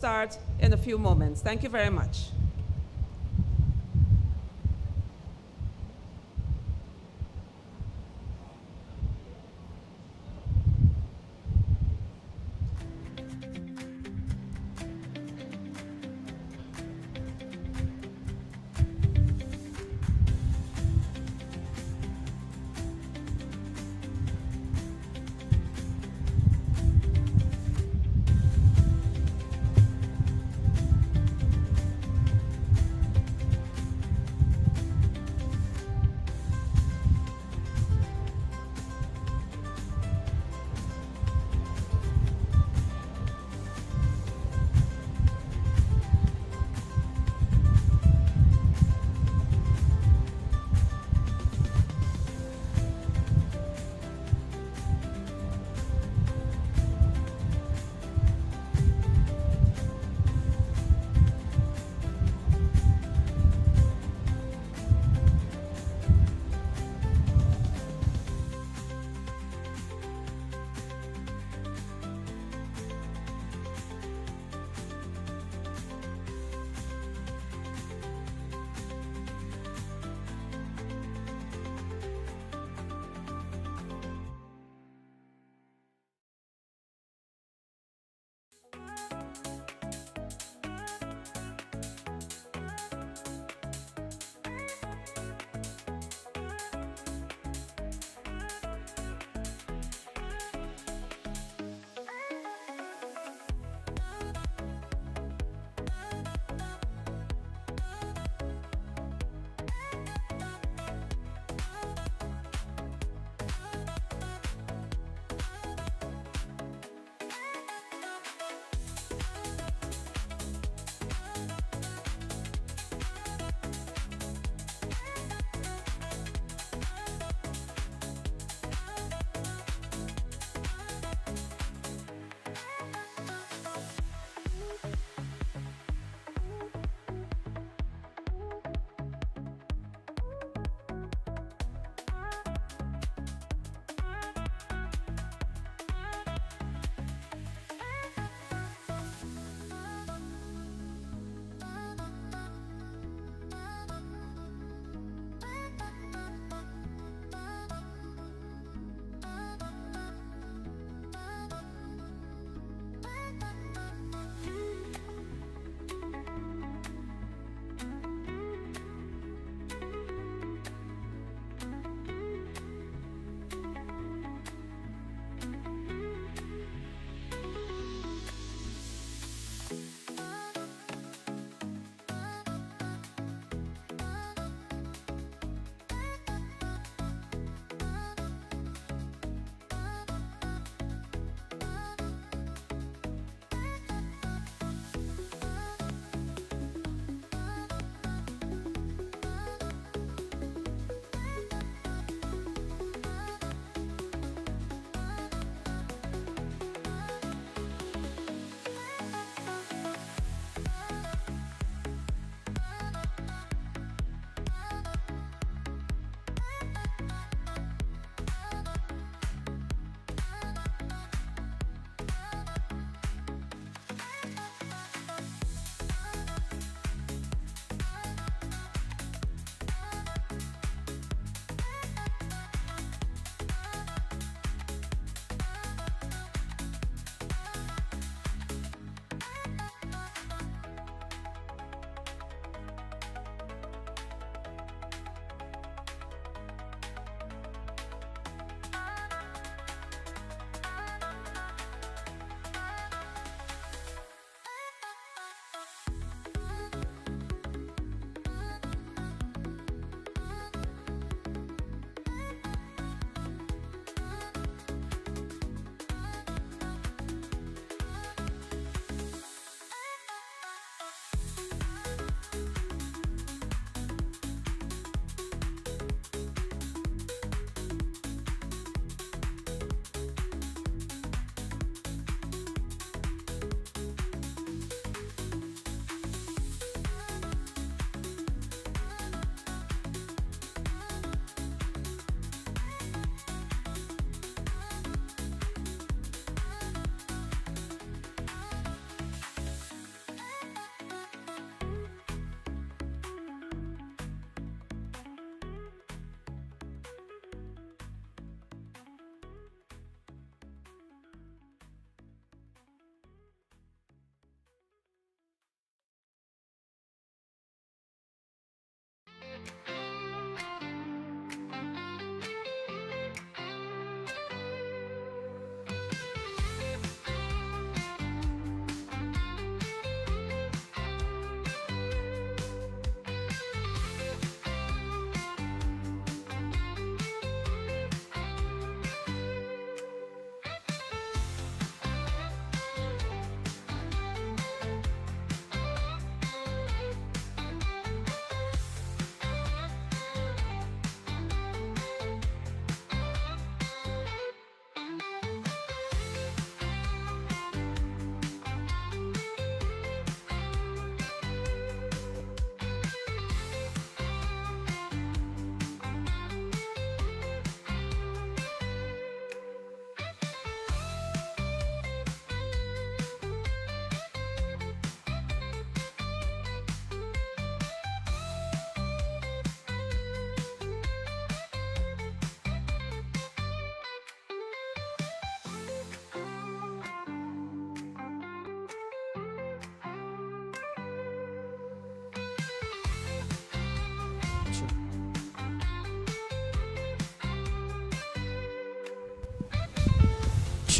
Start in a few moments. Thank you very much.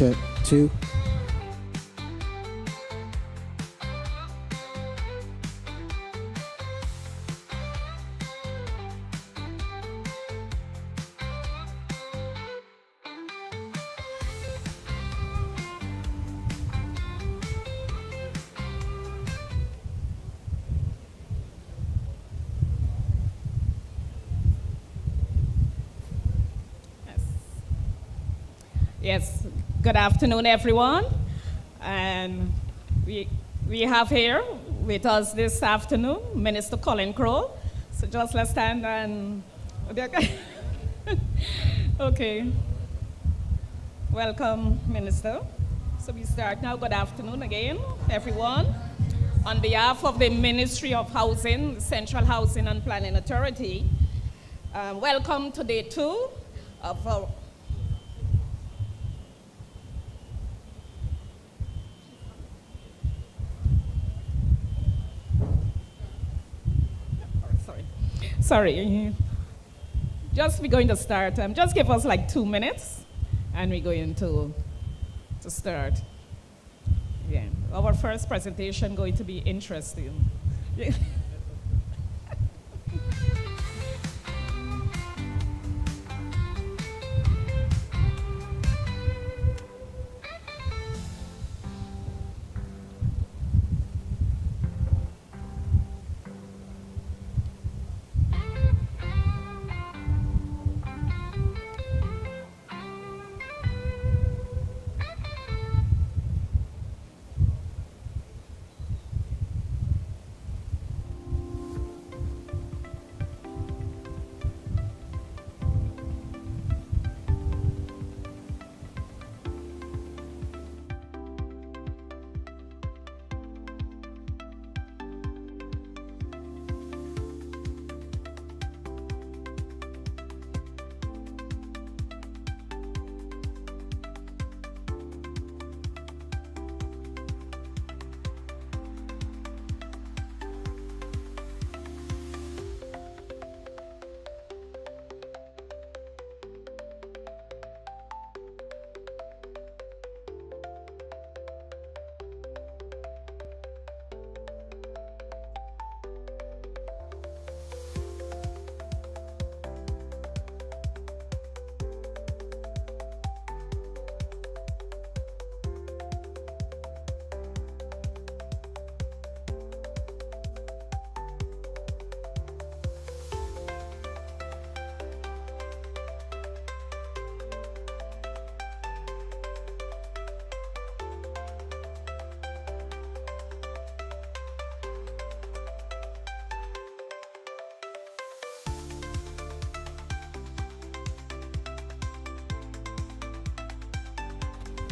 check 2. Yes, good afternoon, everyone. And we have here with us this afternoon Minister Colin Crowell. So just let's stand and okay. Welcome, Minister. So we start now. Good afternoon again, everyone. On behalf of the Ministry of Housing, the Central Housing and Planning Authority, welcome to day 2 of our Sorry. We're going to start. Just give us like 2 minutes, and we're going to start. Yeah. Our first presentation going to be interesting.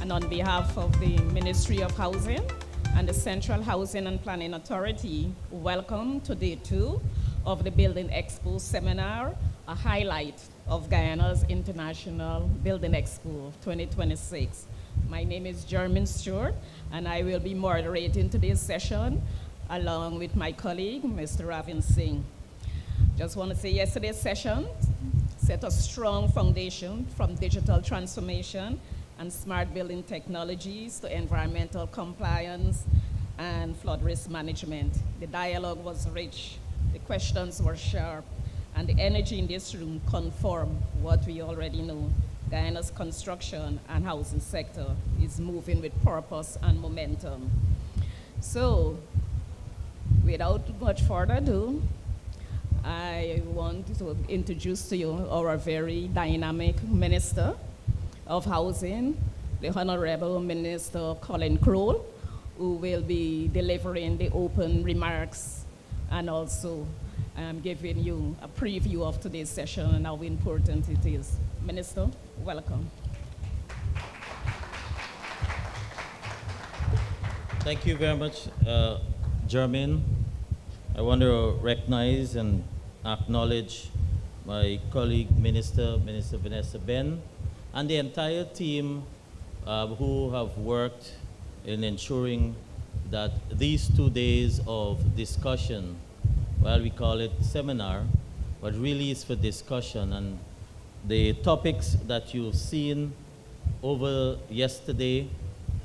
And on behalf of the Ministry of Housing and the Central Housing and Planning Authority, welcome to day 2 of the Building Expo seminar, a highlight of Guyana's International Building Expo 2026. My name is Jermaine Stewart, and I will be moderating today's session along with my colleague, Mr. Ravin Singh. Just want to say yesterday's session set a strong foundation from digital transformation and smart building technologies to environmental compliance and flood risk management. The dialogue was rich, the questions were sharp, and the energy in this room confirmed what we already know. Guyana's construction and housing sector is moving with purpose and momentum. So, without much further ado, I want to introduce to you our very dynamic Minister of Housing, the Honorable Minister Colin Crowell, who will be delivering the open remarks and also giving you a preview of today's session and how important it is. Minister, welcome. Thank you very much, Jermaine. I want to recognize and acknowledge my colleague, Minister Vanessa Ben, and the entire team who have worked in ensuring that these 2 days of discussion, well, we call it seminar, but really is for discussion. And the topics that you've seen over yesterday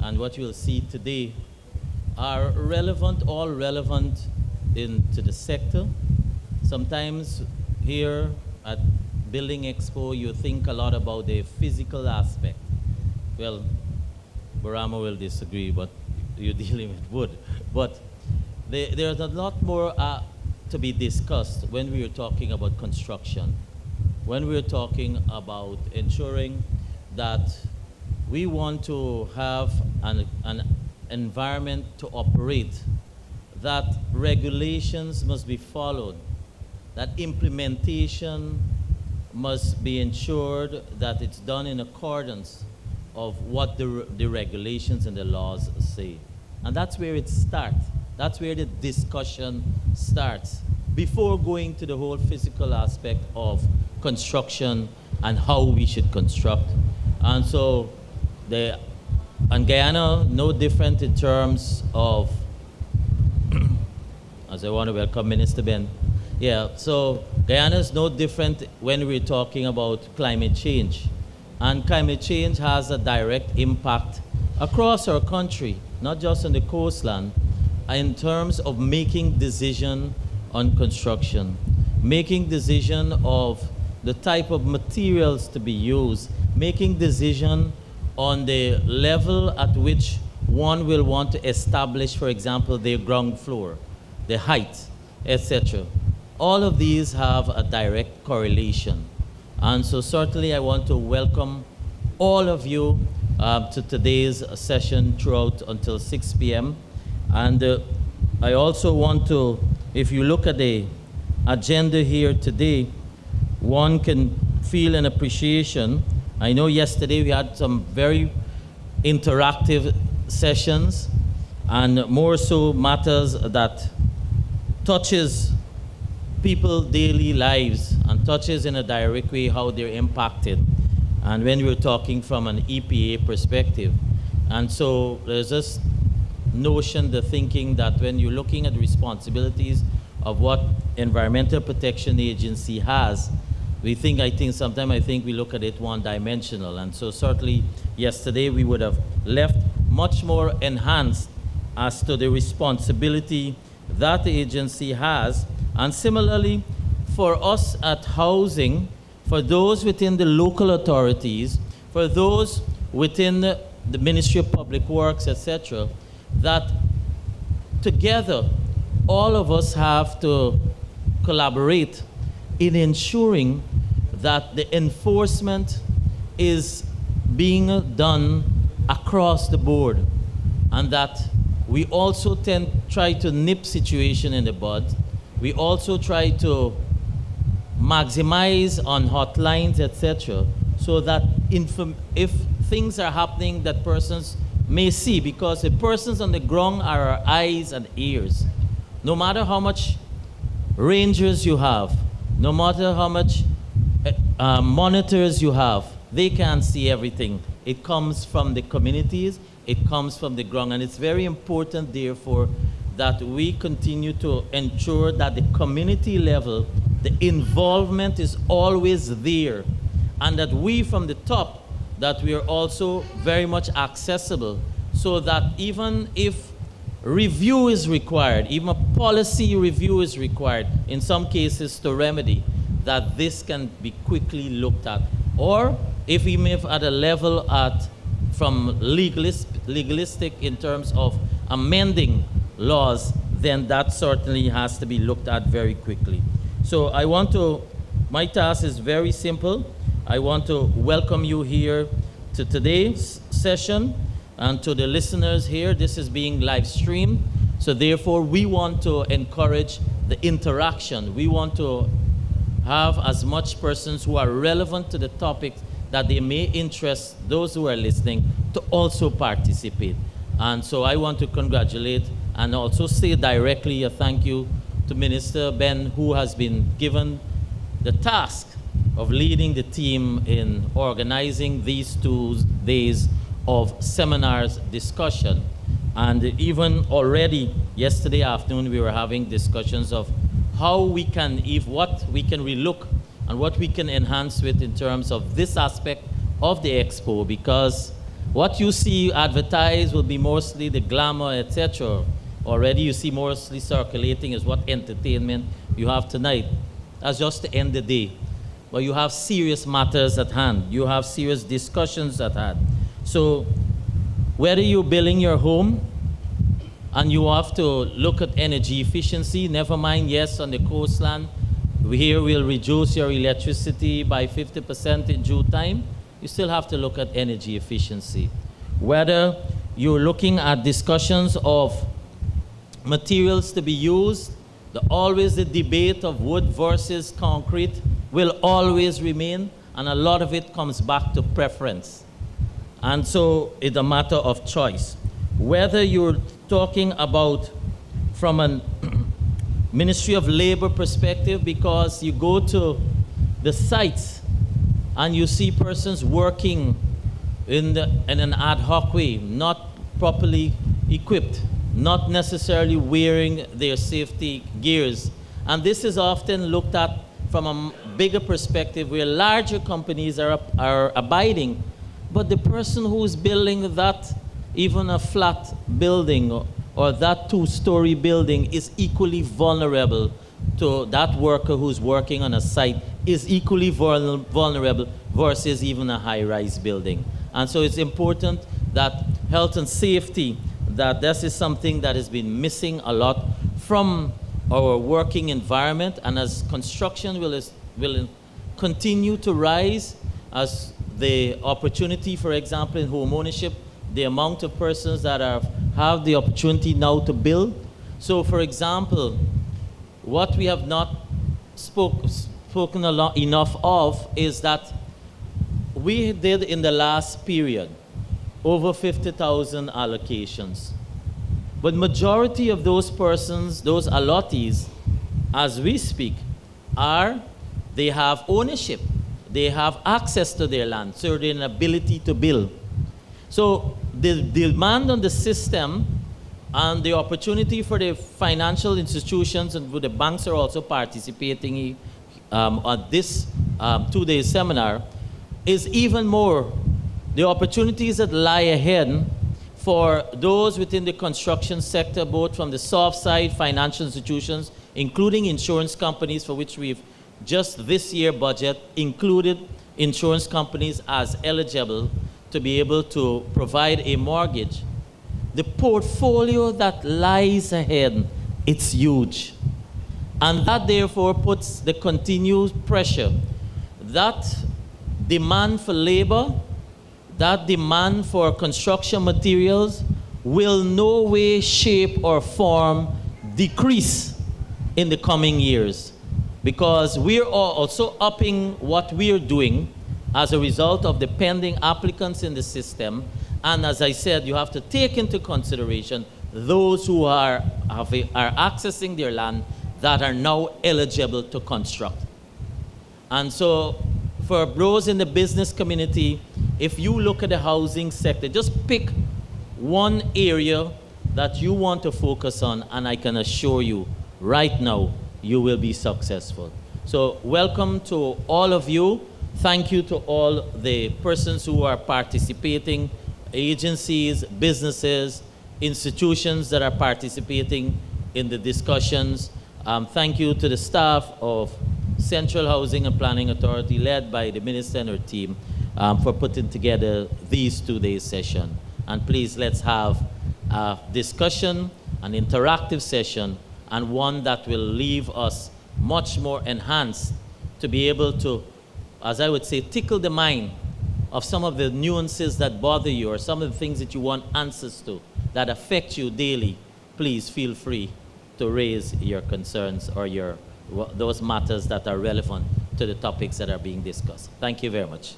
and what you will see today are relevant, all relevant to the sector. Sometimes here at Building Expo, you think a lot about the physical aspect. Well, Barama will disagree, but you're dealing with wood. But there's a lot more to be discussed when we are talking about construction, when we're talking about ensuring that we want to have an environment to operate, that regulations must be followed, that implementation must be ensured that it's done in accordance of what the regulations and the laws say. And that's where it starts. That's where the discussion starts, before going to the whole physical aspect of construction and how we should construct. And so, and Guyana, no different in terms of, as I want to welcome Minister Ben. Yeah, so Guyana is no different when we're talking about climate change. And climate change has a direct impact across our country, not just on the coastland, in terms of making decision on construction, making decision of the type of materials to be used, making decision on the level at which one will want to establish, for example, their ground floor, the height, etc. All of these have a direct correlation. And so certainly I want to welcome all of you to today's session throughout until 6 p.m. And I also want to, if you look at the agenda here today, one can feel an appreciation. I know yesterday we had some very interactive sessions, and more so matters that touches people's daily lives and touches in a direct way how they're impacted. And when we're talking from an EPA perspective. And so there's this notion, the thinking that when you're looking at the responsibilities of what Environmental Protection Agency has, I think sometimes we look at it one-dimensional. And so certainly yesterday we would have left much more enhanced as to the responsibility that the agency has. And similarly, for us at housing, for those within the local authorities, for those within the Ministry of Public Works, etc., that together all of us have to collaborate in ensuring that the enforcement is being done across the board, and that we also try to nip situation in the bud. We also try to maximize on hotlines, etc., so that if things are happening that persons may see, because the persons on the ground are our eyes and ears. No matter how much rangers you have, no matter how much monitors you have, they can't see everything. It comes from the communities, it comes from the ground, and it's very important, therefore, that we continue to ensure that the community level, the involvement is always there, and that we from the top, that we are also very much accessible, so that even if review is required, even a policy review is required, in some cases to remedy, that this can be quickly looked at. Or if we move at a level from legalistic in terms of amending laws, then that certainly has to be looked at very quickly. So my task is very simple. I want to welcome you here to today's session, and to the listeners here. This is being live streamed, so therefore we want to encourage the interaction. We want to have as much persons who are relevant to the topic that they may interest those who are listening to also participate. And so I want to congratulate and also say directly a thank you to Minister Ben, who has been given the task of leading the team in organizing these 2 days of seminars discussion. And even already yesterday afternoon we were having discussions of how we can, what we can relook and what we can enhance with in terms of this aspect of the expo, because what you see advertised will be mostly the glamour, etc. Already you see mostly circulating is what entertainment you have tonight. That's just the end of the day. But you have serious matters at hand. You have serious discussions at hand. So whether you're building your home and you have to look at energy efficiency, never mind, yes, on the coastline, here we'll reduce your electricity by 50% in due time. You still have to look at energy efficiency. Whether you're looking at discussions of materials to be used, always the debate of wood versus concrete will always remain, and a lot of it comes back to preference. And so it's a matter of choice. Whether you're talking about from a Ministry of Labor perspective, because you go to the sites and you see persons working in an ad hoc way, not properly equipped, not necessarily wearing their safety gears. And this is often looked at from a bigger perspective where larger companies are abiding, but the person who's building that, even a flat building or that two-story building, is equally vulnerable to that worker who's working on a site, is equally vulnerable versus even a high-rise building. And so it's important that health and safety, that this is something that has been missing a lot from our working environment, and as construction will continue to rise, as the opportunity, for example, in home ownership, the amount of persons that have the opportunity now to build. So, for example, what we have not spoken enough of is that we did in the last period over 50,000 allocations. But majority of those persons, those allottees, as we speak, they have ownership. They have access to their land, so they're an ability to build. So the demand on the system and the opportunity for the financial institutions, and the banks are also participating on this two-day seminar, is even more. The opportunities that lie ahead for those within the construction sector, both from the soft side, financial institutions, including insurance companies, for which we've just this year budget included insurance companies as eligible to be able to provide a mortgage. The portfolio that lies ahead, it's huge. And that therefore puts the continued pressure. That demand for labor, that demand for construction materials will no way, shape, or form decrease in the coming years, because we're also upping what we're doing as a result of the pending applicants in the system. And as I said, you have to take into consideration those who are accessing their land that are now eligible to construct. And so for those in the business community, if you look at the housing sector, just pick one area that you want to focus on, and I can assure you, right now, you will be successful. So welcome to all of you. Thank you to all the persons who are participating, agencies, businesses, institutions that are participating in the discussions. Thank you to the staff of Central Housing and Planning Authority, led by the Minister and her team, for putting together these two-day session. And please, let's have a discussion, an interactive session, and one that will leave us much more enhanced to be able to, as I would say, tickle the mind of some of the nuances that bother you, or some of the things that you want answers to, that affect you daily. Please feel free to raise your concerns or those matters that are relevant to the topics that are being discussed. Thank you very much.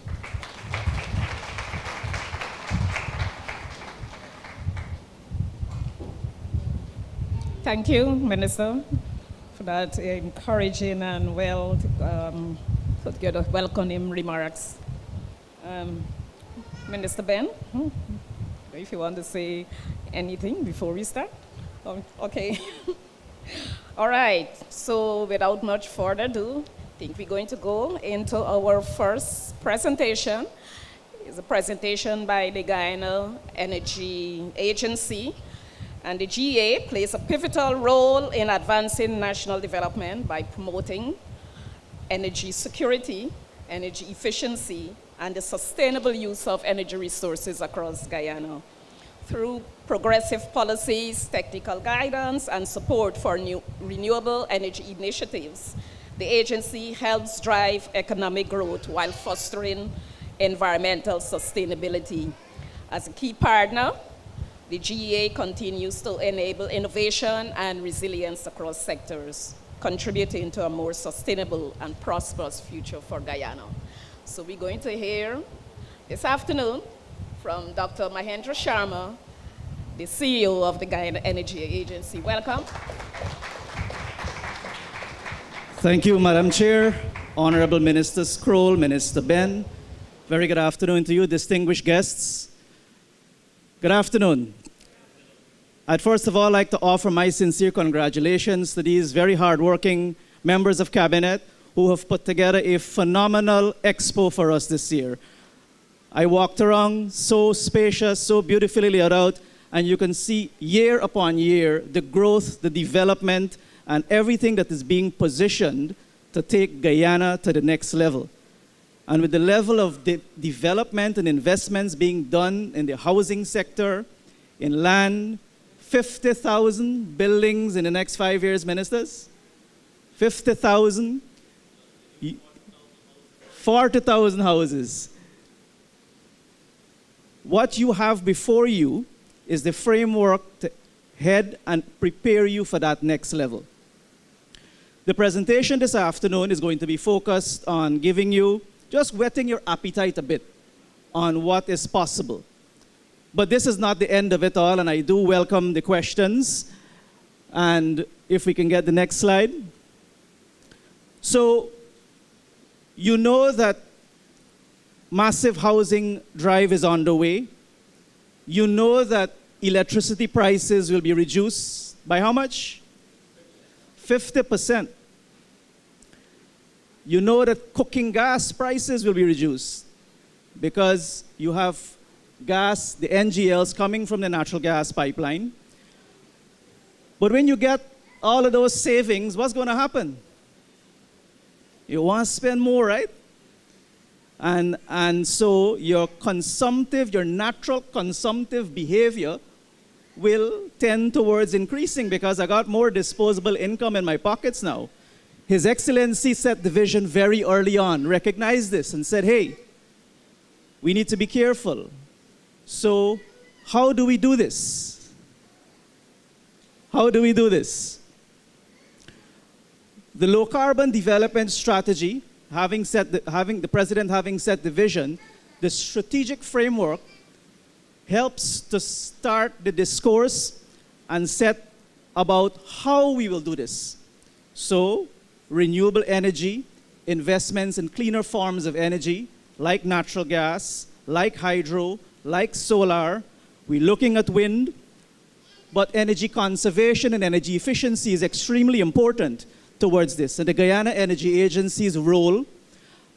Thank you, Minister, for that encouraging and welcoming remarks. Minister Ben, if you want to say anything before we start. Okay. All right, so without much further ado, I think we're going to go into our first presentation. is a presentation by the Guyana Energy Agency. And the GA plays a pivotal role in advancing national development by promoting energy security, energy efficiency, and the sustainable use of energy resources across Guyana. Through progressive policies, technical guidance, and support for new renewable energy initiatives, the agency helps drive economic growth while fostering environmental sustainability. As a key partner, the GEA continues to enable innovation and resilience across sectors, contributing to a more sustainable and prosperous future for Guyana. So we're going to hear this afternoon from Dr. Mahendra Sharma, the CEO of the Guyana Energy Agency. Welcome. Thank you, Madam Chair, Honorable Minister Scroll, Minister Ben. Very good afternoon to you, distinguished guests. Good afternoon. I'd first of all like to offer my sincere congratulations to these very hardworking members of Cabinet who have put together a phenomenal expo for us this year. I walked around, so spacious, so beautifully laid out, and you can see year upon year the growth, the development, and everything that is being positioned to take Guyana to the next level. And with the level of development and investments being done in the housing sector, in land, 50,000 buildings in the next 5 years, ministers? 50,000, 40,000 houses. What you have before you is the framework to head and prepare you for that next level. The presentation this afternoon is going to be focused on giving you, just whetting your appetite a bit on what is possible. But this is not the end of it all, and I do welcome the questions. And if we can get the next slide. So, you know that massive housing drive is underway. You know that electricity prices will be reduced by how much? 50%. You know that cooking gas prices will be reduced because you have gas, the NGLs coming from the natural gas pipeline. But when you get all of those savings, what's going to happen? You want to spend more, right? And so your consumptive, your natural consumptive behavior will tend towards increasing because I got more disposable income in my pockets now. His Excellency set the vision very early on, recognized this and said, hey, we need to be careful. So how do we do this? How do we do this? The low carbon development strategy, the President having set the vision, the strategic framework helps to start the discourse and set about how we will do this. So, renewable energy, investments in cleaner forms of energy, like natural gas, like hydro, like solar. We're looking at wind, but energy conservation and energy efficiency is extremely important towards this. And the Guyana Energy Agency's role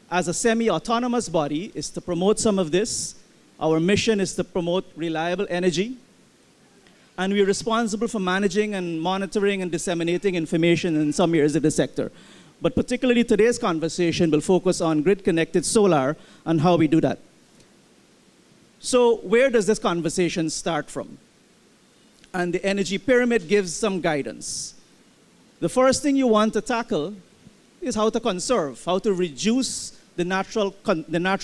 as a semi-autonomous body is to promote some of this. Our mission is to promote reliable energy. And we're responsible for managing and monitoring and disseminating information in some areas of the sector. But particularly today's conversation will focus on grid-connected solar and how we do that. So where does this conversation start from? And the energy pyramid gives some guidance. The first thing you want to tackle is how to conserve, how to reduce the natural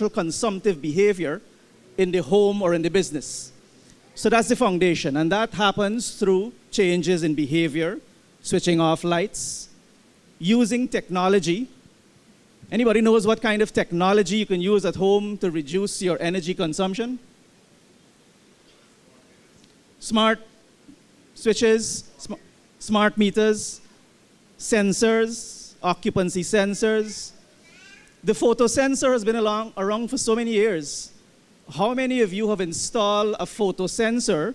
consumptive behavior in the home or in the business. So that's the foundation, and that happens through changes in behavior, switching off lights, using technology. Anybody knows what kind of technology you can use at home to reduce your energy consumption? Smart switches, smart meters, sensors, occupancy sensors. The photo sensor has been around for so many years. How many of you have installed a photo sensor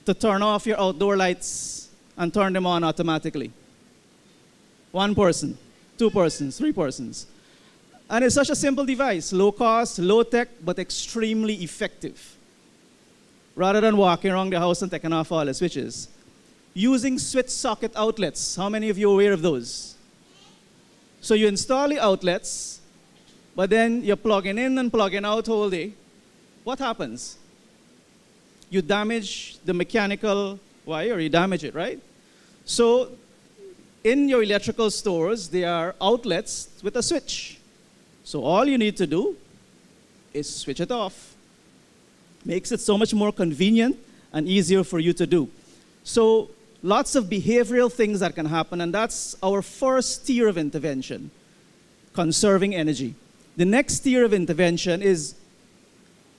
to turn off your outdoor lights and turn them on automatically? One person, two persons, three persons. And it's such a simple device, low cost, low tech, but extremely effective. Rather than walking around the house and taking off all the switches. Using switch socket outlets. How many of you are aware of those? So you install the outlets, but then you're plugging in and plugging out all day. What happens? You damage the mechanical wire, you damage it, right? So in your electrical stores, there are outlets with a switch. So all you need to do is switch it off. Makes it so much more convenient and easier for you to do. So lots of behavioral things that can happen, and that's our first tier of intervention, conserving energy. The next tier of intervention is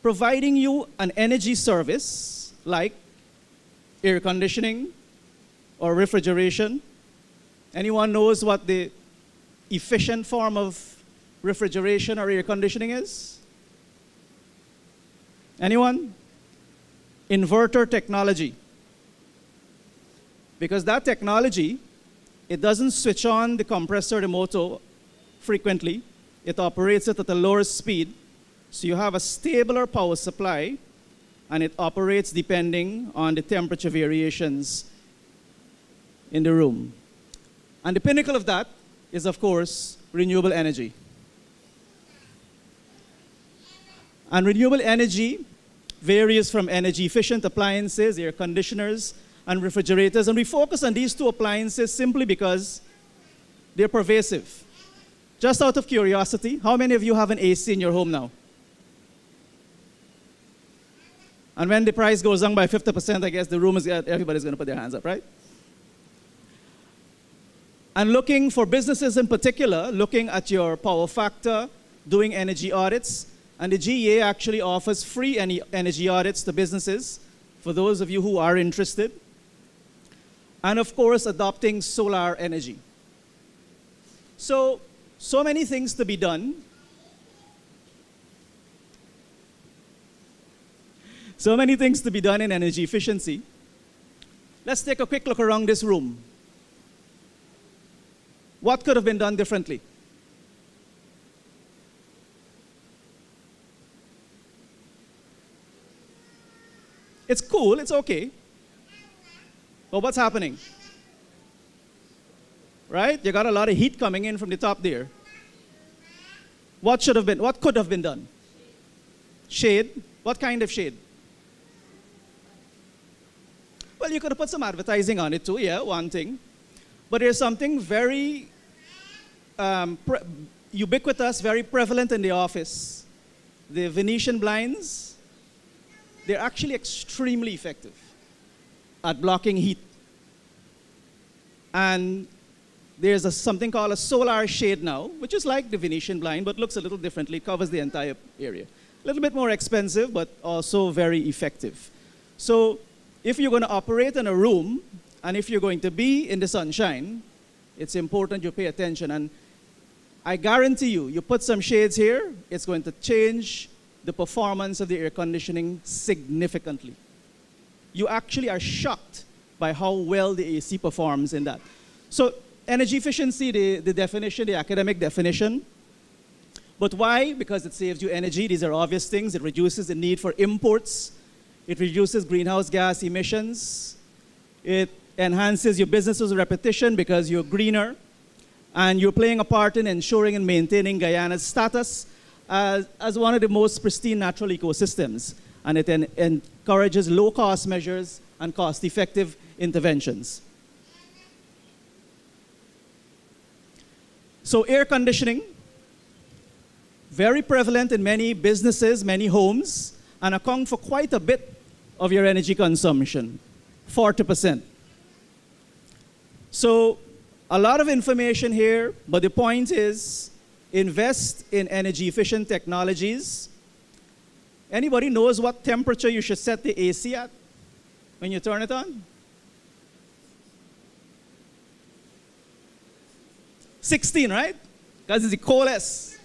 providing you an energy service like air conditioning or refrigeration. Anyone knows what the efficient form of refrigeration or air conditioning is? Anyone? Inverter technology. Because that technology, it doesn't switch on the compressor, the motor, frequently. It operates it at a lower speed. So you have a stabler power supply, and it operates depending on the temperature variations in the room. And the pinnacle of that is, of course, renewable energy. And renewable energy varies from energy-efficient appliances, air conditioners, and refrigerators. And we focus on these two appliances simply because they're pervasive. Just out of curiosity, how many of you have an AC in your home now? And when the price goes down by 50%, I guess the room is, everybody's going to put their hands up, right? And looking for businesses in particular, looking at your power factor, doing energy audits. And the GEA actually offers free energy audits to businesses for those of you who are interested. And of course, adopting solar energy. So many things to be done. So many things to be done in energy efficiency. Let's take a quick look around this room. What could have been done differently? It's cool, it's okay. But what's happening? Right? You got a lot of heat coming in from the top there. What should have been, what could have been done? Shade. What kind of shade? Well, you could have put some advertising on it too, yeah, one thing. But there's something very ubiquitous, very prevalent in the office. The Venetian blinds, they're actually extremely effective at blocking heat. And there's something called a solar shade now, which is like the Venetian blind, but looks a little differently, covers the entire area. A little bit more expensive, but also very effective. So if you're going to operate in a room, and if you're going to be in the sunshine, it's important you pay attention. And I guarantee you, you put some shades here, it's going to change the performance of the air conditioning significantly. You actually are shocked by how well the AC performs in that. So energy efficiency, the definition, the academic definition. But why? Because it saves you energy. These are obvious things. It reduces the need for imports. It reduces greenhouse gas emissions. It enhances your business's reputation because you're greener. And you're playing a part in ensuring and maintaining Guyana's status as one of the most pristine natural ecosystems. And it encourages low-cost measures and cost-effective interventions. So air conditioning, very prevalent in many businesses, many homes, and account for quite a bit of your energy consumption, 40%. So a lot of information here, but the point is, invest in energy efficient technologies. Anybody knows what temperature you should set the AC at when you turn it on? 16, right? Because it's the coldest.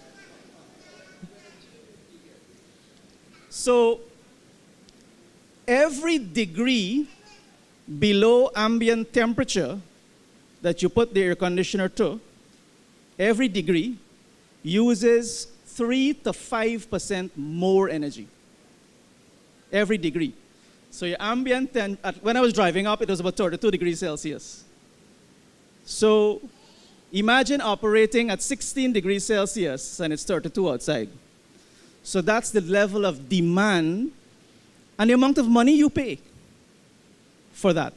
So every degree below ambient temperature that you put the air conditioner to, every degree uses 3 to 5% more energy every degree. So your ambient, when I was driving up, it was about 32 degrees Celsius. So imagine operating at 16 degrees Celsius and it's 32 outside. So that's the level of demand and the amount of money you pay for that.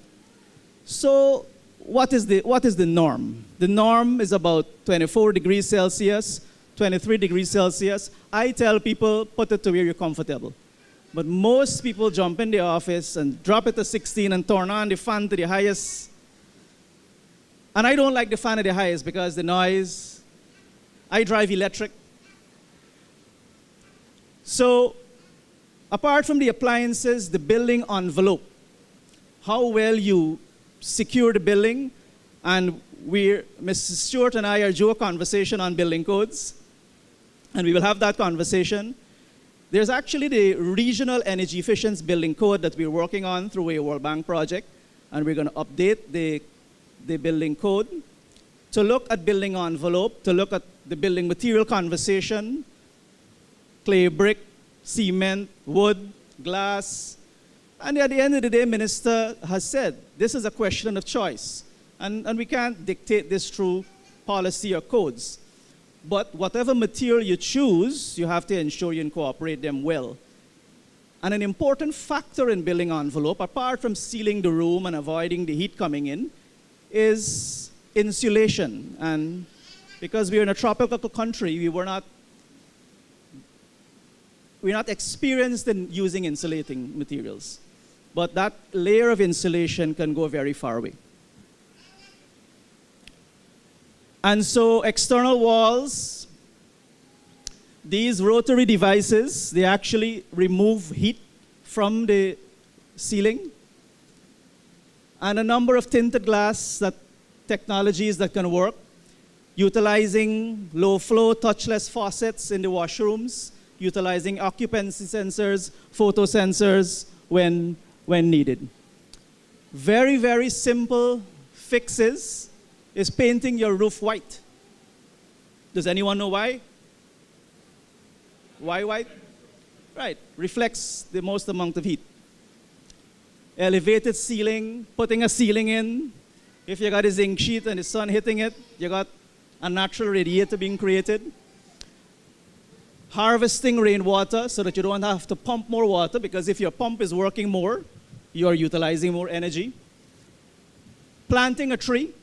So what is the norm? The norm is about 24 degrees Celsius, 23 degrees Celsius. I tell people, put it to where you're comfortable. But most people jump in the office and drop it to 16 and turn on the fan to the highest. And I don't like the fan at the highest because the noise. I drive electric. So apart from the appliances, the building envelope, how well you secure the building, and Mrs. Stewart and I are due a conversation on building codes, and we will have that conversation. There's actually the Regional Energy Efficiency Building Code that we're working on through a World Bank project, and we're going to update the building code to look at building envelope, to look at the building material conversation, clay, brick, cement, wood, glass. And at the end of the day, Minister has said, this is a question of choice. And we can't dictate this through policy or codes. But whatever material you choose, you have to ensure you incorporate them well. And an important factor in building envelope, apart from sealing the room and avoiding the heat coming in, is insulation. And because we're in a tropical country, we're not experienced in using insulating materials. But that layer of insulation can go very far away. And so external walls, these rotary devices, they actually remove heat from the ceiling. And a number of tinted glass technologies that can work, utilizing low flow, touchless faucets in the washrooms, utilizing occupancy sensors, photo sensors when needed. Very, very simple fixes is painting your roof white. Does anyone know why? Why white? Right, reflects the most amount of heat. Elevated ceiling, putting a ceiling in. If you got a zinc sheet and the sun hitting it, you got a natural radiator being created. Harvesting rainwater so that you don't have to pump more water, because if your pump is working more, you're utilizing more energy. Planting a tree.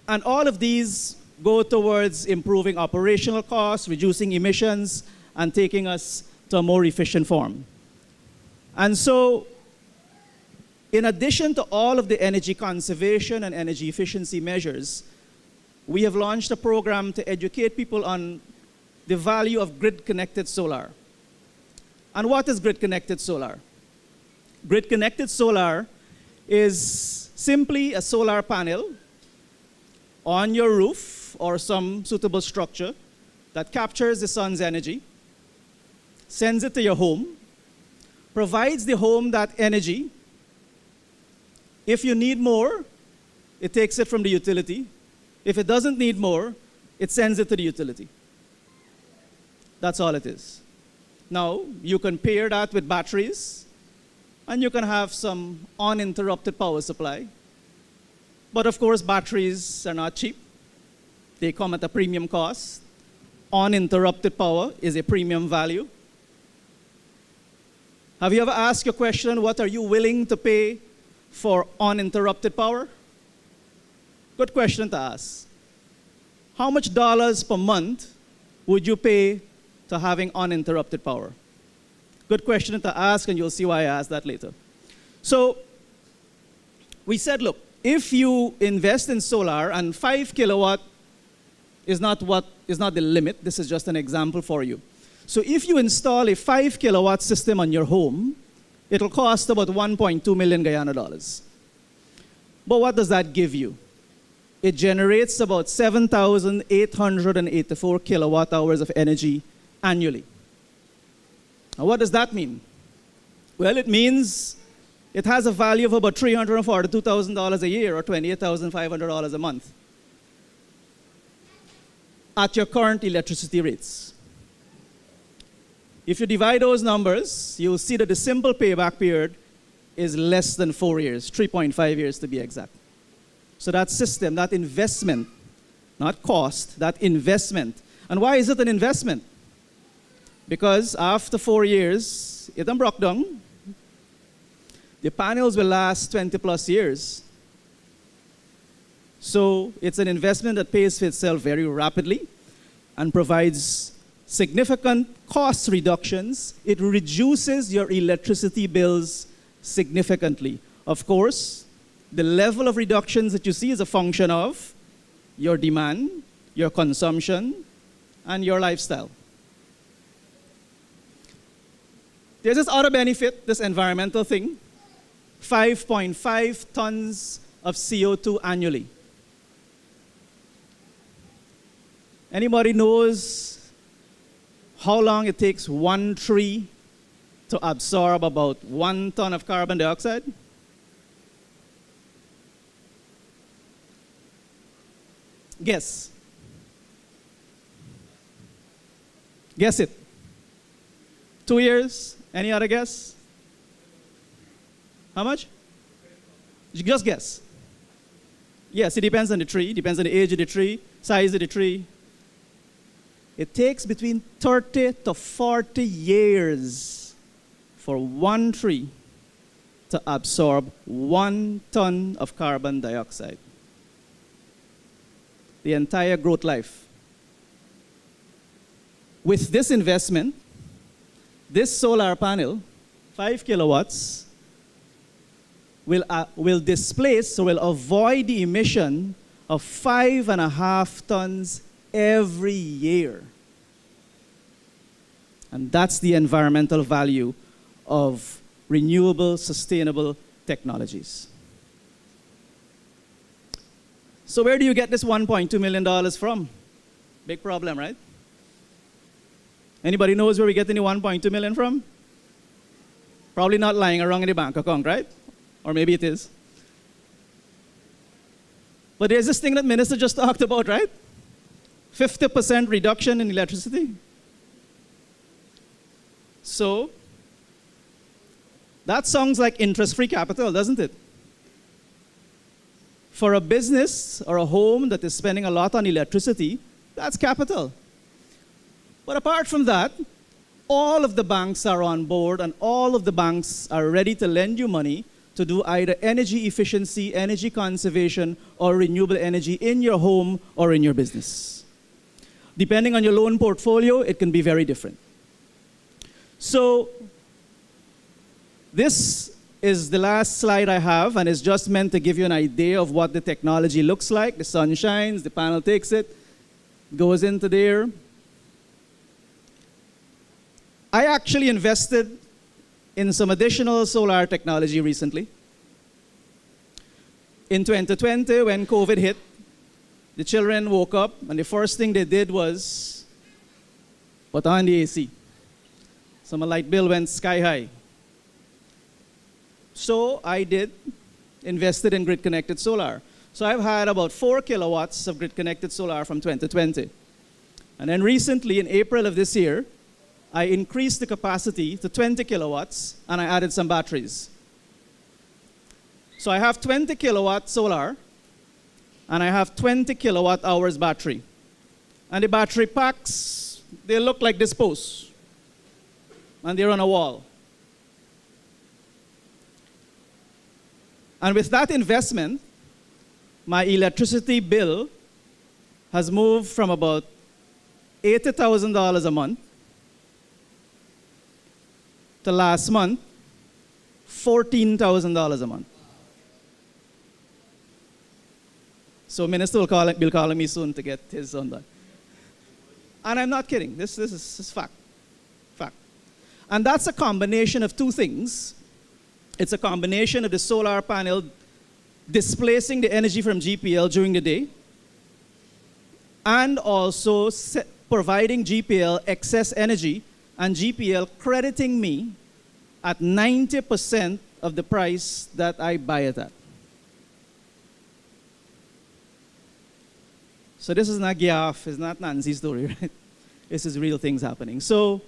And all of these go towards improving operational costs, reducing emissions, and taking us to a more efficient form. And so, in addition to all of the energy conservation and energy efficiency measures, we have launched a program to educate people on the value of grid-connected solar. And what is grid-connected solar? Grid-connected solar is simply a solar panel on your roof or some suitable structure that captures the sun's energy, sends it to your home, provides the home that energy. If you need more, it takes it from the utility. If it doesn't need more, it sends it to the utility. That's all it is. Now, you can pair that with batteries, and you can have some uninterrupted power supply. But of course, batteries are not cheap. They come at a premium cost. Uninterrupted power is a premium value. Have you ever asked your question, what are you willing to pay for uninterrupted power? Good question to ask. How much dollars per month would you pay to having uninterrupted power? Good question to ask, and you'll see why I asked that later. So we said, look, if you invest in solar, and 5 kilowatt is not the limit, this is just an example for you. So if you install a 5 kilowatt system on your home, it'll cost about 1.2 million Guyana dollars. But what does that give you? It generates about 7,884 kilowatt hours of energy annually. Now what does that mean? Well, it means it has a value of about $342,000 a year, or $28,500 a month. at your current electricity rates. If you divide those numbers, you'll see that the simple payback period is less than 4 years, 3.5 years to be exact. So that system, that investment, not cost, that investment. And why is it an investment? Because after 4 years, it broke down. The panels will last 20 plus years. So it's an investment that pays for itself very rapidly and provides significant cost reductions. It reduces your electricity bills significantly. Of course, the level of reductions that you see is a function of your demand, your consumption, and your lifestyle. There's this other benefit, this environmental thing, 5.5 tons of CO2 annually. Anybody knows how long it takes one tree to absorb about 1 ton of carbon dioxide? Guess. Guess it. 2 years? Any other guess? How much? Just guess. Yes, it depends on the tree, depends on the age of the tree, size of the tree. It takes between 30 to 40 years for one tree to absorb 1 ton of carbon dioxide. The entire growth life. With this investment, this solar panel, 5 kilowatts, will displace, so will avoid the emission of 5.5 tons every year. And that's the environmental value of renewable, sustainable technologies. So where do you get this $1.2 million from? Big problem, right? Anybody knows where we get any $1.2 million from? Probably not lying around in the bank account, right? Or maybe it is. But there's this thing that Minister just talked about, right? 50% reduction in electricity. So, that sounds like interest-free capital, doesn't it? For a business or a home that is spending a lot on electricity, that's capital. But apart from that, all of the banks are on board and all of the banks are ready to lend you money to do either energy efficiency, energy conservation, or renewable energy in your home or in your business. Depending on your loan portfolio, it can be very different. So this is the last slide I have, and it's just meant to give you an idea of what the technology looks like. The sun shines, the panel takes it, goes into there. I actually invested in some additional solar technology recently. In 2020, when COVID hit, the children woke up, and the first thing they did was put on the AC. So my light bill went sky high. So I invested in grid-connected solar. So I've had about 4 kilowatts of grid-connected solar from 2020. And then recently, in April of this year, I increased the capacity to 20 kilowatts, and I added some batteries. So I have 20 kilowatt solar, and I have 20 kilowatt hours battery. And the battery packs, they look like this post, and they're on a wall. And with that investment, my electricity bill has moved from about $80,000 a month to last month, $14,000 a month. So Minister will be calling me soon to get his own done. And I'm not kidding. This is fact. Fact. And that's a combination of two things. It's a combination of the solar panel displacing the energy from GPL during the day and also providing GPL excess energy and GPL crediting me at 90% of the price that I buy it at. So this is not Giaf, it's not Nancy's story, right? This is real things happening. So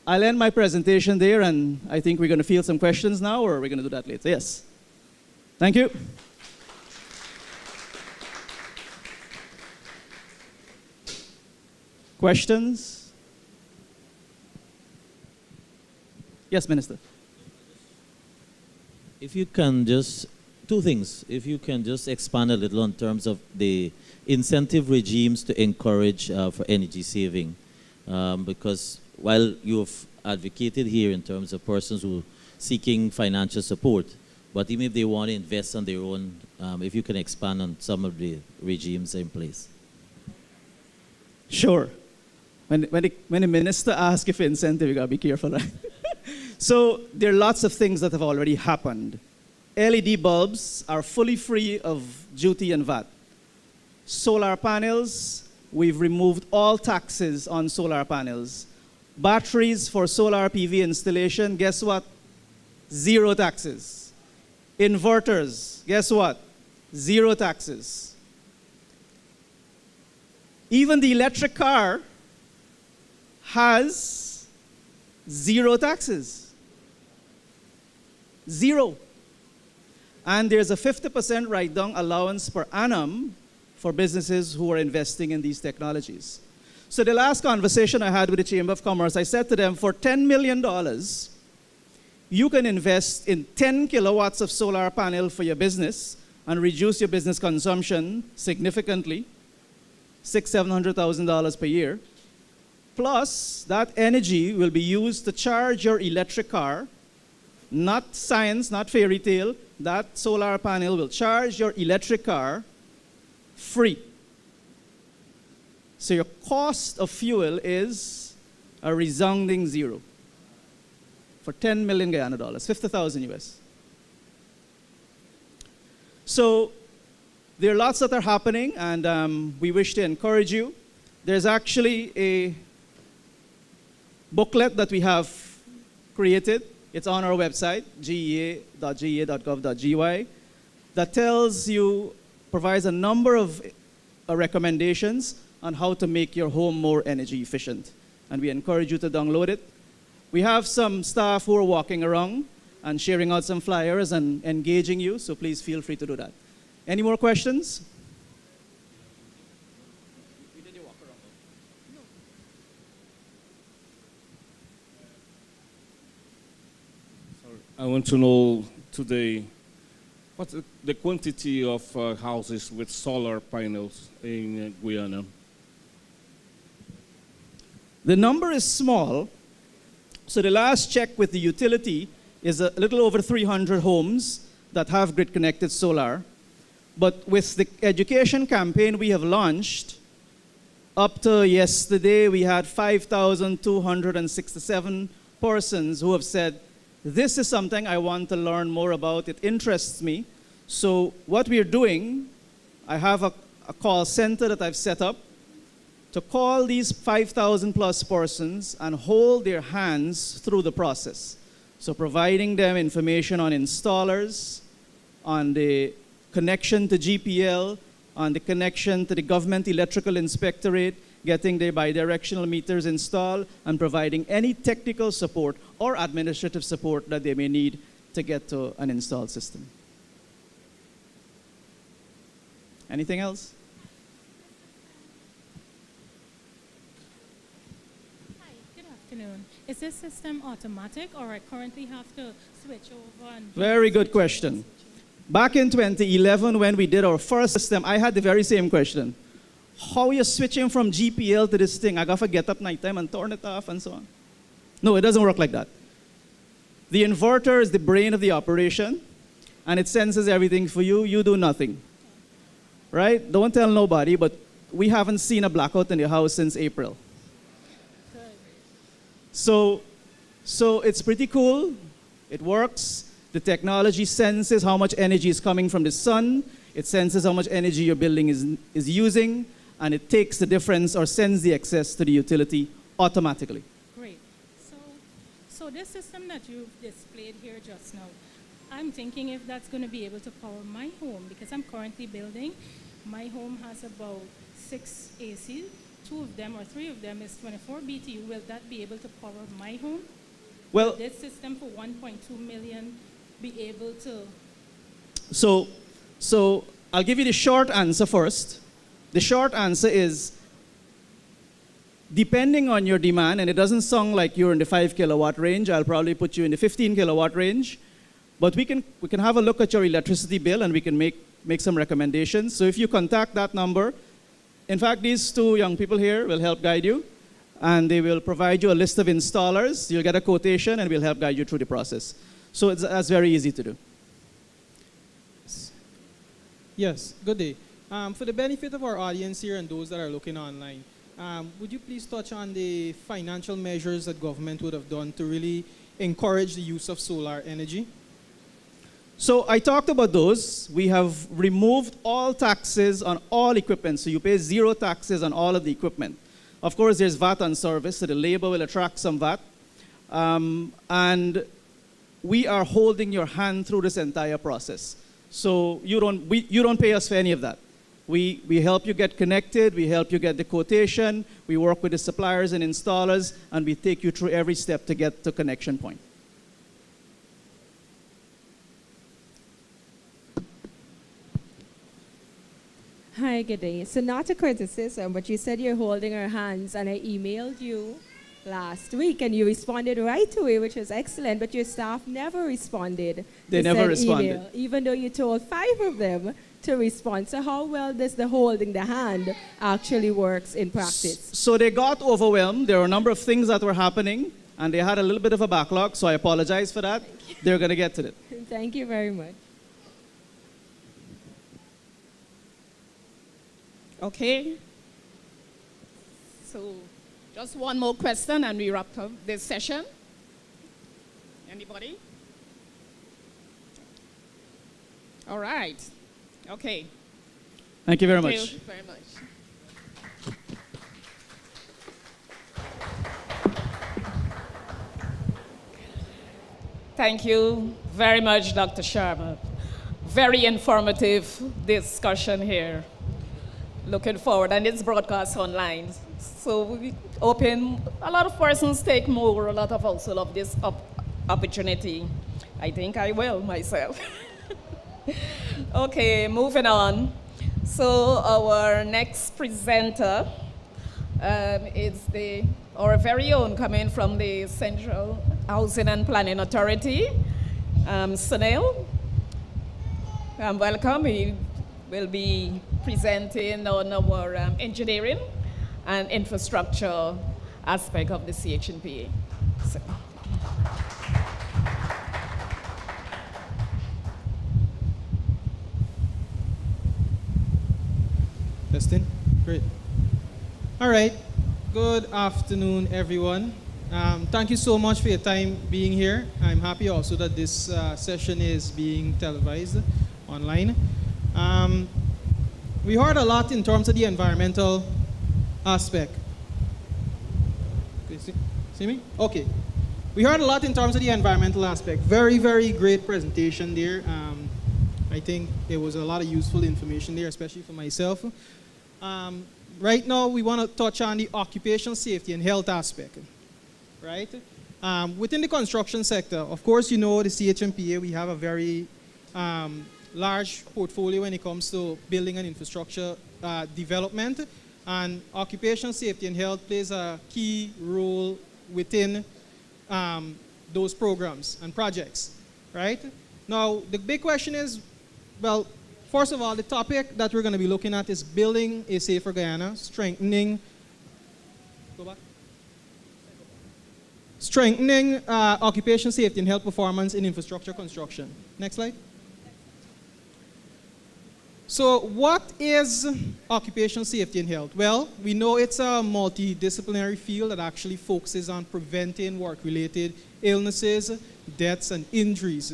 I'll end my presentation there, and I think we're going to field some questions now, or we're going to do that later. Yes. Thank you. Questions? Yes, Minister. If you can just, two things. If you can just expand a little in terms of the incentive regimes to encourage for energy saving. Because while you've advocated here in terms of persons who are seeking financial support, but even if they want to invest on their own, if you can expand on some of the regimes in place. Sure. When the minister asks if incentive, you got to be careful, right? So there are lots of things that have already happened. LED bulbs are fully free of duty and VAT. Solar panels, we've removed all taxes on solar panels. Batteries for solar PV installation, guess what? Zero taxes. Inverters, guess what? Zero taxes. Even the electric car has zero taxes. Zero. And there's a 50% write-down allowance per annum for businesses who are investing in these technologies. So the last conversation I had with the Chamber of Commerce, I said to them, for $10 million, you can invest in 10 kilowatts of solar panel for your business and reduce your business consumption significantly, $600,000 to $700,000 per year. Plus, that energy will be used to charge your electric car. Not science, not fairy tale. That solar panel will charge your electric car free. So your cost of fuel is a resounding zero for 10 million Guyana dollars, 50,000 US. So there are lots that are happening, and we wish to encourage you. There's actually a booklet that we have created. It's on our website, gea.gov.gy, that tells you, provides a number of recommendations on how to make your home more energy efficient. And we encourage you to download it. We have some staff who are walking around and sharing out some flyers and engaging you, so please feel free to do that. Any more questions? I want to know today, what's the quantity of houses with solar panels in Guyana? The number is small. So the last check with the utility is a little over 300 homes that have grid-connected solar. But with the education campaign we have launched, up to yesterday, we had 5,267 persons who have said, this is something I want to learn more about. It interests me. So what we're doing, I have a call center that I've set up to call these 5,000 plus persons and hold their hands through the process. So providing them information on installers, on the connection to GPL, on the connection to the government electrical inspectorate, getting their bidirectional meters installed, and providing any technical support or administrative support that they may need to get to an installed system. Anything else? Hi, good afternoon. Is this system automatic, or I currently have to switch over? And Very good question. Back in 2011, when we did our first system, I had the very same question. How are you switching from GPL to this thing? I got to get up nighttime and turn it off and so on. No, it doesn't work like that. The inverter is the brain of the operation, and it senses everything for you. You do nothing. Right? Don't tell nobody, but we haven't seen a blackout in the house since April. So it's pretty cool. It works. The technology senses how much energy is coming from the sun. It senses how much energy your building is using, and it takes the difference or sends the excess to the utility automatically. Great. So this system that you've displayed here just now, I'm thinking if that's going to be able to power my home, because I'm currently building. My home has about 6 AC. 2 of them or 3 of them is 24 BTU. Will that be able to power my home? Well, Will this system for 1.2 million be able to? So I'll give you the short answer first. The short answer is, depending on your demand, and it doesn't sound like you're in the 5 kilowatt range, I'll probably put you in the 15 kilowatt range, but we can have a look at your electricity bill and we can make some recommendations. So if you contact that number, in fact, these 2 young people here will help guide you, and they will provide you a list of installers. You'll get a quotation, and we'll help guide you through the process. So that's very easy to do. Yes, good day. For the benefit of our audience here and those that are looking online, would you please touch on the financial measures that government would have done to really encourage the use of solar energy? So I talked about those. We have removed all taxes on all equipment, so you pay 0 taxes on all of the equipment. Of course, there's VAT on service, so the labor will attract some VAT. And we are holding your hand through this entire process. So you don't pay us for any of that. We help you get connected, we help you get the quotation, we work with the suppliers and installers, and we take you through every step to get to connection point. Hi, good day. So not a criticism, but you said you're holding our hands, and I emailed you last week, and you responded right away, which was excellent, but your staff never responded. They never responded. Email, even though you told 5 of them to respond. So how well does the holding the hand actually works in practice? So they got overwhelmed. There were a number of things that were happening, and they had a little bit of a backlog, so I apologize for that. They're going to get to it. Thank you very much. Okay. So just one more question and we wrap up this session. Anybody? All right. Okay. Thank you very Thank much. you very much. Thank you very much, Dr. Sharma. Very informative discussion here. Looking forward, and it's broadcast online. So we open, a lot of persons take more, a lot of also love this opportunity. I think I will myself. Okay, moving on. So our next presenter is our very own, coming from the Central Housing and Planning Authority, Sunil. Welcome. He will be presenting on our engineering and infrastructure aspect of the CHPA. So. Testing? Great. All right. Good afternoon, everyone. Thank you so much for your time being here. I'm happy also that this session is being televised online. We heard a lot in terms of the environmental aspect. See me? Okay. We heard a lot in terms of the environmental aspect. Very, very great presentation there. I think there was a lot of useful information there, especially for myself. Right now, we want to touch on the occupational safety and health aspect, right? Within the construction sector, of course, you know the CHPA, we have a very large portfolio when it comes to building and infrastructure development, and occupational safety and health plays a key role within those programs and projects, right? Now, the big question is, well, first of all, the topic that we're going to be looking at is building a safer Guyana, strengthening occupational safety and health performance in infrastructure construction. Next slide. So what is occupational safety and health? Well, we know it's a multidisciplinary field that actually focuses on preventing work-related illnesses, deaths, and injuries.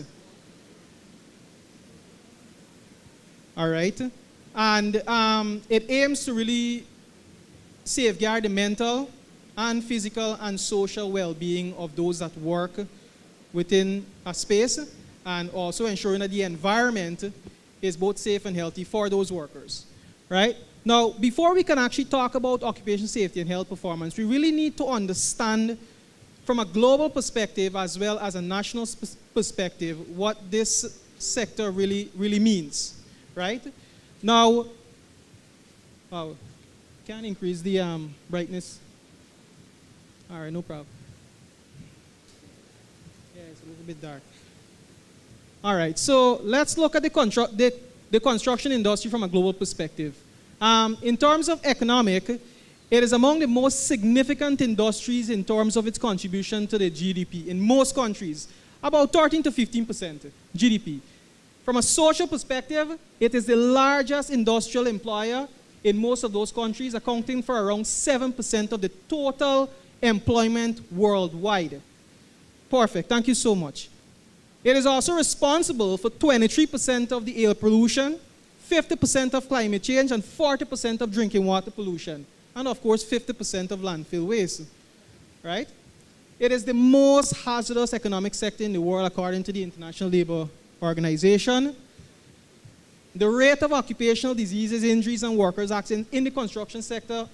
All right? And it aims to really safeguard the mental and physical and social well-being of those that work within a space, and also ensuring that the environment is both safe and healthy for those workers, right? Now, before we can actually talk about occupation safety and health performance, we really need to understand from a global perspective as well as a national perspective what this sector really means, right? Now, oh, can increase the brightness. All right, no problem. Yeah, it's a little bit dark. All right, so let's look at the construction industry from a global perspective. In terms of economic, it is among the most significant industries in terms of its contribution to the GDP in most countries, about 13 to 15% GDP. From a social perspective, it is the largest industrial employer in most of those countries, accounting for around 7% of the total employment worldwide. Perfect, thank you so much. It is also responsible for 23% of the air pollution, 50% of climate change, and 40% of drinking water pollution. And of course, 50% of landfill waste, right? It is the most hazardous economic sector in the world according to the International Labour Organization. The rate of occupational diseases, injuries, and workers' accidents in the construction sector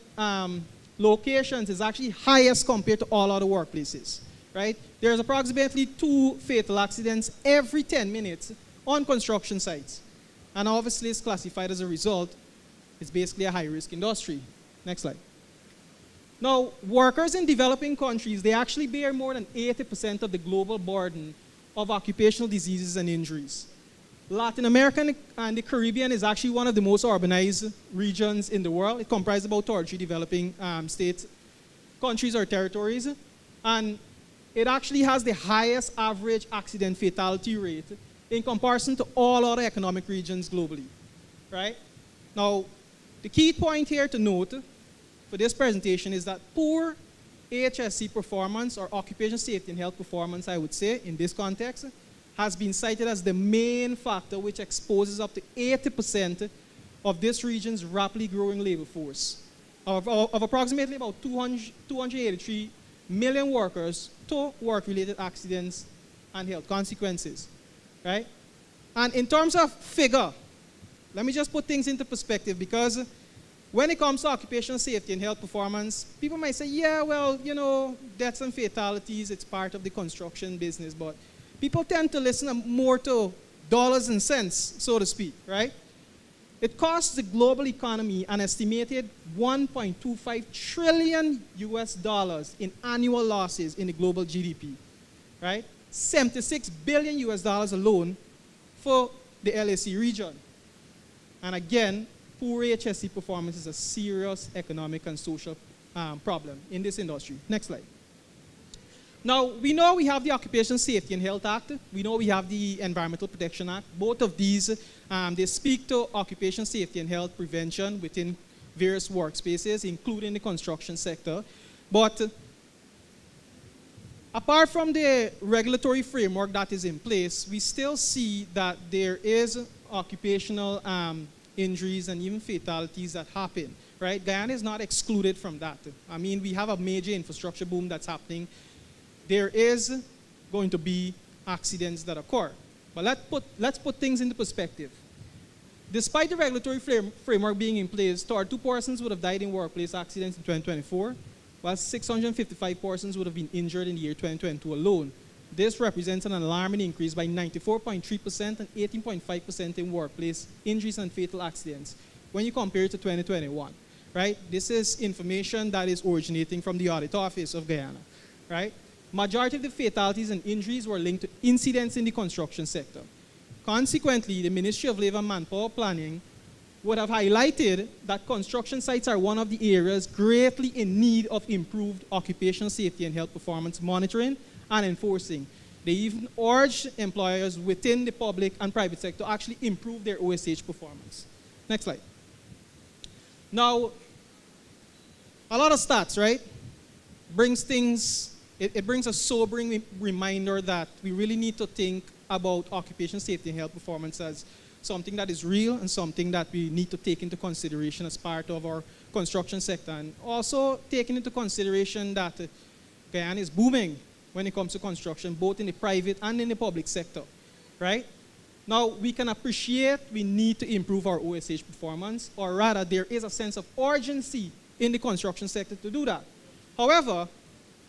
locations is actually highest compared to all other workplaces, right? There's approximately 2 fatal accidents every 10 minutes on construction sites. And obviously it's classified as a result. It's basically a high-risk industry. Next slide. Now, workers in developing countries, they actually bear more than 80% of the global burden of occupational diseases and injuries. Latin America and the Caribbean is actually one of the most urbanized regions in the world. It comprises about 33 developing states, countries or territories. And it actually has the highest average accident fatality rate in comparison to all other economic regions globally, right? Now, the key point here to note for this presentation is that poor AHSC performance, or occupation safety and health performance, I would say, in this context, has been cited as the main factor which exposes up to 80% of this region's rapidly growing labor force, of approximately about 283 million workers to work-related accidents and health consequences, right? And in terms of figure, let me just put things into perspective, because when it comes to occupational safety and health performance, people might say, yeah, well, you know, deaths and fatalities, it's part of the construction business, but people tend to listen more to dollars and cents, so to speak, right? It costs the global economy an estimated 1.25 trillion US dollars in annual losses in the global GDP, right? 76 billion US dollars alone for the LAC region. And again, poor HSC performance is a serious economic and social problem in this industry. Next slide. Now, we know we have the Occupational Safety and Health Act. We know we have the Environmental Protection Act. Both of these, they speak to occupational safety and health prevention within various workspaces, including the construction sector. But apart from the regulatory framework that is in place, we still see that there is occupational injuries and even fatalities that happen, right? Guyana is not excluded from that. I mean, we have a major infrastructure boom that's happening. There is going to be accidents that occur. But let's put things into perspective. Despite the regulatory framework being in place, 2 persons would have died in workplace accidents in 2024, while 655 persons would have been injured in the year 2022 alone. This represents an alarming increase by 94.3% and 18.5% in workplace injuries and fatal accidents when you compare it to 2021, right? This is information that is originating from the Audit Office of Guyana, right? Majority of the fatalities and injuries were linked to incidents in the construction sector. Consequently, the Ministry of Labor and Manpower Planning would have highlighted that construction sites are one of the areas greatly in need of improved occupational safety and health performance monitoring and enforcing. They even urged employers within the public and private sector to actually improve their OSH performance. Next slide. Now, a lot of stats, right? It brings a sobering reminder that we really need to think about occupational safety and health performance as something that is real and something that we need to take into consideration as part of our construction sector. And also taking into consideration that Guyana is booming when it comes to construction, both in the private and in the public sector. right? Now, we can appreciate we need to improve our OSH performance, or rather, there is a sense of urgency in the construction sector to do that. However,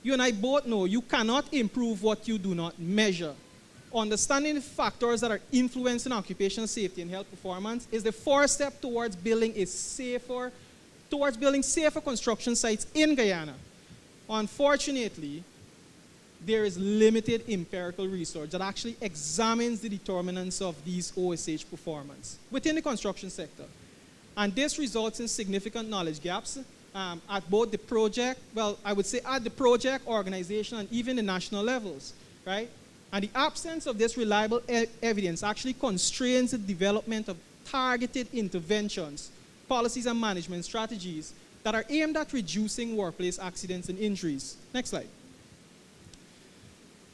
you and I both know you cannot improve what you do not measure. Understanding the factors that are influencing occupational safety and health performance is the first step towards building safer construction sites in Guyana. Unfortunately, there is limited empirical research that actually examines the determinants of these OSH performance within the construction sector. And this results in significant knowledge gaps at both the project, well, I would say at the project, organization, and even the national levels, right? And the absence of this reliable evidence actually constrains the development of targeted interventions, policies, and management strategies that are aimed at reducing workplace accidents and injuries. Next slide.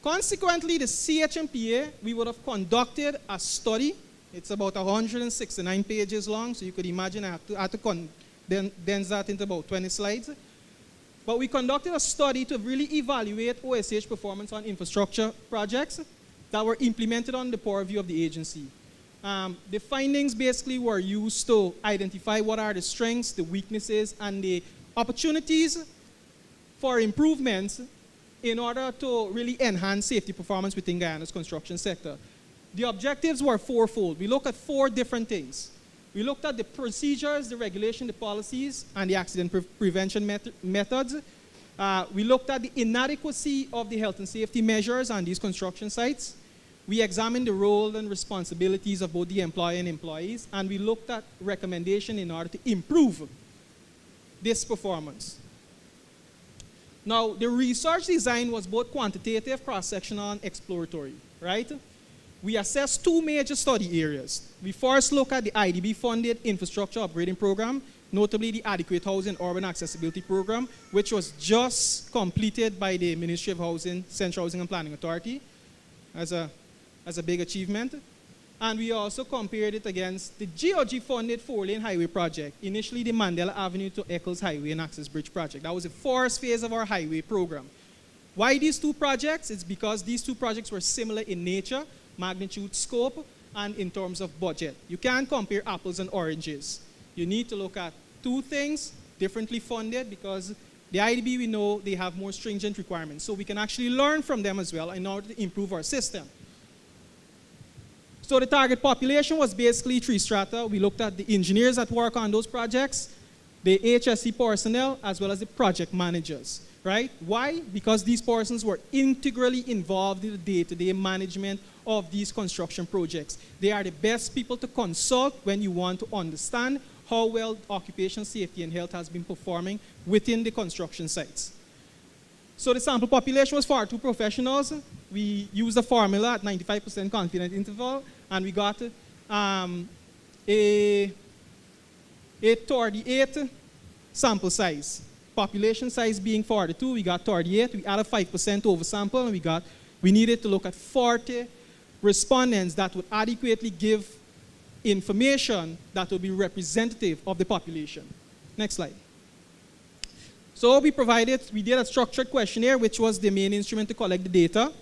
Consequently, the CHPA, we would have conducted a study. It's about 169 pages long, so you could imagine I had to condense that into about 20 slides. But we conducted a study to really evaluate OSH performance on infrastructure projects that were implemented on the purview of the agency. The findings basically were used to identify what are the strengths, the weaknesses, and the opportunities for improvements in order to really enhance safety performance within Guyana's construction sector. The objectives were fourfold. We looked at 4 different things. We looked at the procedures, the regulation, the policies, and the accident prevention methods. We looked at the inadequacy of the health and safety measures on these construction sites. We examined the role and responsibilities of both the employer and employees, and we looked at recommendation in order to improve this performance. Now, the research design was both quantitative, cross-sectional, and exploratory, right? We assessed 2 major study areas. We first looked at the IDB-funded infrastructure upgrading program, notably the Adequate Housing Urban Accessibility Program, which was just completed by the Ministry of Housing, Central Housing and Planning Authority as a big achievement. And we also compared it against the GOG-funded 4-lane highway project, initially the Mandela Avenue to Eccles Highway and Access Bridge project. That was the first phase of our highway program. Why these 2 projects? It's because these 2 projects were similar in nature, magnitude, scope, and in terms of budget. You can't compare apples and oranges. You need to look at 2 things differently funded because the IDB, we know they have more stringent requirements. So we can actually learn from them as well in order to improve our system. So the target population was basically 3 strata. We looked at the engineers that work on those projects, the HSE personnel, as well as the project managers, right? Why? Because these persons were integrally involved in the day-to-day management of these construction projects. They are the best people to consult when you want to understand how well occupational safety and health has been performing within the construction sites. So the sample population was 42 professionals. We used a formula at 95% confidence interval, and we got a 38 sample size. Population size being 42, we got 38. We added 5% over sample, and we needed to look at 40 respondents that would adequately give information that would be representative of the population. Next slide. So we did a structured questionnaire, which was the main instrument to collect the data.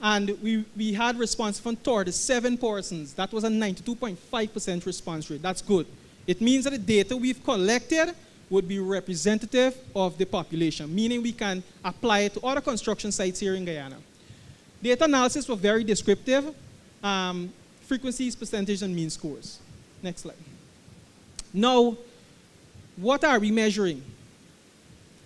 And we had response from 37 persons. That was a 92.5% response rate. That's good. It means that the data we've collected would be representative of the population, meaning we can apply it to other construction sites here in Guyana. Data analysis was very descriptive. Frequencies, percentage, and mean scores. Next slide. Now, what are we measuring?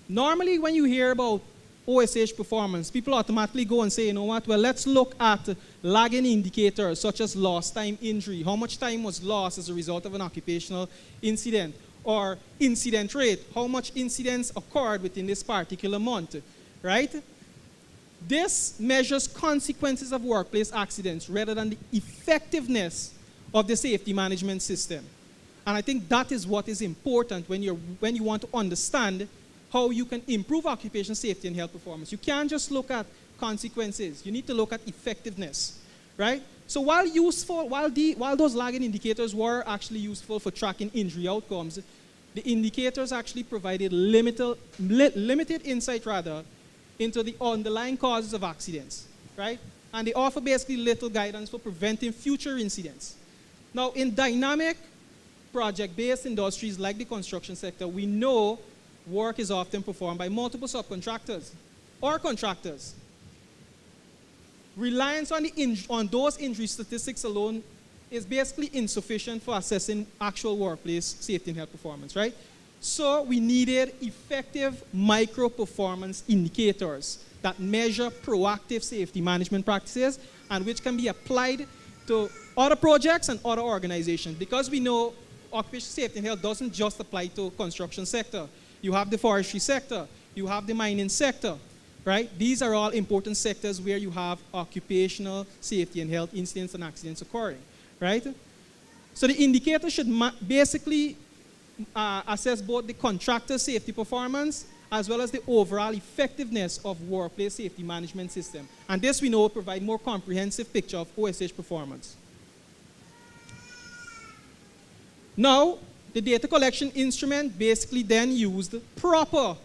Normally, when you hear about OSH performance, people automatically go and say, you know what, well, let's look at lagging indicators such as lost time injury. How much time was lost as a result of an occupational incident? Or incident rate. How much incidents occurred within this particular month, right? This measures consequences of workplace accidents rather than the effectiveness of the safety management system. And I think that is what is important when you want to understand how you can improve occupational safety and health performance. You can't just look at consequences. You need to look at effectiveness, right? So while those lagging indicators were actually useful for tracking injury outcomes, the indicators actually provided limited insight into the underlying causes of accidents, right? and they offer basically little guidance for preventing future incidents. Now, in dynamic project-based industries like the construction sector, we know work is often performed by multiple subcontractors or contractors. Reliance on those injury statistics alone is basically insufficient for assessing actual workplace safety and health performance, right? So we needed effective micro-performance indicators that measure proactive safety management practices and which can be applied to other projects and other organizations. Because we know occupational safety and health doesn't just apply to construction sector. You have the forestry sector, you have the mining sector, right? These are all important sectors where you have occupational safety and health incidents and accidents occurring, right? So the indicator should basically assess both the contractor safety performance as well as the overall effectiveness of workplace safety management system. And this we know will provide more comprehensive picture of OSH performance. Now, the data collection instrument basically then used proper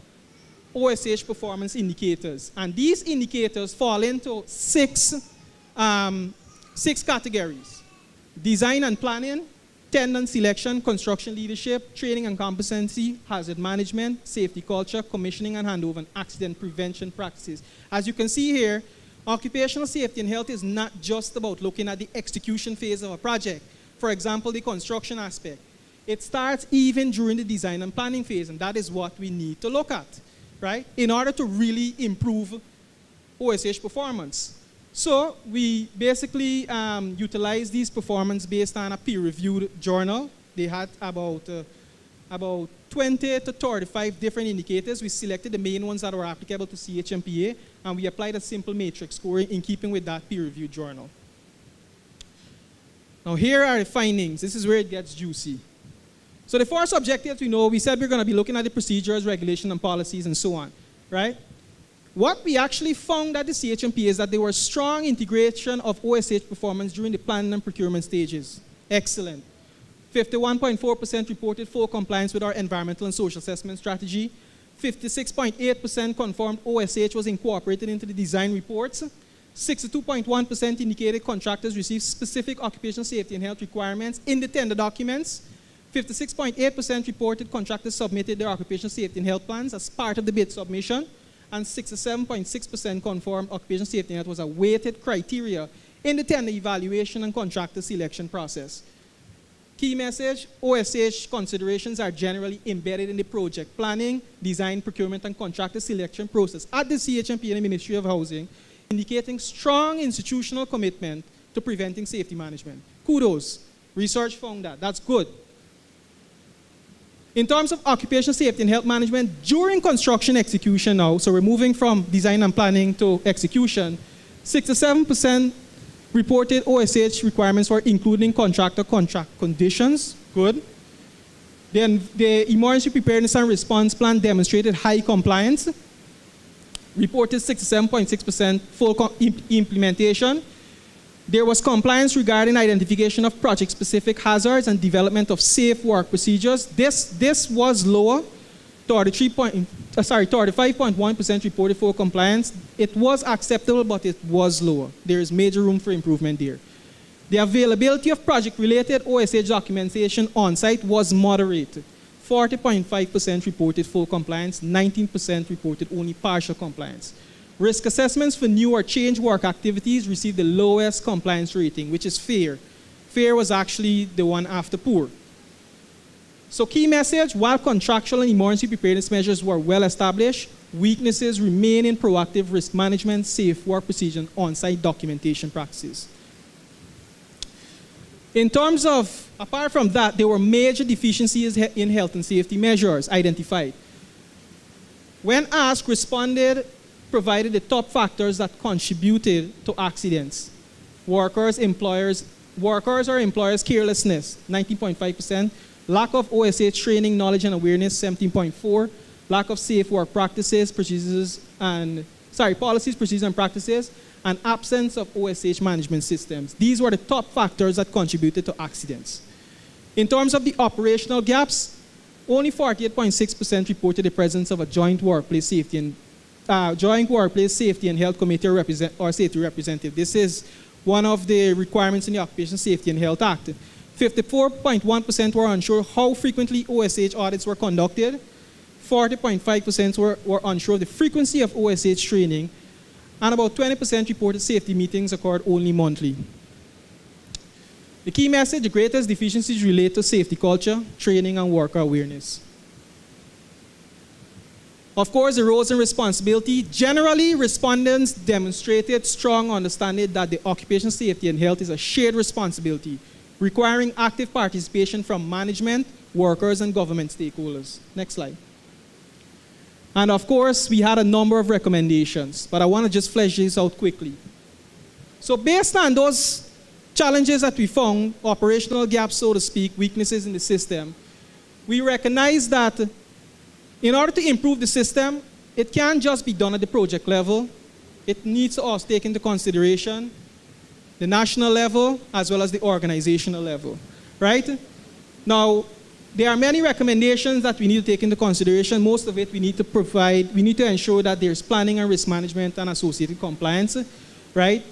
OSH performance indicators. And these indicators fall into six categories: design and planning, tenant selection, construction leadership, training and competency, hazard management, safety culture, commissioning and handover, and accident prevention practices. As you can see here, occupational safety and health is not just about looking at the execution phase of a project. For example, the construction aspect. It starts even during the design and planning phase, and that is what we need to look at, right? In order to really improve OSH performance. So we basically utilize these performance based on a peer-reviewed journal. They had about 20 to 35 different indicators. We selected the main ones that were applicable to CHPA, and we applied a simple matrix scoring in keeping with that peer-reviewed journal. Now here are the findings. This is where it gets juicy. So the first objectives we said we're going to be looking at the procedures, regulation, and policies, and so on, right? What we actually found at the CHPA is that there was strong integration of OSH performance during the planning and procurement stages. Excellent. 51.4% reported full compliance with our environmental and social assessment strategy. 56.8% confirmed OSH was incorporated into the design reports. 62.1% indicated contractors received specific occupational safety and health requirements in the tender documents. 56.8% reported contractors submitted their occupational safety and health plans as part of the bid submission, and 67.6% confirmed occupational safety and health was a weighted criteria in the tender evaluation and contractor selection process. Key message: OSH considerations are generally embedded in the project planning, design, procurement, and contractor selection process at the CHPA and the Ministry of Housing, indicating strong institutional commitment to preventing safety management. Kudos. Research found that. That's good. In terms of occupational safety and health management during construction execution now, so we're moving from design and planning to execution, 67% reported OSH requirements for including contractor contract conditions. Good. Then the emergency preparedness and response plan demonstrated high compliance. Reported 67.6% full implementation. There was compliance regarding identification of project-specific hazards and development of safe work procedures. This was lower, 35.1% reported full compliance. It was acceptable, but it was lower. There is major room for improvement there. The availability of project-related OSH documentation on-site was moderate. 40.5% reported full compliance, 19% reported only partial compliance. Risk assessments for new or change work activities received the lowest compliance rating, which is fair. Fair was actually the one after poor. So key message: while contractual and emergency preparedness measures were well established, weaknesses remain in proactive risk management, safe work procedure, and on-site documentation practices. In terms of, apart from that, there were major deficiencies in health and safety measures identified. When asked, responded provided the top factors that contributed to accidents. Workers or employers' carelessness, 19.5%. Lack of OSH training, knowledge, and awareness, 17.4%. Lack of safe work practices, policies, procedures, and practices, and absence of OSH management systems. These were the top factors that contributed to accidents. In terms of the operational gaps, only 48.6% reported the presence of a joint workplace safety and Joint Workplace Safety and Health Committee or safety representative. This is one of the requirements in the Occupational Safety and Health Act. 54.1% were unsure how frequently OSH audits were conducted. 40.5% were unsure of the frequency of OSH training, and about 20% reported safety meetings occurred only monthly. The key message: the greatest deficiencies relate to safety culture, training, and worker awareness. Of course, the roles and responsibility. Generally, respondents demonstrated strong understanding that the occupational safety and health is a shared responsibility, requiring active participation from management, workers, and government stakeholders. Next slide. And of course, we had a number of recommendations, but I want to just flesh this out quickly. So based on those challenges that we found, operational gaps, so to speak, weaknesses in the system, we recognize that in order to improve the system, it can't just be done at the project level. It needs to also take into consideration the national level as well as the organizational level, right? Now, there are many recommendations that we need to take into consideration. Most of it we need to ensure that there's planning and risk management and associated compliance, right?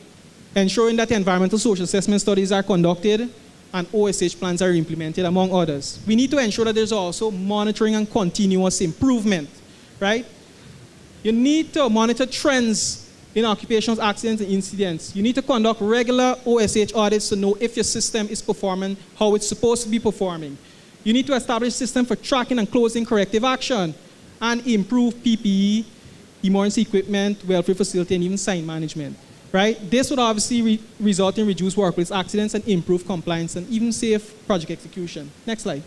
Ensuring that environmental social assessment studies are conducted and OSH plans are implemented, among others. We need to ensure that there's also monitoring and continuous improvement, right? You need to monitor trends in occupational accidents and incidents. You need to conduct regular OSH audits to know if your system is performing how it's supposed to be performing. You need to establish a system for tracking and closing corrective action and improve PPE, emergency equipment, welfare facility, and even sign management, right? This would obviously result in reduced workplace accidents and improve compliance and even safe project execution. Next slide.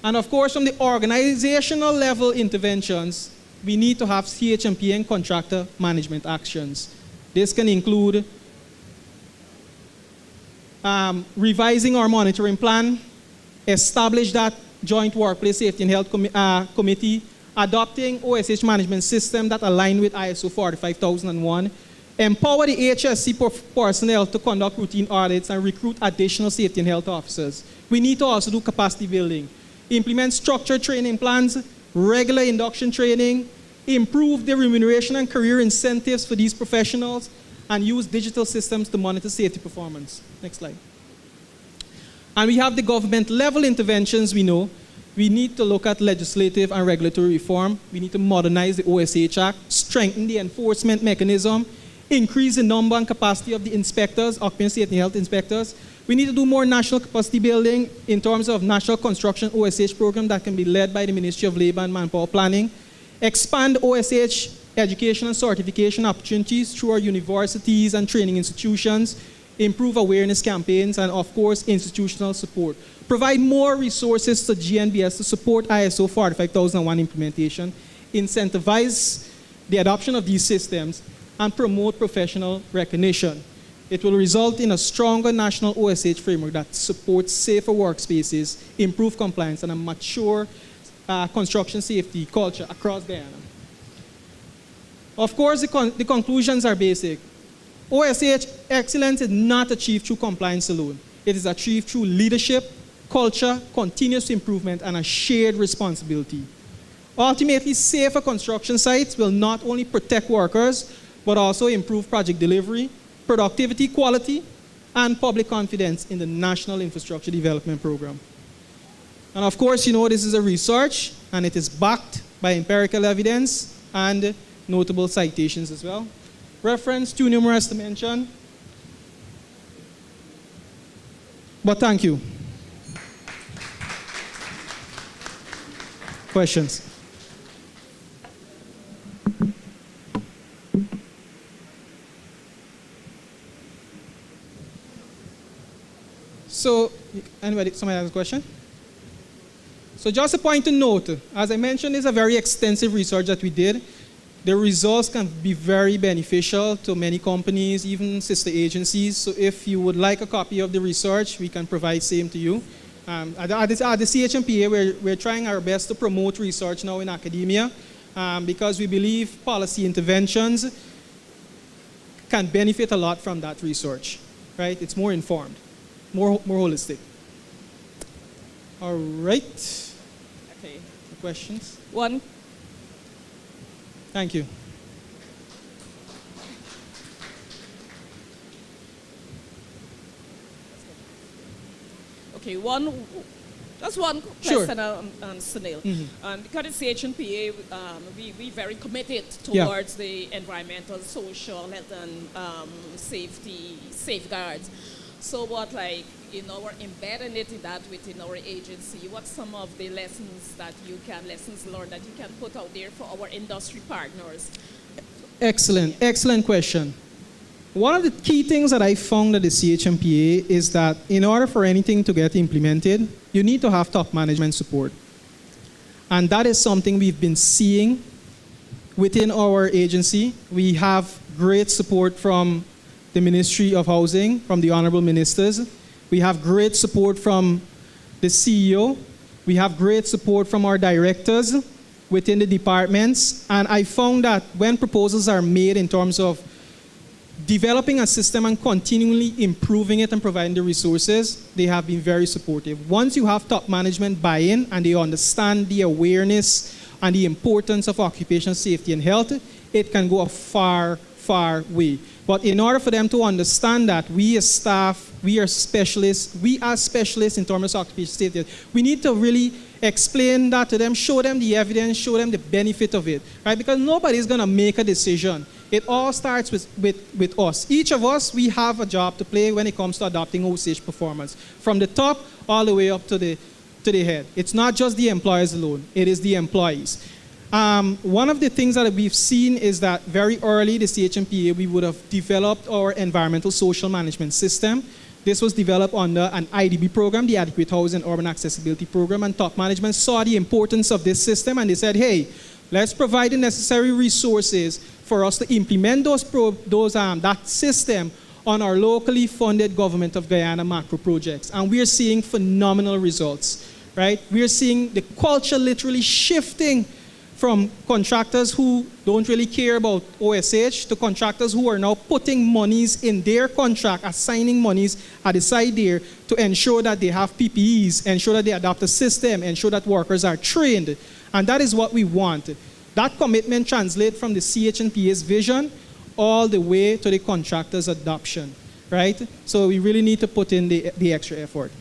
And of course, from the organizational level interventions, we need to have CHPA and contractor management actions. This can include revising our monitoring plan, establish that joint workplace safety and health committee, adopting OSH management system that align with ISO 45001, empower the HSC personnel to conduct routine audits and recruit additional safety and health officers. We need to also do capacity building, implement structured training plans, regular induction training, improve the remuneration and career incentives for these professionals, and use digital systems to monitor safety performance. Next slide. And we have the government level interventions. We know we need to look at legislative and regulatory reform. We need to modernize the OSH Act, strengthen the enforcement mechanism, increase the number and capacity of the inspectors, occupational safety and health inspectors. We need to do more national capacity building in terms of national construction OSH program that can be led by the Ministry of Labor and Manpower Planning. Expand OSH education and certification opportunities through our universities and training institutions, improve awareness campaigns, and of course, institutional support. Provide more resources to GNBS to support ISO 45001 implementation, incentivize the adoption of these systems, and promote professional recognition. It will result in a stronger national OSH framework that supports safer workspaces, improved compliance, and a mature construction safety culture across Guyana. Of course, the conclusions are basic. OSH excellence is not achieved through compliance alone. It is achieved through leadership, culture, continuous improvement, and a shared responsibility. Ultimately, safer construction sites will not only protect workers, but also improve project delivery, productivity, quality, and public confidence in the National Infrastructure Development Program. And of course, you know this is a research, and it is backed by empirical evidence and notable citations as well. Reference too numerous to mention, but thank you. Questions? So, somebody has a question? So just a point to note, as I mentioned, it's a very extensive research that we did. The results can be very beneficial to many companies, even sister agencies. So if you would like a copy of the research, we can provide same to you. At the CHPA, we're trying our best to promote research now in academia because we believe policy interventions can benefit a lot from that research, right? It's more informed, more holistic. All right. Okay. Questions? One. Thank you. Okay, just one Sure. question on Sunil. Because it's CHPA, we very committed Yeah. towards the environmental, social, health, and safety safeguards. So what, like, in our embedding it in that within our agency, what some of the lessons learned that you can put out there for our industry partners? Excellent question. One of the key things that I found at the CHMPA is that in order for anything to get implemented, you need to have top management support. And that is something we've been seeing within our agency. We have great support from the Ministry of Housing, from the Honorable Ministers. We have great support from the CEO. We have great support from our directors within the departments. And I found that when proposals are made in terms of developing a system and continually improving it and providing the resources, they have been very supportive. Once you have top management buy-in and they understand the awareness and the importance of occupational safety and health, it can go a far way. But in order for them to understand that, we as staff, we are specialists in terms of occupational safety, we need to really explain that to them, show them the evidence, show them the benefit of it, right? Because nobody is going to make a decision. It all starts with us. Each of us, we have a job to play when it comes to adopting OCH performance, from the top all the way up to the head. It's not just the employers alone, it is the employees. One of the things that we've seen is that very early, the CHMPA, we would have developed our environmental social management system. This was developed under an IDB program, the Adequate Housing and Urban Accessibility Program, and top management saw the importance of this system and they said, hey, let's provide the necessary resources for us to implement that system on our locally funded Government of Guyana macro projects. And we're seeing phenomenal results, right? We're seeing the culture literally shifting from contractors who don't really care about OSH to contractors who are now putting monies in their contract, assigning monies at the side there to ensure that they have PPEs, ensure that they adopt a system, ensure that workers are trained. And that is what we want. That commitment translates from the CHPA's vision all the way to the contractor's adoption, right? So we really need to put in the extra effort.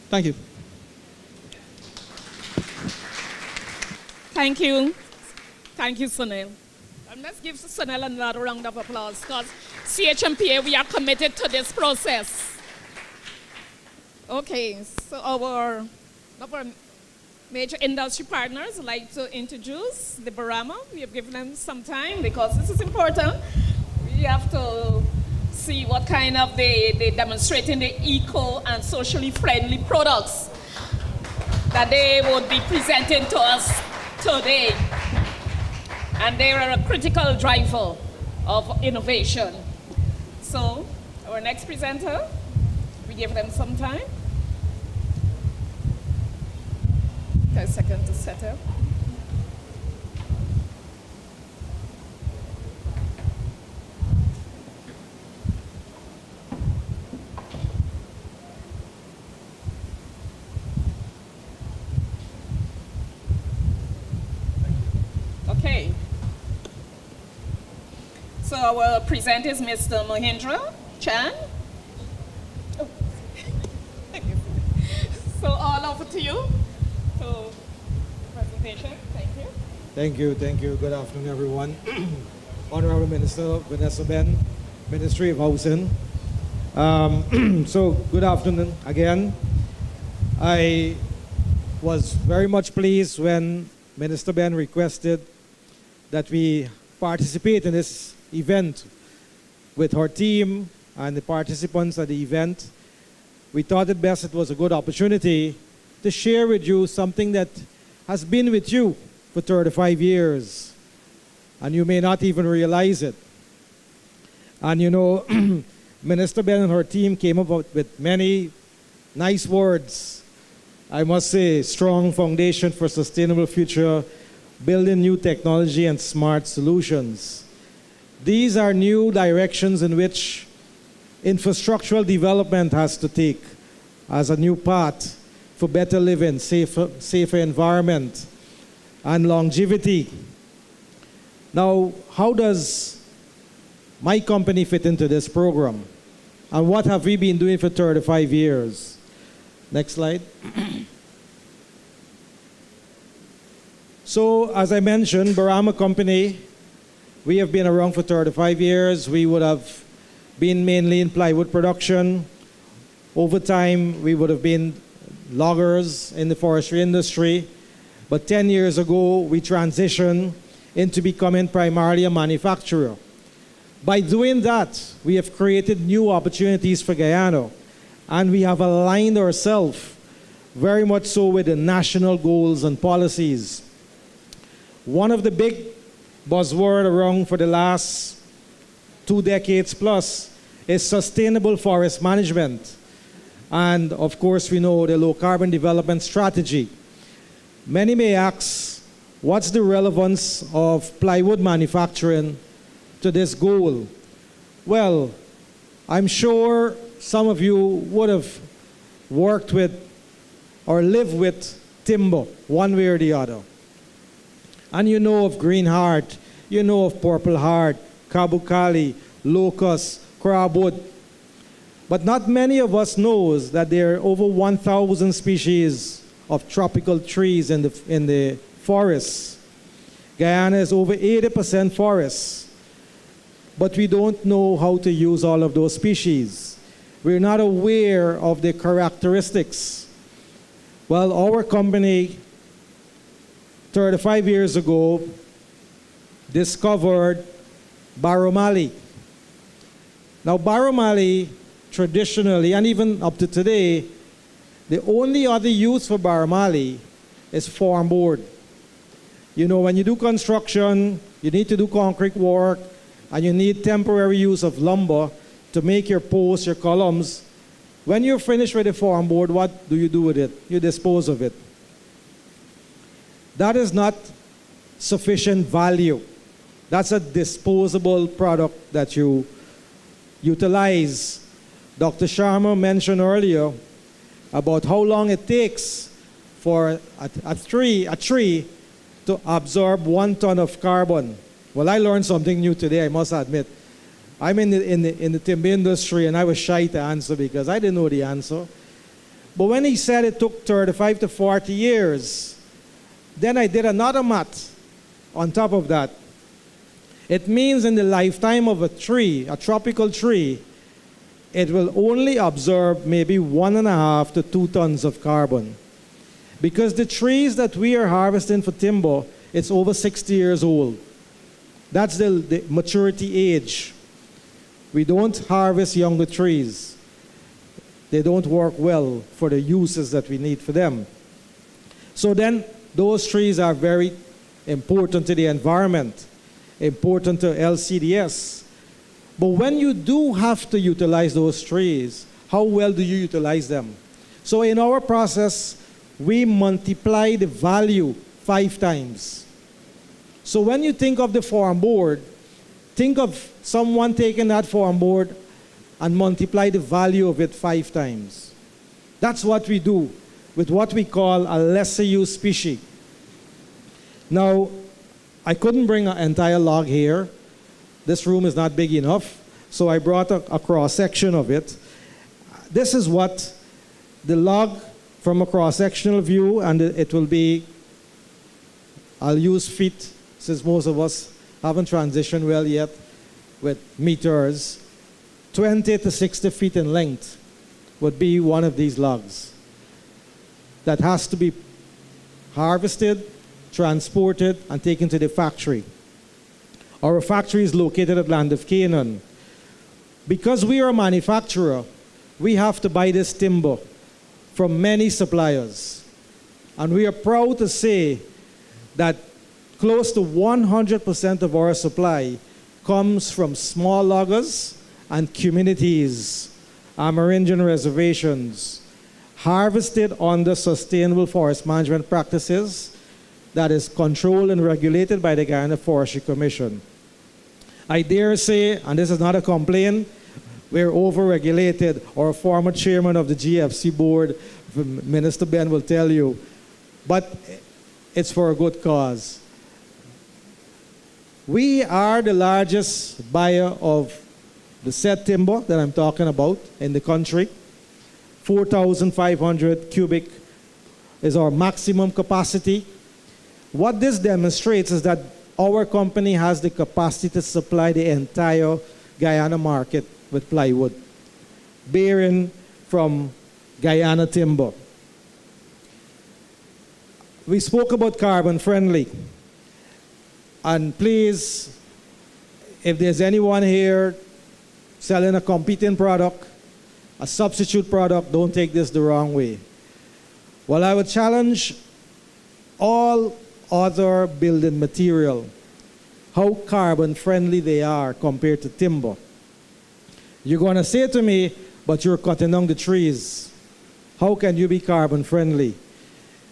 Thank you. Thank you. Thank you, Sunil. And let's give Sunil another round of applause because CHMPA, we are committed to this process. Okay, so our major industry partners would like to introduce the Barama. We have given them some time because this is important. We have to see what kind of they demonstrating the eco and socially friendly products that they would be presenting to us today. And they are a critical driver of innovation. So our next presenter, we give them some time. A second to set up. Okay. So our presenter is Mr. Mohindra Chan. Oh. So all over to you. Presentation. Thank you. Good afternoon, everyone. Honorable Minister Vanessa Ben, Ministry of Housing. So, good afternoon again. I was very much pleased when Minister Ben requested that we participate in this event with her team and the participants at the event. We thought it best it was a good opportunity to share with you something that has been with you for 35 years, and you may not even realize it. And you know, Minister Ben and her team came up with many nice words. I must say, strong foundation for sustainable future, building new technology and smart solutions. These are new directions in which infrastructural development has to take as a new path for better living, safer environment, and longevity. Now, how does my company fit into this program? And what have we been doing for 35 years? Next slide. So, as I mentioned, Barama Company, we have been around for 35 years. We would have been mainly in plywood production. Over time, we would have been loggers in the forestry industry. But 10 years ago, we transitioned into becoming primarily a manufacturer. By doing that, we have created new opportunities for Guyana, and we have aligned ourselves very much so with the national goals and policies. One of the big buzzwords around for the last 2 decades plus is sustainable forest management. And of course, we know the low carbon development strategy. Many may ask, what's the relevance of plywood manufacturing to this goal? Well, I'm sure some of you would have worked with or lived with timber one way or the other. And you know of green heart, you know of purple heart, kabukali, locust, crabwood. But not many of us knows that there are over 1,000 species of tropical trees in the forests. Guyana is over 80% forests. But we don't know how to use all of those species. We're not aware of the characteristics. Well, our company, 35 years ago, discovered baromali. Now, baromali, traditionally, and even up to today, the only other use for baromali is form board. You know, when you do construction, you need to do concrete work, and you need temporary use of lumber to make your posts, your columns. When you're finished with the form board, what do you do with it? You dispose of it. That is not sufficient value. That's a disposable product that you utilize. Dr. Sharma mentioned earlier about how long it takes for a tree to absorb 1 ton of carbon. Well, I learned something new today, I must admit. I'm in the timber industry, and I was shy to answer because I didn't know the answer. But when he said it took 35 to 40 years, then I did another math on top of that. It means in the lifetime of a tree, a tropical tree, it will only absorb maybe 1.5 to 2 tons of carbon. Because the trees that we are harvesting for timber, it's over 60 years old. That's the maturity age. We don't harvest younger trees. They don't work well for the uses that we need for them. So then, those trees are very important to the environment, important to LCDS. But when you do have to utilize those trees, how well do you utilize them? So in our process, we multiply the value 5 times. So when you think of the form board, think of someone taking that form board and multiply the value of it 5 times. That's what we do with what we call a lesser use species. Now, I couldn't bring an entire log here. This room is not big enough, so I brought a cross-section of it. This is what the log from a cross-sectional view, and it will be, I'll use feet, since most of us haven't transitioned well yet with meters. 20 to 60 feet in length would be one of these logs that has to be harvested, transported, and taken to the factory. Our factory is located at Land of Canaan. Because we are a manufacturer, we have to buy this timber from many suppliers. And we are proud to say that close to 100% of our supply comes from small loggers and communities, Amerindian reservations, harvested under sustainable forest management practices that is controlled and regulated by the Guyana Forestry Commission. I dare say, and this is not a complaint, we're overregulated, or a former chairman of the GFC board, Minister Ben, will tell you. But it's for a good cause. We are the largest buyer of the said timber that I'm talking about in the country. 4,500 cubic is our maximum capacity. What this demonstrates is that our company has the capacity to supply the entire Guyana market with plywood, bearing from Guyana timber. We spoke about carbon friendly. And please, if there's anyone here selling a competing product, a substitute product, don't take this the wrong way. Well, I would challenge all other building material, how carbon friendly they are compared to timber. You're going to say to me, but you're cutting down the trees. How can you be carbon friendly?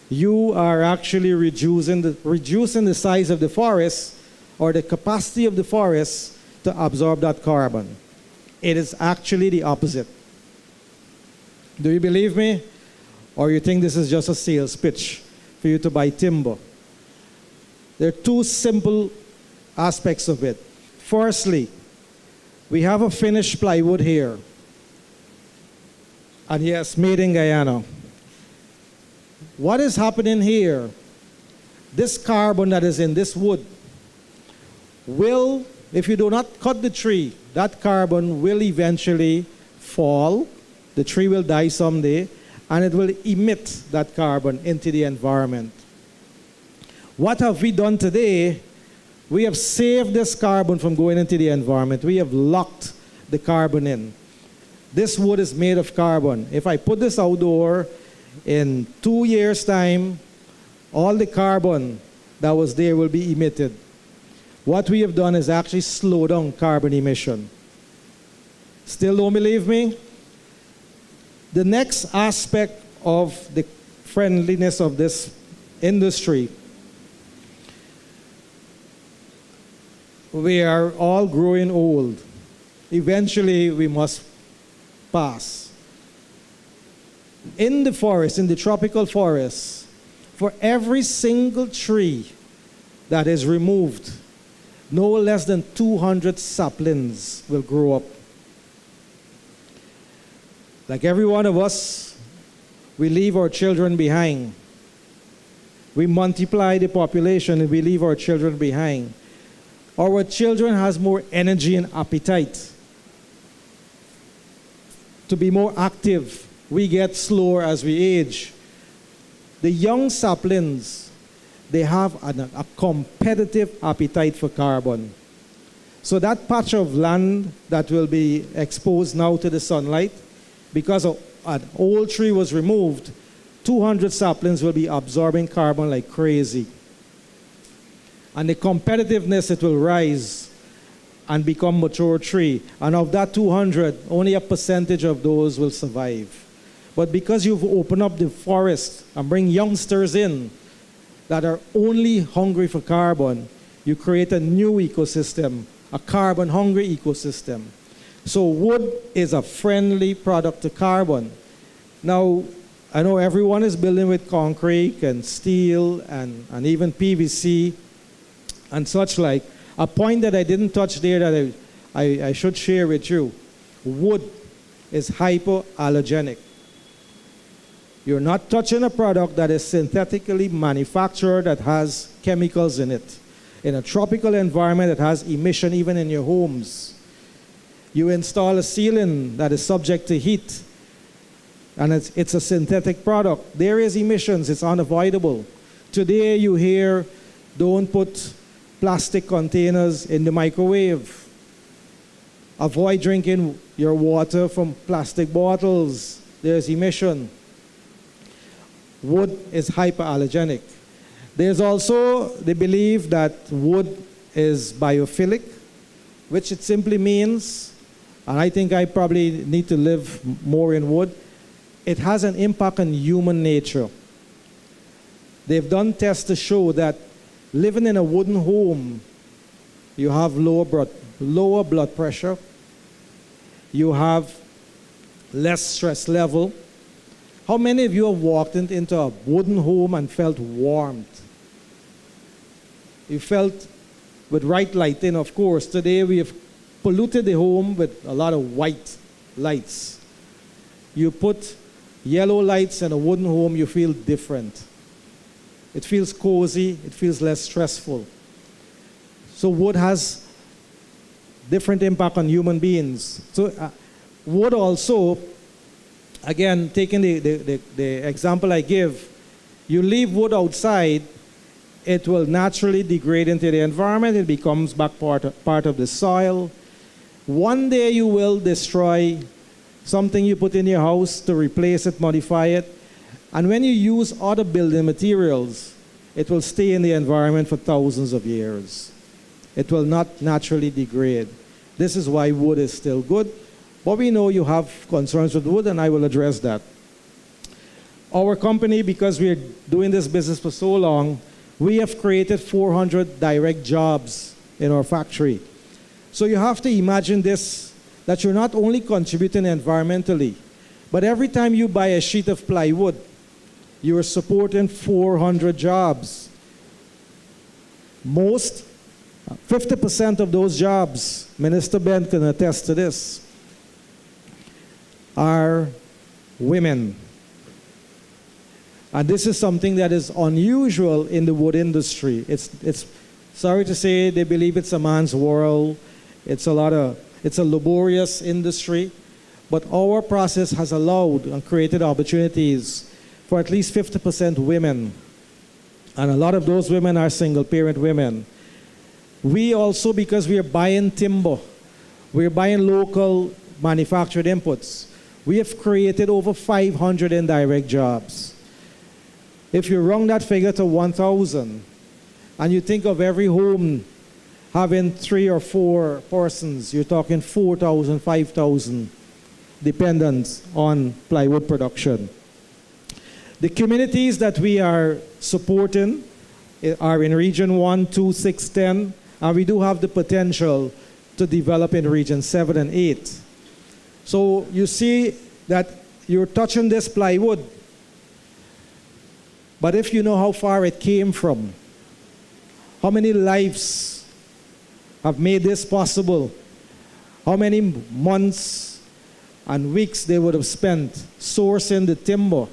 You are actually reducing the size of the forest, or the capacity of the forest to absorb that carbon. It is actually the opposite. Do you believe me? Or you think this is just a sales pitch for you to buy timber? There are two simple aspects of it. Firstly, we have a finished plywood here. And yes, made in Guyana. What is happening here? This carbon that is in this wood will, if you do not cut the tree, that carbon will eventually fall. The tree will die someday, and it will emit that carbon into the environment. What have we done today? We have saved this carbon from going into the environment. We have locked the carbon in. This wood is made of carbon. If I put this outdoor, in 2 years' time, all the carbon that was there will be emitted. What we have done is actually slow down carbon emission. Still don't believe me? The next aspect of the friendliness of this industry, we are all growing old. Eventually, we must pass. In the forest, in the tropical forest, for every single tree that is removed, no less than 200 saplings will grow up. Like every one of us, we leave our children behind. We multiply the population and we leave our children behind. Our children has more energy and appetite to be more active. We get slower as we age. The young saplings, they have a competitive appetite for carbon. So that patch of land that will be exposed now to the sunlight, because an old tree was removed, 200 saplings will be absorbing carbon like crazy. And the competitiveness, it will rise and become mature tree. And of that 200, only a percentage of those will survive. But because you've opened up the forest and bring youngsters in that are only hungry for carbon, you create a new ecosystem, a carbon-hungry ecosystem. So wood is a friendly product to carbon. Now, I know everyone is building with concrete and steel and even PVC and such like. A point that I didn't touch there that I should share with you. Wood is hypoallergenic. You're not touching a product that is synthetically manufactured, that has chemicals in it. In a tropical environment, it has emission even in your homes. You install a ceiling that is subject to heat, and it's a synthetic product. There is emissions, it's unavoidable. Today you hear, don't put plastic containers in the microwave. Avoid drinking your water from plastic bottles. There's emission. Wood is hyperallergenic. There's also the belief that wood is biophilic, which it simply means, and I think I probably need to live more in wood, it has an impact on human nature. They've done tests to show that living in a wooden home, you have lower blood pressure, You have less stress level. How many of you have walked into a wooden home and felt warmth? You felt with right lighting, of course. Today we have polluted the home with a lot of white lights. You put yellow lights in a wooden home, you feel different. It feels cozy, it feels less stressful. So wood has different impact on human beings. So wood also, again, taking the example I give, you leave wood outside, it will naturally degrade into the environment. It becomes back part of the soil. One day you will destroy something you put in your house to replace it, modify it. And when you use other building materials, it will stay in the environment for thousands of years. It will not naturally degrade. This is why wood is still good. But we know you have concerns with wood, and I will address that. Our company, because we are doing this business for so long, we have created 400 direct jobs in our factory. So you have to imagine this, that you're not only contributing environmentally, but every time you buy a sheet of plywood, you are supporting 400 jobs. 50% of those jobs, Minister Ben can attest to this, are women. And this is something that is unusual in the wood industry. It's sorry to say, they believe it's a man's world. It's a laborious industry. But our process has allowed and created opportunities for at least 50% women. And a lot of those women are single parent women. We also, because we are buying timber, we're buying local manufactured inputs, we have created over 500 indirect jobs. If you run that figure to 1,000, and you think of every home having 3 or 4 persons, you're talking 4,000, 5,000 dependents on plywood production. The communities that we are supporting are in Region 1, 2, 6, 10, and we do have the potential to develop in Region 7 and 8. So you see that you're touching this plywood, but if you know how far it came from, how many lives have made this possible, how many months and weeks they would have spent sourcing the timber,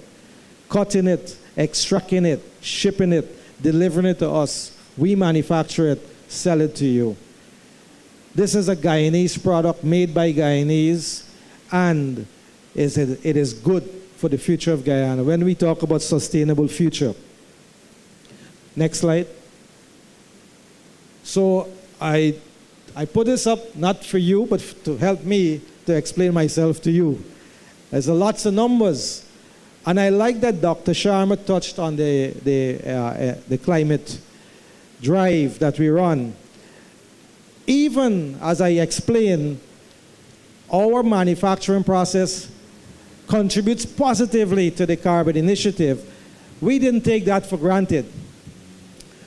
cutting it, extracting it, shipping it, delivering it to us. We manufacture it, sell it to you. This is a Guyanese product made by Guyanese, and it is good for the future of Guyana. When we talk about sustainable future. Next slide. So I put this up not for you, but to help me to explain myself to you. There's lots of numbers. And I like that Dr. Sharma touched on the climate drive that we run. Even as I explain, our manufacturing process contributes positively to the carbon initiative. We didn't take that for granted.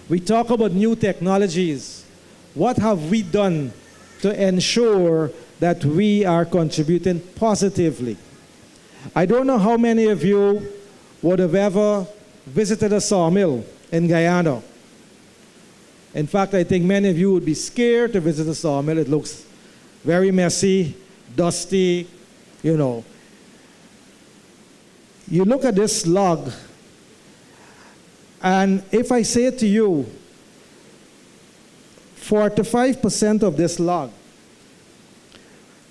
We talk about new technologies. What have we done to ensure that we are contributing positively? I don't know how many of you would have ever visited a sawmill in Guyana. In fact, I think many of you would be scared to visit a sawmill. It looks very messy, dusty, you know. You look at this log, and if I say to you, 45% of this log,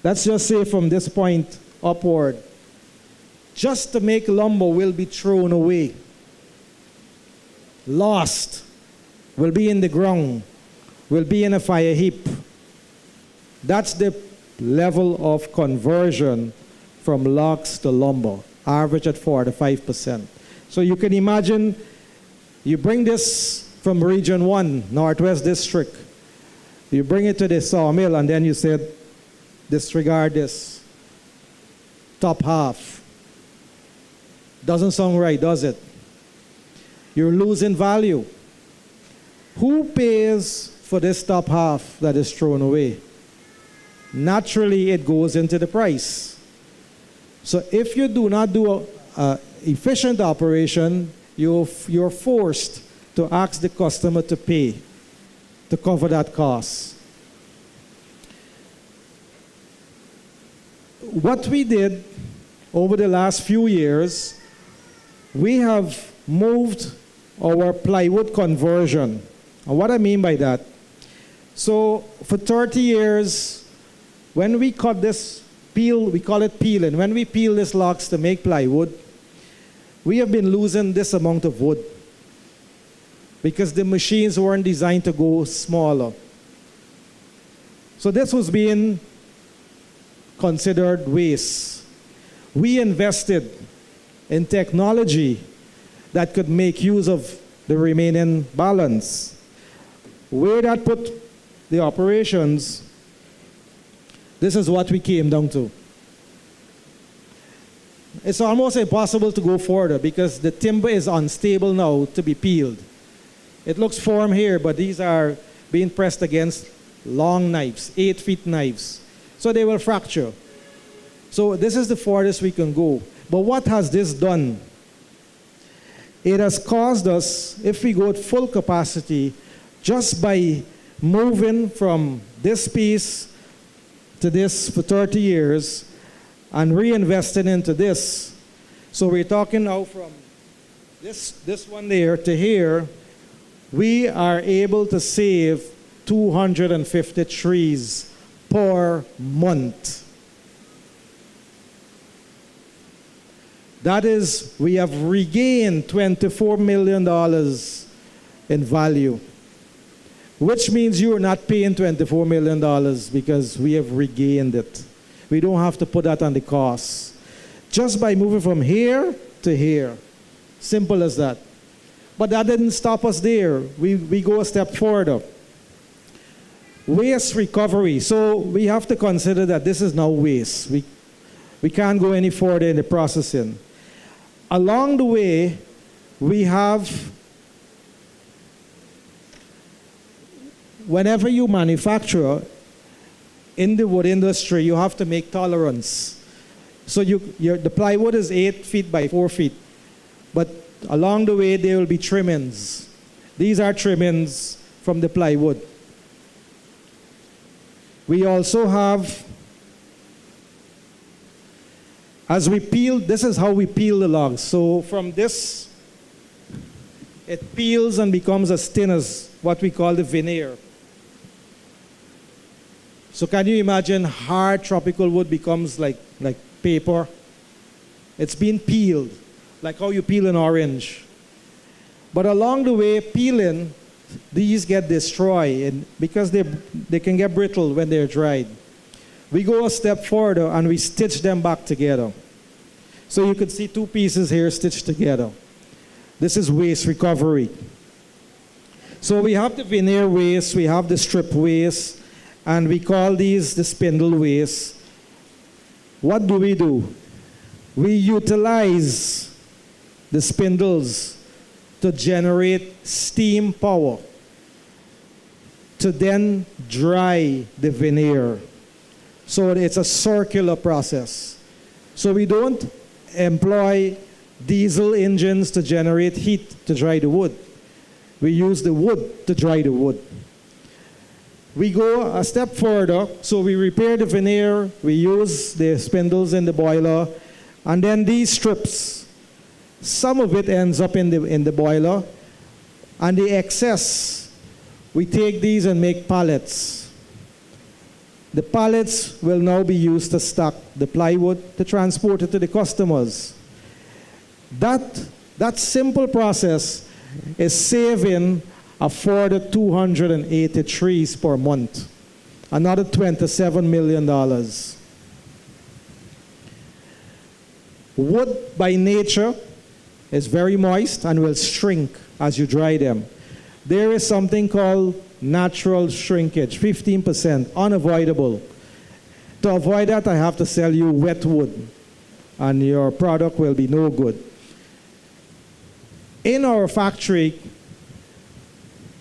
let's just say from this point upward, just to make lumber will be thrown away, lost, will be in the ground, will be in a fire heap. That's the level of conversion from logs to lumber, average at 45%. So you can imagine, you bring this from Region 1, Northwest District, you bring it to the sawmill, and then you said, disregard this top half. Doesn't sound right, does it? You're losing value. Who pays for this top half that is thrown away? naturally it goes into the price. So if you do not do a efficient operation, you're forced to ask the customer to pay to cover that cost. What we did over the last few years, we have moved our plywood conversion. And what I mean by that, so for 30 years, when we cut this peel, we call it peeling. When we peel these logs to make plywood, we have been losing this amount of wood because the machines weren't designed to go smaller. So this was being considered waste. We invested in technology that could make use of the remaining balance. Where that put the operations, this is what we came down to. It's almost impossible to go further because the timber is unstable now to be peeled. It looks firm here, but these are being pressed against long knives, 8-foot knives. So they will fracture. So this is the farthest we can go. But what has this done? It has caused us, if we go at full capacity, just by moving from this piece to this for 30 years and reinvesting into this. So we're talking now from this one there to here, we are able to save 250 trees per month. That is, we have regained $24 million in value, which means you are not paying $24 million because we have regained it. We don't have to put that on the cost. Just by moving from here to here. Simple as that. But that didn't stop us there. We go a step further. Waste recovery. So we have to consider that this is now waste. We can't go any further in the processing. Along the way, we have, whenever you manufacture in the wood industry, you have to make tolerance. So the plywood is 8 feet by 4 feet, but along the way there will be trimmings. These are trimmings from the plywood. We also have, as we peel, this is how we peel the logs. So from this, it peels and becomes as thin as what we call the veneer. So can you imagine hard tropical wood becomes like paper? It's been peeled, like how you peel an orange. But along the way, peeling, these get destroyed and because they can get brittle when they're dried. We go a step further and we stitch them back together. So you can see two pieces here stitched together. This is waste recovery. So we have the veneer waste, we have the strip waste, and we call these the spindle waste. What do? We utilize the spindles to generate steam power to then dry the veneer. So it's a circular process. So we don't employ diesel engines to generate heat to dry the wood. We use the wood to dry the wood. We go a step further, so we repair the veneer, we use the spindles in the boiler, and then these strips, some of it ends up in the boiler, and the excess, we take these and make pallets. The pallets will now be used to stack the plywood to transport it to the customers. That simple process is saving a further 280 trees per month, another $27 million. Wood by nature is very moist and will shrink as you dry them. There is something called natural shrinkage, 15%, unavoidable. To avoid that, I have to sell you wet wood, and your product will be no good. In our factory,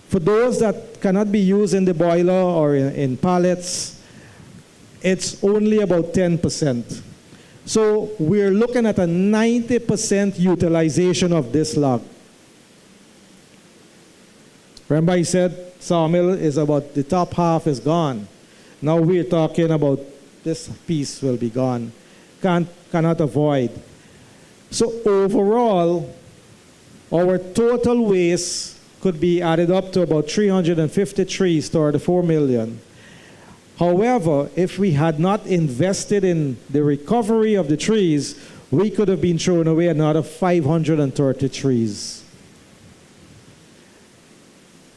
for those that cannot be used in the boiler or in pallets, it's only about 10%. So we're looking at a 90% utilization of this log. Remember I said sawmill is about, the top half is gone. Now we're talking about this piece will be gone. Cannot avoid. So overall, our total waste could be added up to about 350 trees toward the 4 million. However, if we had not invested in the recovery of the trees, we could have been thrown away another 530 trees.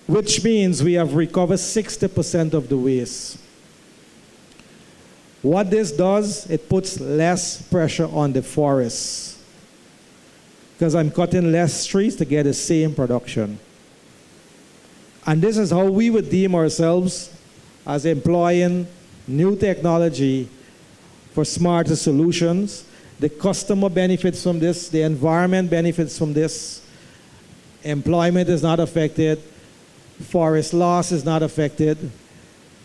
Which means we have recovered 60% of the waste. What this does, it puts less pressure on the forests, because I'm cutting less trees to get the same production. And this is how we would deem ourselves as employing new technology for smarter solutions. The customer benefits from this, the environment benefits from this, employment is not affected, forest loss is not affected.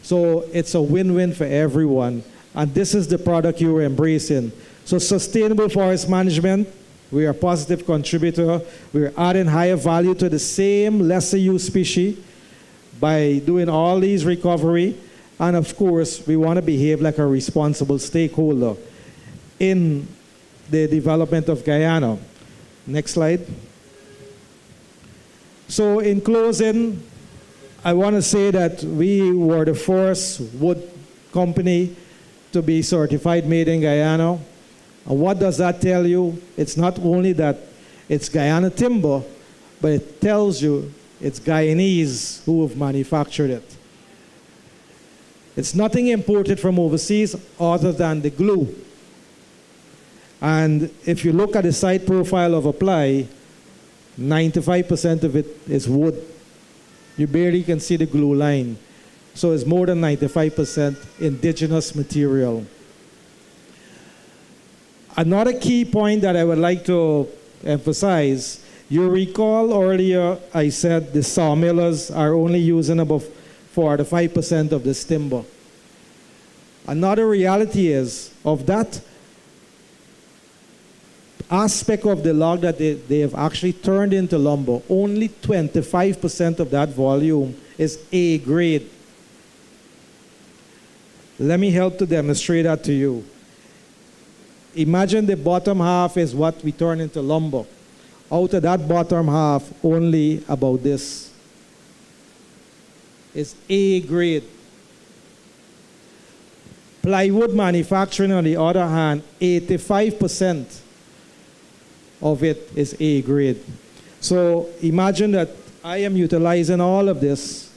So it's a win-win for everyone. And this is the product you're embracing. So sustainable forest management, we are a positive contributor. We're adding higher value to the same lesser used species by doing all these recovery. And of course, we want to behave like a responsible stakeholder in the development of Guyana. Next slide. So in closing, I want to say that we were the first wood company to be certified made in Guyana. And what does that tell you? It's not only that it's Guyana timber, but it tells you it's Guyanese who have manufactured it. It's nothing imported from overseas other than the glue. And if you look at the site profile of Apply, 95% of it is wood. You barely can see the glue line. So it's more than 95% indigenous material. Another key point that I would like to emphasize, you recall earlier I said the sawmillers are only using about 4 to 5% of this timber. Another reality is, of that aspect of the log that they have actually turned into lumber, only 25% of that volume is A grade. Let me help to demonstrate that to you. Imagine the bottom half is what we turn into lumber. Out of that bottom half, only about this is A grade. Plywood manufacturing, on the other hand, 85% of it is A grade. So imagine that I am utilizing all of this,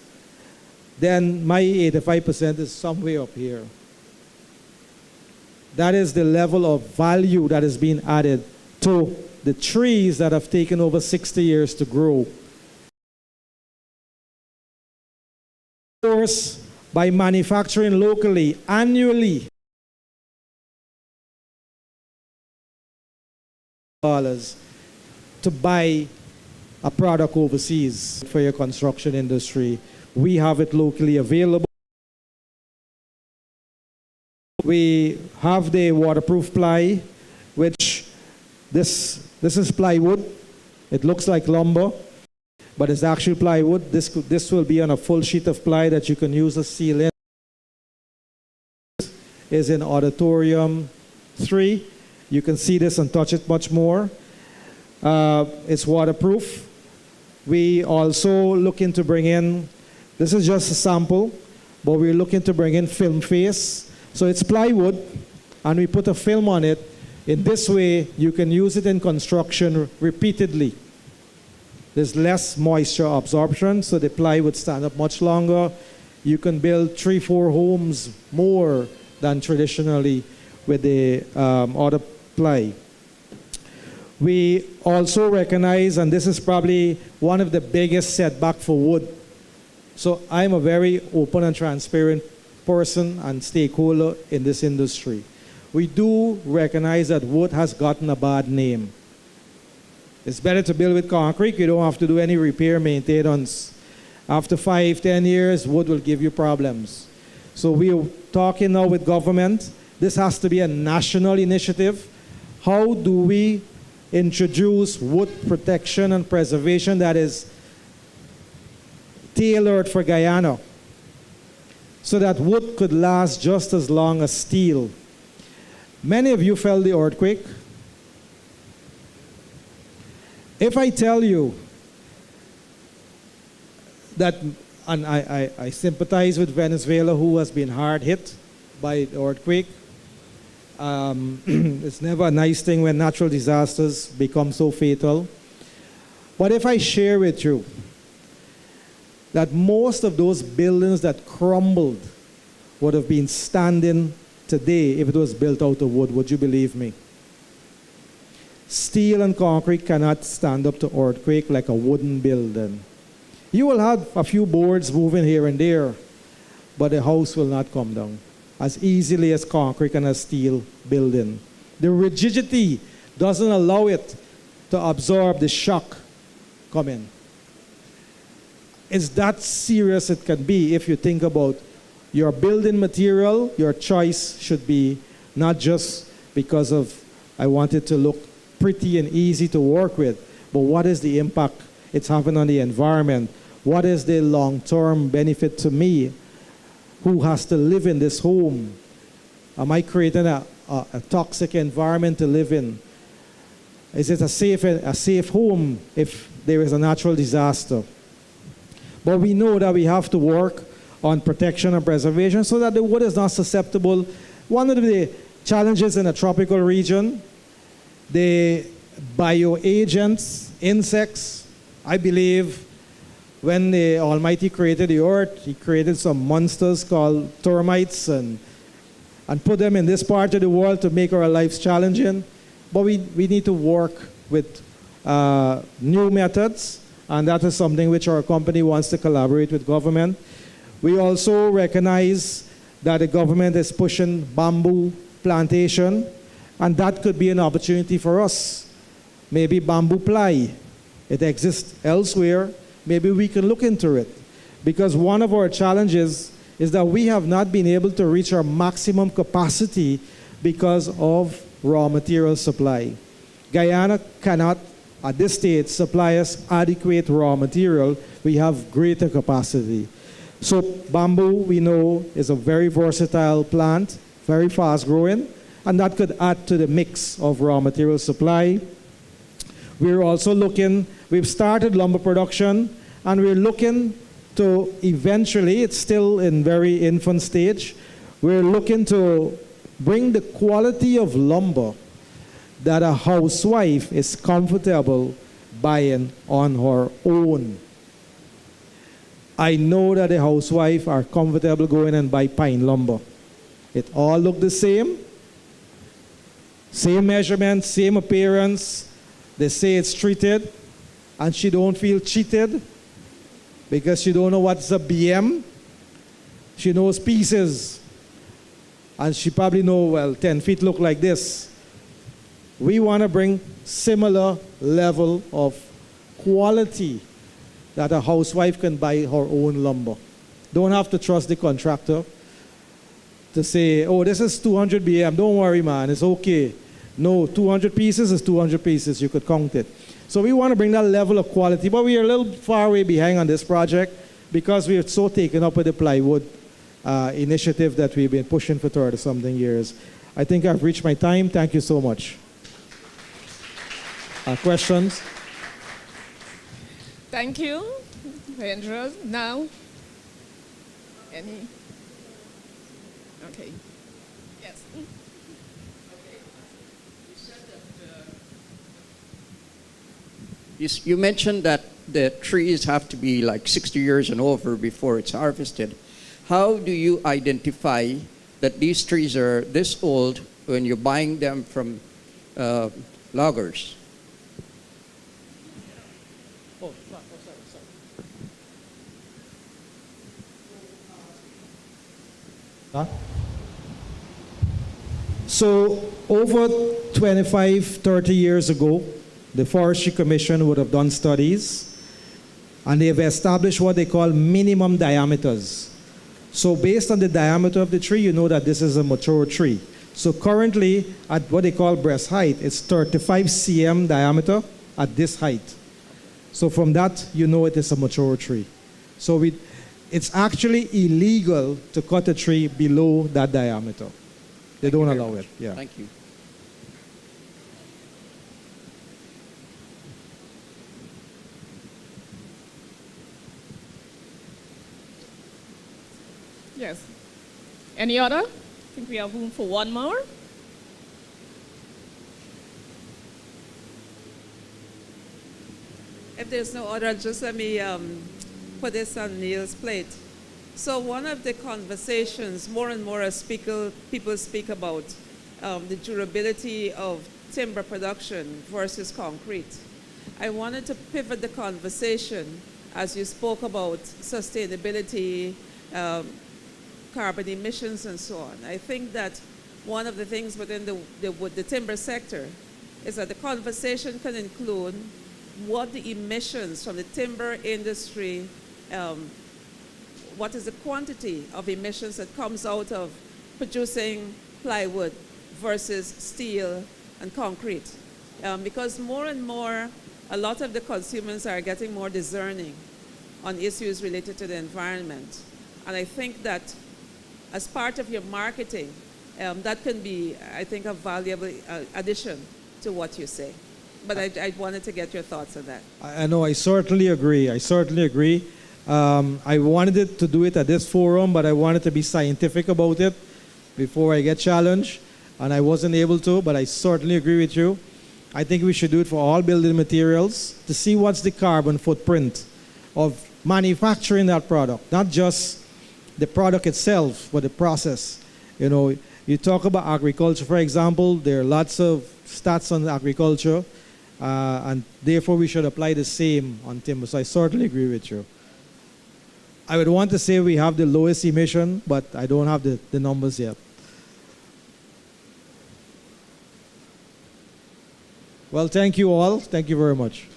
then my 85% is somewhere up here. That is the level of value that is being added to the trees that have taken over 60 years to grow. Of course, by manufacturing locally, annually, dollars to buy a product overseas for your construction industry. We have it locally available. We have the waterproof ply, which this is plywood. It looks like lumber, but it's actually plywood. This will be on a full sheet of ply that you can use as seal in. Is in auditorium 3. You can see this and touch it much more. It's waterproof. We also looking to bring in, this is just a sample, but we're looking to bring in film face. So it's plywood, and we put a film on it. In this way, you can use it in construction repeatedly. There's less moisture absorption, so the ply would stand up much longer. You can build 3-4 homes more than traditionally with the other ply. We also recognize, and this is probably one of the biggest setbacks for wood. So I'm a very open and transparent person and stakeholder in this industry. We do recognize that wood has gotten a bad name. It's better to build with concrete. You don't have to do any repair maintenance. After 5-10 years, wood will give you problems. So we are talking now with government. This has to be a national initiative. How do we introduce wood protection and preservation that is tailored for Guyana so that wood could last just as long as steel? Many of you felt the earthquake. If I tell you that, and I sympathize with Venezuela, who has been hard hit by the earthquake. It's never a nice thing when natural disasters become so fatal. But if I share with you that most of those buildings that crumbled would have been standing today if it was built out of wood, would you believe me? Steel and concrete cannot stand up to earthquake like a wooden building. You will have a few boards moving here and there, but the house will not come down as easily as concrete and a steel building. The rigidity doesn't allow it to absorb the shock coming. It's that serious it can be if you think about your building material. Your choice should be not just because of I want it to look pretty and easy to work with, but what is the impact it's having on the environment? What is the long-term benefit to me who has to live in this home? Am I creating a toxic environment to live in? Is it a safe home if there is a natural disaster? But we know that we have to work on protection and preservation so that the wood is not susceptible. One of the challenges in a tropical region, the bioagents, insects, I believe, when the Almighty created the earth, He created some monsters called termites and put them in this part of the world to make our lives challenging. But we need to work with new methods, and that is something which our company wants to collaborate with government. We also recognize that the government is pushing bamboo plantation, and that could be an opportunity for us. Maybe bamboo ply. It exists elsewhere. Maybe we can look into it. Because one of our challenges is that we have not been able to reach our maximum capacity because of raw material supply. Guyana cannot, at this stage, supply us adequate raw material. We have greater capacity. So bamboo, we know, is a very versatile plant, very fast growing, and that could add to the mix of raw material supply. We're also looking, we've started lumber production, and we're looking to eventually, it's still in very infant stage, we're looking to bring the quality of lumber that a housewife is comfortable buying on her own. I know that the housewife are comfortable going and buy pine lumber. It all look the same measurement, same appearance. They say it's treated, and she don't feel cheated because she don't know what's a BM. She knows pieces, and she probably know, well, 10 feet look like this. We want to bring similar level of quality that a housewife can buy her own lumber. Don't have to trust the contractor to say, oh, this is 200 BM, don't worry, man, it's okay. No, 200 pieces is 200 pieces, you could count it. So we want to bring that level of quality, but we are a little far way behind on this project because we are so taken up with the plywood initiative that we've been pushing for 30-something years. I think I've reached my time. Thank you so much. Questions? Thank you, Andrew. Now, any? Okay. Yes. You mentioned that the trees have to be like 60 years and over before it's harvested. How do you identify that these trees are this old when you're buying them from loggers? Huh? So over 25, 30 years ago, the Forestry Commission would have done studies, and they've established what they call minimum diameters. So based on the diameter of the tree, you know that this is a mature tree. So currently, at what they call breast height, it's 35 cm diameter at this height. So from that, you know it is a mature tree. So it's actually illegal to cut a tree below that diameter. They don't allow it. Yeah. Thank you. Yes. Any other? I think we have room for one more. If there's no other, just let me put this on Neil's plate. So one of the conversations, more and more as people speak about the durability of timber production versus concrete. I wanted to pivot the conversation as you spoke about sustainability, carbon emissions and so on. I think that one of the things within the timber sector is that the conversation can include what the emissions from the timber industry, what is the quantity of emissions that comes out of producing plywood versus steel and concrete. Because more and more, a lot of the consumers are getting more discerning on issues related to the environment. And I think that as part of your marketing, that can be, I think, a valuable addition to what you say. But I wanted to get your thoughts on that. I know, I certainly agree. I certainly agree. I wanted to do it at this forum, but I wanted to be scientific about it before I get challenged, and I wasn't able to, but I certainly agree with you. I think we should do it for all building materials to see what's the carbon footprint of manufacturing that product, not just the product itself, but the process. You know, you talk about agriculture, for example, there are lots of stats on agriculture, and therefore we should apply the same on timber. So I certainly agree with you. I would want to say we have the lowest emission, but I don't have the numbers yet. Well, thank you all. Thank you very much.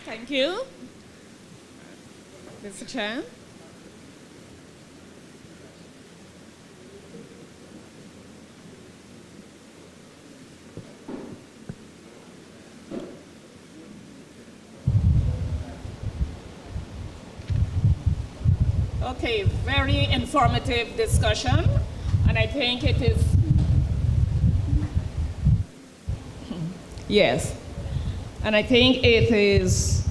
Thank you. Mr. Chair. Okay, very informative discussion, and I think it is, yes, and I think it is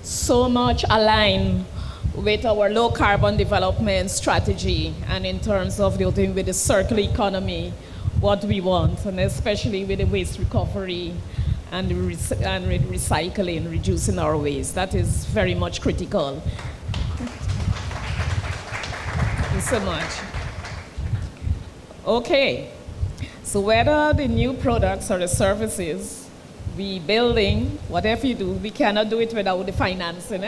so much aligned with our low carbon development strategy, and in terms of dealing with the circular economy, what we want, and especially with the waste recovery and recycling, reducing our waste. That is very much critical. Thank you so much. Okay, so whether the new products or the services we building, whatever you do, we cannot do it without the financing.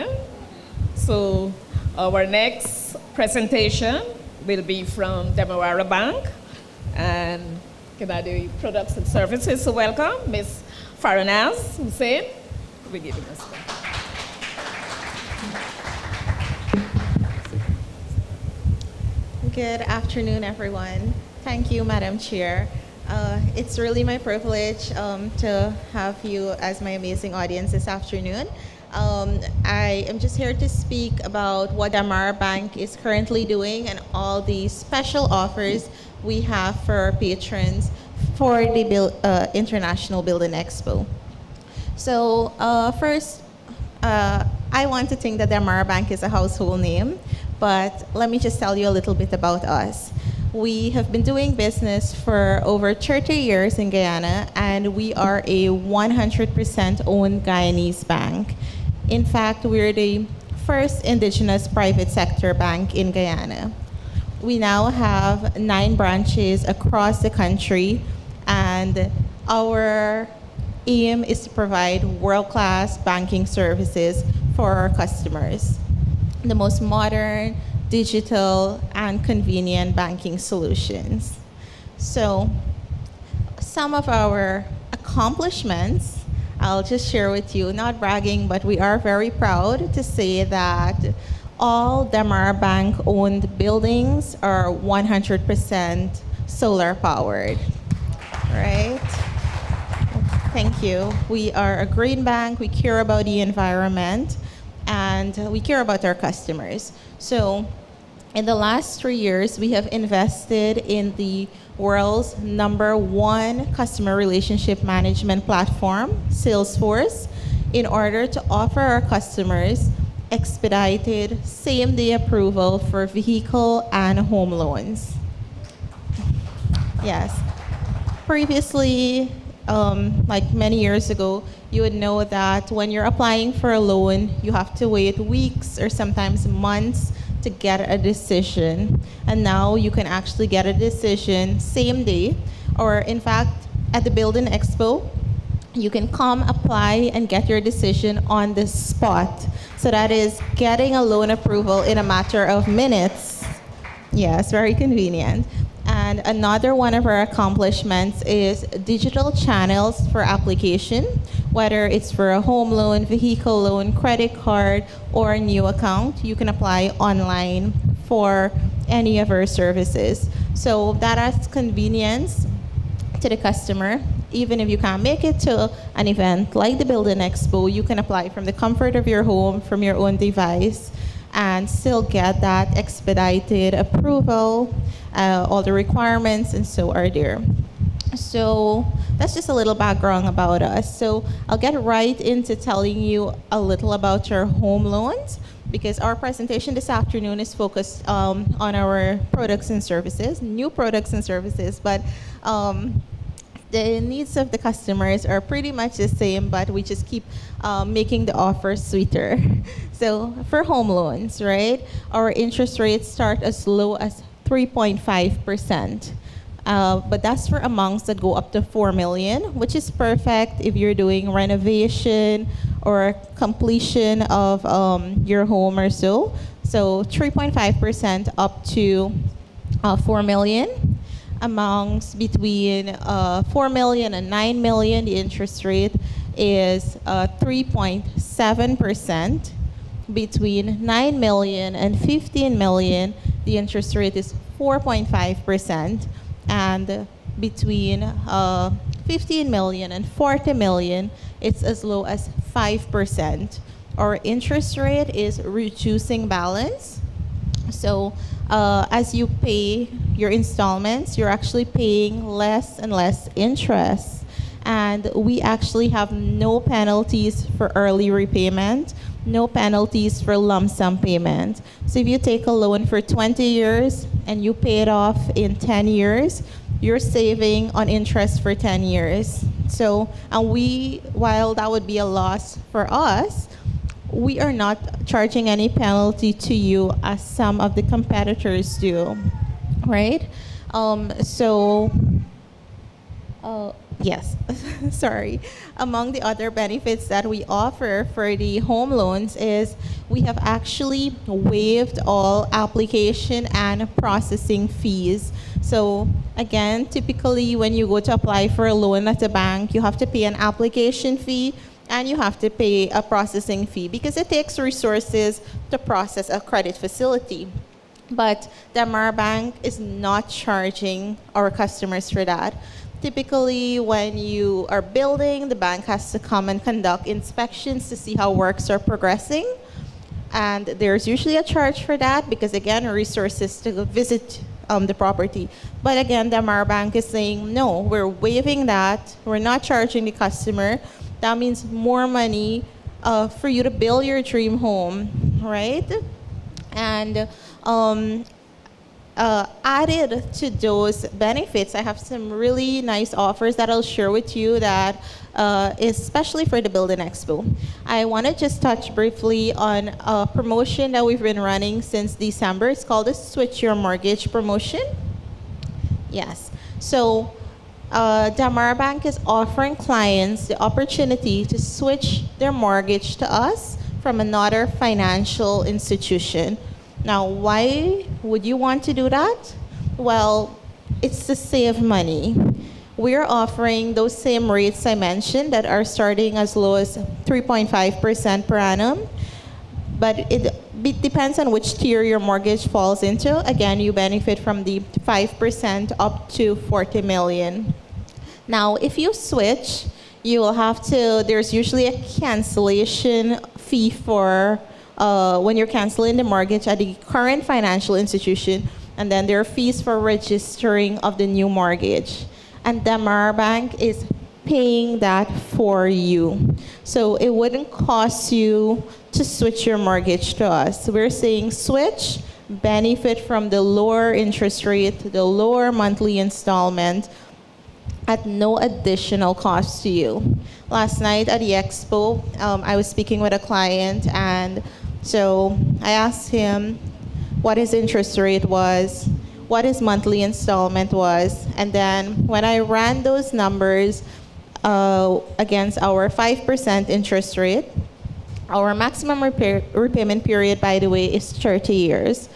So our next presentation will be from Demerara Bank, and can I do products and services? So welcome, Ms. Faranaz Hussein. We give you this. Good afternoon, everyone. Thank you, Madam Chair. It's really my privilege to have you as my amazing audience this afternoon. I am just here to speak about what Demerara Bank is currently doing and all the special offers we have for our patrons for the International Building Expo. So first, I want to think that Demerara Bank is a household name, but let me just tell you a little bit about us. We have been doing business for over 30 years in Guyana, and we are a 100% owned Guyanese bank. In fact, we're the first indigenous private sector bank in Guyana. We now have 9 branches across the country, and our aim is to provide world-class banking services for our customers. The most modern, digital, and convenient banking solutions. So some of our accomplishments I'll just share with you, not bragging, but we are very proud to say that all Damara Bank owned buildings are 100% solar powered, right? Thank you. We are a green bank, we care about the environment, and we care about our customers. So in the last 3 years, we have invested in the world's #1 customer relationship management platform, Salesforce, in order to offer our customers expedited same-day approval for vehicle and home loans. Yes. Previously, like many years ago, you would know that when you're applying for a loan, you have to wait weeks or sometimes months to get a decision. And now you can actually get a decision same day, or in fact, at the Building Expo, you can come apply and get your decision on the spot. So that is getting a loan approval in a matter of minutes. Yes, very convenient. And another one of our accomplishments is digital channels for application, whether it's for a home loan, vehicle loan, credit card, or a new account. You can apply online for any of our services. So that adds convenience to the customer. Even if you can't make it to an event like the Building Expo, you can apply from the comfort of your home, from your own device, and still get that expedited approval. All the requirements and so are there. So that's just a little background about us. So I'll get right into telling you a little about your home loans, because our presentation this afternoon is focused on our products and services, new products and services, but the needs of the customers are pretty much the same, but we just keep making the offer sweeter. So for home loans, right, our interest rates start as low as 3.5%. But that's for amounts that go up to 4 million, which is perfect if you're doing renovation or completion of your home or so. So 3.5% up to 4 million. Amounts between 4 million and 9 million, the interest rate is 3.7%. Between 9 million and 15 million, the interest rate is 4.5%. And between 15 million and 40 million, it's as low as 5%. Our interest rate is reducing balance. So as you pay your installments, you're actually paying less and less interest. And we actually have no penalties for early repayment, no penalties for lump sum payment. So if you take a loan for 20 years and you pay it off in 10 years, you're saving on interest for 10 years. So, and while that would be a loss for us, we are not charging any penalty to you as some of the competitors do, right? Yes, sorry. Among the other benefits that we offer for the home loans is we have actually waived all application and processing fees. So again, typically when you go to apply for a loan at a bank, you have to pay an application fee and you have to pay a processing fee because it takes resources to process a credit facility. But Damara Bank is not charging our customers for that. Typically, when you are building, the bank has to come and conduct inspections to see how works are progressing. And there's usually a charge for that because, again, resources to visit the property. But again, Damara Bank is saying, no, we're waiving that. We're not charging the customer. That means more money for you to build your dream home, right? And added to those benefits, I have some really nice offers that I'll share with you that especially for the Building Expo. I want to just touch briefly on a promotion that we've been running since December. It's called the Switch Your Mortgage promotion. Yes. So Damara Bank is offering clients the opportunity to switch their mortgage to us from another financial institution. Now, why would you want to do that? Well, it's to save money. we're offering those same rates I mentioned that are starting as low as 3.5% per annum. But it depends on which tier your mortgage falls into. Again, you benefit from the 5% up to 40 million. Now, if you switch, you will have to, there's usually a cancellation fee for when you're canceling the mortgage at the current financial institution, and then there are fees for registering of the new mortgage. And Damar Bank is paying that for you. So it wouldn't cost you to switch your mortgage to us. We're saying switch, benefit from the lower interest rate, the lower monthly installment at no additional cost to you. Last night at the EXPO, I was speaking with a client, and so I asked him what his interest rate was, what his monthly installment was, and then when I ran those numbers against our 5% interest rate, our maximum repayment period, by the way, is 30 years.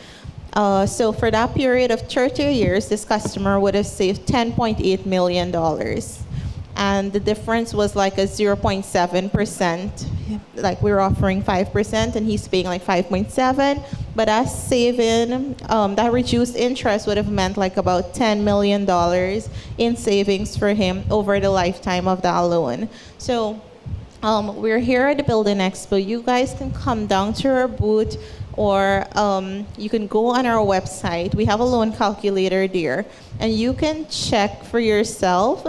So for that period of 30 years, this customer would have saved $10.8 million. And the difference was like a 0.7%. Like we're offering 5% and he's paying like 5.7. But us saving, that reduced interest would have meant like about $10 million in savings for him over the lifetime of that loan. So we're here at the Building Expo. You guys can come down to our booth, or you can go on our website. We have a loan calculator there, and you can check for yourself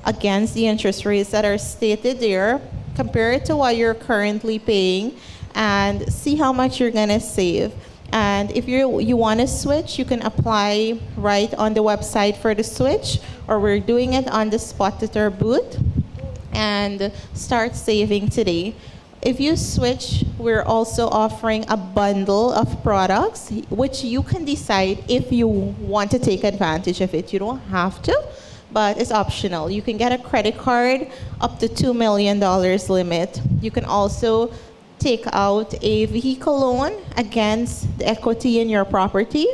against the interest rates that are stated there, compare it to what you're currently paying, and see how much you're gonna save. And if you want to switch, you can apply right on the website for the switch, or we're doing it on the spot at our booth, and start saving today. If you switch, we're also offering a bundle of products, which you can decide if you want to take advantage of it. You don't have to, but it's optional. You can get a credit card up to $2 million limit. You can also take out a vehicle loan against the equity in your property,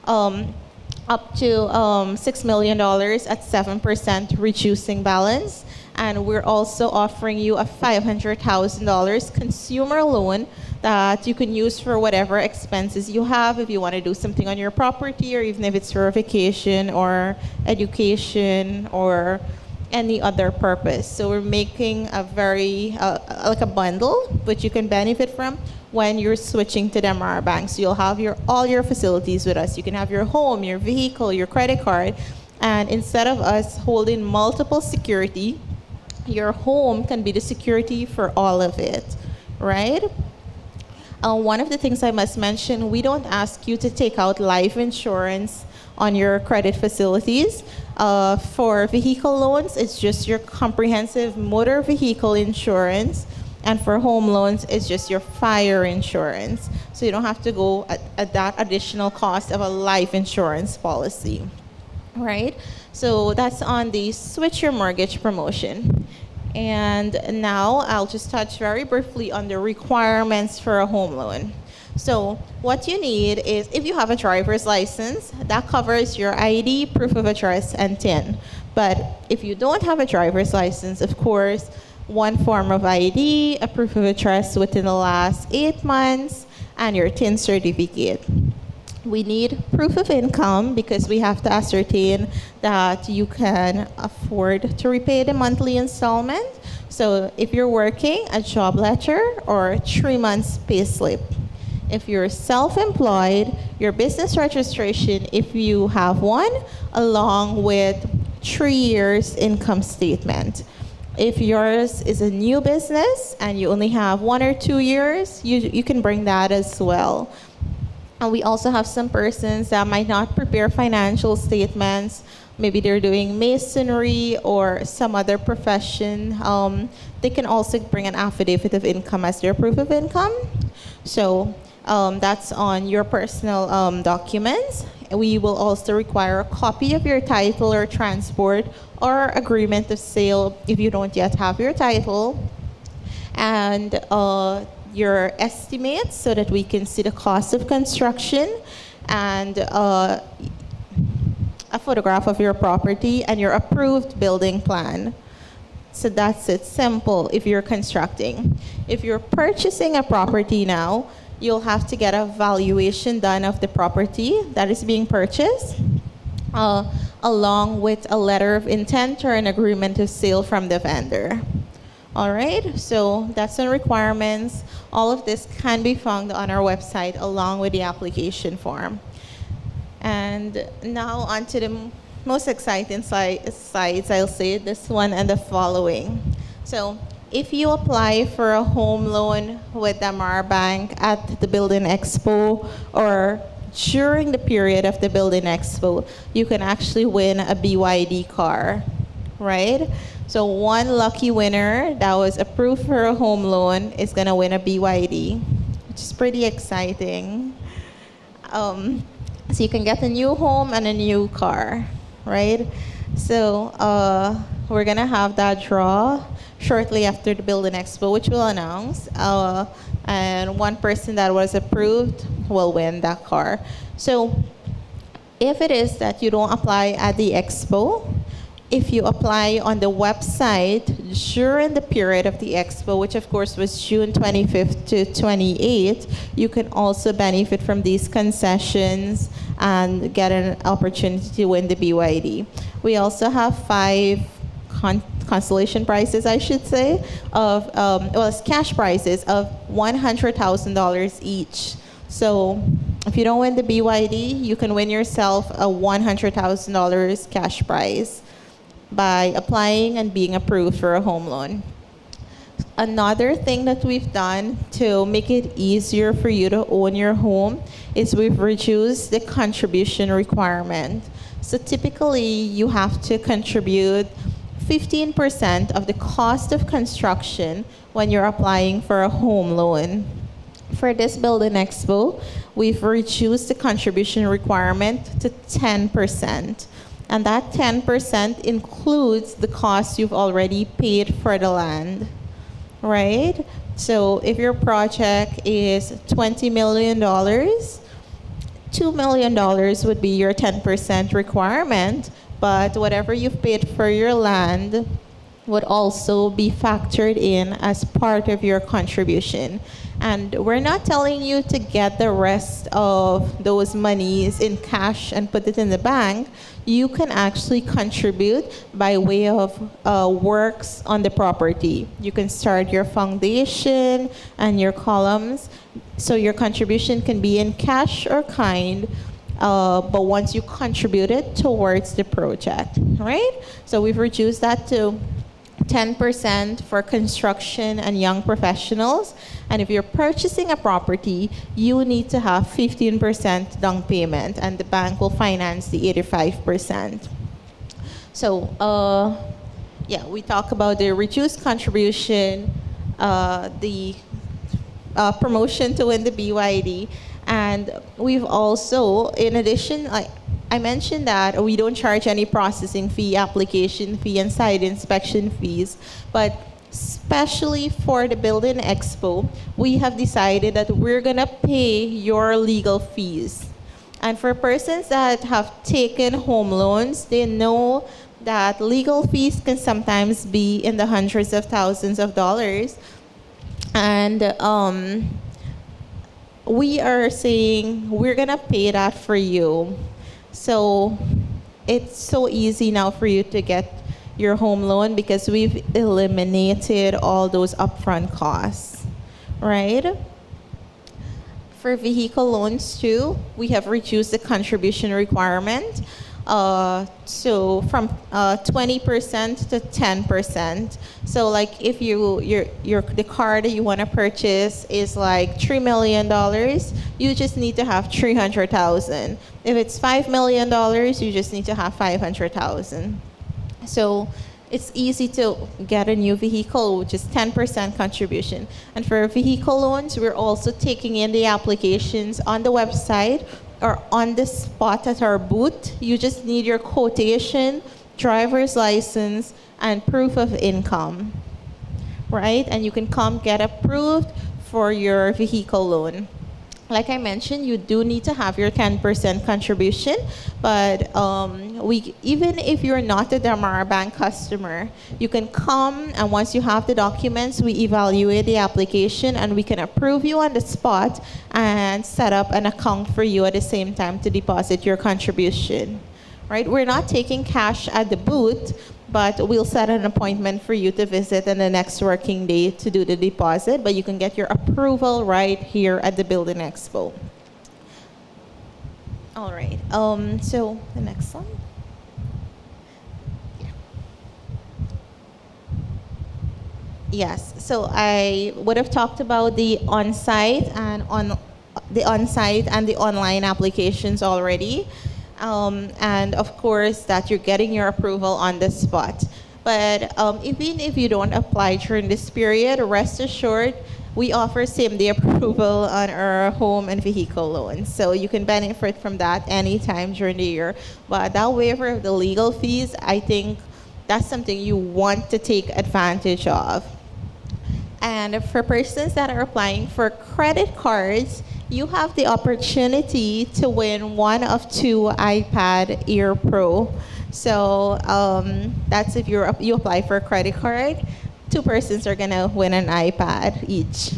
up to $6 million at 7% reducing balance. And we're also offering you a $500,000 consumer loan that you can use for whatever expenses you have, if you want to do something on your property, or even if it's for a vacation or education or any other purpose. So we're making a very, like a bundle, which you can benefit from when you're switching to Damar Bank. So you'll have all your facilities with us. You can have your home, your vehicle, your credit card, and instead of us holding multiple security, your home can be the security for all of it, right? One of the things I must mention, we don't ask you to take out life insurance on your credit facilities. For vehicle loans, it's just your comprehensive motor vehicle insurance. And for home loans, it's just your fire insurance. So you don't have to go at that additional cost of a life insurance policy, right? So that's on the Switch Your Mortgage promotion. And now I'll just touch very briefly on the requirements for a home loan. So what you need is, if you have a driver's license, that covers your ID, proof of address, and TIN. But if you don't have a driver's license, of course, one form of ID, a proof of address within the last 8 months, and your TIN certificate. We need proof of income because we have to ascertain that you can afford to repay the monthly installment. So if you're working, a job letter or 3 months pay slip. If you're self-employed, your business registration, if you have one, along with 3 years income statement. If yours is a new business and you only have 1 or 2 years, you can bring that as well. And we also have some persons that might not prepare financial statements. Maybe they're doing masonry or some other profession. They can also bring an affidavit of income as their proof of income. So that's on your personal documents. We will also require a copy of your title or transport or agreement of sale if you don't yet have your title. And your estimates so that we can see the cost of construction, and a photograph of your property and your approved building plan. So that's it, simple if you're constructing. If you're purchasing a property now, you'll have to get a valuation done of the property that is being purchased, along with a letter of intent or an agreement of sale from the vendor. All right, so that's the requirements. All of this can be found on our website along with the application form. And now on to the most exciting slides, I'll say this one and the following. So if you apply for a home loan with the Mar Bank at the Building Expo or during the period of the Building Expo, you can actually win a BYD car, right? So one lucky winner that was approved for a home loan is gonna win a BYD, which is pretty exciting. So you can get a new home and a new car, right? So we're gonna have that draw shortly after the Building Expo, which we'll announce. And one person that was approved will win that car. So if it is that you don't apply at the Expo, if you apply on the website during the period of the Expo, which of course was June 25th to 28th, you can also benefit from these concessions and get an opportunity to win the BYD. We also have 5 consolation prizes, I should say, of, well, it's cash prizes of $100,000 each. So if you don't win the BYD, you can win yourself a $100,000 cash prize by applying and being approved for a home loan. Another thing that we've done to make it easier for you to own your home is we've reduced the contribution requirement. So typically you have to contribute 15% of the cost of construction when you're applying for a home loan. For this Building Expo, we've reduced the contribution requirement to 10%. And that 10% includes the cost you've already paid for the land, right? So if your project is $20 million, $2 million would be your 10% requirement, but whatever you've paid for your land would also be factored in as part of your contribution. And we're not telling you to get the rest of those monies in cash and put it in the bank. You can actually contribute by way of works on the property. You can start your foundation and your columns. So your contribution can be in cash or kind, but once you contribute it towards the project, right? So we've reduced that to 10% for construction and young professionals. And if you're purchasing a property, you need to have 15% down payment, and the bank will finance the 85%. So, yeah, we talk about the reduced contribution, the promotion to win the BYD, and we've also, in addition, I mentioned that we don't charge any processing fee, application fee, and site inspection fees, but especially for the Building Expo, we have decided that we're gonna pay your legal fees. And for persons that have taken home loans, they know that legal fees can sometimes be in the hundreds of thousands of dollars. And we are saying we're gonna pay that for you. So it's so easy now for you to get your home loan because we've eliminated all those upfront costs, right? For vehicle loans too, we have reduced the contribution requirement. So from 20% to 10%. So like if the car that you want to purchase is like $3 million, you just need to have $300,000. If it's $5 million, you just need to have $500,000. So it's easy to get a new vehicle, which is 10% contribution. And for vehicle loans, we're also taking in the applications on the website or on the spot at our booth. You just need your quotation, driver's license, and proof of income, right? And you can come get approved for your vehicle loan. like I mentioned, you do need to have your 10% contribution, but even if you're not a Damara Bank customer, you can come, and once you have the documents, we evaluate the application and we can approve you on the spot and set up an account for you at the same time to deposit your contribution. Right? We're not taking cash at the booth, but we'll set an appointment for you to visit on the next working day to do the deposit, but you can get your approval right here at the Building Expo. All right, so the next one. Yes, so I would have talked about the on-site and the online applications already. And of course that you're getting your approval on the spot. But even if you don't apply during this period, rest assured, we offer same-day approval on our home and vehicle loans. So you can benefit from that anytime during the year. But that waiver of the legal fees, I think that's something you want to take advantage of. And for persons that are applying for credit cards, you have the opportunity to win one of 2 iPad Air Pro. So that's if you apply for a credit card, 2 persons are gonna win an iPad each.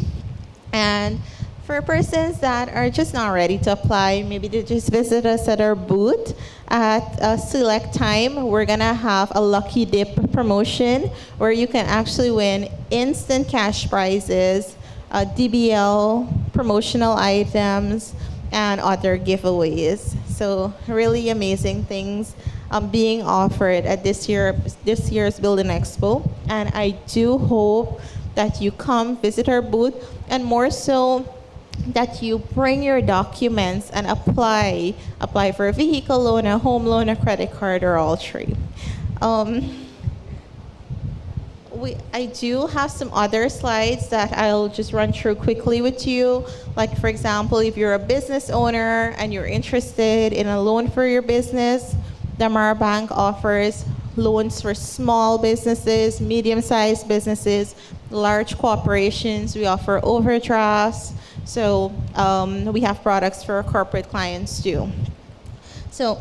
And for persons that are just not ready to apply, maybe they just visit us at our booth at a select time. We're gonna have a lucky dip promotion where you can actually win instant cash prizes, DBL, promotional items, and other giveaways. So really amazing things being offered at this year's Building Expo. And I do hope that you come visit our booth, and more so that you bring your documents and apply for a vehicle loan, a home loan, a credit card, or all 3. I do have some other slides that I'll just run through quickly with you. Like, for example, if you're a business owner and you're interested in a loan for your business, Damara Bank offers loans for small businesses, medium-sized businesses, large corporations. We offer overdrafts. So we have products for corporate clients too. So,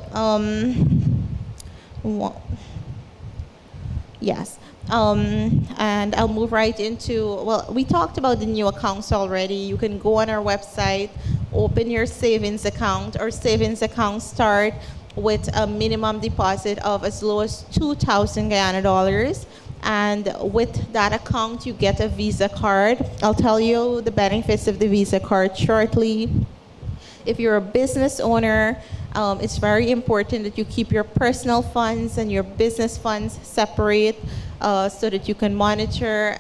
yes. And I'll move right into, well, we talked about the new accounts already. You can go on our website, open your savings account. Our savings accounts start with a minimum deposit of as low as 2,000 Guyana dollars. And with that account, you get a Visa card. I'll tell you the benefits of the Visa card shortly. If you're a business owner, it's very important that you keep your personal funds and your business funds separate so that you can monitor.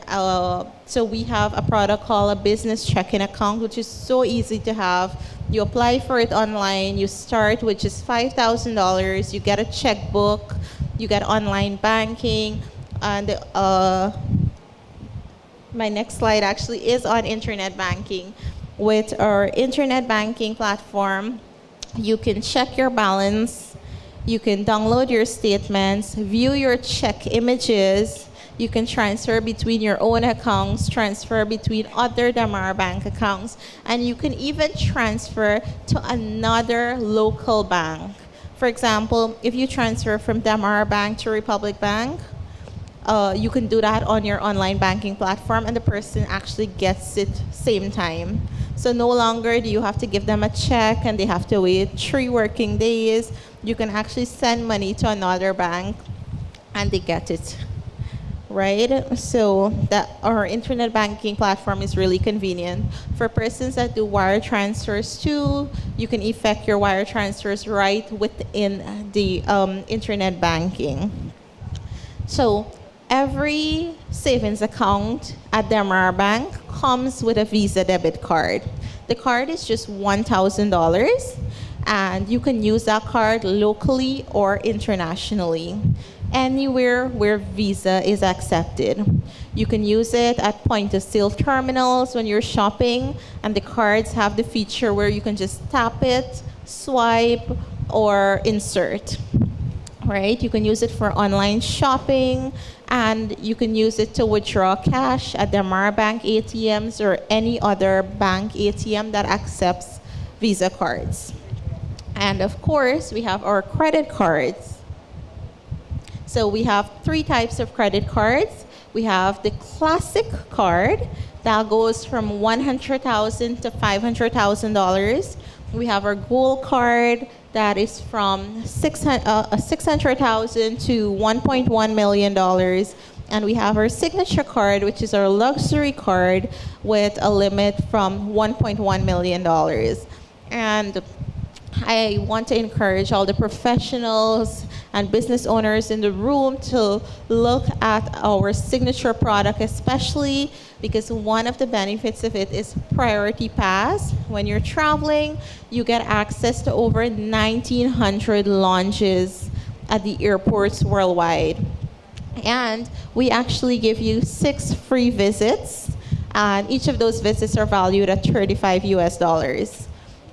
So we have a product called a business checking account, which is so easy to have. You apply for it online, you start with just $5,000, you get a checkbook, you get online banking, and my next slide actually is on internet banking. With our internet banking platform, you can check your balance, you can download your statements, view your check images, you can transfer between your own accounts, transfer between other Damara Bank accounts, and you can even transfer to another local bank. For example, if you transfer from Damara Bank to Republic Bank, you can do that on your online banking platform, and the person actually gets it same time. So no longer do you have to give them a check and they have to wait 3 working days. You can actually send money to another bank and they get it, right? So that our internet banking platform is really convenient. For persons that do wire transfers too, you can effect your wire transfers right within the internet banking. So every savings account at Damara Bank comes with a Visa debit card. The card is just $1,000, and you can use that card locally or internationally, anywhere where Visa is accepted. You can use it at point-of-sale terminals when you're shopping, and the cards have the feature where you can just tap it, swipe, or insert. Right? You can use it for online shopping and you can use it to withdraw cash at the Amara Bank ATMs or any other bank ATM that accepts Visa cards. And of course, we have our credit cards. So we have 3 types of credit cards. We have the classic card that goes from $100,000 to $500,000. We have our gold card that is from $600,000 to $1.1 million. And we have our signature card, which is our luxury card with a limit from $1.1 million. And I want to encourage all the professionals and business owners in the room to look at our signature product, especially because one of the benefits of it is Priority Pass. When you're traveling, you get access to over 1,900 lounges at the airports worldwide. And we actually give you 6 free visits, and each of those visits are valued at $35 US.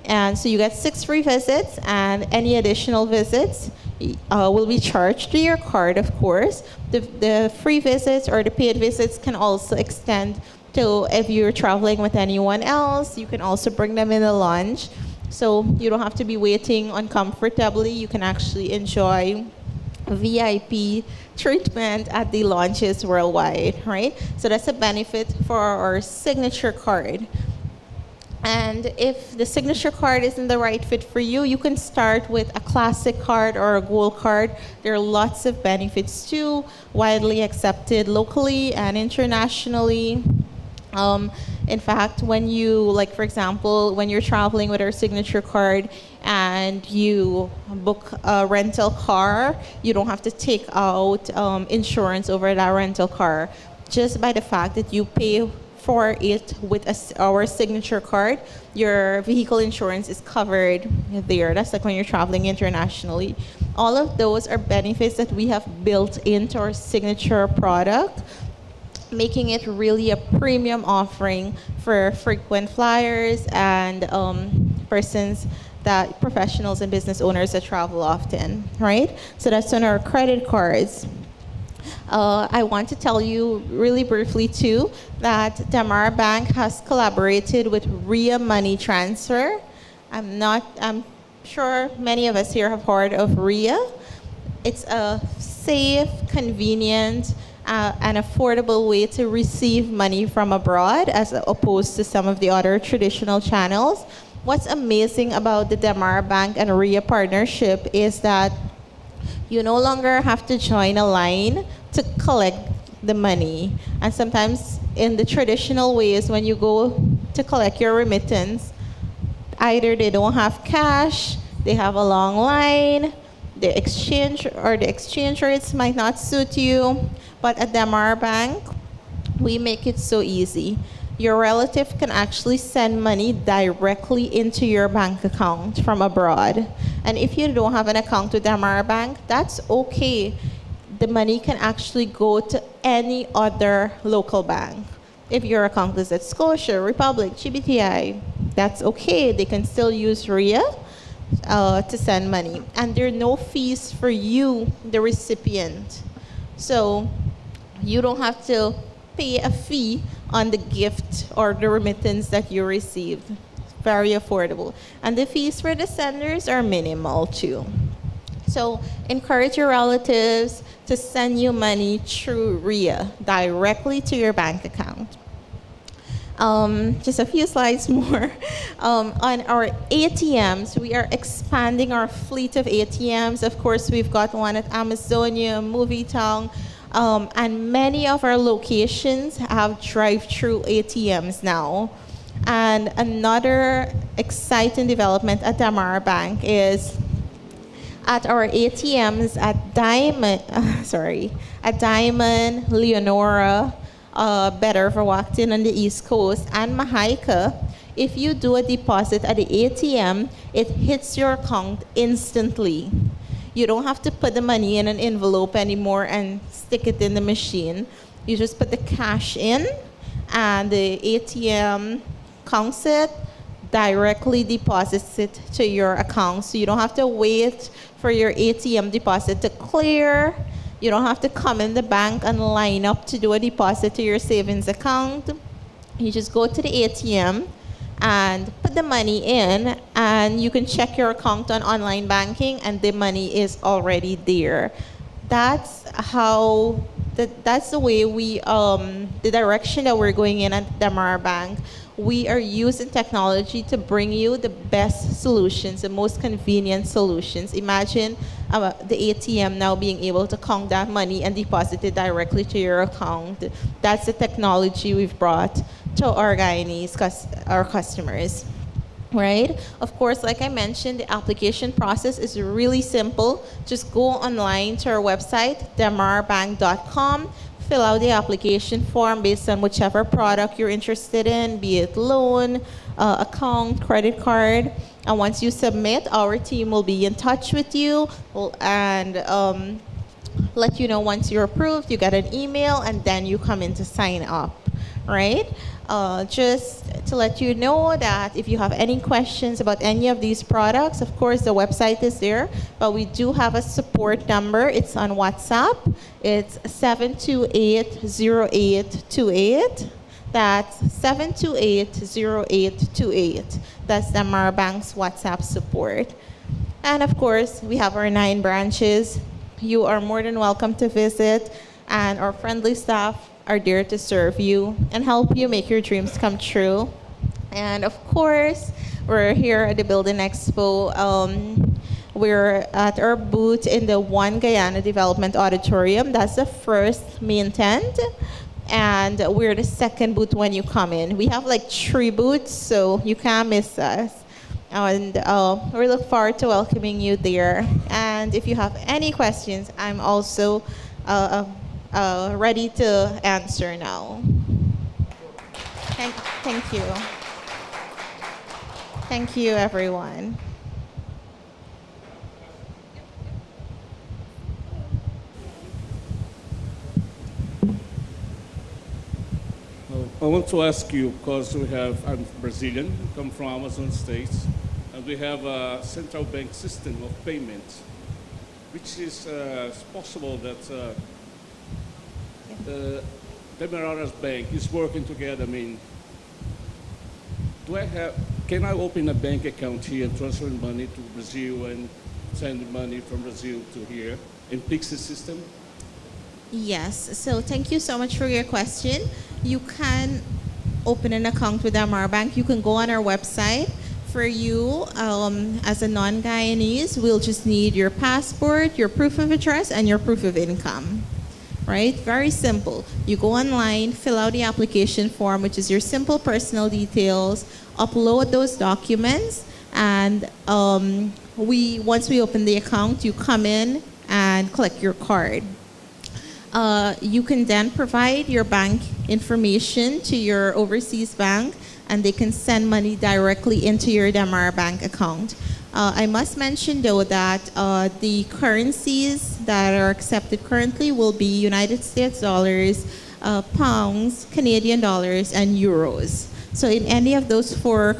And so you get 6 free visits, and any additional visits will be charged to your card, of course. The free visits or the paid visits can also extend to if you're traveling with anyone else. You can also bring them in the lounge. So you don't have to be waiting uncomfortably. You can actually enjoy VIP treatment at the lounges worldwide, right? So that's a benefit for our signature card. And if the signature card isn't the right fit for you, you can start with a classic card or a gold card. There are lots of benefits too, widely accepted locally and internationally. In fact, when you, like for example, when you're traveling with our signature card and you book a rental car, you don't have to take out insurance over that rental car. Just by the fact that you pay for it with our signature card, your vehicle insurance is covered there. That's like when you're traveling internationally. All of those are benefits that we have built into our signature product, making it really a premium offering for frequent flyers and professionals and business owners that travel often, right? So that's on our credit cards. I want to tell you really briefly too that the Amara Bank has collaborated with RIA Money Transfer. I'm sure many of us here have heard of RIA. It's a safe, convenient, and affordable way to receive money from abroad as opposed to some of the other traditional channels. What's amazing about the Amara Bank and RIA partnership is that you no longer have to join a line to collect the money. And sometimes in the traditional ways, when you go to collect your remittance, either they don't have cash, they have a long line, the exchange rates might not suit you. But at the Amara Bank, we make it so easy. Your relative can actually send money directly into your bank account from abroad. And if you don't have an account with the Amara Bank, that's okay. The money can actually go to any other local bank. If your account is at Scotia, Republic, GBTI, that's okay. They can still use RIA to send money. And there are no fees for you, the recipient. So you don't have to pay a fee on the gift or the remittance that you received. Very affordable. And the fees for the senders are minimal too. So encourage your relatives to send you money through RIA directly to your bank account. Just a few slides more. On our ATMs, we are expanding our fleet of ATMs. Of course, we've got one at Amazonia, Movietown, and many of our locations have drive-through ATMs now. And another exciting development at the Amara Bank is at our ATMs at Diamond, Leonora, Better for Wackton on the East Coast, and Mahaika. If you do a deposit at the ATM, it hits your account instantly. You don't have to put the money in an envelope anymore and stick it in the machine. You just put the cash in, and the ATM counts it, directly deposits it to your account. So you don't have to wait for your ATM deposit to clear. You don't have to come in the bank and line up to do a deposit to your savings account. You just go to the ATM and put the money in, and you can check your account on online banking, and the money is already there. That's how, that's the way we, the direction that we're going in at Damara Bank. We are using technology to bring you the best solutions, the most convenient solutions. Imagine the ATM now being able to count that money and deposit it directly to your account. That's the technology we've brought to our Guyanese, our customers. Right? Of course, like I mentioned, the application process is really simple. Just go online to our website, damarbank.com, fill out the application form based on whichever product you're interested in, be it loan, account, credit card. And once you submit, our team will be in touch with you and let you know once you're approved. You get an email, and then you come in to sign up, right? Just to let you know that if you have any questions about any of these products, of course, the website is there, but we do have a support number. It's on WhatsApp. It's 728-0828. That's 728-0828. That's Damara Bank's WhatsApp support. And of course, we have our 9 branches. You are more than welcome to visit, and our friendly staff are there to serve you and help you make your dreams come true. And of course, we're here at the Building Expo. We're at our booth in the One Guyana Development Auditorium. That's the first main tent. And we're the second booth when you come in. We have like 3 booths, so you can't miss us. And we look forward to welcoming you there. And if you have any questions, I'm also ready to answer now. Thank you. Thank you, everyone. I want to ask you, because I'm Brazilian, come from Amazon states, and we have a central bank system of payment, which is possible that Demerara's bank is working together. I mean, can I open a bank account here and transfer money to Brazil and send money from Brazil to here in Pixie system? Yes, so thank you so much for your question. You can open an account with Damara Bank. You can go on our website. For you, as a non-Guyanese, we'll just need your passport, your proof of address, and your proof of income. Right? Very simple. You go online, fill out the application form, which is your simple personal details, upload those documents, and once we open the account, you come in and collect your card. You can then provide your bank information to your overseas bank, and they can send money directly into your Damara Bank account. I must mention, though, that the currencies that are accepted currently will be United States dollars, pounds, Canadian dollars, and euros. So in any of those 4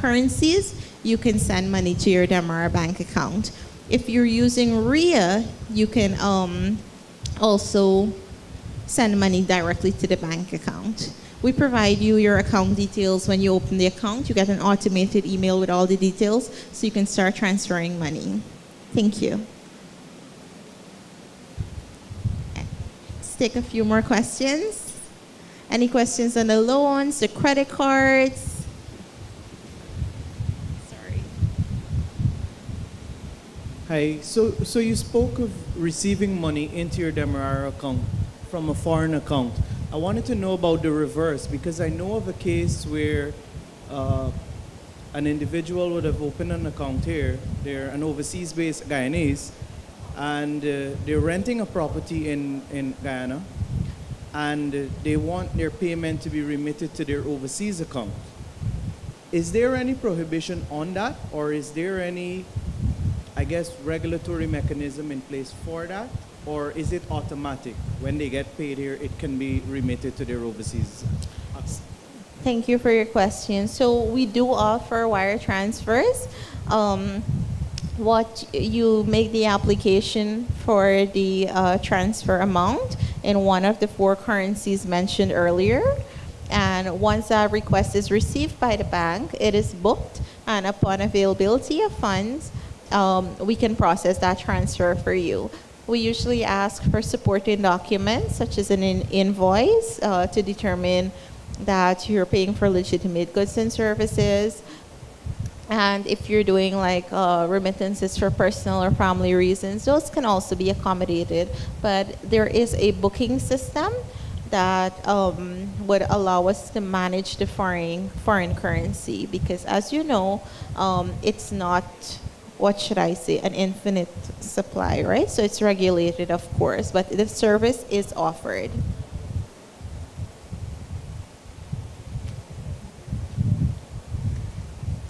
currencies, you can send money to your Damara Bank account. If you're using RIA, you can also send money directly to the bank account. We provide you your account details when you open the account. You get an automated email with all the details, so you can start transferring money. Thank you. Let's take a few more questions. Any questions on the loans, the credit cards? Sorry. Hi, so you spoke of receiving money into your Demerara account from a foreign account. I wanted to know about the reverse, because I know of a case where an individual would have opened an account here. They're an overseas-based Guyanese, and they're renting a property in Guyana, and they want their payment to be remitted to their overseas account. Is there any prohibition on that, or is there any, I guess, regulatory mechanism in place for that? Or is it automatic? When they get paid here, it can be remitted to their overseas? Thank you for your question. So we do offer wire transfers. what you make the application for the transfer amount in one of the four currencies mentioned earlier. And once that request is received by the bank, it is booked, and upon availability of funds, we can process that transfer for you. We usually ask for supporting documents such as an invoice to determine that you're paying for legitimate goods and services. And if you're doing like remittances for personal or family reasons, those can also be accommodated. But there is a booking system that would allow us to manage the foreign currency, because as you know, it's not, what should I say, an infinite supply, right? So it's regulated, of course, but the service is offered.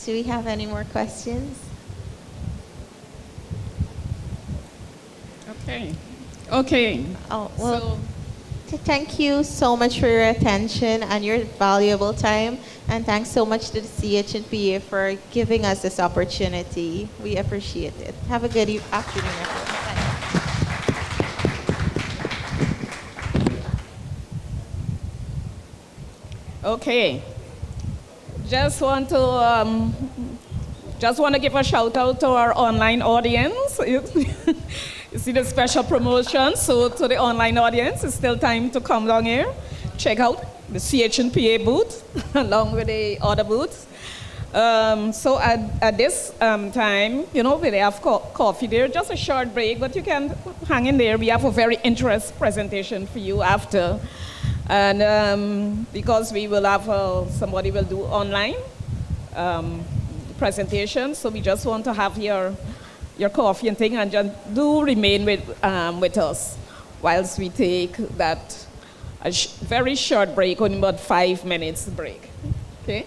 Do we have any more questions? Okay. Okay. Oh, well, thank you so much for your attention and your valuable time. And thanks so much to the CHPA for giving us this opportunity. We appreciate it. Have a good afternoon, everyone. Okay. Just want to give a shout out to our online audience. You see the special promotion. So to the online audience, it's still time to come down here, check out the CHPA booth along with the other booths. So at this time, you know, we have coffee there, just a short break, but you can hang in there. We have a very interesting presentation for you after. And because we will have, somebody will do online presentation, so we just want to have your coffee and thing, and just do remain with us whilst we take that very short break, only about 5 minutes break, okay?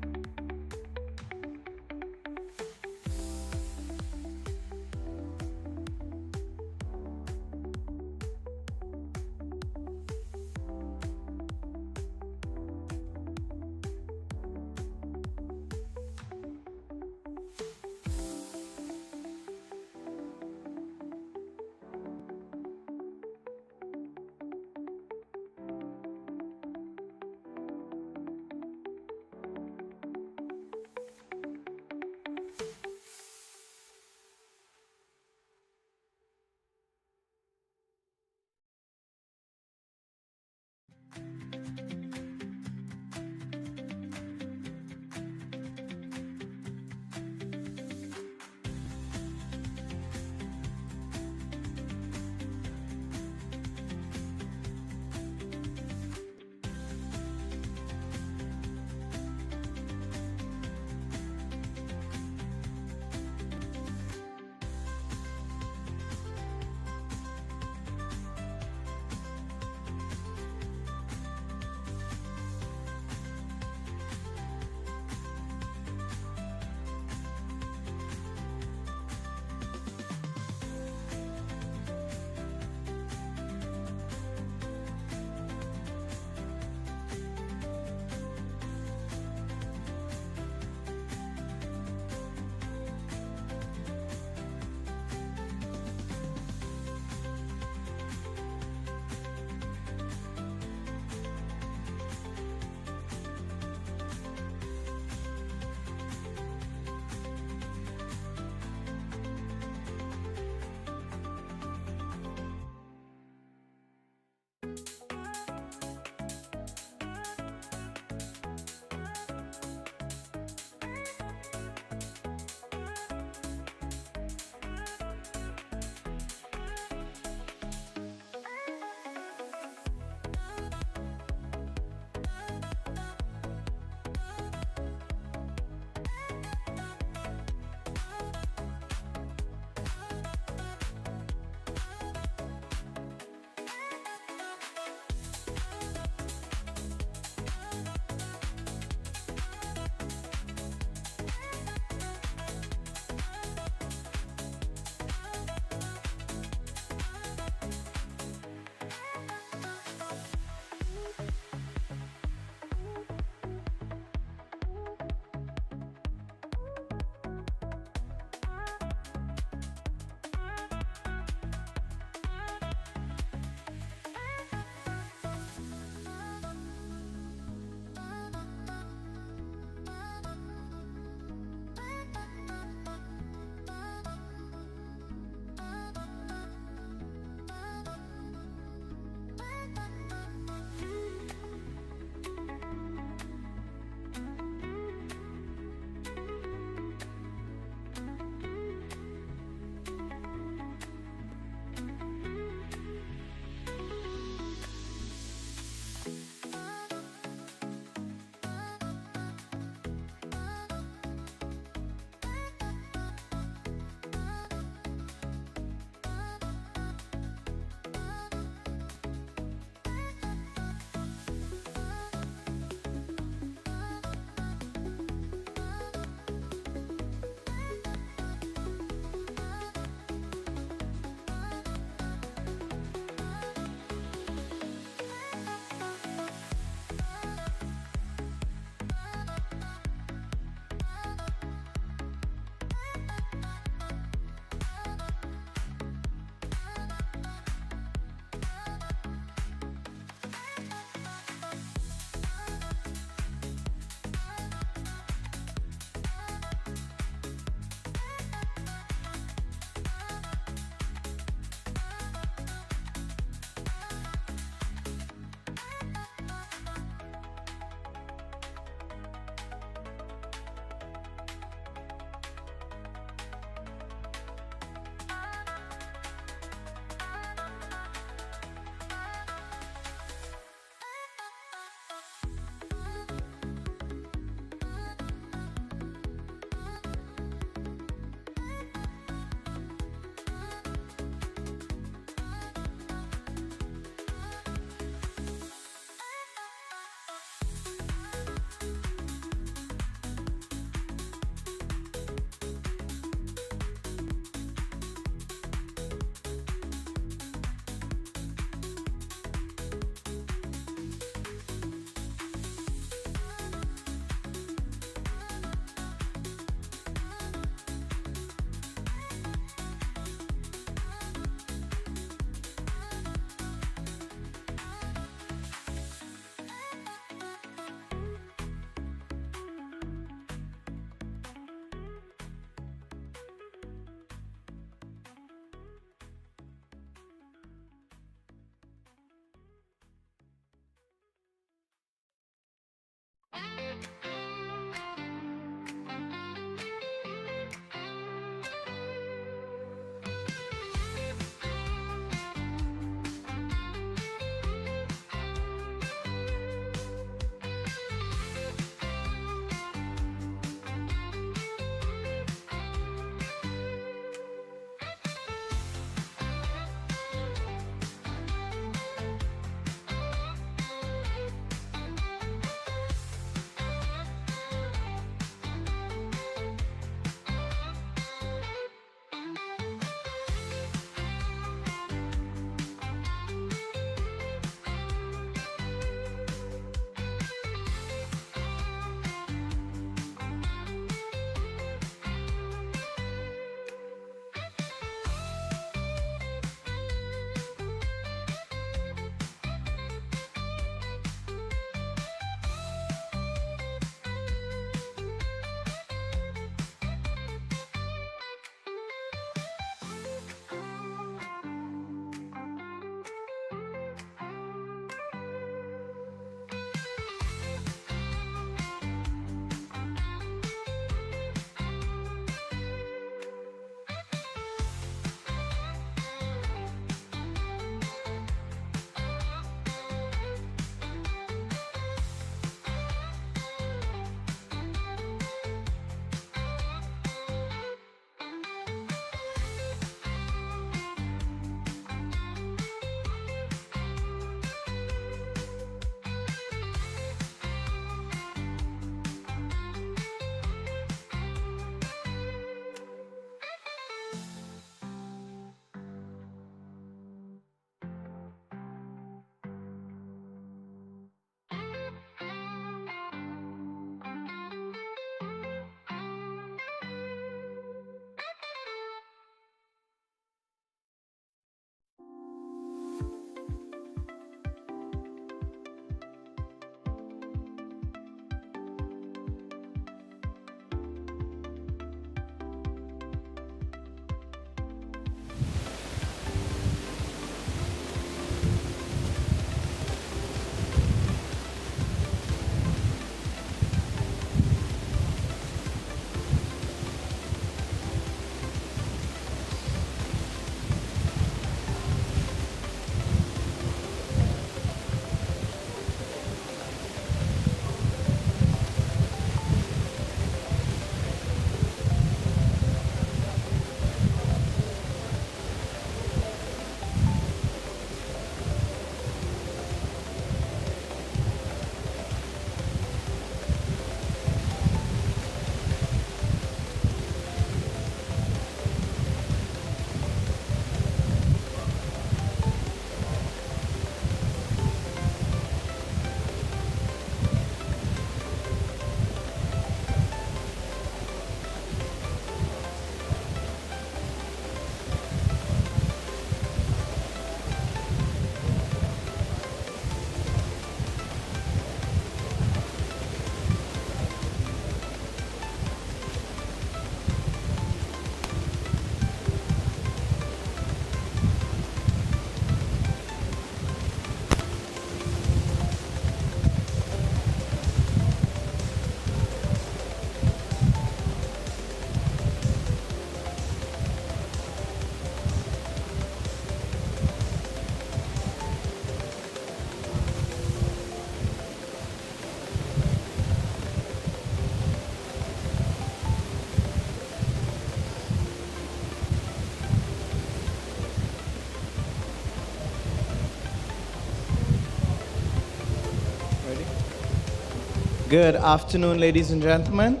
Good afternoon, ladies and gentlemen.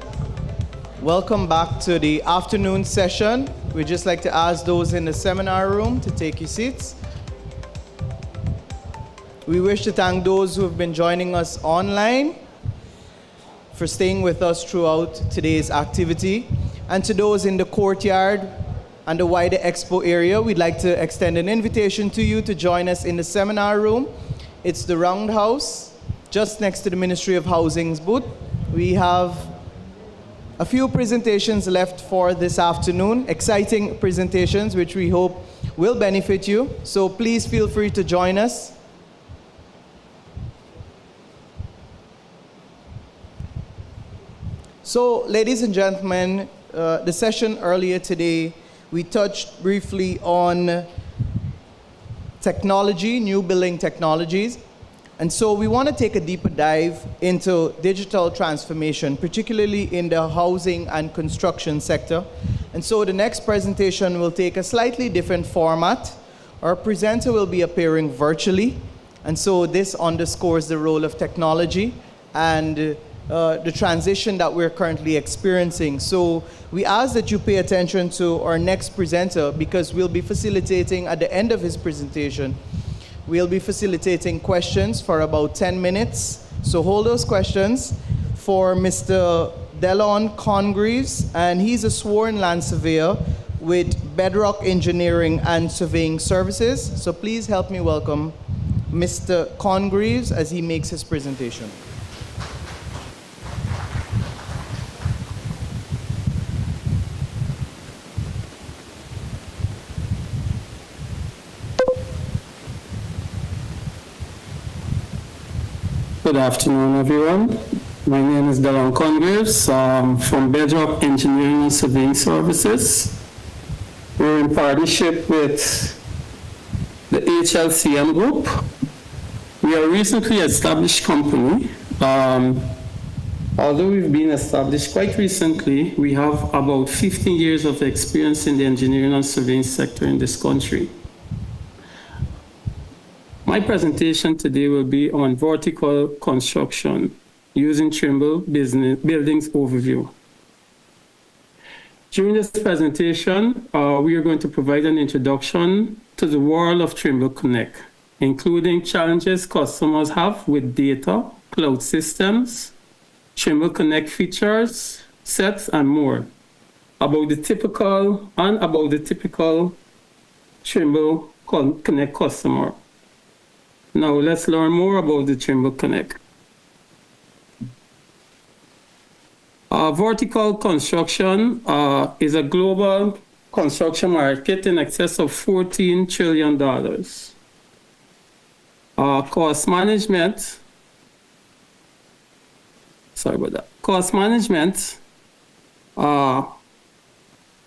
Welcome back to the afternoon session. We'd just like to ask those in the seminar room to take your seats. We wish to thank those who have been joining us online for staying with us throughout today's activity. And to those in the courtyard and the wider expo area, we'd like to extend an invitation to you to join us in the seminar room. It's the Roundhouse, just next to the Ministry of Housing's booth. We have a few presentations left for this afternoon, exciting presentations which we hope will benefit you. So please feel free to join us. So, ladies and gentlemen, the session earlier today, we touched briefly on technology, new building technologies. And so we want to take a deeper dive into digital transformation, particularly in the housing and construction sector. And so the next presentation will take a slightly different format. Our presenter will be appearing virtually. And so this underscores the role of technology and the transition that we're currently experiencing. So we ask that you pay attention to our next presenter because we'll be facilitating at the end of his presentation. We'll be facilitating questions for about 10 minutes. So hold those questions for Mr. Delon Congreves, and he's a sworn land surveyor with Bedrock Engineering and Surveying Services. So please help me welcome Mr. Congreves as he makes his presentation. Good afternoon, everyone. My name is Delon Congreves from Bedrock Engineering and Surveying Services. We're in partnership with the HLCM Group. We are a recently established company. Although we've been established quite recently, we have about 15 years of experience in the engineering and surveying sector in this country. My presentation today will be on vertical construction using Trimble Buildings Overview. During this presentation, we are going to provide an introduction to the world of Trimble Connect, including challenges customers have with data, cloud systems, Trimble Connect features, sets, and more, about the typical Trimble Connect customer. Now let's learn more about the Trimble Connect. Vertical construction is a global construction market in excess of $14 trillion. Cost management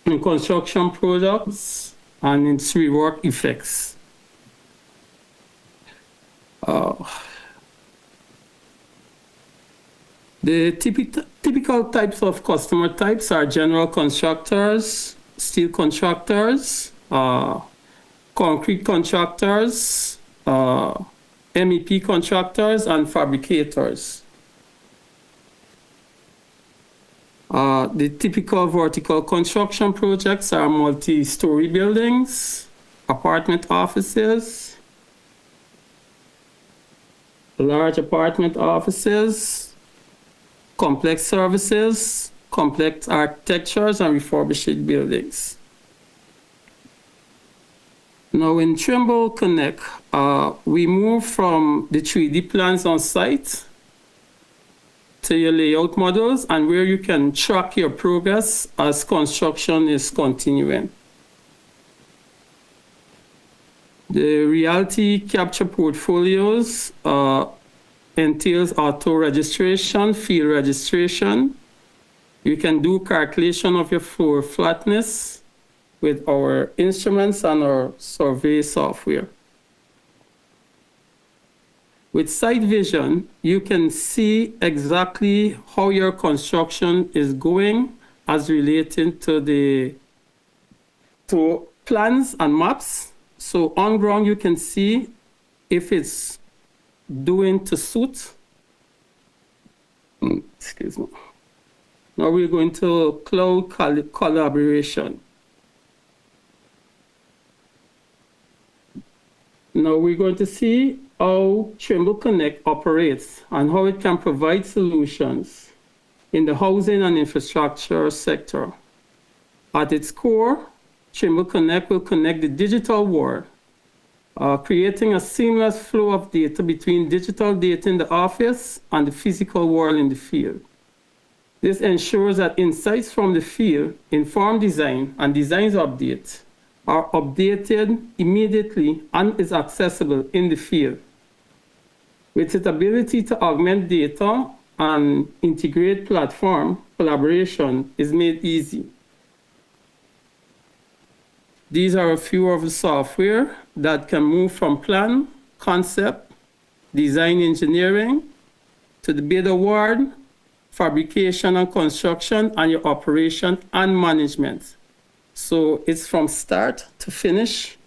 in construction products and its rework effects. The typical types of customer types are general contractors, steel contractors, concrete contractors, MEP contractors, and fabricators. The typical vertical construction projects are multi-story buildings, apartment offices, large apartment offices, complex services, complex architectures, and refurbished buildings. Now in Trimble Connect, we move from the 3D plans on site to your layout models and where you can track your progress as construction is continuing. The reality capture portfolios entails auto registration, field registration. You can do calculation of your floor flatness with our instruments and our survey software. With Site Vision, you can see exactly how your construction is going as relating to plans and maps. So on ground, you can see if it's doing to suit Excuse me. Now we're going to cloud collaboration. Now we're going to see how Trimble Connect operates and how it can provide solutions in the housing and infrastructure sector. At its core, Trimble Connect will connect the digital world, creating a seamless flow of data between digital data in the office and the physical world in the field. This ensures that insights from the field inform design and designs updates are updated immediately and is accessible in the field. With its ability to augment data and integrate platform, collaboration is made easy. These are a few of the software that can move from plan, concept, design engineering, to the bid award, fabrication and construction, and your operation and management. So it's from start to finish.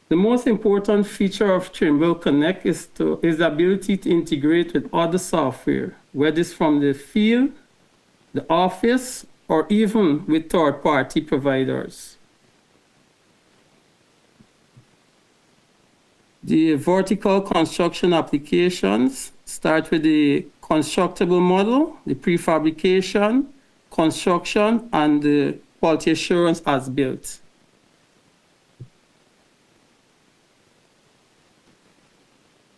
The most important feature of Trimble Connect is the ability to integrate with other software, whether it's from the field, the office, or even with third-party providers. The vertical construction applications start with the constructible model, the prefabrication, construction, and the quality assurance as built.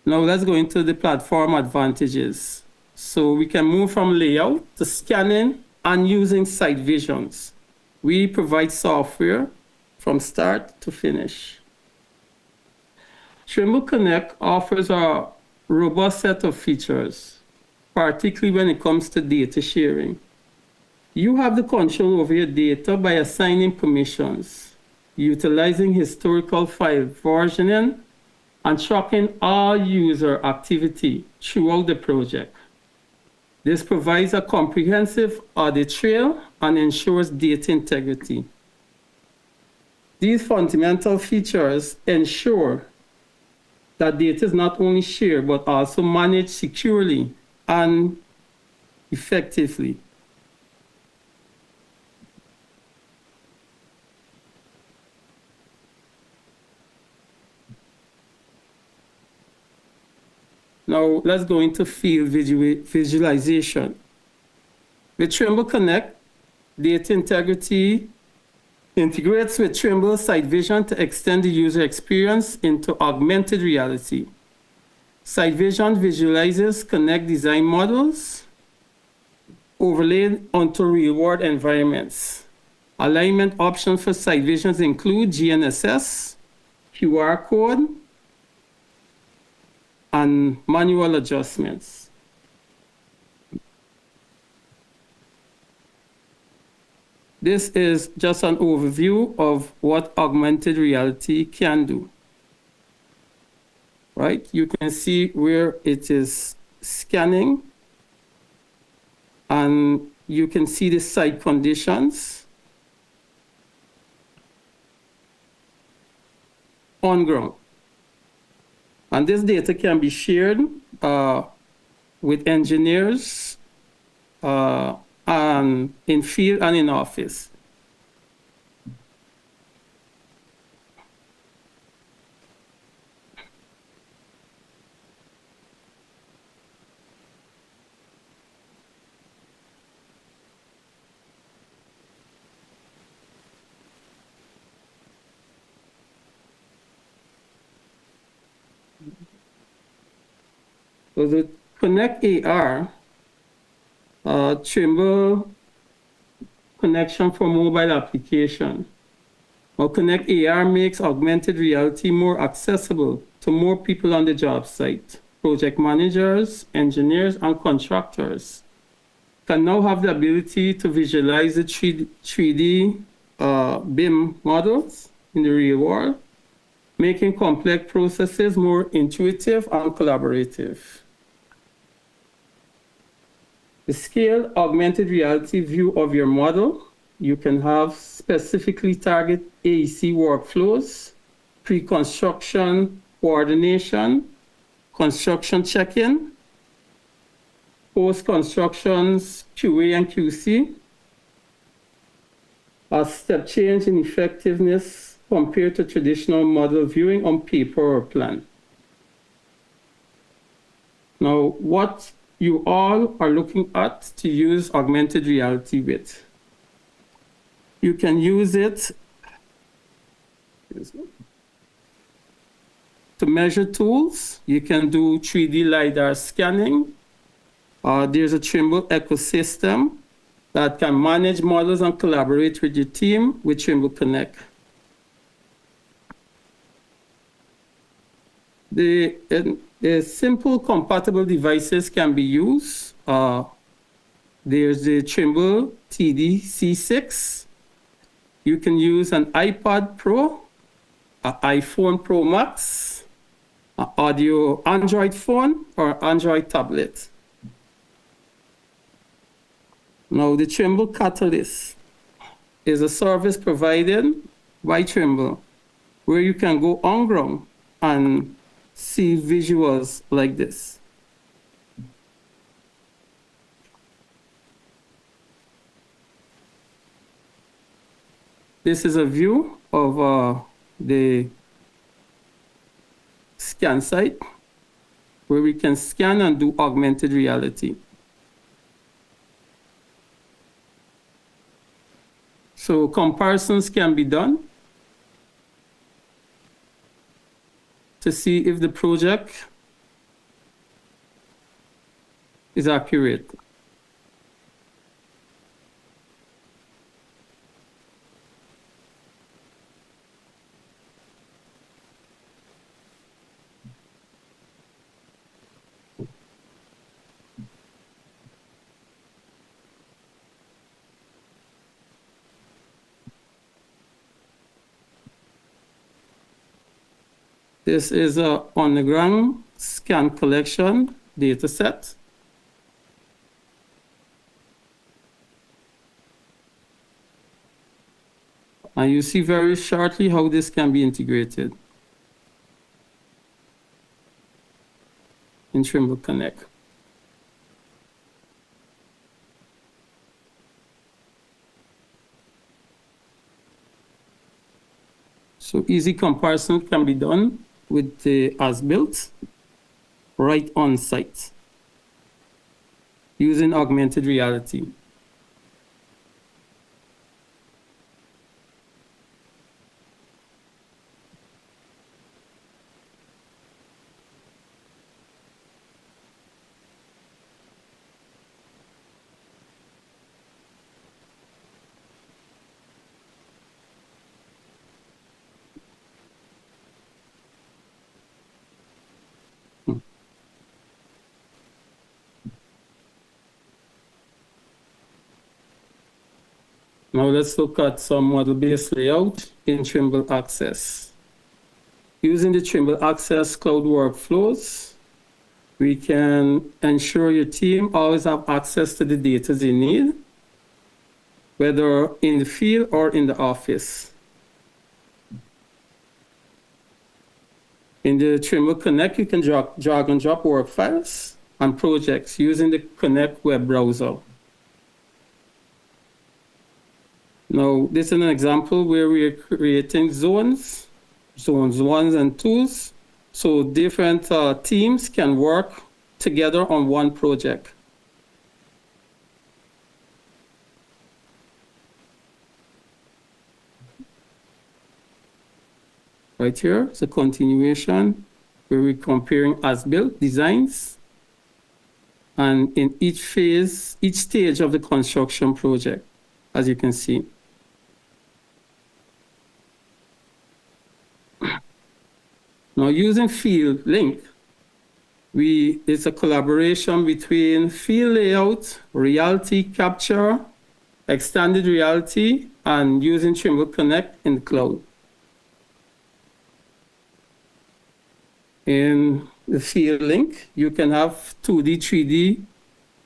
Now let's go into the platform advantages. So we can move from layout to scanning and using site visions. We provide software from start to finish. Trimble Connect offers a robust set of features, particularly when it comes to data sharing. You have the control over your data by assigning permissions, utilizing historical file versioning, and tracking all user activity throughout the project. This provides a comprehensive audit trail and ensures data integrity. These fundamental features ensure that data is not only shared, but also managed securely and effectively. Now let's go into field visualization. With Trimble Connect, data integrity integrates with Trimble Site Vision to extend the user experience into augmented reality. Site Vision visualizes Connect design models overlaid onto real-world environments. Alignment options for Site Visions include GNSS, QR code, and manual adjustments. This is just an overview of what augmented reality can do. Right? You can see where it is scanning, and you can see the site conditions on ground. And this data can be shared with engineers and in field and in office. So the Connect AR, Trimble connection for mobile application. Well, Connect AR makes augmented reality more accessible to more people on the job site. Project managers, engineers, and contractors can now have the ability to visualize the 3D BIM models in the real world, making complex processes more intuitive and collaborative. The scale augmented reality view of your model, you can have specifically target AEC workflows, pre-construction coordination, construction check-in, post-constructions QA and QC, a step change in effectiveness compared to traditional model viewing on paper or plan. Now, what you all are looking at to use augmented reality with. You can use it to measure tools. You can do 3D LiDAR scanning. There's a Trimble ecosystem that can manage models and collaborate with your team with Trimble Connect. The simple compatible devices can be used. There's the Trimble TD-C6. You can use an iPad Pro, an iPhone Pro Max, an audio Android phone, or Android tablet. Now, the Trimble Catalyst is a service provided by Trimble where you can go on ground and see visuals like this. This is a view of the scan site where we can scan and do augmented reality. So comparisons can be done to see if the project is accurate. This is a on-the-ground scan collection data set. And you see very shortly how this can be integrated in Trimble Connect. So easy comparison can be done with the as-built right on site using augmented reality. Now let's look at some model-based layout in Trimble Access. Using the Trimble Access cloud workflows, we can ensure your team always have access to the data they need, whether in the field or in the office. In the Trimble Connect, you can drag and drop work files and projects using the Connect web browser. Now, this is an example where we are creating zones 1 and 2s, so different teams can work together on one project. Right here is a continuation where we're comparing as-built designs and in each phase, each stage of the construction project, as you can see. Now, using Field Link, it's a collaboration between field layout, reality capture, extended reality, and using Trimble Connect in the cloud. In the Field Link, you can have 2D, 3D,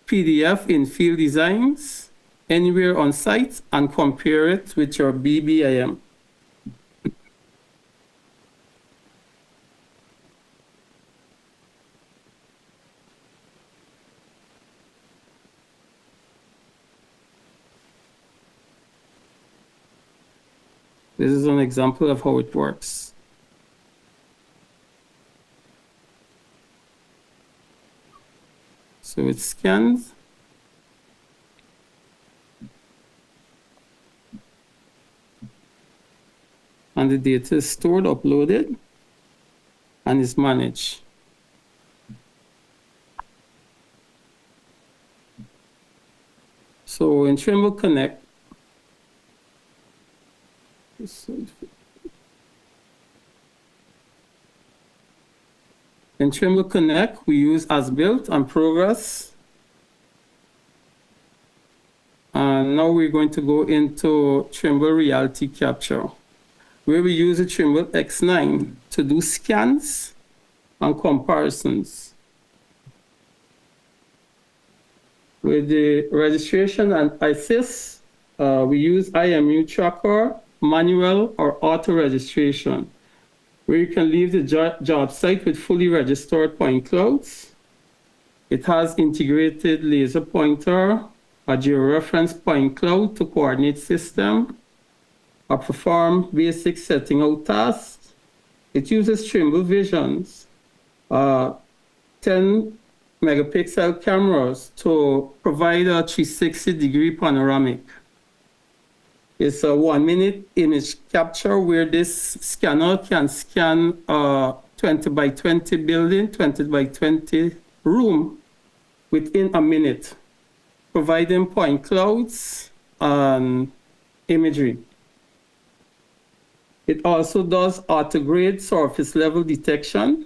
PDF in field designs anywhere on site and compare it with your BBIM. This is an example of how it works. So it scans. And the data is stored, uploaded, and is managed. So in Trimble Connect, we use as built and progress. And now we're going to go into Trimble Reality Capture, where we use a Trimble X9 to do scans and comparisons. With the registration and ISIS, we use IMU tracker, manual, or auto registration, where you can leave the job site with fully registered point clouds. It has integrated laser pointer, a georeference point cloud to coordinate system, or perform basic setting out tasks. It uses Trimble Visions, 10 megapixel cameras to provide a 360-degree panoramic. It's a 1-minute image capture where this scanner can scan a 20 by 20 building, 20 by 20 room within a minute, providing point clouds and imagery. It also does auto-grade surface level detection.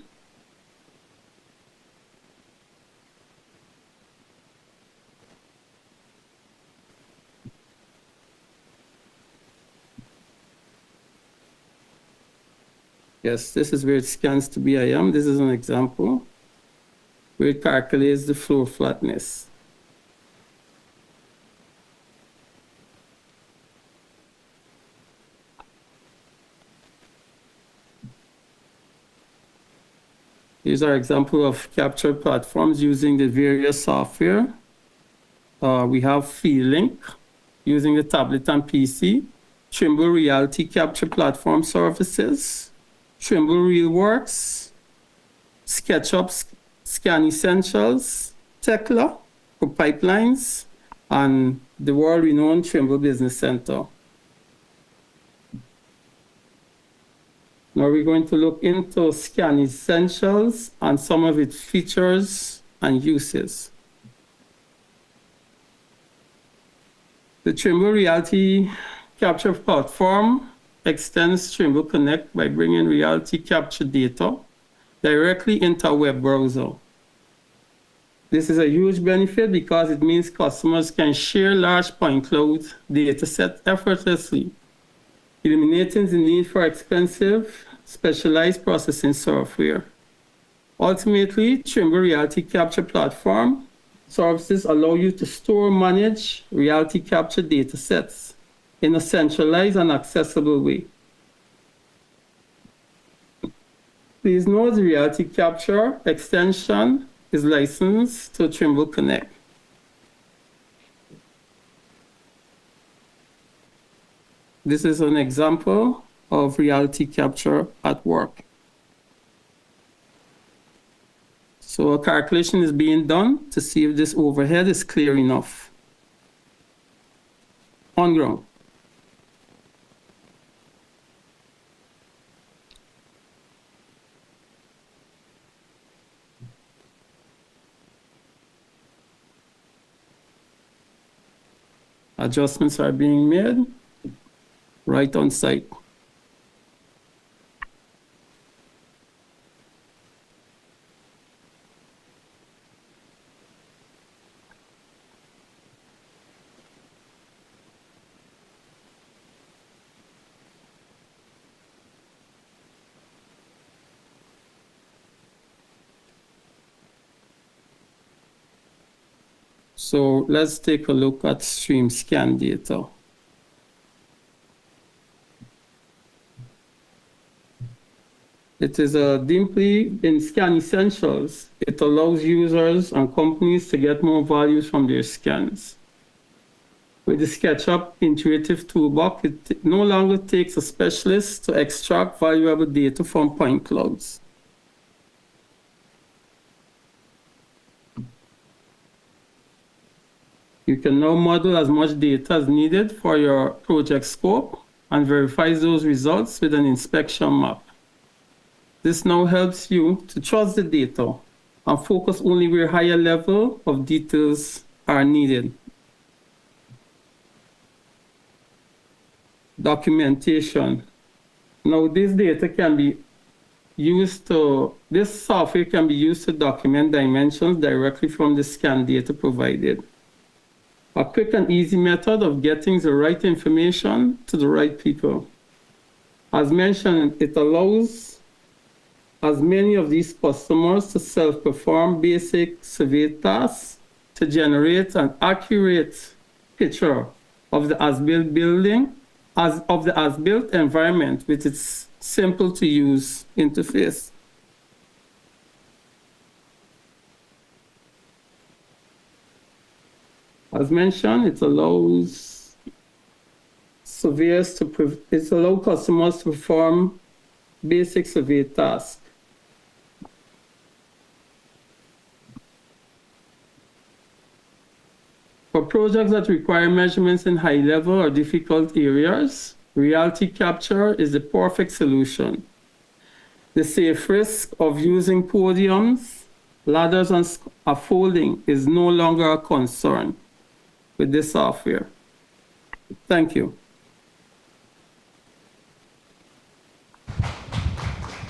Yes, this is where it scans to BIM. This is an example where it calculates the floor flatness. These are examples of capture platforms using the various software. We have FieldLink using the tablet and PC, Trimble Reality Capture Platform Services, Trimble RealWorks, SketchUp Scan Essentials, Tekla for pipelines, and the world-renowned Trimble Business Center. Now we're going to look into Scan Essentials and some of its features and uses. The Trimble Reality Capture Platform extends Trimble Connect by bringing reality capture data directly into a web browser. This is a huge benefit because it means customers can share large point cloud data sets effortlessly, eliminating the need for expensive, specialized processing software. Ultimately, Trimble Reality Capture Platform services allow you to store, manage reality capture data sets in a centralized and accessible way. Please note the Reality Capture extension is licensed to Trimble Connect. This is an example of reality capture at work. So a calculation is being done to see if this overhead is clear enough. On ground. Adjustments are being made right on site. So let's take a look at stream scan data. It is deeply in Scan Essentials. It allows users and companies to get more values from their scans. With the SketchUp intuitive toolbox, it no longer takes a specialist to extract valuable data from point clouds. You can now model as much data as needed for your project scope and verify those results with an inspection map. This now helps you to trust the data and focus only where higher level of details are needed. Documentation. Now this data can be used to, this software can be used to document dimensions directly from the scan data provided. A quick and easy method of getting the right information to the right people. As mentioned, it allows as many of these customers to self-perform basic survey tasks to generate an accurate picture of the as-built building, of the as-built environment with its simple-to-use interface. As mentioned, it allows customers to perform basic survey tasks. For projects that require measurements in high-level or difficult areas, reality capture is the perfect solution. The safe risk of using podiums, ladders, and scaffolding is no longer a concern with this software. Thank you.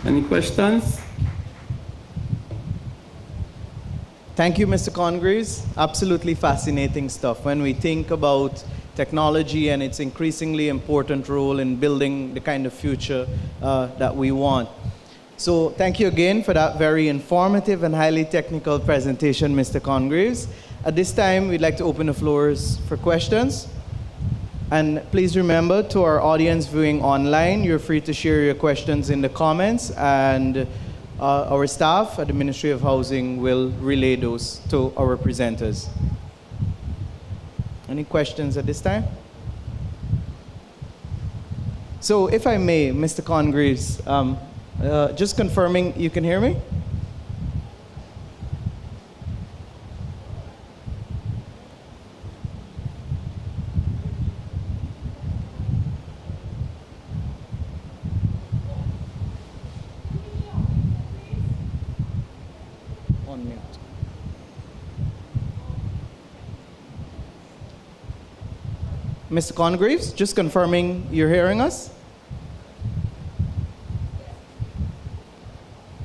Any questions? Thank you, Mr. Congraves. Absolutely fascinating stuff. When we think about technology and its increasingly important role in building the kind of future that we want. So thank you again for that very informative and highly technical presentation, Mr. Congraves. At this time, we'd like to open the floors for questions. And please remember, to our audience viewing online, you're free to share your questions in the comments, and our staff at the Ministry of Housing will relay those to our presenters. Any questions at this time? So if I may, Mr. Congraves, just confirming you can hear me? Mr. Congraves, just confirming you're hearing us?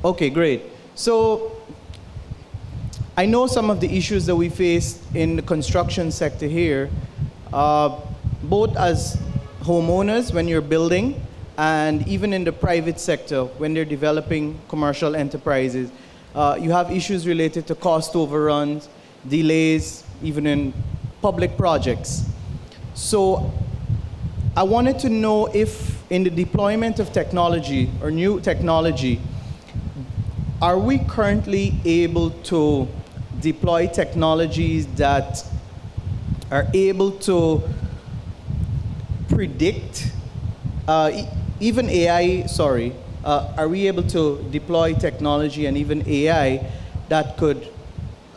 Okay, great. So I know some of the issues that we face in the construction sector here, both as homeowners when you're building and even in the private sector when they're developing commercial enterprises. You have issues related to cost overruns, delays, even in public projects. So I wanted to know if in the deployment of technology or new technology, are we currently able to deploy technologies that are able to predict, even AI, are we able to deploy technology and even AI that could,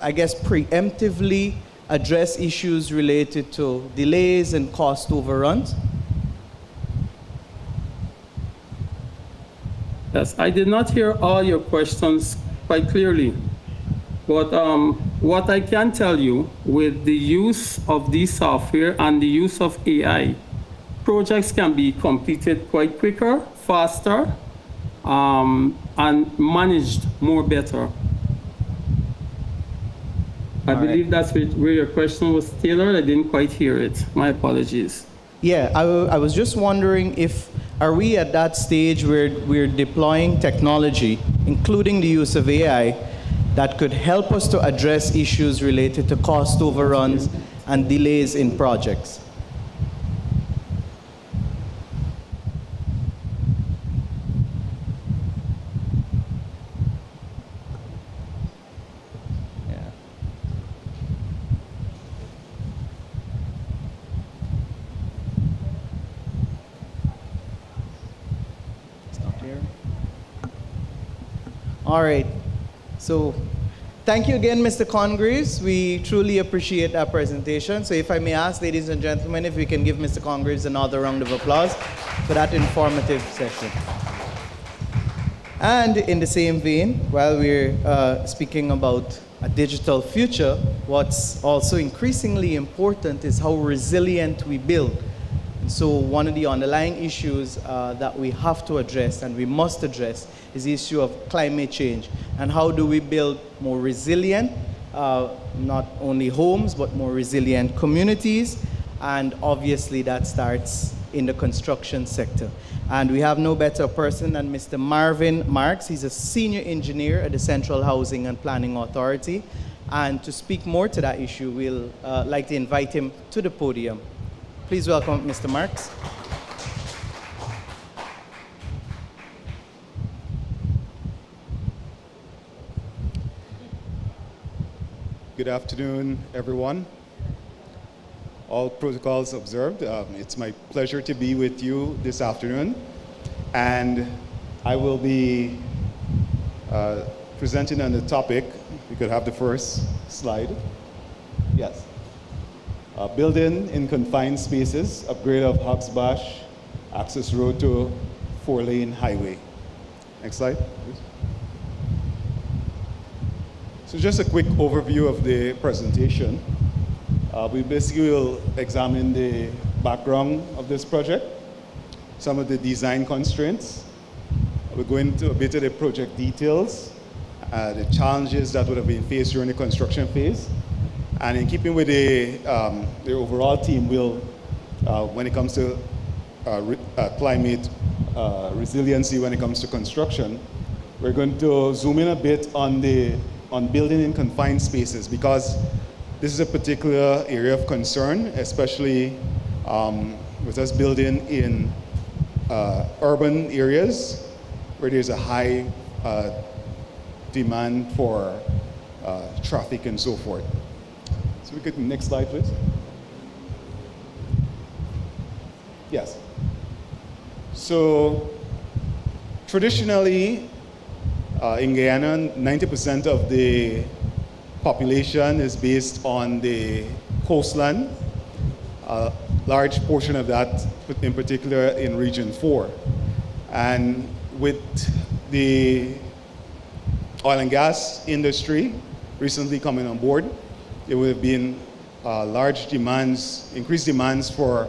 I guess, preemptively address issues related to delays and cost overruns? Yes, I did not hear all your questions quite clearly, but what I can tell you with the use of this software and the use of AI, projects can be completed quite quicker, faster, and managed more better. I believe that's where your question was tailored. I didn't quite hear it. My apologies. Yeah, I was just wondering if, are we at that stage where we're deploying technology, including the use of AI, that could help us to address issues related to cost overruns and delays in projects? All right. So thank you again, Mr. Congraves. We truly appreciate that presentation. So if I may ask, ladies and gentlemen, if we can give Mr. Congraves another round of applause for that informative session. And in the same vein, while we're speaking about a digital future, what's also increasingly important is how resilient we build. And so one of the underlying issues that we have to address and we must address is the issue of climate change. And how do we build more resilient, not only homes, but more resilient communities? And obviously that starts in the construction sector. And we have no better person than Mr. Marvin Marks. He's a senior engineer at the Central Housing and Planning Authority. And to speak more to that issue, we'll like to invite him to the podium. Please welcome Mr. Marks. Good afternoon, everyone. All protocols observed. It's my pleasure to be with you this afternoon. And I will be presenting on the topic. We could have the first slide. Yes. Building in confined spaces, upgrade of Hawksbush access road to 4-lane highway. Next slide, please. So just a quick overview of the presentation. We basically will examine the background of this project, some of the design constraints. We're going into a bit of the project details, the challenges that would have been faced during the construction phase. And in keeping with the overall theme, we'll, when it comes to climate resiliency when it comes to construction, we're going to zoom in a bit on building in confined spaces, because this is a particular area of concern, especially with us building in urban areas where there's a high demand for traffic and so forth. So we could, next slide, please. Yes. So traditionally, in Guyana, 90% of the population is based on the coastline. A large portion of that, in particular, in Region 4. And with the oil and gas industry recently coming on board, there would have been large demands, increased demands for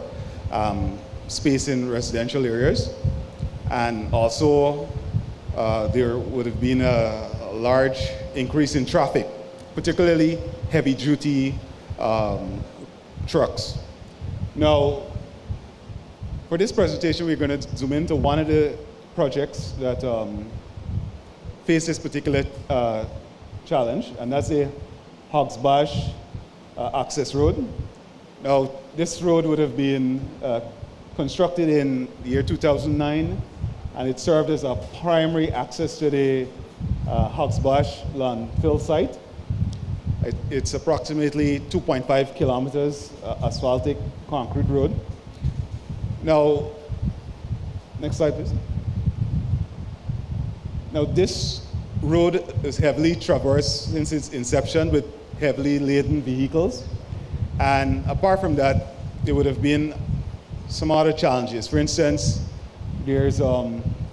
space in residential areas. And also, there would have been a large increase in traffic, particularly heavy-duty trucks. Now, for this presentation, we're going to zoom into one of the projects that face this particular challenge, and that's the Hawksbush access road. Now, this road would have been constructed in the year 2009, and it served as a primary access to the Hawksbush landfill site. It's approximately 2.5 kilometers asphaltic concrete road. Now, next slide, please. Now, this road is heavily traversed since its inception with heavily laden vehicles. And apart from that, there would have been some other challenges. For instance, there's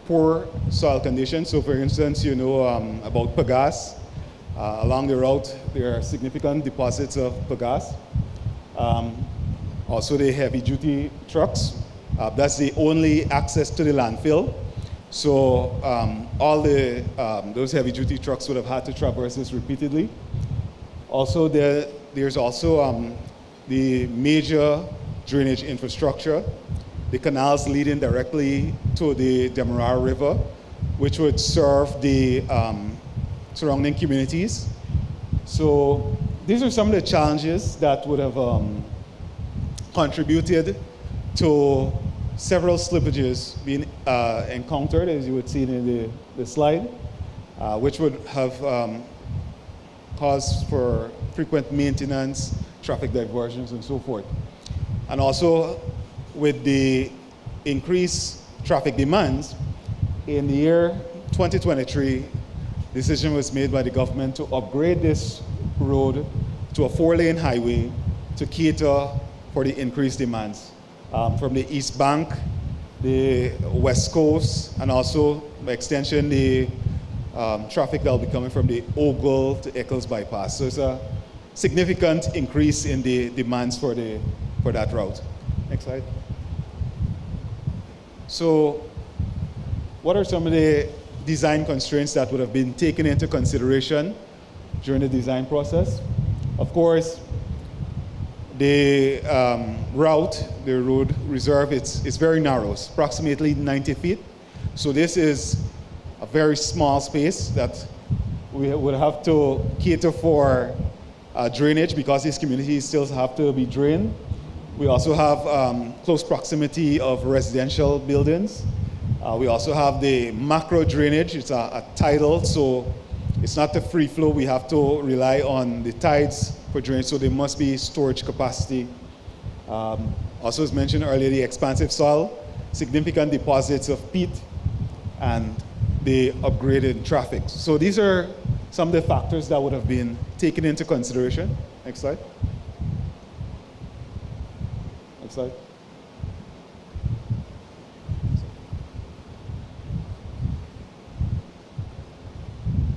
poor soil conditions. So for instance, you know about pagasse. Along the route, there are significant deposits of pagasse. Also the heavy-duty trucks. That's the only access to the landfill. So all those heavy-duty trucks would have had to traverse this repeatedly. Also, there's also the major drainage infrastructure, the canals leading directly to the Demerara River, which would serve the surrounding communities. So these are some of the challenges that would have contributed to several slippages being encountered, as you would see in the slide, which would have caused for frequent maintenance, traffic diversions, and so forth. And also, with the increased traffic demands, in the year 2023, decision was made by the government to upgrade this road to a 4-lane highway to cater for the increased demands from the East Bank, the West Coast, and also by extension the traffic that will be coming from the Ogle to Eccles bypass. So it's a significant increase in the demands for that route. Next slide. So what are some of the design constraints that would have been taken into consideration during the design process? Of course, the route, the road reserve, it's very narrow. It's approximately 90 feet. So this is a very small space that we would have to cater for drainage because these communities still have to be drained. We also have close proximity of residential buildings. We also have the macro drainage. It's a tidal, so it's not a free flow. We have to rely on the tides for drainage, so there must be storage capacity. Also, as mentioned earlier, the expansive soil, significant deposits of peat, and the upgraded traffic. So these are some of the factors that would have been taken into consideration. Next slide. Next slide.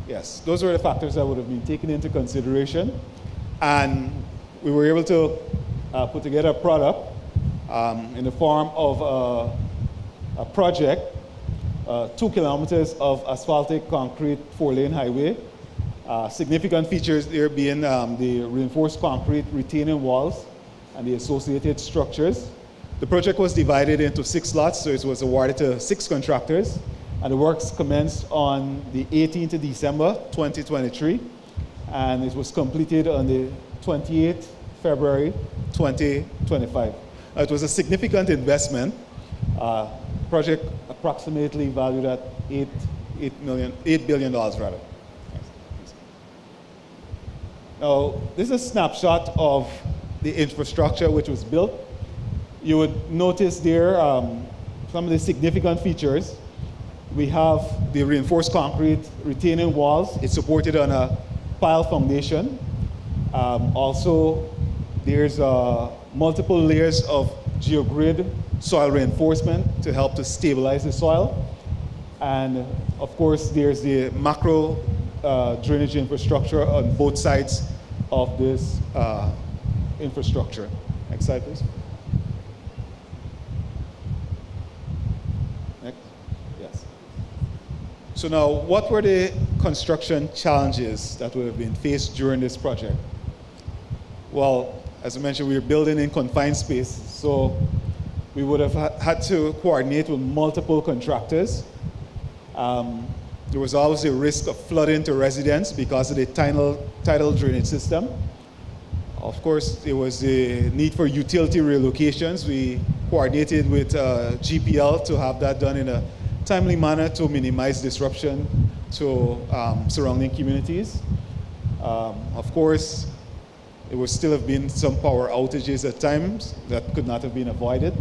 Yes, those were the factors that would have been taken into consideration. And we were able to put together a product in the form of a project, 2 kilometers of asphaltic concrete 4-lane highway. Significant features there being the reinforced concrete retaining walls and the associated structures. The project was divided into 6 lots, so it was awarded to 6 contractors. And the works commenced on the 18th of December, 2023, and it was completed on the 28th February, 2025. It was a significant investment. Project approximately valued at $8 billion rather. Now, this is a snapshot of the infrastructure which was built. You would notice there some of the significant features. We have the reinforced concrete retaining walls. It's supported on a pile foundation. Also, there's multiple layers of geogrid soil reinforcement to help to stabilize the soil. And of course, there's the macro drainage infrastructure on both sides of this infrastructure. Next slide, please. Next. Yes. So now, what were the construction challenges that would have been faced during this project? Well, as I mentioned, we were building in confined space, so we would have had to coordinate with multiple contractors. There was always a risk of flooding to residents because of the tidal drainage system. Of course, there was a need for utility relocations. We coordinated with GPL to have that done in a timely manner to minimize disruption to surrounding communities. Of course, there would still have been some power outages at times that could not have been avoided.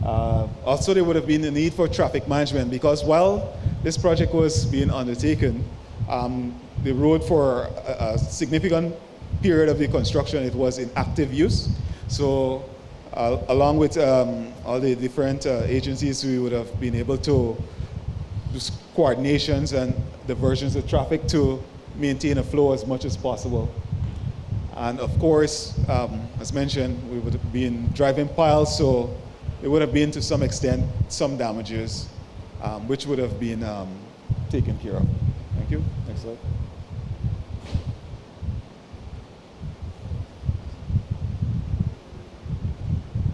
Also, there would have been a need for traffic management because while this project was being undertaken, the road for a significant period of the construction, it was in active use. So along with all the different agencies, we would have been able to do coordinations and diversions of traffic to maintain a flow as much as possible. And of course, as mentioned, we would have been driving piles, so there would have been to some extent some damages, which would have been taken care of. Thank you. Next slide.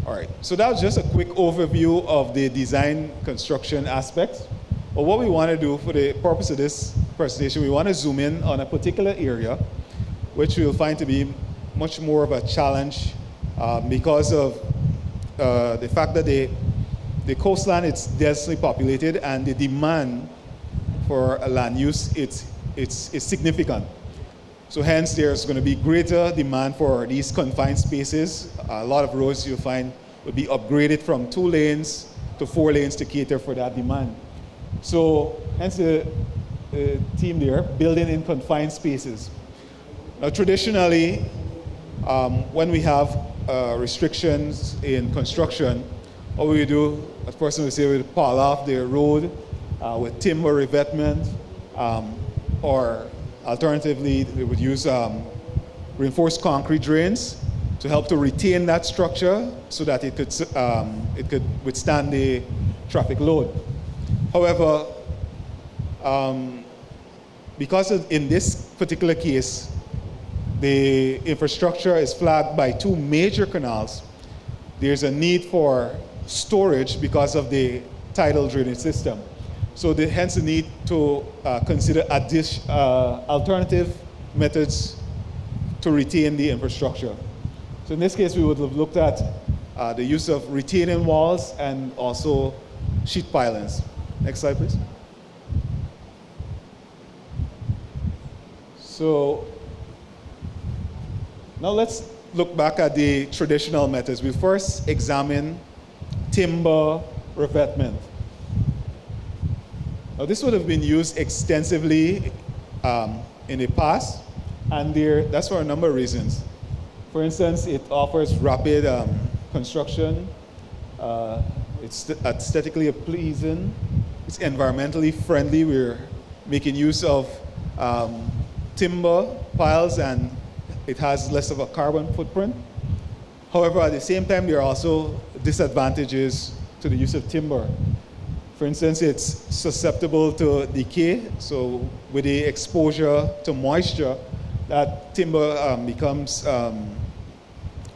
All right, so that was just a quick overview of the design construction aspects. But what we want to do for the purpose of this presentation, we want to zoom in on a particular area, which we'll find to be much more of a challenge because of the fact that the coastline is densely populated and the demand for a land use it's significant. So hence there's going to be greater demand for these confined spaces. A lot of roads you'll find will be upgraded from 2 lanes to 4 lanes to cater for that demand. So hence the theme there, building in confined spaces. Now, traditionally, when we have restrictions in construction, what we do, as person would say, we pile off the road with timber revetment, or alternatively, we would use reinforced concrete drains to help to retain that structure so that it could withstand the traffic load. However, because in this particular case, the infrastructure is flagged by two major canals, there's a need for storage because of the tidal drainage system. So hence the need to consider alternative methods to retain the infrastructure. So in this case, we would have looked at the use of retaining walls and also sheet pilings. Next slide, please. So now let's look back at the traditional methods. We first examine timber revetment. Now this would have been used extensively in the past, and that's for a number of reasons. For instance, it offers rapid construction, it's aesthetically pleasing, it's environmentally friendly. We're making use of timber piles, and it has less of a carbon footprint. However, at the same time, there are also disadvantages to the use of timber. For instance, it's susceptible to decay. So with the exposure to moisture, that timber becomes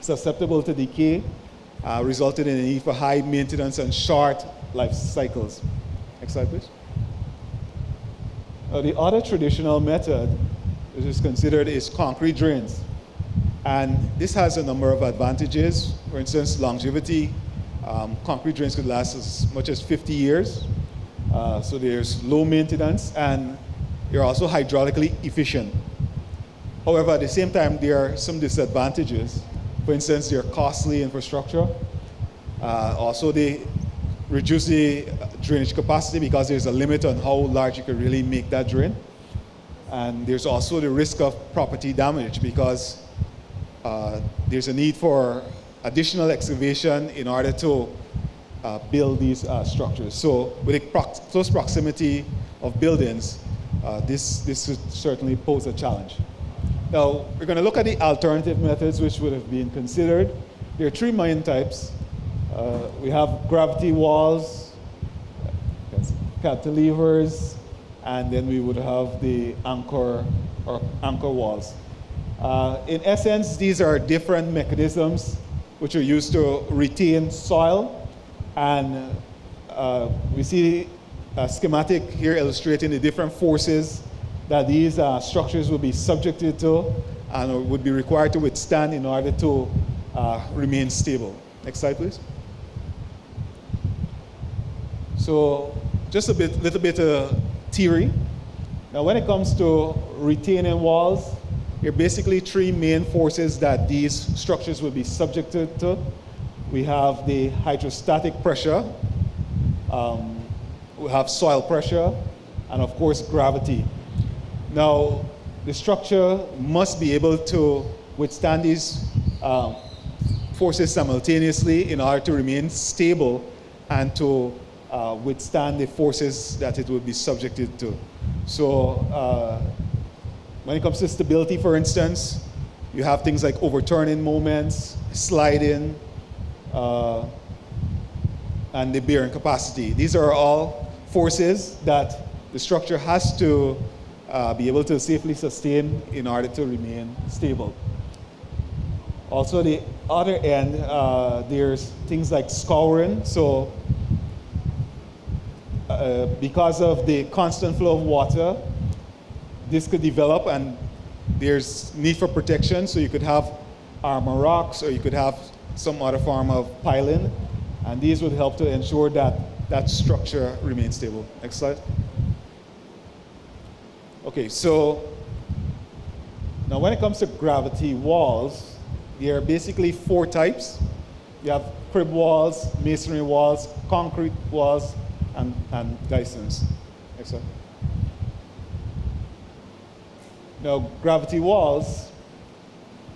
susceptible to decay, resulting in a need for high maintenance and short life cycles. Next slide, please. The other traditional method which is considered is concrete drains. And this has a number of advantages. For instance, longevity. Concrete drains could last as much as 50 years. So there's low maintenance, and they're also hydraulically efficient. However, at the same time, there are some disadvantages. For instance, they're costly infrastructure. Also, they reduce the drainage capacity because there's a limit on how large you can really make that drain. And there's also the risk of property damage because there's a need for additional excavation in order to build these structures. So with a close proximity of buildings, this would certainly pose a challenge. Now, we're going to look at the alternative methods which would have been considered. There are three main types. We have gravity walls, cantilevers, and then we would have the anchor walls. In essence, these are different mechanisms which are used to retain soil. And we see a schematic here illustrating the different forces that these structures will be subjected to and would be required to withstand in order to remain stable. Next slide, please. So just a little bit of theory. Now, when it comes to retaining walls, there are basically three main forces that these structures will be subjected to. We have the hydrostatic pressure, we have soil pressure, and of course gravity. Now, the structure must be able to withstand these forces simultaneously in order to remain stable and to withstand the forces that it will be subjected to. So when it comes to stability, for instance, you have things like overturning moments, sliding, and the bearing capacity. These are all forces that the structure has to be able to safely sustain in order to remain stable. Also, the other end, there's things like scouring. So because of the constant flow of water, this could develop and there's need for protection. So you could have armor rocks or you could have some other form of piling. And these would help to ensure that that structure remains stable. Next slide. Okay, so now when it comes to gravity walls, there are basically four types. You have crib walls, masonry walls, concrete walls, and geysers. Next slide. Now, gravity walls,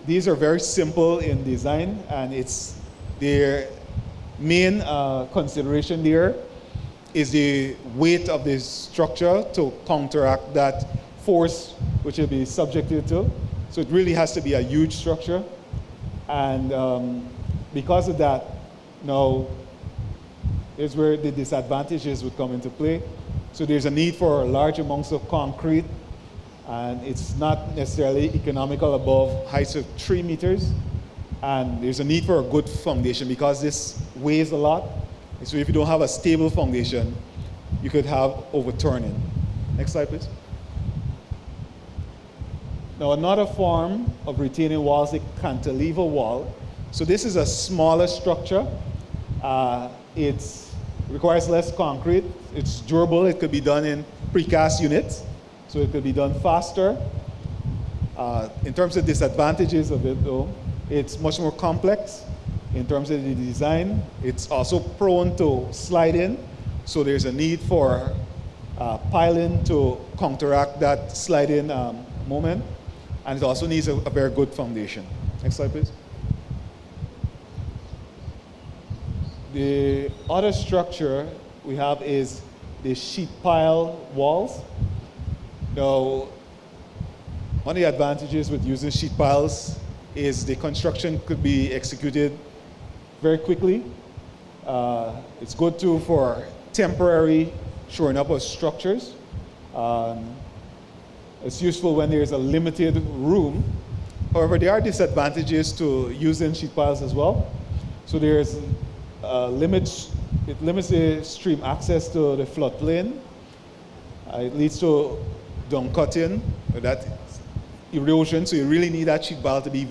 these are very simple in design, and it's their main consideration there is the weight of the structure to counteract that force which will be subjected to. So it really has to be a huge structure. And because of that, now is where the disadvantages would come into play. So there's a need for large amounts of concrete, and it's not necessarily economical above heights of 3 meters. And there's a need for a good foundation because this weighs a lot. And so if you don't have a stable foundation, you could have overturning. Next slide, please. Now, another form of retaining walls is a cantilever wall. So this is a smaller structure. It requires less concrete. It's durable. It could be done in precast units, so it could be done faster. In terms of disadvantages of it, though, it's much more complex in terms of the design. It's also prone to sliding, so there's a need for piling to counteract that sliding moment. And it also needs a very good foundation. Next slide, please. The other structure we have is the sheet pile walls. Now, one of the advantages with using sheet piles is the construction could be executed very quickly. It's good too for temporary shoring up of structures. It's useful when there's a limited room. However, there are disadvantages to using sheet piles as well. So there's it limits the stream access to the floodplain. It leads to down cutting, that erosion. So you really need that sheet pile to be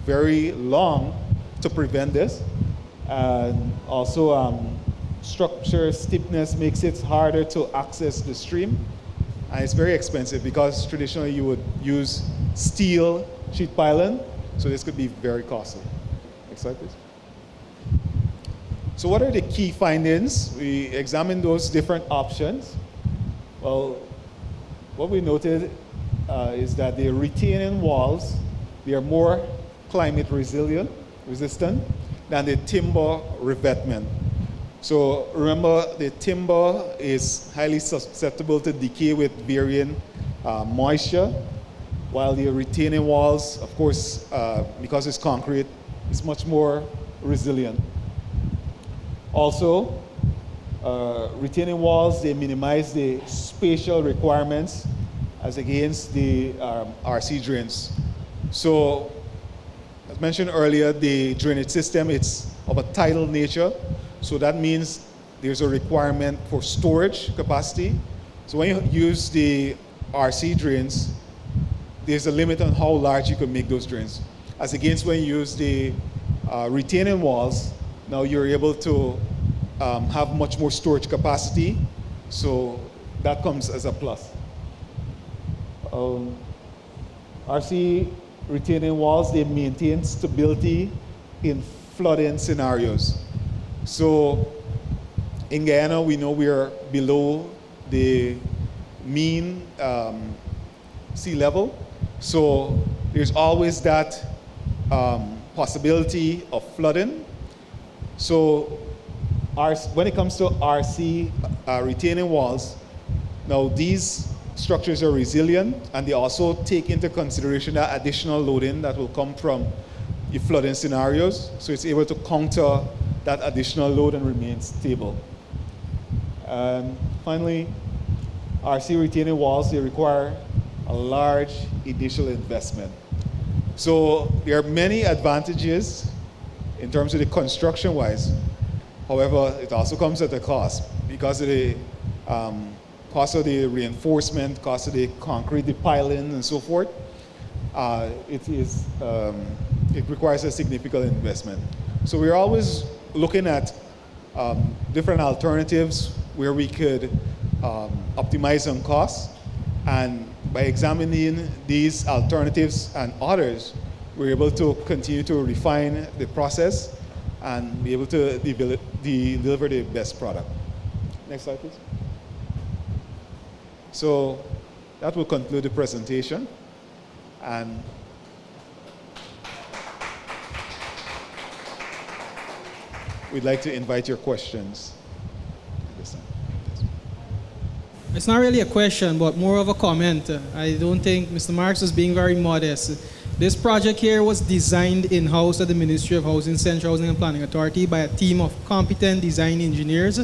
very long to prevent this. And also structure steepness makes it harder to access the stream. And it's very expensive because traditionally you would use steel sheet piling, so this could be very costly. Next slide, please. So what are the key findings? We examined those different options. Well, what we noted is that the retaining walls, they are more climate resistant than the timber revetment. So remember, the timber is highly susceptible to decay with varying moisture, while the retaining walls, of course, because it's concrete, is much more resilient. Also, retaining walls, they minimize the spatial requirements as against the RC drains. So, as mentioned earlier, the drainage system, it's of a tidal nature. So that means there's a requirement for storage capacity. So when you use the RC drains, there's a limit on how large you can make those drains. As against when you use the retaining walls, now you're able to have much more storage capacity. So that comes as a plus. RC retaining walls, they maintain stability in flooding scenarios. So in Guyana, we know we are below the mean sea level. So there's always that possibility of flooding. So when it comes to RC retaining walls, now these structures are resilient, and they also take into consideration that additional loading that will come from the flooding scenarios. So it's able to counter that additional load and remain stable. And finally, RC retaining walls, they require a large initial investment. So there are many advantages in terms of the construction-wise. However, it also comes at a cost because of the cost of the reinforcement, cost of the concrete, the piling, and so forth. It requires a significant investment. So we're always looking at different alternatives where we could optimize on costs, and by examining these alternatives and others, we're able to continue to refine the process and be able to deliver the best product. Next slide, please. So that will conclude the presentation. And we'd like to invite your questions at this time. It's not really a question, but more of a comment. I don't think Mr. Marks was being very modest. This project here was designed in-house at the Ministry of Housing, Central Housing and Planning Authority by a team of competent design engineers.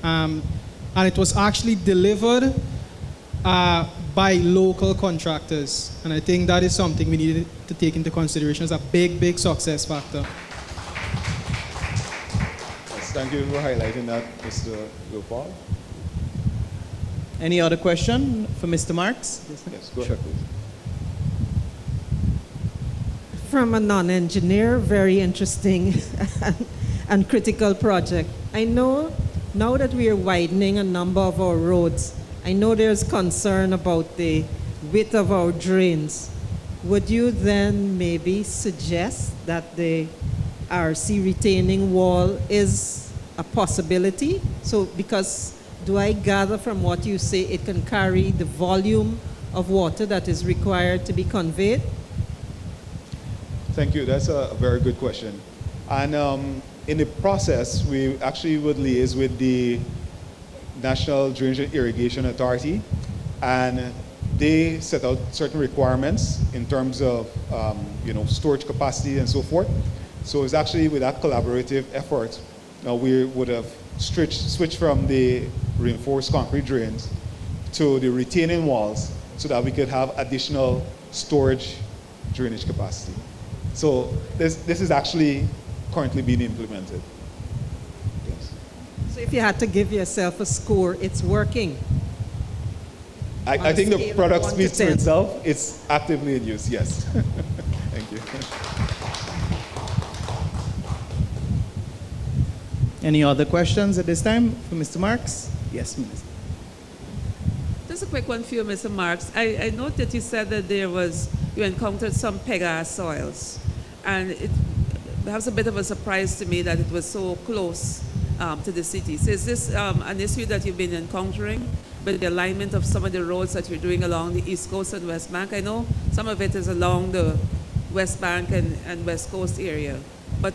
And it was actually delivered by local contractors. And I think that is something we needed to take into consideration as a big, big success factor. Yes, thank you for highlighting that, Mr. Gopal. Any other question for Mr. Marks? Yes, go ahead, please. From a non-engineer, very interesting and critical project. I know now that we are widening a number of our roads, I know there's concern about the width of our drains. Would you then maybe suggest that the RC retaining wall is a possibility? So, because do I gather from what you say it can carry the volume of water that is required to be conveyed? Thank you. That's a very good question. And in the process, we actually would liaise with the National Drainage and Irrigation Authority, and they set out certain requirements in terms of storage capacity and so forth. So it's actually with that collaborative effort, we would have switched from the reinforced concrete drains to the retaining walls so that we could have additional storage drainage capacity. So this is actually currently being implemented. Yes. So if you had to give yourself a score, it's working. I think the product speaks for itself. It's actively in use, yes. Thank you. Any other questions at this time for Mr. Marks? Yes, Minister. Just a quick one for you, Mr. Marks. I note that you said that you encountered some Pegas soils, and it perhaps a bit of a surprise to me that it was so close to the city. So is this an issue that you've been encountering with the alignment of some of the roads that you're doing along the East Coast and West Bank? I know some of it is along the West Bank and West Coast area, but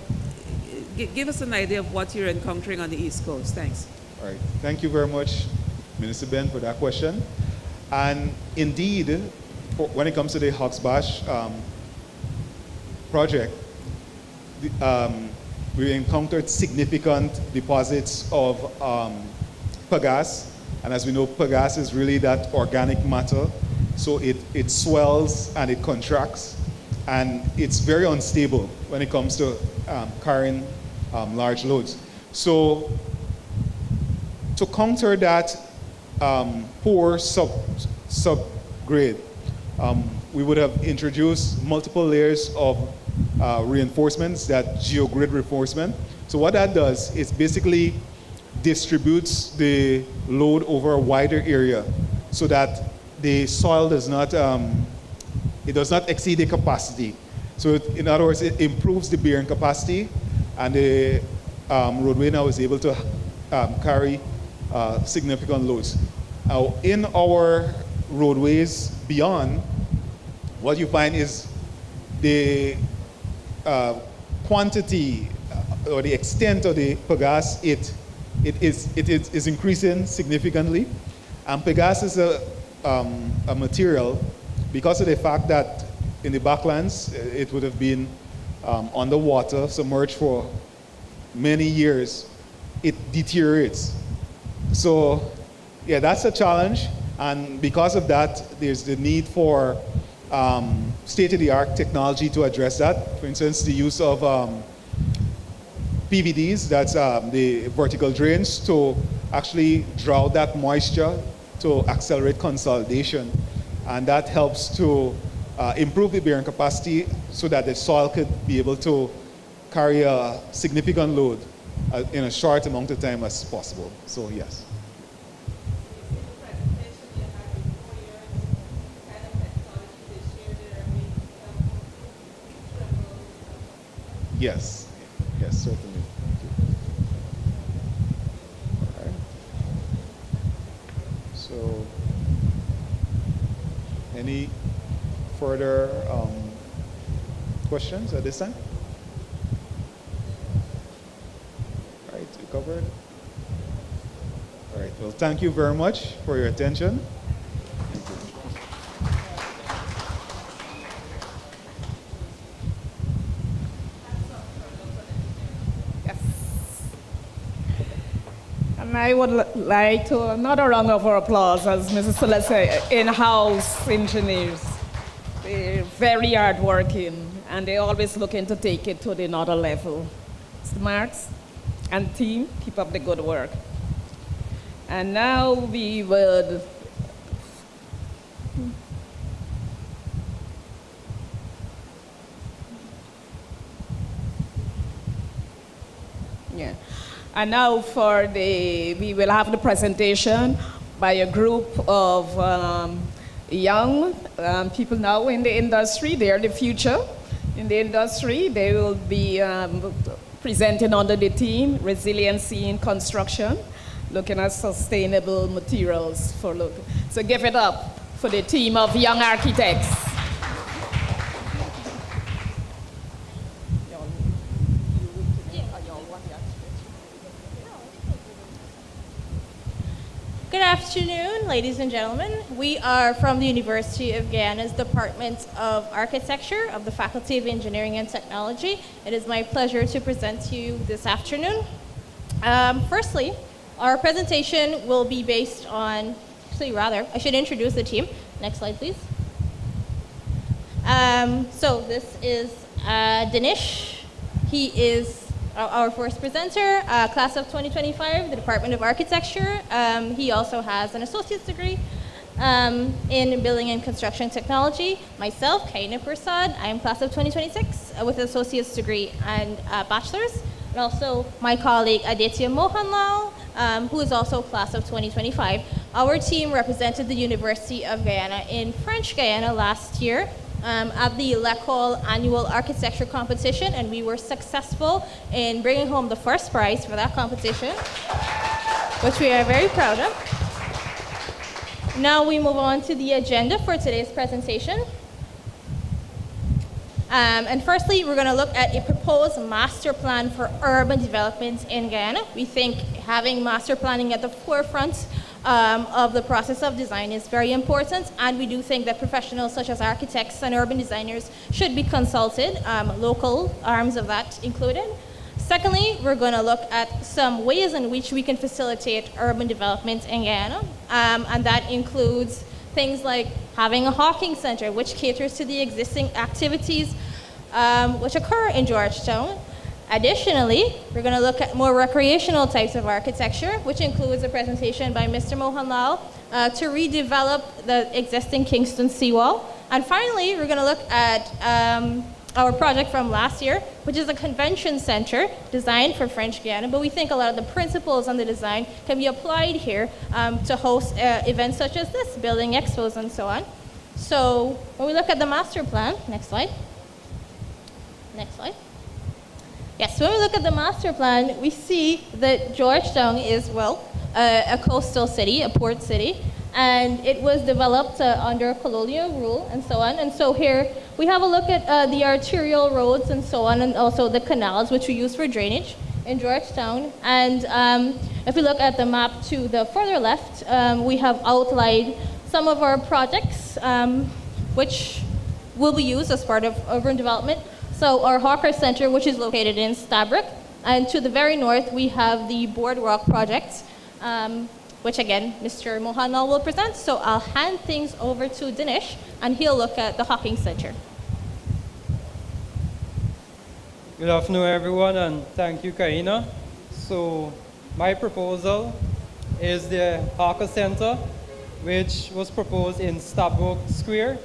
give us an idea of what you're encountering on the East Coast. Thanks. All right. Thank you very much, Minister Ben, for that question. And indeed, when it comes to the Hoxbash project, we encountered significant deposits of Pegas. And as we know, Pegas is really that organic matter. So it swells and it contracts. And it's very unstable when it comes to carrying large loads. So to counter that poor subgrade, we would have introduced multiple layers of reinforcements, that geogrid reinforcement. So what that does is basically distributes the load over a wider area so that the soil does not exceed the capacity. So in other words, it improves the bearing capacity, and the roadway now is able to carry significant loads. Now, in our roadways beyond, what you find is the quantity or the extent of the Pegas, it is increasing significantly. And Pegas is a material, because of the fact that in the backlands it would have been underwater, submerged for many years, it deteriorates. So yeah, that's a challenge, and because of that, there's the need for state-of-the-art technology to address that. For instance, the use of PVDs, that's the vertical drains, to actually draw that moisture to accelerate consolidation. And that helps to improve the bearing capacity so that the soil could be able to carry a significant load in a short amount of time as possible. So yes. Yes, yes, certainly. All right. So, any further questions at this time? All right, we covered. All right, well, thank you very much for your attention. And I would like to, another round of applause, as Mrs. Celeste said, in-house engineers. They're very hardworking, and they're always looking to take it to another level. Smarts and team, keep up the good work. And now we would And now we will have the presentation by a group of young people now in the industry. They are the future in the industry. They will be presenting under the theme, Resiliency in Construction, looking at sustainable materials for local. So give it up for the team of young architects. Good afternoon, ladies and gentlemen. We are from the University of Guyana's Department of Architecture of the Faculty of Engineering and Technology. It is my pleasure to present to you this afternoon. Firstly, our presentation will be based on, I should introduce the team. Next slide, please. So this is Dinesh. He is our first presenter, class of 2025, the Department of Architecture. He also has an associate's degree in Building and Construction Technology. Myself, Kaina Prasad, I am class of 2026 with an associate's degree and bachelor's. And also my colleague Aditya Mohanlal, who is also class of 2025. Our team represented the University of Guyana in French Guyana last year at the L'École annual architecture competition, and we were successful in bringing home the first prize for that competition, which we are very proud of. Now we move on to the agenda for today's presentation. And firstly, we're going to look at a proposed master plan for urban development in Guyana. We think having master planning at the forefront of the process of design is very important, and we do think that professionals such as architects and urban designers should be consulted, local arms of that included. Secondly, we're going to look at some ways in which we can facilitate urban development in Guyana, and that includes things like having a hawking center, which caters to the existing activities which occur in Georgetown. Additionally, we're going to look at more recreational types of architecture, which includes a presentation by Mr. Mohanlal to redevelop the existing Kingston seawall. And finally, we're going to look at our project from last year, which is a convention center designed for French Guiana, but we think a lot of the principles and the design can be applied here to host events such as this, building expos and so on. So when we look at the master plan, next slide. Next slide. Yes, when we look at the master plan, we see that Georgetown is, well, a coastal city, a port city, and it was developed under colonial rule and so on. And so here we have a look at the arterial roads and so on, and also the canals, which we use for drainage in Georgetown. And if we look at the map to the further left, we have outlined some of our projects which will be used as part of urban development. So our Hawker Center, which is located in Stabroek, and to the very north, we have the Boardwalk project, which again, Mr. Mohanlal will present. So I'll hand things over to Dinesh, and he'll look at the Hawking Center. Good afternoon, everyone, and thank you, Kaina. So my proposal is the Hawker Center, which was proposed in Stabroek Square.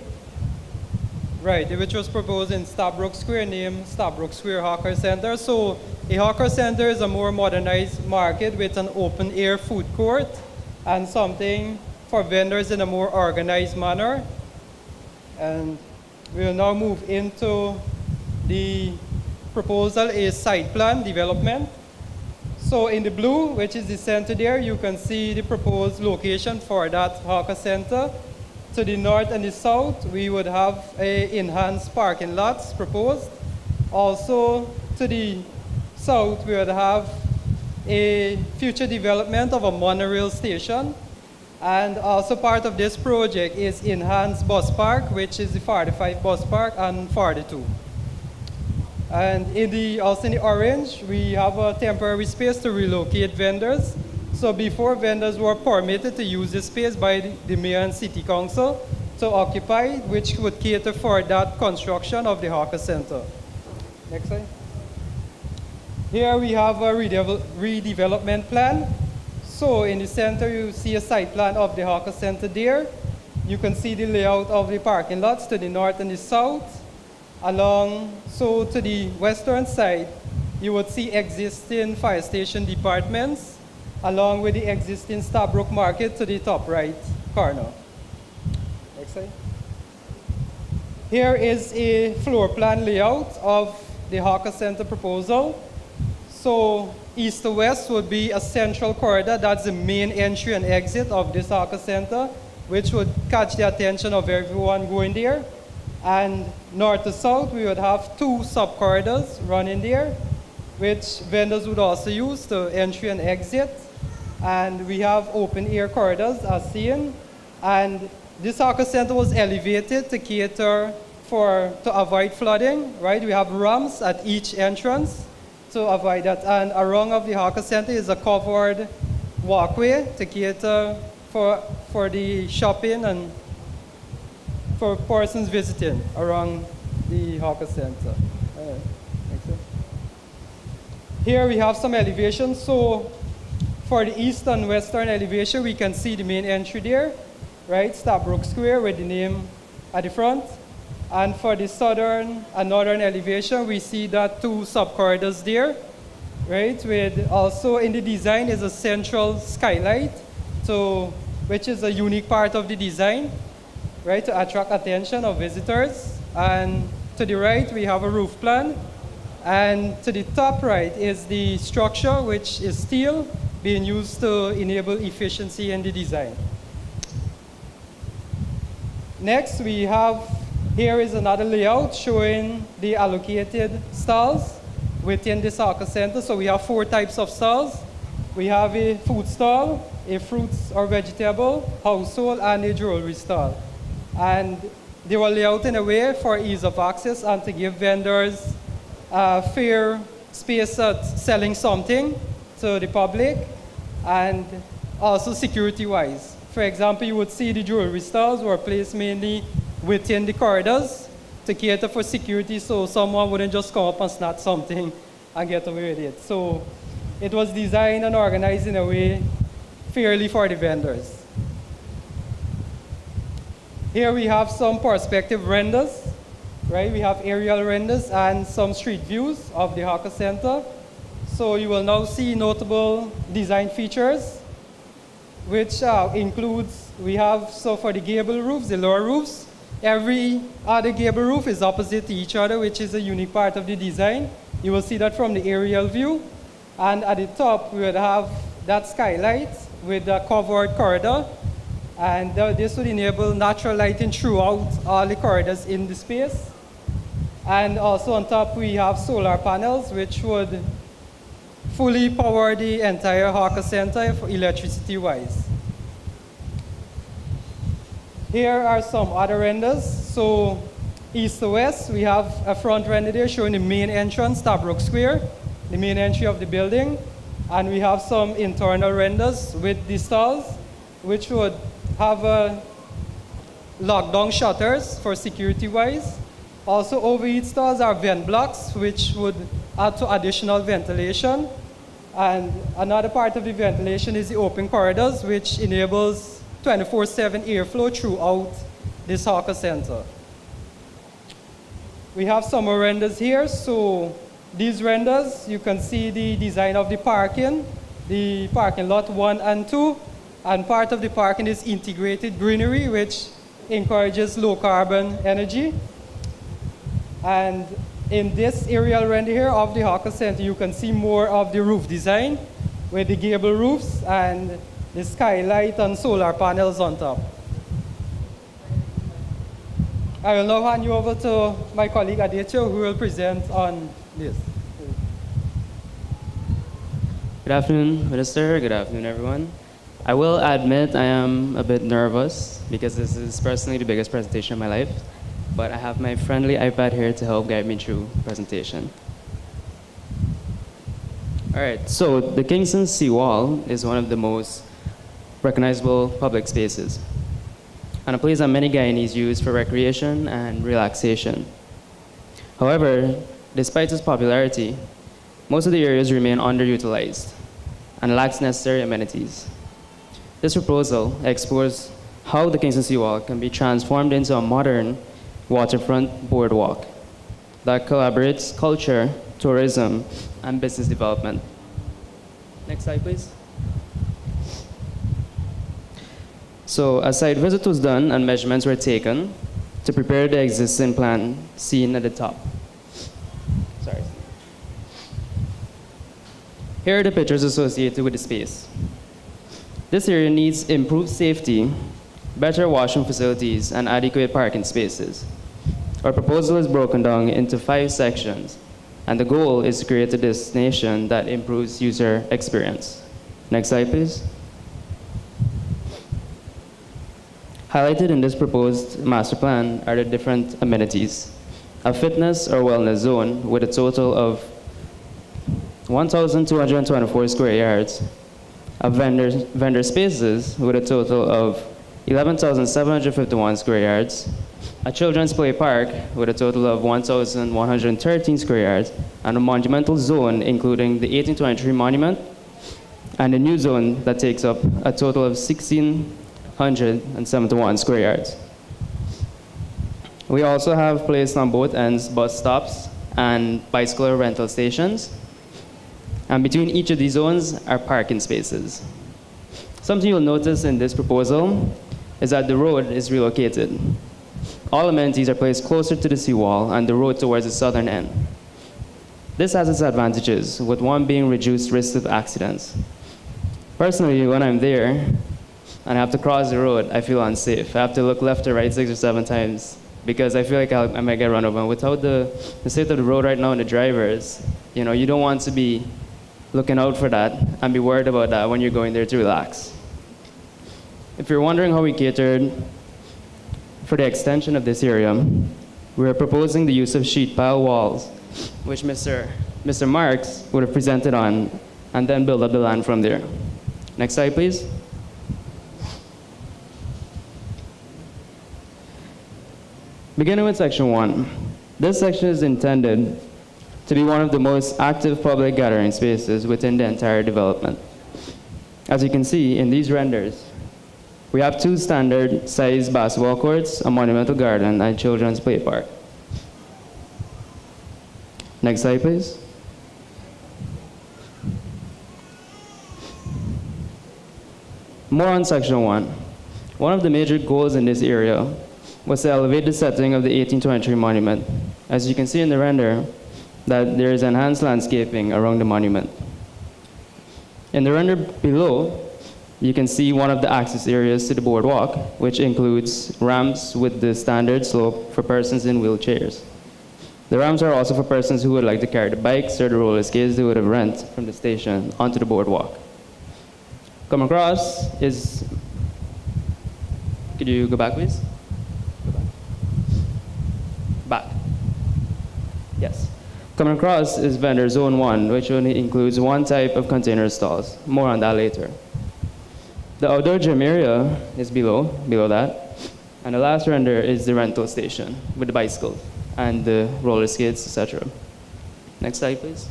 Right, which was proposed in Stabroek Square, named Stabroek Square Hawker Center. So a Hawker Center is a more modernized market with an open-air food court and something for vendors in a more organized manner. And we'll now move into the proposal is site plan development. So in the blue, which is the center there, you can see the proposed location for that Hawker Center. to the north and the south, we would have enhanced parking lots proposed. Also, to the south, we would have a future development of a monorail station. And also part of this project is enhanced bus park, which is the 45 bus park and 42. And also in the orange, we have a temporary space to relocate vendors. So before, vendors were permitted to use this space by the mayor and city council to occupy, which would cater for that construction of the hawker center. Next slide. Here we have a redevelopment plan. So in the center, you see a site plan of the hawker center there. You can see the layout of the parking lots to the north and the south. So to the western side, you would see existing fire station departments, along with the existing Starbrook Market to the top right corner. Next slide. Here is a floor plan layout of the hawker center proposal. So east to west would be a central corridor. That's the main entry and exit of this hawker center, which would catch the attention of everyone going there. And north to south, we would have 2 sub-corridors running there, which vendors would also use to entry and exit. And we have open air corridors as seen. And this hawker center was elevated to cater to avoid flooding, right? We have ramps at each entrance to avoid that. And around of the hawker center is a covered walkway to cater for the shopping and for persons visiting around the hawker center. Next one. Here we have some elevations. So for the east and western elevation, we can see the main entry there, right? Starbrook Square with the name at the front. And for the southern and northern elevation, we see that 2 sub-corridors there, right? With also in the design is a central skylight, which is a unique part of the design, right, to attract attention of visitors. And to the right, we have a roof plan. And to the top right is the structure, which is steel, being used to enable efficiency in the design. Next, here is another layout showing the allocated stalls within this hawker center. So we have 4 types of stalls. We have a food stall, a fruits or vegetable, household, and a jewelry stall. And they were laid out in a way for ease of access and to give vendors fair space at selling something to the public, and also security-wise. For example, you would see the jewelry stalls were placed mainly within the corridors to cater for security, so someone wouldn't just come up and snatch something and get away with it. So it was designed and organized in a way fairly for the vendors. Here we have some perspective renders, right? We have aerial renders and some street views of the hawker center. So you will now see notable design features, which includes, for the gable roofs, the lower roofs, every other gable roof is opposite to each other, which is a unique part of the design. You will see that from the aerial view. And at the top, we would have that skylight with a covered corridor. And this would enable natural lighting throughout all the corridors in the space. And also on top, we have solar panels, which would fully power the entire hawker center electricity-wise. Here are some other renders. So east to west, we have a front render there showing the main entrance, Starbrook Square, the main entry of the building. And we have some internal renders with the stalls, which would have lockdown shutters for security-wise. Also over each stalls are vent blocks, which would add to additional ventilation. And another part of the ventilation is the open corridors, which enables 24/7 airflow throughout this hawker center. We have some more renders here. So these renders, you can see the design of the parking lot 1 and 2. And part of the parking is integrated greenery, which encourages low carbon energy. And in this aerial render here of the hawker center, you can see more of the roof design with the gable roofs and the skylight and solar panels on top. I will now hand you over to my colleague Aditya, who will present on this. Good afternoon, Minister. Good afternoon, everyone. I will admit I am a bit nervous because this is personally the biggest presentation of my life, but I have my friendly iPad here to help guide me through the presentation. All right, so the Kingston Seawall is one of the most recognizable public spaces, and a place that many Guyanese use for recreation and relaxation. However, despite its popularity, most of the areas remain underutilized and lacks necessary amenities. This proposal explores how the Kingston Seawall can be transformed into a modern waterfront boardwalk that collaborates culture, tourism, and business development. Next slide, please. So a site visit was done and measurements were taken to prepare the existing plan seen at the top. Sorry. Here are the pictures associated with the space. This area needs improved safety, better washroom facilities, and adequate parking spaces. Our proposal is broken down into 5 sections, and the goal is to create a destination that improves user experience. Next slide, please. Highlighted in this proposed master plan are the different amenities. A fitness or wellness zone with a total of 1,224 square yards, of vendor spaces with a total of 11,751 square yards, a children's play park with a total of 1,113 square yards, and a monumental zone including the 1823 monument, and a new zone that takes up a total of 1,671 square yards. We also have placed on both ends bus stops and bicycle rental stations. And between each of these zones are parking spaces. Something you'll notice in this proposal is that the road is relocated. All amenities are placed closer to the seawall and the road towards the southern end. This has its advantages, with one being reduced risk of accidents. Personally, when I'm there and I have to cross the road, I feel unsafe. I have to look left or right 6 or 7 times because I feel like I might get run over. And without the state of the road right now and the drivers, you don't want to be looking out for that and be worried about that when you're going there to relax. If you're wondering how we catered for the extension of this area, we are proposing the use of sheet pile walls, which Mr. Marks would have presented on, and then build up the land from there. Next slide, please. Beginning with section 1. This section is intended to be one of the most active public gathering spaces within the entire development. As you can see in these renders, we have 2 standard size basketball courts, a monumental garden, and children's play park. Next slide, please. More on section 1. One of the major goals in this area was to elevate the setting of the 1823 monument. As you can see in the render, that there is enhanced landscaping around the monument. In the render below, you can see one of the access areas to the boardwalk, which includes ramps with the standard slope for persons in wheelchairs. The ramps are also for persons who would like to carry the bikes or the roller skates they would have rented from the station onto the boardwalk. Come across is, could you go back, please? Go back. Back. Yes. Coming across is vendor zone 1, which only includes 1 type of container stalls. More on that later. The outdoor gym area is below that. And the last render is the rental station with the bicycles and the roller skates, etc. Next slide, please.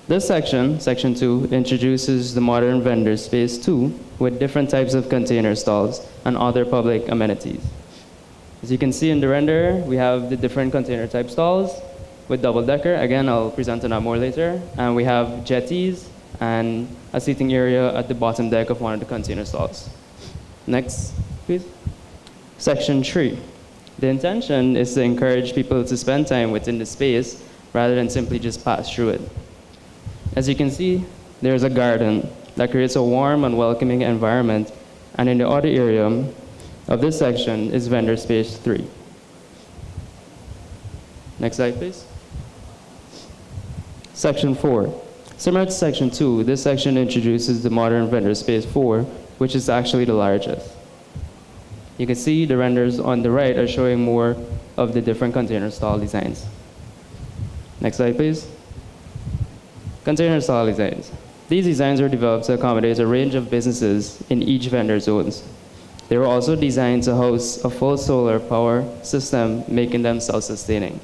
This section, section 2, introduces the modern vendor space 2 with different types of container stalls and other public amenities. As you can see in the render, we have the different container type stalls with double-decker. Again, I'll present on that more later. And we have jetties and a seating area at the bottom deck of one of the container stalls. Next, please. Section 3. The intention is to encourage people to spend time within the space rather than simply just pass through it. As you can see, there's a garden that creates a warm and welcoming environment. And in the other area, of this section is vendor space 3. Next slide, please. Section 4. Similar to section 2, this section introduces the modern vendor space 4, which is actually the largest. You can see the renders on the right are showing more of the different container stall designs. Next slide, please. Container stall designs. These designs were developed to accommodate a range of businesses in each vendor zones. They were also designed to house a full solar power system, making them self-sustaining.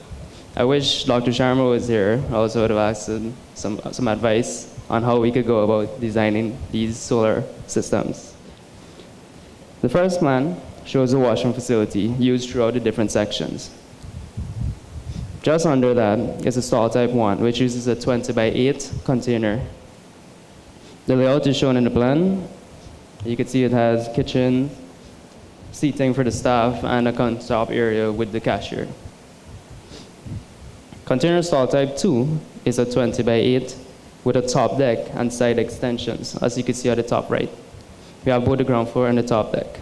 I wish Dr. Sharma was here. I also would have asked some advice on how we could go about designing these solar systems. The first plan shows a washroom facility used throughout the different sections. Just under that is a stall type 1, which uses a 20 by 8 container. The layout is shown in the plan. You can see it has kitchen, seating for the staff, and a countertop area with the cashier. Container stall type 2 is a 20 by 8 with a top deck and side extensions, as you can see at the top right. We have both the ground floor and the top deck.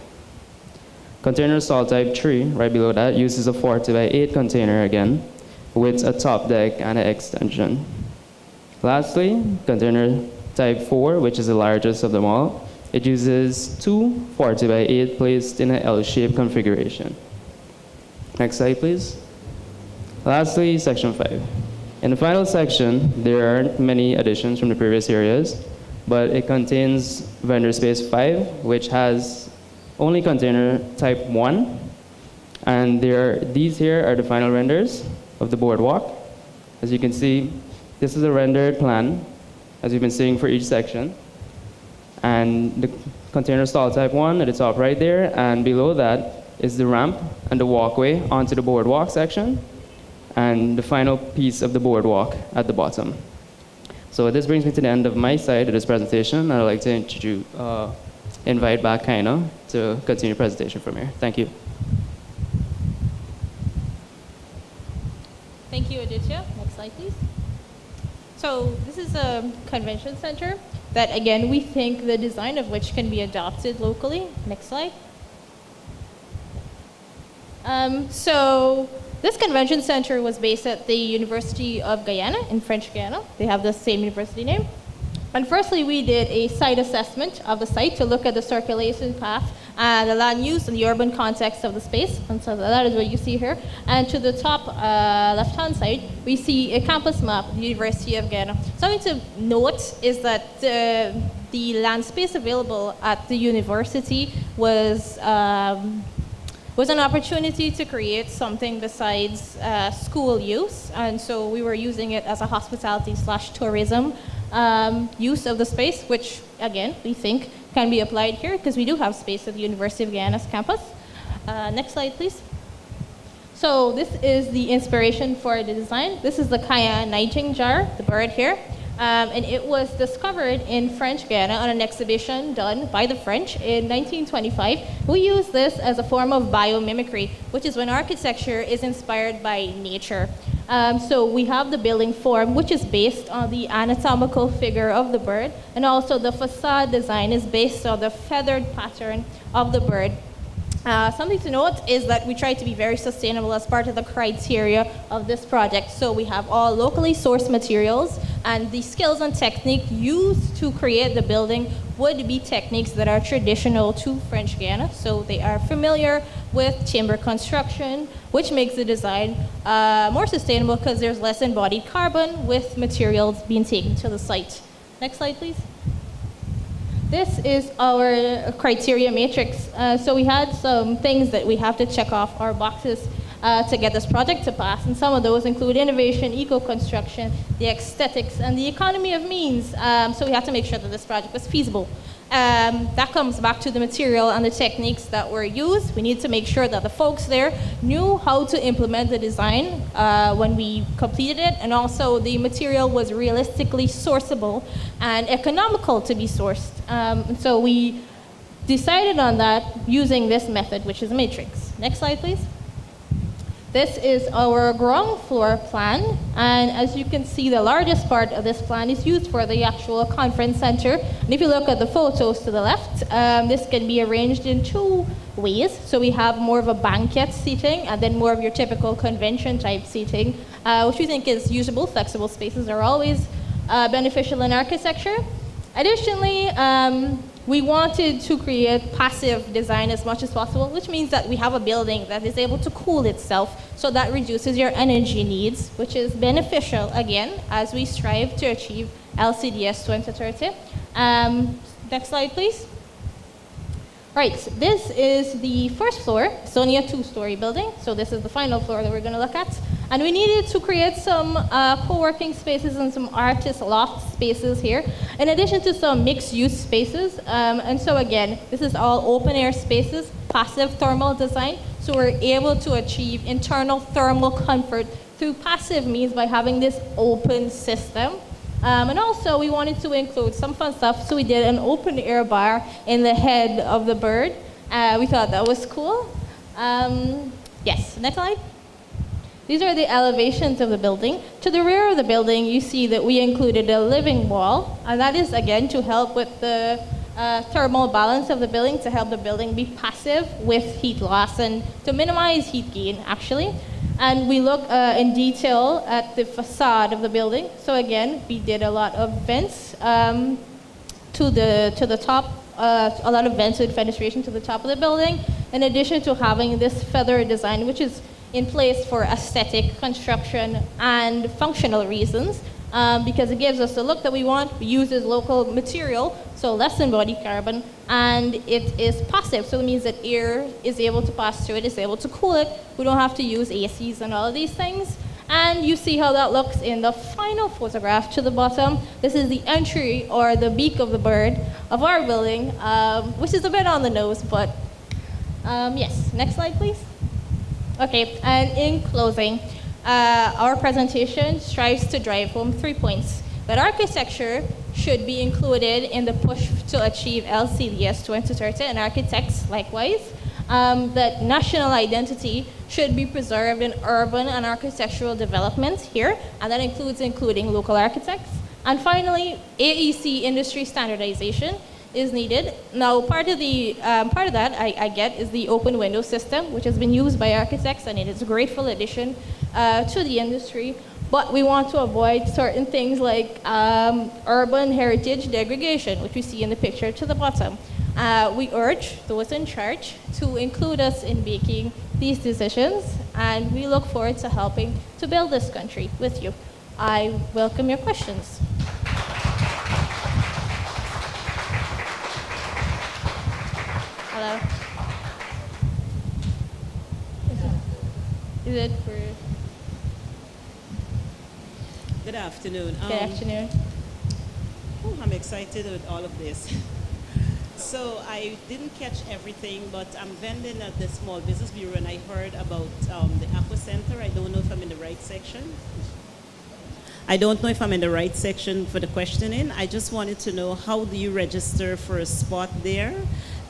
Container stall type 3, right below that, uses a 40 by 8 container again, with a top deck and an extension. Lastly, container type 4, which is the largest of them all, it uses two 40 by 8 placed in an L-shaped configuration. Next slide, please. Lastly, section 5. In the final section, there aren't many additions from the previous areas, but it contains vendor space 5, which has only container type 1. And these here are the final renders of the boardwalk. As you can see, this is a rendered plan, as we've been seeing for each section. And the container stall type 1 at the top right there, and below that is the ramp and the walkway onto the boardwalk section, and the final piece of the boardwalk at the bottom. So this brings me to the end of my side of this presentation. I'd like to invite back Kaino to continue the presentation from here. Thank you. Thank you, Aditya. Next slide, please. So this is a convention center that, again, we think the design of which can be adopted locally. Next slide. So this convention center was based at the University of Guyana in French Guiana. They have the same university name. And firstly, we did a site assessment of the site to look at the circulation path and the land use and the urban context of the space. And so that is what you see here. And to the top left-hand side, we see a campus map of the University of Guyana. Something to note is that the land space available at the university was an opportunity to create something besides school use. And so we were using it as a hospitality/tourism use of the space, which, again, we think can be applied here because we do have space at the University of Guyana's campus. Next slide, please. So this is the inspiration for the design. This is the Kaya Nijing jar, the bird here. And it was discovered in French Guiana on an exhibition done by the French in 1925. We use this as a form of biomimicry, which is when architecture is inspired by nature. So we have the building form, which is based on the anatomical figure of the bird, and also the facade design is based on the feathered pattern of the bird. Something to note is that we try to be very sustainable as part of the criteria of this project. So we have all locally sourced materials, and the skills and technique used to create the building would be techniques that are traditional to French Guiana. So they are familiar with timber construction, which makes the design more sustainable because there's less embodied carbon with materials being taken to the site. Next slide, please. This is our criteria matrix. So we had some things that we have to check off our boxes to get this project to pass. And some of those include innovation, eco-construction, the aesthetics, and the economy of means. So we have to make sure that this project was feasible. That comes back to the material and the techniques that were used. We need to make sure that the folks there knew how to implement the design when we completed it, and also the material was realistically sourceable and economical to be sourced. So we decided on that using this method, which is a matrix. Next slide, please. This is our ground floor plan, and as you can see, the largest part of this plan is used for the actual conference center. And if you look at the photos to the left, this can be arranged in two ways. So we have more of a banquet seating and then more of your typical convention type seating, which we think is usable. Flexible spaces are always beneficial in architecture. Additionally, we wanted to create passive design as much as possible, which means that we have a building that is able to cool itself, so that reduces your energy needs, which is beneficial, again, as we strive to achieve LCDS 2030. Next slide, please. Right, this is the first floor. It's only a 2-story building, so this is the final floor that we're going to look at. And we needed to create some co-working spaces and some artist loft spaces here, in addition to some mixed-use spaces. And so again, this is all open-air spaces, passive thermal design, so we're able to achieve internal thermal comfort through passive means by having this open system. And also, we wanted to include some fun stuff, so we did an open-air bar in the head of the bird. We thought that was cool. Yes, next slide. These are the elevations of the building. To the rear of the building, you see that we included a living wall, and that is, again, to help with the thermal balance of the building, to help the building be passive with heat loss and to minimize heat gain, actually. And we look in detail at the facade of the building. So again, we did a lot of vents to the top, a lot of vents with fenestration to the top of the building, in addition to having this feather design, which is in place for aesthetic, construction, and functional reasons, because it gives us the look that we want. We uses local material, so less embodied carbon, and it is passive, so it means that air is able to pass through it, is able to cool it. We don't have to use ACs and all of these things. And you see how that looks in the final photograph to the bottom. This is the entry or the beak of the bird of our building, which is a bit on the nose, but yes, next slide, please. Okay, and in closing, our presentation strives to drive home 3 points. That architecture should be included in the push to achieve LCDS 2030, and architects likewise. That national identity should be preserved in urban and architectural development here, and that includes including local architects. And finally, AEC industry standardization is needed. Now, part of that I get is the open window system, which has been used by architects, and it is a grateful addition to the industry. But we want to avoid certain things like urban heritage degradation, which we see in the picture to the bottom. We urge those in charge to include us in making these decisions, and we look forward to helping to build this country with you. I welcome your questions. Hello. Is it for... Good afternoon. Good afternoon. Oh, I'm excited with all of this. So I didn't catch everything, but I'm vending at the Small Business Bureau, and I heard about the Aqua Center. I don't know if I'm in the right section. I don't know if I'm in the right section for the questioning. I just wanted to know, how do you register for a spot there?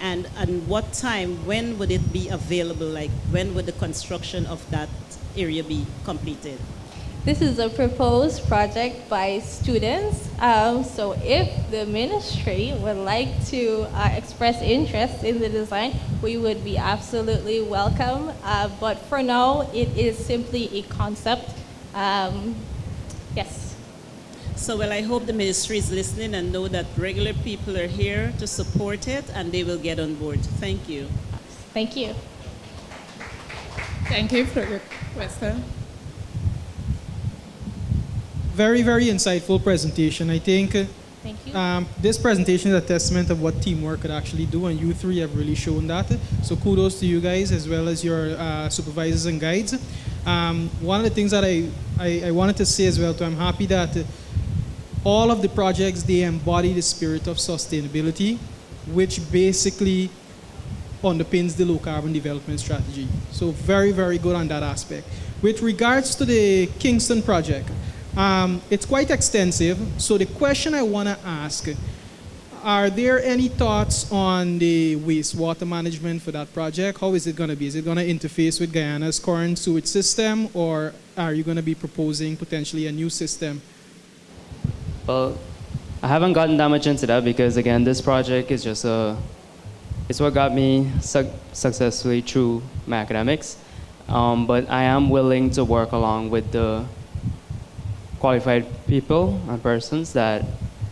And what time, when would it be available? Like, when would the construction of that area be completed? This is a proposed project by students. So if the ministry would like to express interest in the design, we would be absolutely welcome. But for now, it is simply a concept. Yes. So, well, I hope the ministry is listening and know that regular people are here to support it, and they will get on board. Thank you. Thank you. Thank you for your question. Very, very insightful presentation. I think Thank you. This presentation is a testament of what teamwork could actually do, and you three have really shown that. So kudos to you guys, as well as your supervisors and guides. One of the things that I wanted to say as well, too, I'm happy that all of the projects, they embody the spirit of sustainability, which basically underpins the low carbon development strategy. So very, very good on that aspect. With regards to the Kingston project, it's quite extensive. So the question I want to ask, are there any thoughts on the wastewater management for that project? How is it going to be? Is it going to interface with Guyana's current sewage system, or are you going to be proposing potentially a new system? Well, I haven't gotten that much into that because, again, this project is just a It's what got me successfully through my academics. But I am willing to work along with the qualified people and persons that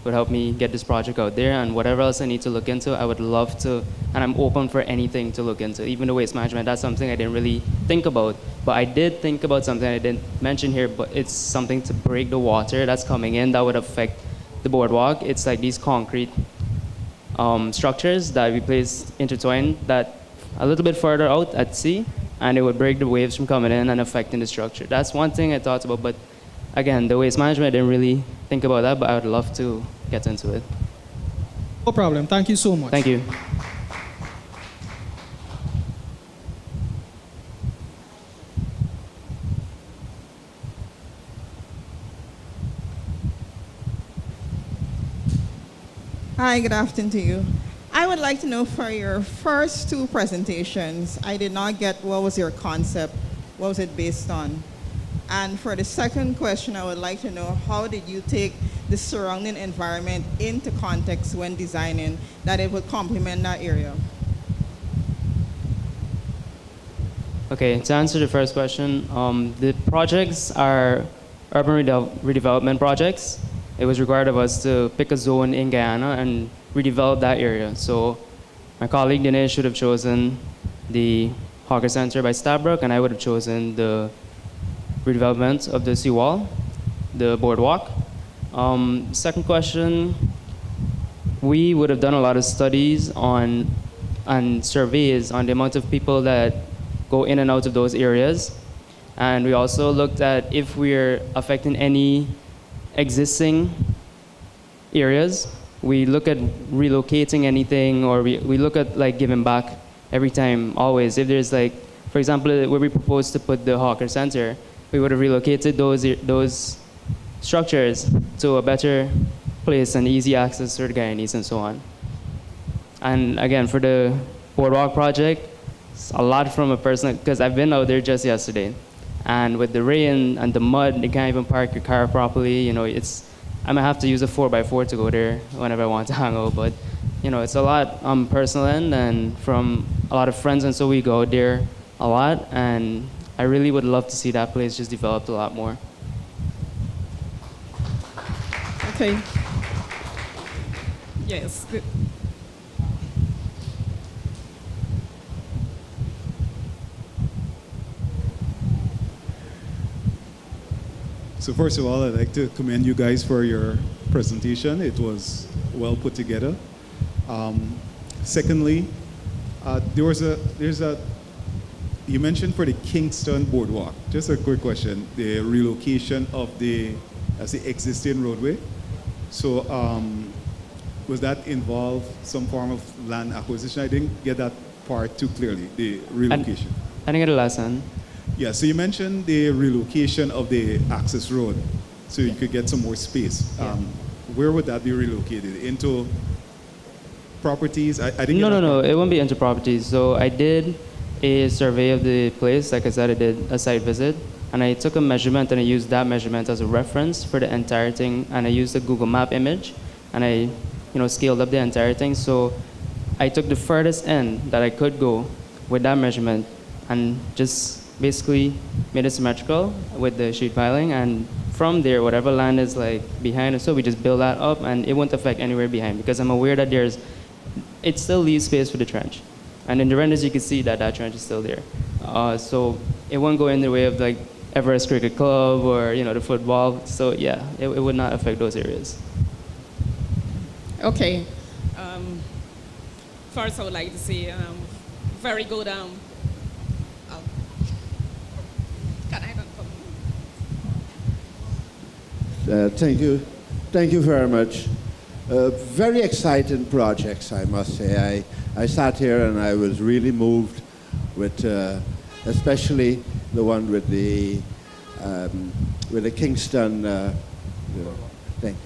would help me get this project out there, and whatever else I need to look into, I would love to, and I'm open for anything to look into. Even the waste management, that's something I didn't really think about, but I did think about something I didn't mention here, but it's something to break the water that's coming in that would affect the boardwalk. It's like these concrete structures that we place intertwined that a little bit further out at sea, and it would break the waves from coming in and affecting the structure. That's one thing I thought about, but again, the waste management, I didn't really think about that, but I would love to get into it. No problem. Thank you so much. Thank you. Hi, good afternoon to you. I would like to know for your first two presentations, I did not get what was your concept, what was it based on? And for the second question, I would like to know how did you take the surrounding environment into context when designing that it would complement that area? Okay, to answer the first question, the projects are urban redevelopment projects. It was required of us to pick a zone in Guyana and redevelop that area. So my colleague Dinesh should have chosen the Hawker Center by Stabrook, and I would have chosen the redevelopment of the seawall, the boardwalk. Second question, we would have done a lot of studies on and surveys on the amount of people that go in and out of those areas. And we also looked at if we're affecting any existing areas. We look at relocating anything, or we look at like giving back every time, always. If there's like, for example, where we proposed to put the Hawker Center, we would have relocated those structures to a better place and easy access for the Guyanese and so on. And again, for the boardwalk project, it's a lot from a person, because I've been out there just yesterday. And with the rain and the mud, you can't even park your car properly. You know, I might have to use a 4x4 to go there whenever I want to hang out. But, you know, it's a lot on personal end and from a lot of friends, and so we go out there a lot. And I really would love to see that place just developed a lot more. Okay. Yes. Good. So first of all, I'd like to commend you guys for your presentation. It was well put together. Secondly, you mentioned for the Kingston Boardwalk, just a quick question, the relocation of the existing roadway. So was that involve some form of land acquisition? I didn't get that part too clearly, the relocation. I didn't get the last one. Yeah, so you mentioned the relocation of the access road, so you could get some more space. Where would that be relocated? Into properties? I didn't get No, it won't be into properties. So I did a survey of the place. Like I said, I did a site visit, and I took a measurement, and I used that measurement as a reference for the entire thing, and I used a Google Map image, and I scaled up the entire thing. So I took the furthest end that I could go with that measurement, and just basically made it symmetrical with the sheet piling, and from there, whatever land is like behind, so we just build that up, and it won't affect anywhere behind, because I'm aware that it still leaves space for the trench. And in the renders, you can see that that trench is still there. So it won't go in the way of like Everest Cricket Club or the football. So yeah, it would not affect those areas. Okay. First, I would like to say very good. Thank you very much. Very exciting projects, I must say. I sat here and I was really moved with, especially the one with the Kingston thing.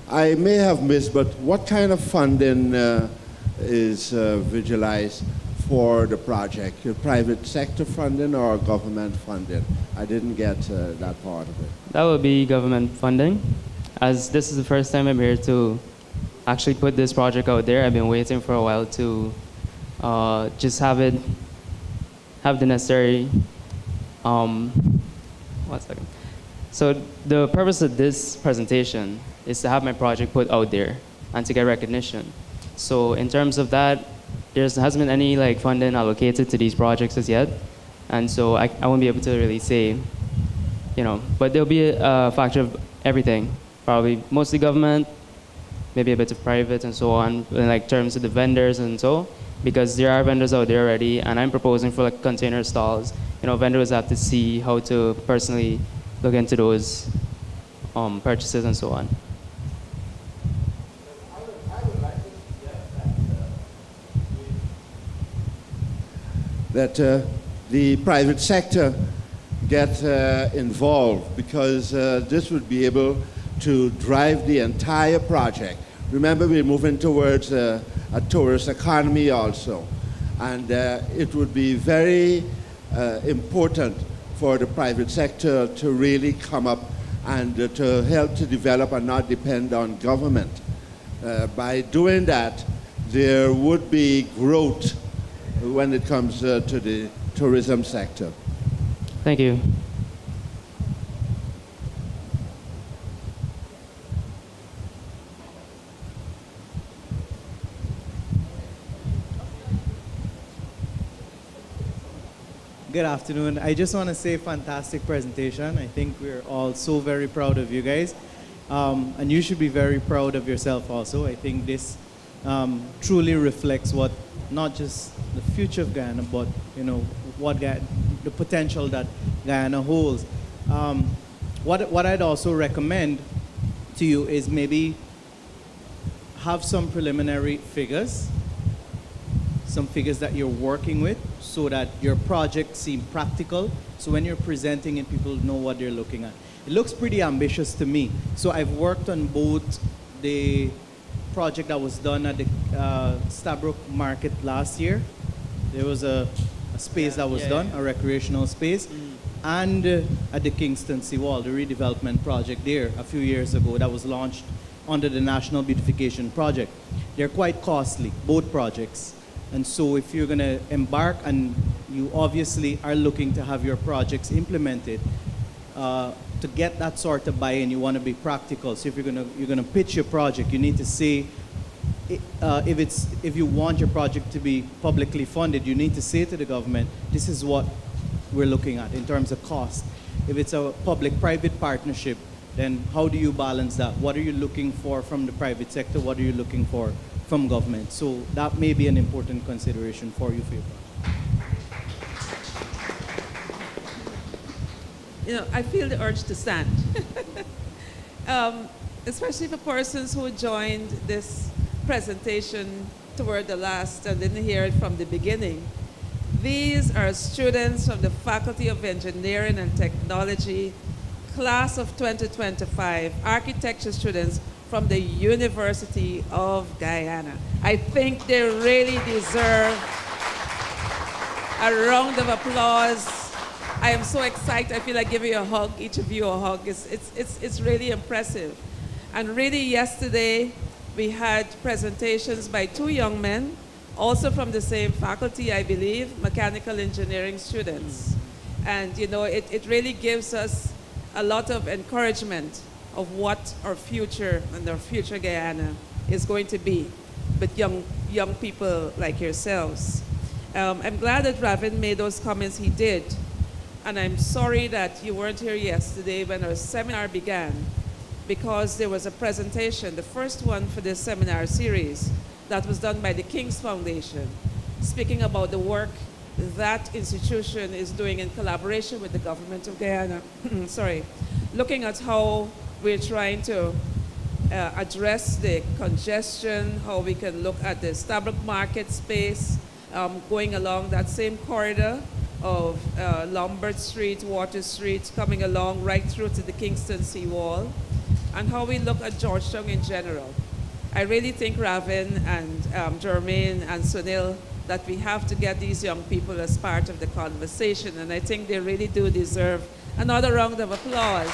I may have missed, but what kind of funding is visualized for the project? Private sector funding or government funding? I didn't get that part of it. That would be government funding. As this is the first time I'm here to actually put this project out there, I've been waiting for a while to just have the necessary, 1 second. So the purpose of this presentation is to have my project put out there and to get recognition. So in terms of that, there hasn't been any like funding allocated to these projects as yet. And so I won't be able to really say, but there'll be a factor of everything, probably mostly government, maybe a bit of private and so on, in like terms of the vendors and so, because there are vendors out there already, and I'm proposing for like container stalls. Vendors have to see how to personally look into those purchases and so on. That the private sector get involved, because this would be able to drive the entire project. Remember, we're moving towards a tourist economy also, and it would be very important for the private sector to really come up and to help to develop and not depend on government. By doing that, there would be growth when it comes to the tourism sector. Thank you. Good afternoon. I just want to say fantastic presentation. I think we're all so very proud of you guys. And you should be very proud of yourself also. I think this truly reflects what, not just the future of Guyana, but what the potential that Guyana holds. What I'd also recommend to you is maybe have some preliminary figures, some figures that you're working with, so that your project seems practical. So when you're presenting it, people know what they're looking at. It looks pretty ambitious to me. So I've worked on both the project that was done at the Stabroek Market last year. There was a space that was done, a recreational space, and at the Kingston Seawall, the redevelopment project there a few years ago that was launched under the National Beautification Project. They're quite costly, both projects. And so if you're going to embark, and you obviously are looking to have your projects implemented, to get that sort of buy-in, you want to be practical. So if you're going to pitch your project, you need to say, if you want your project to be publicly funded, you need to say to the government, this is what we're looking at in terms of cost. If it's a public-private partnership, then how do you balance that? What are you looking for from the private sector? What are you looking for from government? So that may be an important consideration for you for your project. I feel the urge to stand. Especially for persons who joined this presentation toward the last and didn't hear it from the beginning. These are students from the Faculty of Engineering and Technology, class of 2025, architecture students from the University of Guyana. I think they really deserve a round of applause. I am so excited. I feel like giving you a hug, each of you a hug. It's really impressive. And really yesterday, we had presentations by two young men, also from the same faculty, I believe, mechanical engineering students. And it really gives us a lot of encouragement of what our future and our future Guyana is going to be with young people like yourselves. I'm glad that Ravin made those comments he did. And I'm sorry that you weren't here yesterday when our seminar began, because there was a presentation, the first one for this seminar series, that was done by the King's Foundation, speaking about the work that institution is doing in collaboration with the government of Guyana. Sorry. Looking at how we're trying to address the congestion, how we can look at the Stabroek Market space, going along that same corridor of Lombard Street, Water Street, coming along right through to the Kingston Seawall, and how we look at Georgetown in general. I really think Ravin and Jermaine and Sunil that we have to get these young people as part of the conversation, and I think they really do deserve another round of applause.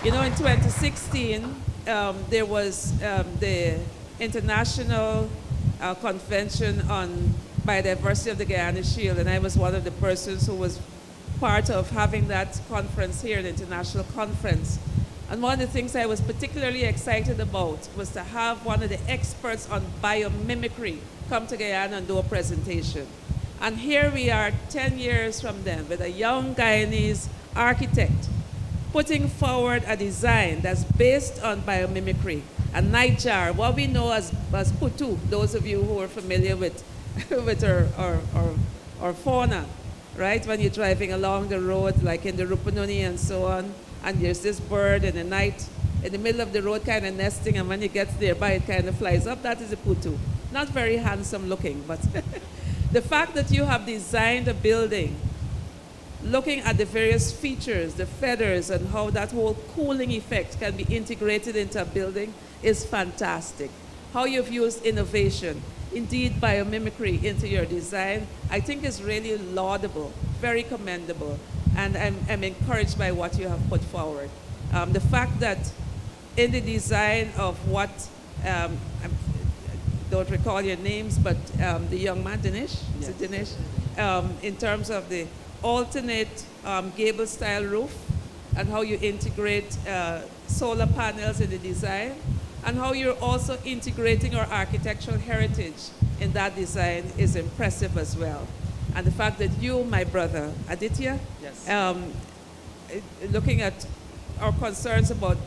In 2016, there was the International convention on biodiversity of the Guyana Shield, and I was one of the persons who was part of having that conference here, the international conference. And one of the things I was particularly excited about was to have one of the experts on biomimicry come to Guyana and do a presentation. And here we are 10 years from then with a young Guyanese architect putting forward a design that's based on biomimicry. And nightjar, what we know as putu, those of you who are familiar with, with our fauna, right? When you're driving along the road, like in the Rupununi and so on, and there's this bird in the night, in the middle of the road kind of nesting, and when it gets nearby, it kind of flies up. That is a putu. Not very handsome looking, but the fact that you have designed a building looking at the various features, the feathers, and how that whole cooling effect can be integrated into a building is fantastic. How you've used innovation, indeed biomimicry, into your design, I think is really laudable, very commendable, and I'm encouraged by what you have put forward. The fact that in the design of what, I don't recall your names, but the young man, Dinesh? Yes. Is it Dinesh? In terms of the alternate gable-style roof and how you integrate solar panels in the design, and how you're also integrating our architectural heritage in that design is impressive as well. And the fact that you, my brother, Aditya, yes. Looking at our concerns about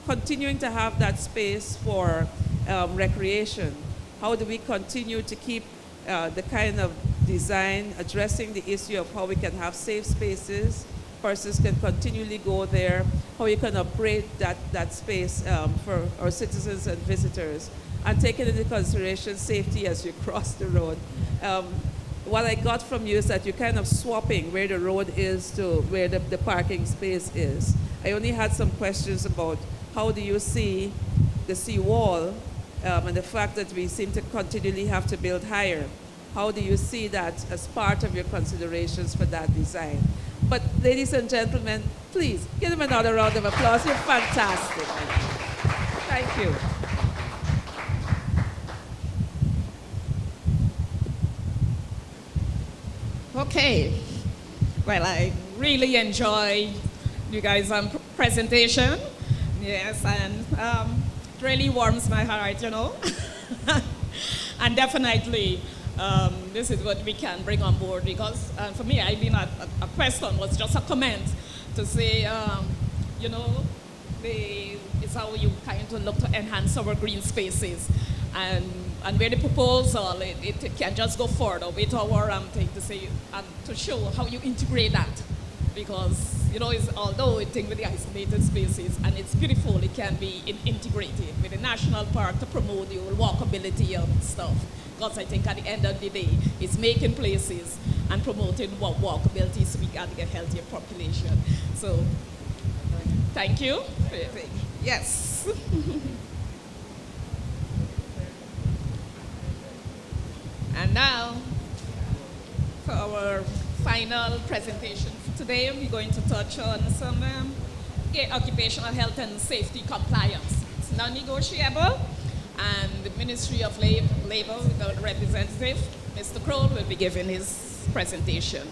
continuing to have that space for recreation, how do we continue to keep the kind of design addressing the issue of how we can have safe spaces, persons can continually go there, how you can upgrade that space for our citizens and visitors, and taking into consideration safety as you cross the road. What I got from you is that you're kind of swapping where the road is to where the parking space is. I only had some questions about how do you see the seawall and the fact that we seem to continually have to build higher. How do you see that as part of your considerations for that design? But ladies and gentlemen, please give them another round of applause. You're fantastic. Thank you. Okay. Well, I really enjoy you guys' presentation. Yes, and it really warms my heart, you know. And definitely, this is what we can bring on board because for me, I mean, a question was just a comment to say, you know, it's how you kind of look to enhance our green spaces. And where the proposal, it can just go further with our thing to say, to show how you integrate that. Because, you know, although it thing with the isolated spaces, and it's beautiful, it can be integrated with the national park to promote the whole walkability and stuff. Because I think at the end of the day, it's making places and promoting walkability so we can get a healthier population. So, thank you. Yes. And now, for our final presentation for today, we're going to touch on some occupational health and safety compliance. It's non-negotiable, and the Ministry of Labor, with our representative, Mr. Kroll, will be giving his presentation.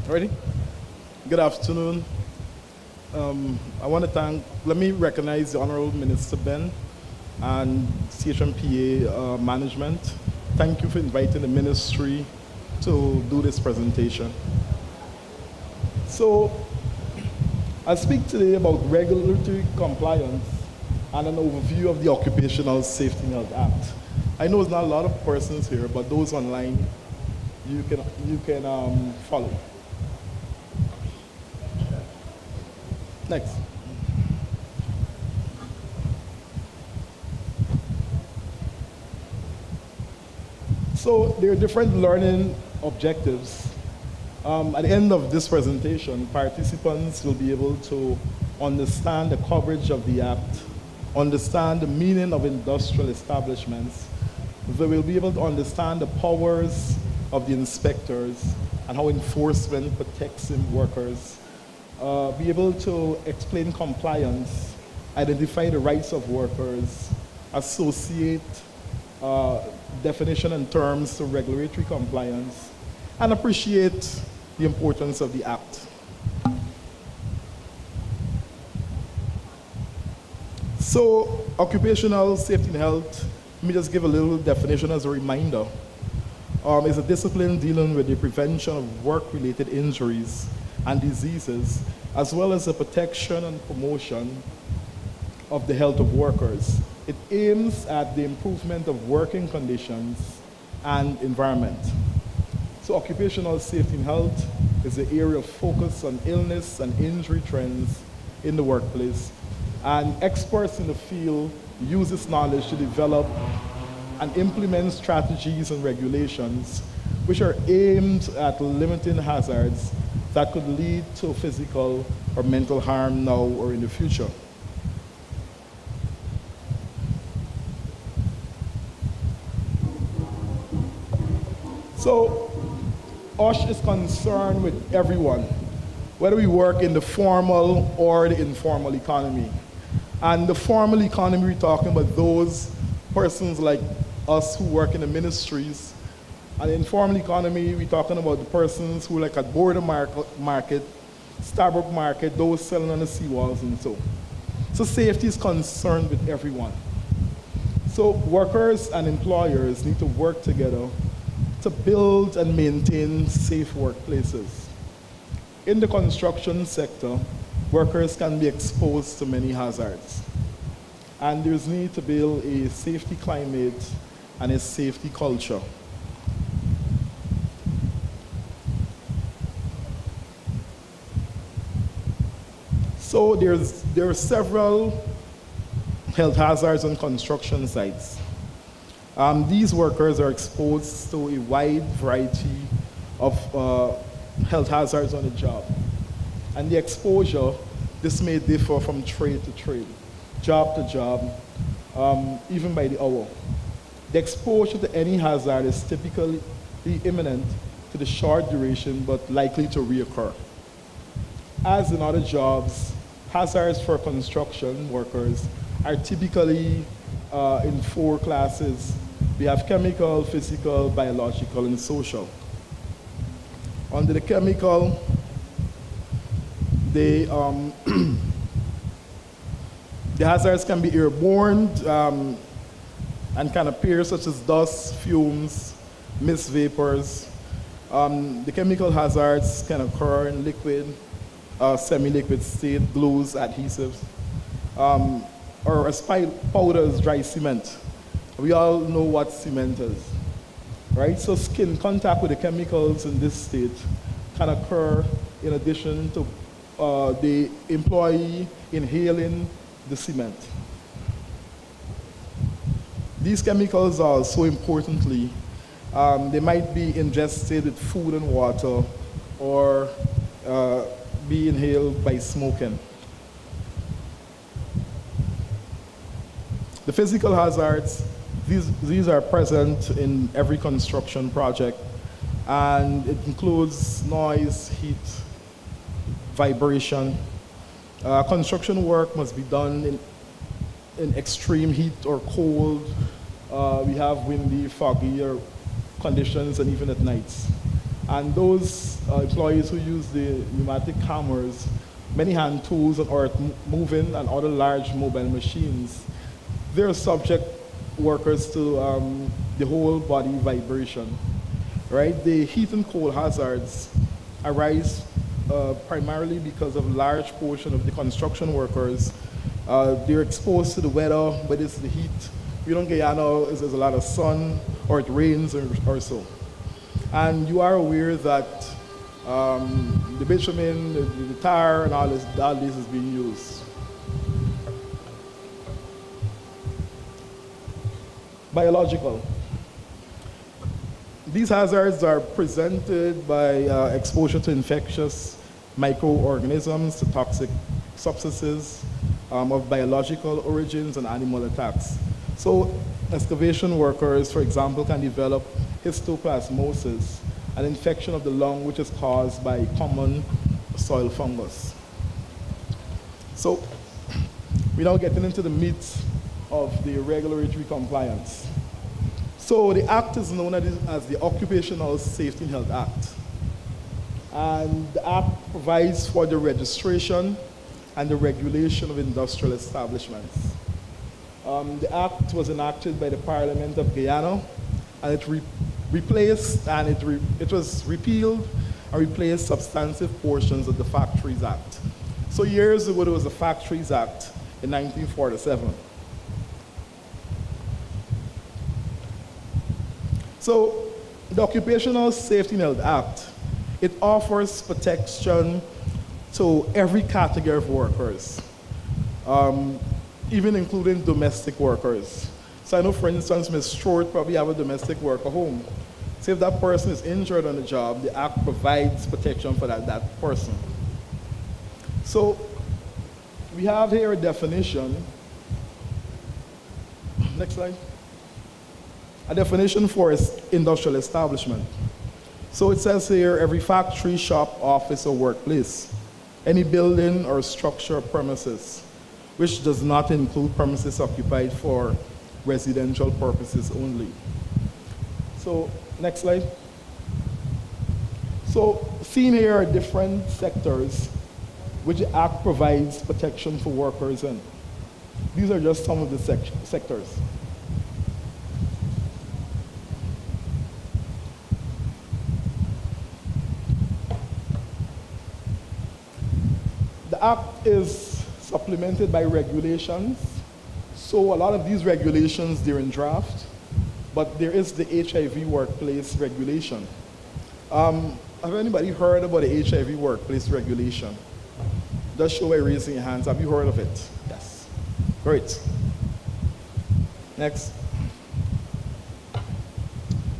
Ready? Good afternoon. I want to let me recognize the Honorable Minister Ben and CHPA management. Thank you for inviting the ministry to do this presentation. So, I'll speak today about regulatory compliance and an overview of the Occupational Safety and Health Act. I know it's not a lot of persons here, but those online, you can follow. Next. So there are different learning objectives. At the end of this presentation, participants will be able to understand the coverage of the Act, understand the meaning of industrial establishments. They will be able to understand the powers of the inspectors and how enforcement protects workers, be able to explain compliance, identify the rights of workers, associate definition and terms to regulatory compliance, and appreciate the importance of the Act. So, occupational safety and health, let me just give a little definition as a reminder. Is a discipline dealing with the prevention of work-related injuries and diseases, as well as the protection and promotion of the health of workers. It aims at the improvement of working conditions and environment. So occupational safety and health is the area of focus on illness and injury trends in the workplace. And experts in the field use this knowledge to develop and implement strategies and regulations which are aimed at limiting hazards that could lead to physical or mental harm now or in the future. So, OSH is concerned with everyone, whether we work in the formal or the informal economy. And the formal economy, we're talking about those persons like us who work in the ministries. And the informal economy, we're talking about the persons who like at border market, Starbucks market, those selling on the seawalls and so. So safety is concerned with everyone. So workers and employers need to work together to build and maintain safe workplaces. In the construction sector, workers can be exposed to many hazards. And there's need to build a safety climate and a safety culture. So there are several health hazards on construction sites. These workers are exposed to a wide variety of health hazards on the job. And the exposure, this may differ from trade to trade, job to job, even by the hour. The exposure to any hazard is typically imminent to the short duration, but likely to reoccur. As in other jobs, hazards for construction workers are typically in 4 classes. We have chemical, physical, biological, and social. Under the chemical, the hazards can be airborne and can appear such as dust, fumes, mist vapors. The chemical hazards can occur in liquid, semi-liquid state, glues, adhesives, or as powders, dry cement. We all know what cement is, right? So skin contact with the chemicals in this state can occur in addition to the employee inhaling the cement. These chemicals also importantly, they might be ingested with food and water or be inhaled by smoking. The physical hazards, these are present in every construction project, and it includes noise, heat, vibration. Construction work must be done in extreme heat or cold. We have windy, foggy conditions, and even at nights. And those employees who use the pneumatic hammers, many hand tools, and earth moving and other large mobile machines, they're subject workers to the whole body vibration, right? The heat and cold hazards arise primarily because of large portion of the construction workers. They're exposed to the weather, but it's the heat. We don't get there's a lot of sun or it rains or so. And you are aware that the bitumen, the tar, and all this is being used. Biological. These hazards are presented by exposure to infectious microorganisms, to toxic substances of biological origins, and animal attacks. So excavation workers, for example, can develop histoplasmosis, an infection of the lung which is caused by common soil fungus. So we're now getting into the meat of the regulatory compliance. So the act is known as the Occupational Safety and Health Act. And the act provides for the registration and the regulation of industrial establishments. The act was enacted by the Parliament of Guyana, and it was repealed and replaced substantive portions of the Factories Act. So years ago, there was the Factories Act in 1947. So the Occupational Safety and Health Act, it offers protection to every category of workers, even including domestic workers. So I know, for instance, Ms. Short probably have a domestic worker home. So if that person is injured on the job, the Act provides protection for that person. So we have here a definition. Next slide. A definition for industrial establishment. So it says here, every factory, shop, office, or workplace, any building or structure or premises, which does not include premises occupied for residential purposes only. So, next slide. So, seen here are different sectors which the Act provides protection for workers in. These are just some of the sectors. The Act is supplemented by regulations. So a lot of these regulations, they're in draft, but there is the HIV workplace regulation. Have anybody heard about the HIV workplace regulation? Just show by raising your hands. Have you heard of it? Yes. Great. Next.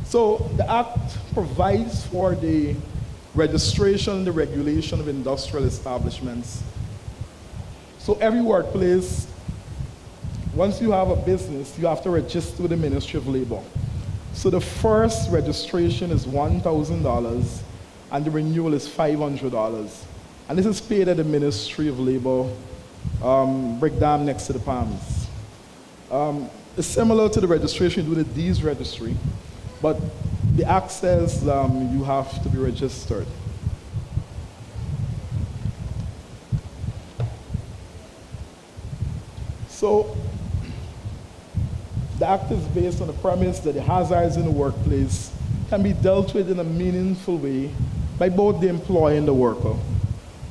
So the Act provides for the registration and the regulation of industrial establishments. So every workplace, once you have a business, you have to register with the Ministry of Labor. So the first registration is $1,000 and the renewal is $500. And this is paid at the Ministry of Labor, breakdown next to the Palms. It's similar to the registration you do at the D's registry, but the Act says you have to be registered. So the Act is based on the premise that the hazards in the workplace can be dealt with in a meaningful way by both the employer and the worker.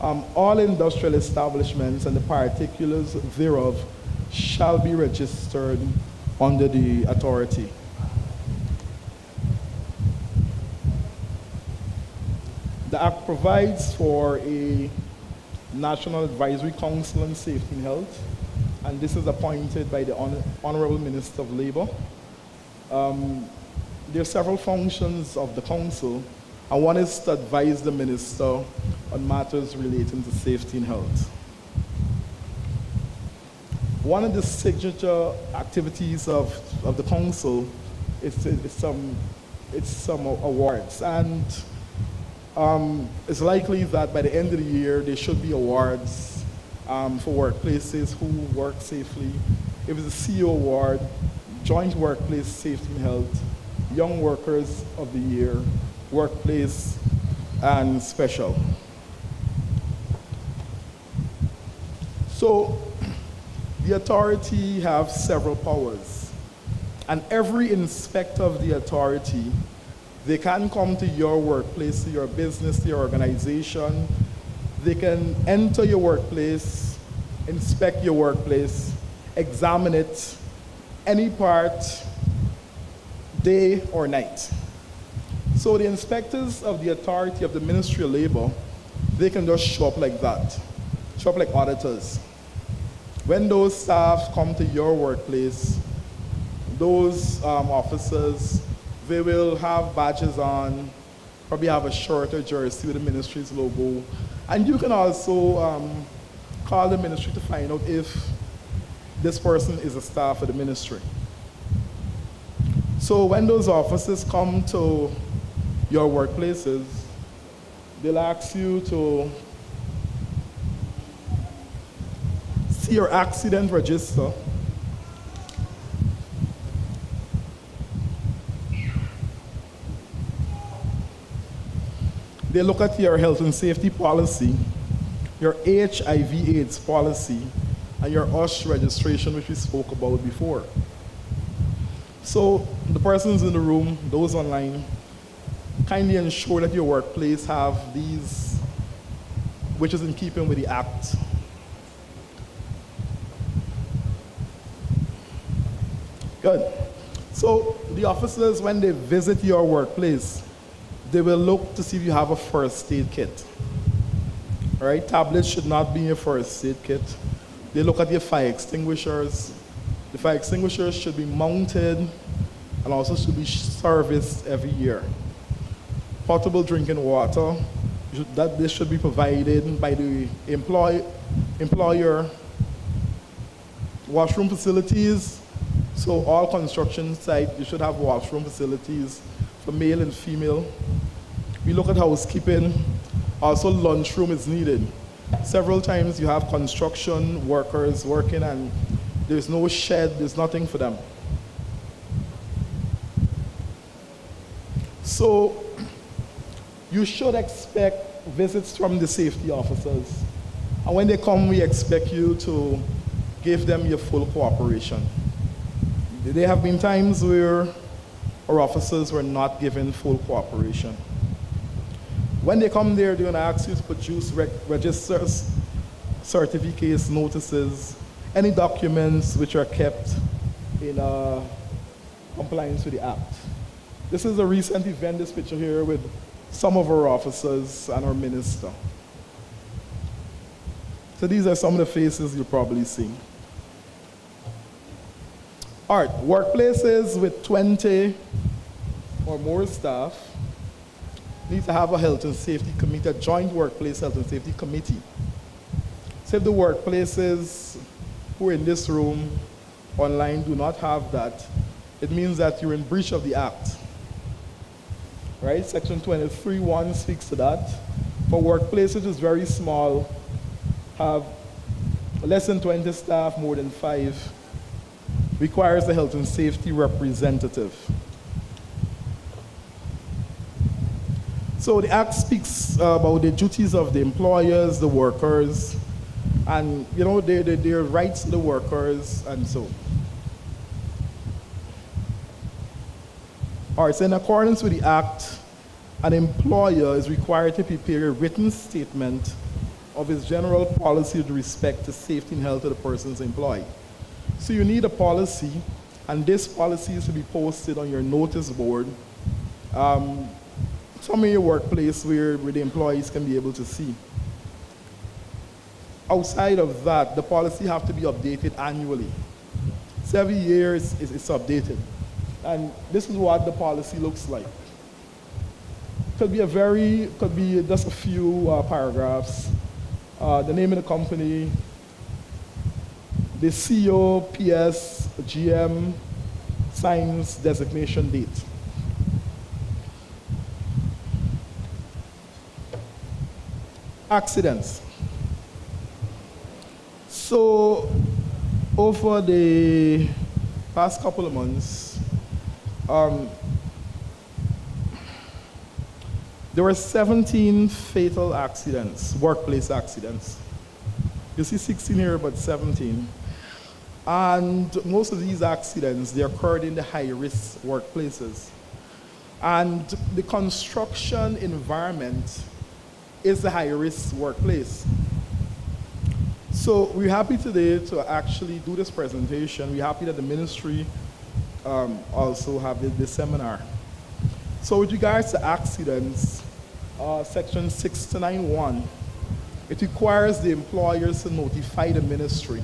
All industrial establishments and the particulars thereof shall be registered under the authority. The Act provides for a National Advisory Council on Safety and Health, and this is appointed by the Honorable Minister of Labor. There are several functions of the council, and one is to advise the minister on matters relating to safety and health. One of the signature activities of the council is some awards, and it's likely that by the end of the year there should be awards for workplaces who work safely. It was a CEO Award, Joint Workplace Safety and Health, Young Workers of the Year, Workplace, and Special. So the authority have several powers, and every inspector of the authority, they can come to your workplace, to your business, to your organization. They can enter your workplace, inspect your workplace, examine it, any part, day or night. So the inspectors of the authority of the Ministry of Labor, they can just show up like that, show up like auditors. When those staff come to your workplace, those officers, They will have badges on, probably have a shirt or jersey with the ministry's logo. And you can also call the ministry to find out if this person is a staff of the ministry. So when those officers come to your workplaces, they'll ask you to see your accident register. They look at your health and safety policy, your HIV/AIDS policy, and your OSH registration, which we spoke about before. So the persons in the room, those online, kindly ensure that your workplace have these, which is in keeping with the Act. Good. So the officers, when they visit your workplace, they will look to see if you have a first aid kit. All right, tablets should not be in your first aid kit. They look at your fire extinguishers. The fire extinguishers should be mounted and also should be serviced every year. Potable drinking water, this should be provided by the employer. Washroom facilities, so all construction sites, you should have washroom facilities for male and female. We look at housekeeping. Also, lunchroom is needed. Several times you have construction workers working and there's no shed, there's nothing for them. So you should expect visits from the safety officers. And when they come, we expect you to give them your full cooperation. There have been times where our officers were not given full cooperation. When they come there, they're going to ask you to produce registers, certificates, notices, any documents which are kept in compliance with the Act. This is a recent event, this picture here, with some of our officers and our minister. So these are some of the faces you'll probably see. All right, workplaces with 20 or more staff need to have a health and safety committee, a joint workplace health and safety committee. So if the workplaces who are in this room, online, do not have that, it means that you're in breach of the Act. Right? Section 23(1) speaks to that. For workplaces which is very small, have less than 20 staff, more than 5, requires a health and safety representative. So the Act speaks about the duties of the employers, the workers, and their rights to the workers, and so. All right, so in accordance with the Act, an employer is required to prepare a written statement of his general policy with respect to safety and health of the persons employed. So you need a policy, and this policy is to be posted on your notice board, some in your workplace where the employees can be able to see. Outside of that, the policy have to be updated annually. So every year it's updated. And this is what the policy looks like. Could be just a few paragraphs. The name of the company, the CEO, PS, GM, signs, designation, date. Accidents. So over the past couple of months, there were 17 fatal accidents, workplace accidents. You see 16 here, but 17. And most of these accidents, they occurred in the high-risk workplaces. And the construction environment is the high-risk workplace. So we're happy today to actually do this presentation. We're happy that the ministry also have this seminar. So with regards to accidents, section 691, it requires the employers to notify the ministry.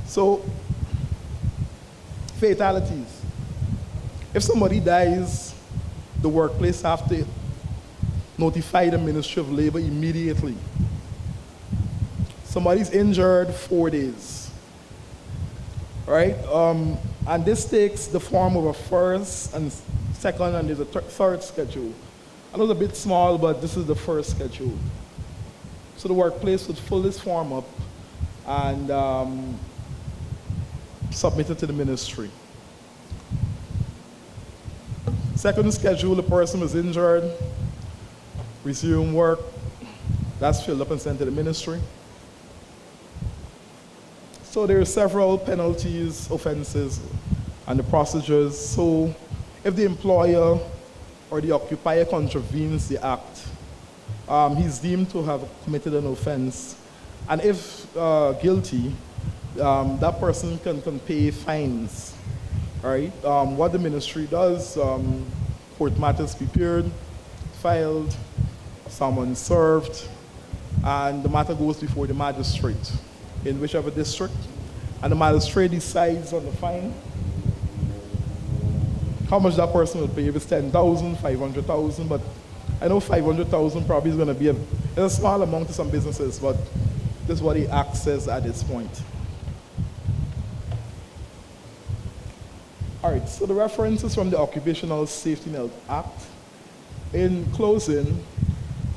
So fatalities. If somebody dies, the workplace have to notify the Ministry of Labor immediately. Somebody's injured, 4 days. Right? And this takes the form of a first and second, and there's a third schedule. I know it's a bit small, but this is the first schedule. So the workplace would fill this form up and submit it to the ministry. Second schedule, the person was injured, resume work. That's filled up and sent to the ministry. So there are several penalties, offenses, and the procedures. So if the employer or the occupier contravenes the act, he's deemed to have committed an offense. And if guilty, that person can pay fines. Right? What the ministry does, court matters prepared, filed, someone served, and the matter goes before the magistrate in whichever district, and the magistrate decides on the fine, how much that person will pay. If it's 10,000, 500,000, but I know 500,000 probably is going to be it's a small amount to some businesses, but this is what the act says at this point. All right, so the references from the Occupational Safety and Health Act. In closing,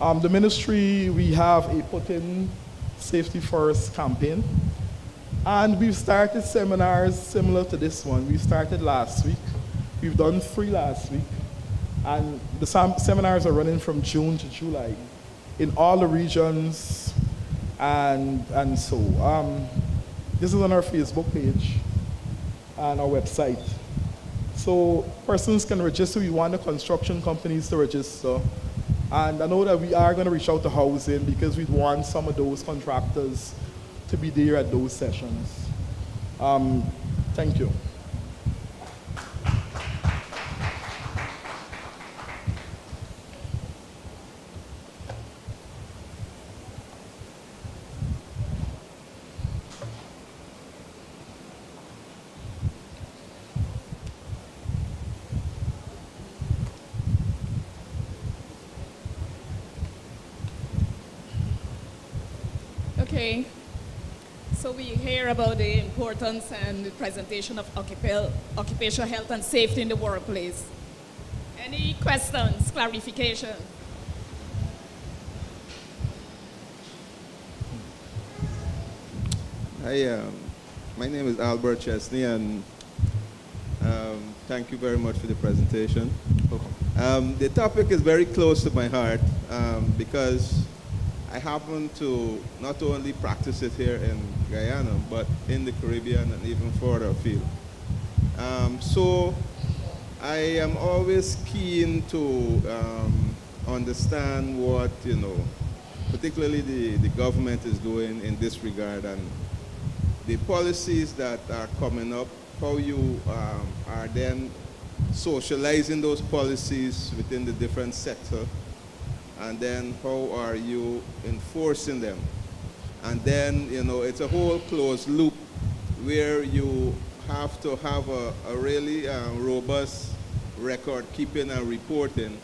the ministry, we have a put-in Safety First campaign, and we've started seminars similar to this one. We started last week. We've done 3 last week, and the seminars are running from June to July in all the regions, and so this is on our Facebook page and our website. So persons can register. We want the construction companies to register. And I know that we are going to reach out to housing because we want some of those contractors to be there at those sessions. Thank you. Okay, so we hear about the importance and the presentation of occupational health and safety in the workplace. Any questions, clarification? Hi, my name is Albert Chesney, and thank you very much for the presentation. The topic is very close to my heart because I happen to not only practice it here in Guyana, but in the Caribbean and even further afield. So I am always keen to understand what, particularly the government is doing in this regard, and the policies that are coming up, how you are then socializing those policies within the different sectors, and then how are you enforcing them? And then, it's a whole closed loop where you have to have a really robust record keeping and reporting,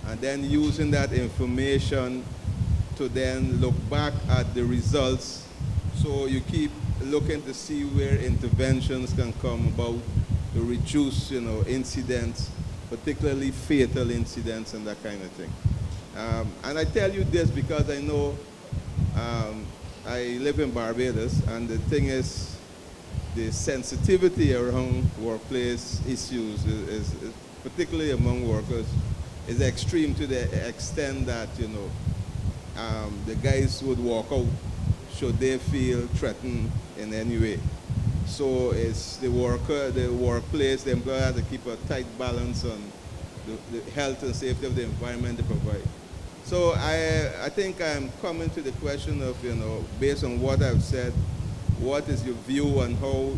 and then using that information to then look back at the results. So you keep looking to see where interventions can come about to reduce, incidents, particularly fatal incidents and that kind of thing. And I tell you this because I know I live in Barbados, and the thing is, the sensitivity around workplace issues is particularly among workers, is extreme to the extent that, the guys would walk out should they feel threatened in any way. So it's the workplace, the employer has to keep a tight balance on the health and safety of the environment they provide. So I think I'm coming to the question of, based on what I've said, what is your view on how,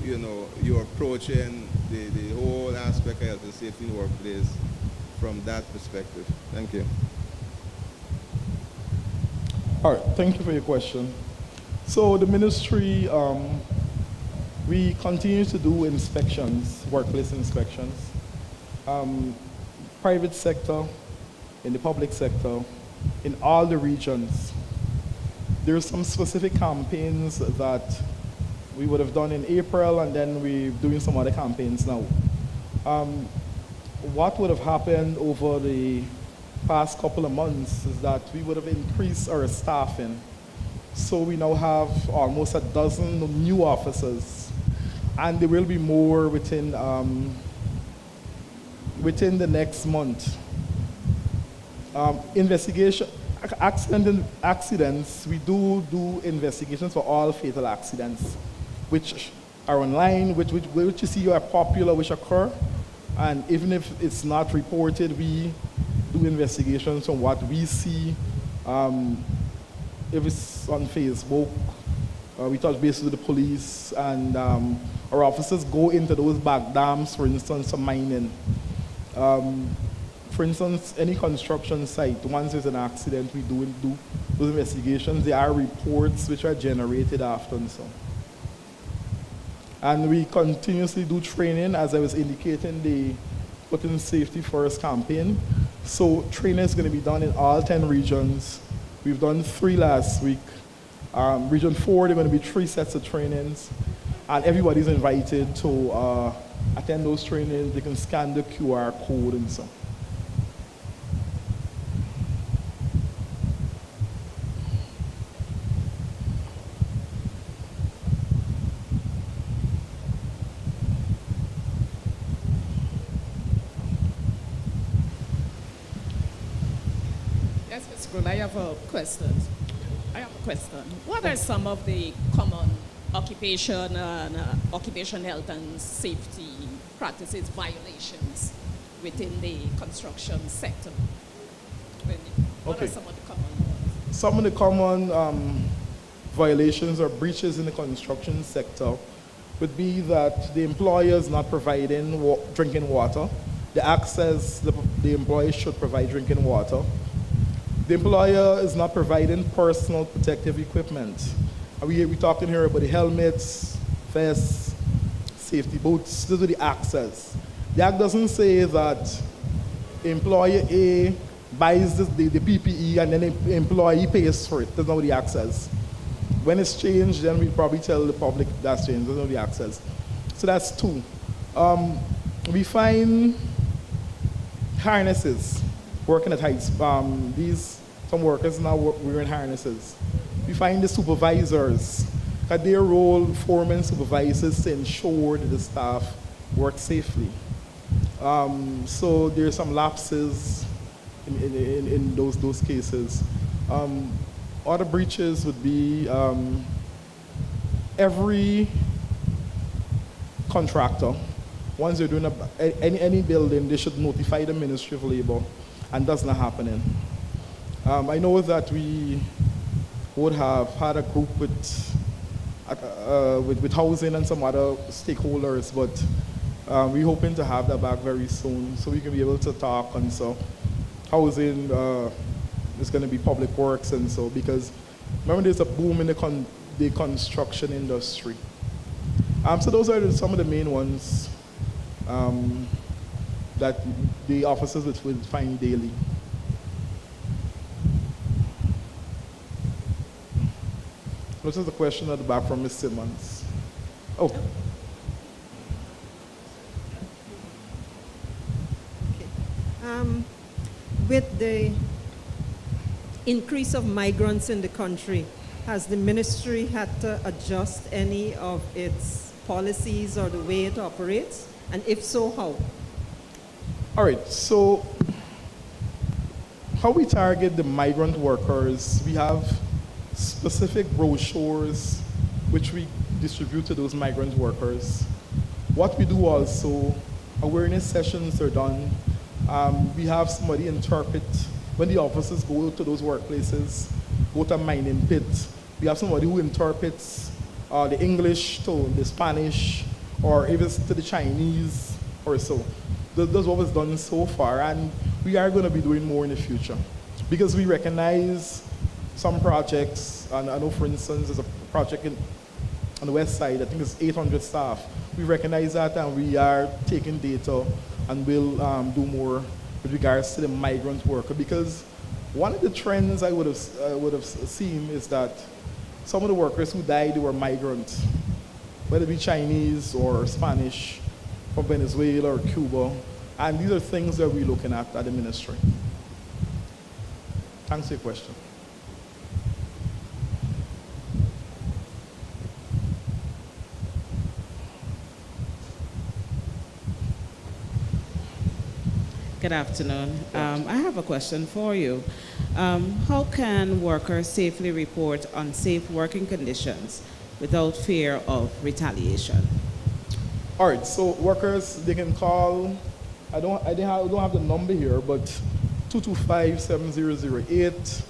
you're approaching the whole aspect of health and safety in the workplace from that perspective? Thank you. All right, thank you for your question. So the ministry, we continue to do inspections, workplace inspections. private sector, in the public sector, in all the regions. There are some specific campaigns that we would have done in April, and then we're doing some other campaigns now. What would have happened over the past couple of months is that we would have increased our staffing. So we now have almost a dozen new officers, and there will be more within the next month. Accidents, we do investigations for all fatal accidents, which are online, which you see are popular, which occur. And even if it's not reported, we do investigations on what we see. If it's on Facebook, we touch base with the police, and our officers go into those back dams, for instance, for mining. For instance, any construction site, once there's an accident, we do those investigations. There are reports which are generated after and so. And we continuously do training, as I was indicating, the Putting Safety First campaign. So training is going to be done in all 10 regions. We've done 3 last week. Region 4, there are going to be 3 sets of trainings. And everybody's invited to attend those trainings. They can scan the QR code and so. I have a question. What are some of the common occupation and occupation health and safety practices violations within the construction sector? What are some of the common ones? Some of the common violations or breaches in the construction sector would be that the employer is not providing drinking water. The access, the employer should provide drinking water. The employer is not providing personal protective equipment. We're talking here about the helmets, vests, safety boots. Those are the access. The act doesn't say that employer A buys the PPE and then the employee pays for it. That's not the access. When it's changed, then we'll probably tell the public that's changed. That's not the access. So that's 2. We find harnesses working at heights. Some workers now wearing harnesses. We find the supervisors, at their role, foremen, supervisors, to ensure that the staff work safely. So there are some lapses in those cases. Other breaches would be every contractor, once they're doing any building, they should notify the Ministry of Labor, and that's not happening. I know that we would have had a group with housing and some other stakeholders, but we're hoping to have that back very soon so we can be able to talk. And so housing is going to be public works, and so, because remember there's a boom in the construction industry. So those are some of the main ones that the officers will find daily. This is the question at the back from Ms. Simmons. Oh. Okay. With the increase of migrants in the country, has the ministry had to adjust any of its policies or the way it operates? And if so, how? All right, so how we target the migrant workers, we have specific brochures which we distribute to those migrant workers. What we do also, awareness sessions are done. We have somebody interpret when the officers go to those workplaces, go to a mining pit. We have somebody who interprets the English to the Spanish, or even to the Chinese or so. That's what was done so far, and we are going to be doing more in the future because we recognize some projects, and I know, for instance, there's a project on the west side, I think it's 800 staff. We recognize that, and we are taking data and we'll do more with regards to the migrant worker, because one of the trends I would have seen is that some of the workers who died, they were migrants, whether it be Chinese or Spanish from Venezuela or Cuba. And these are things that we're looking at the ministry. Thanks for your question. Good afternoon. I have a question for you. How can workers safely report unsafe working conditions without fear of retaliation? All right, so workers, they can call, I don't have the number here, but 225-7008.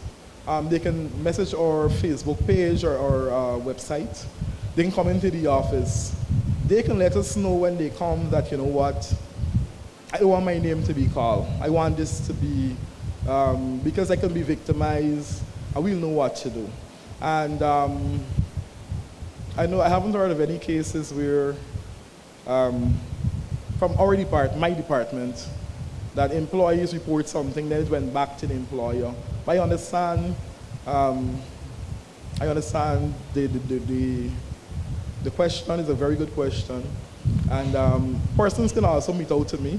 They can message our Facebook page or our website. They can come into the office. They can let us know when they come that, you know what, I don't want my name to be called. I want this to be, because I can be victimized, I will know what to do. And I haven't heard of any cases where, from our department, my department, that employees report something, then it went back to the employer. But I understand the question is a very good question. And persons can also meet out to me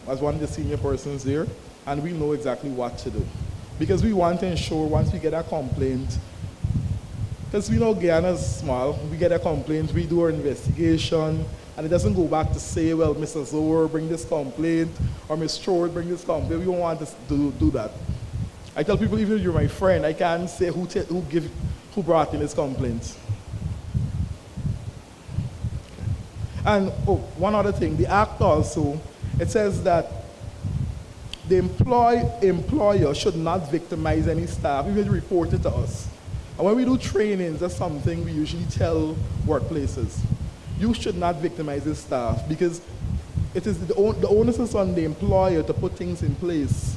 as one of the senior persons there, and we know exactly what to do. Because we want to ensure once we get a complaint, because we know Guyana's small, we get a complaint, we do our investigation, and it doesn't go back to say, well, Mr. Zohr, bring this complaint, or Ms. Strode, bring this complaint. We don't want to do that. I tell people, even if you're my friend, I can't say who brought in this complaint. And one other thing, the act also, it says that the employer should not victimize any staff, even report it to us. And when we do trainings, that's something we usually tell workplaces. You should not victimize the staff, because it is the onus is on the employer to put things in place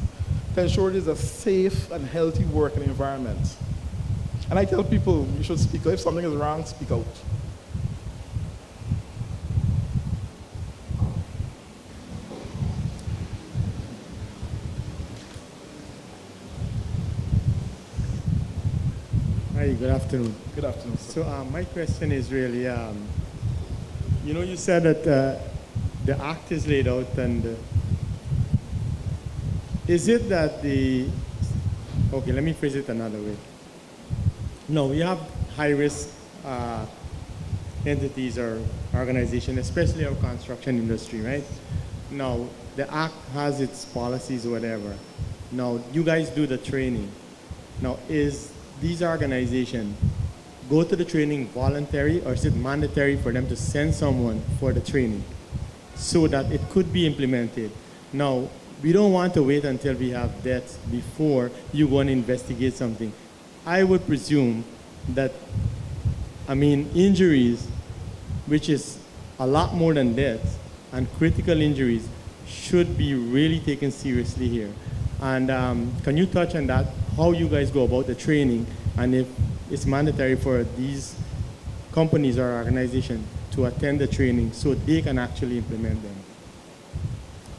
to ensure it is a safe and healthy working environment. And I tell people, you should speak out. If something is wrong, speak out. Hi, good afternoon. Good afternoon, sir. So my question is really, you said that the act is laid out, and is it that okay, let me phrase it another way. No, we have high-risk entities or organizations, especially our construction industry, right? Now, the act has its policies or whatever. Now, you guys do the training. Now, is these organizations go to the training voluntary, or is it mandatory for them to send someone for the training so that it could be implemented? Now, we don't want to wait until we have deaths before you go and investigate something. I would presume that, injuries, which is a lot more than deaths, and critical injuries should be really taken seriously here. And can you touch on that, how you guys go about the training, and if it's mandatory for these companies or organizations to attend the training so they can actually implement them?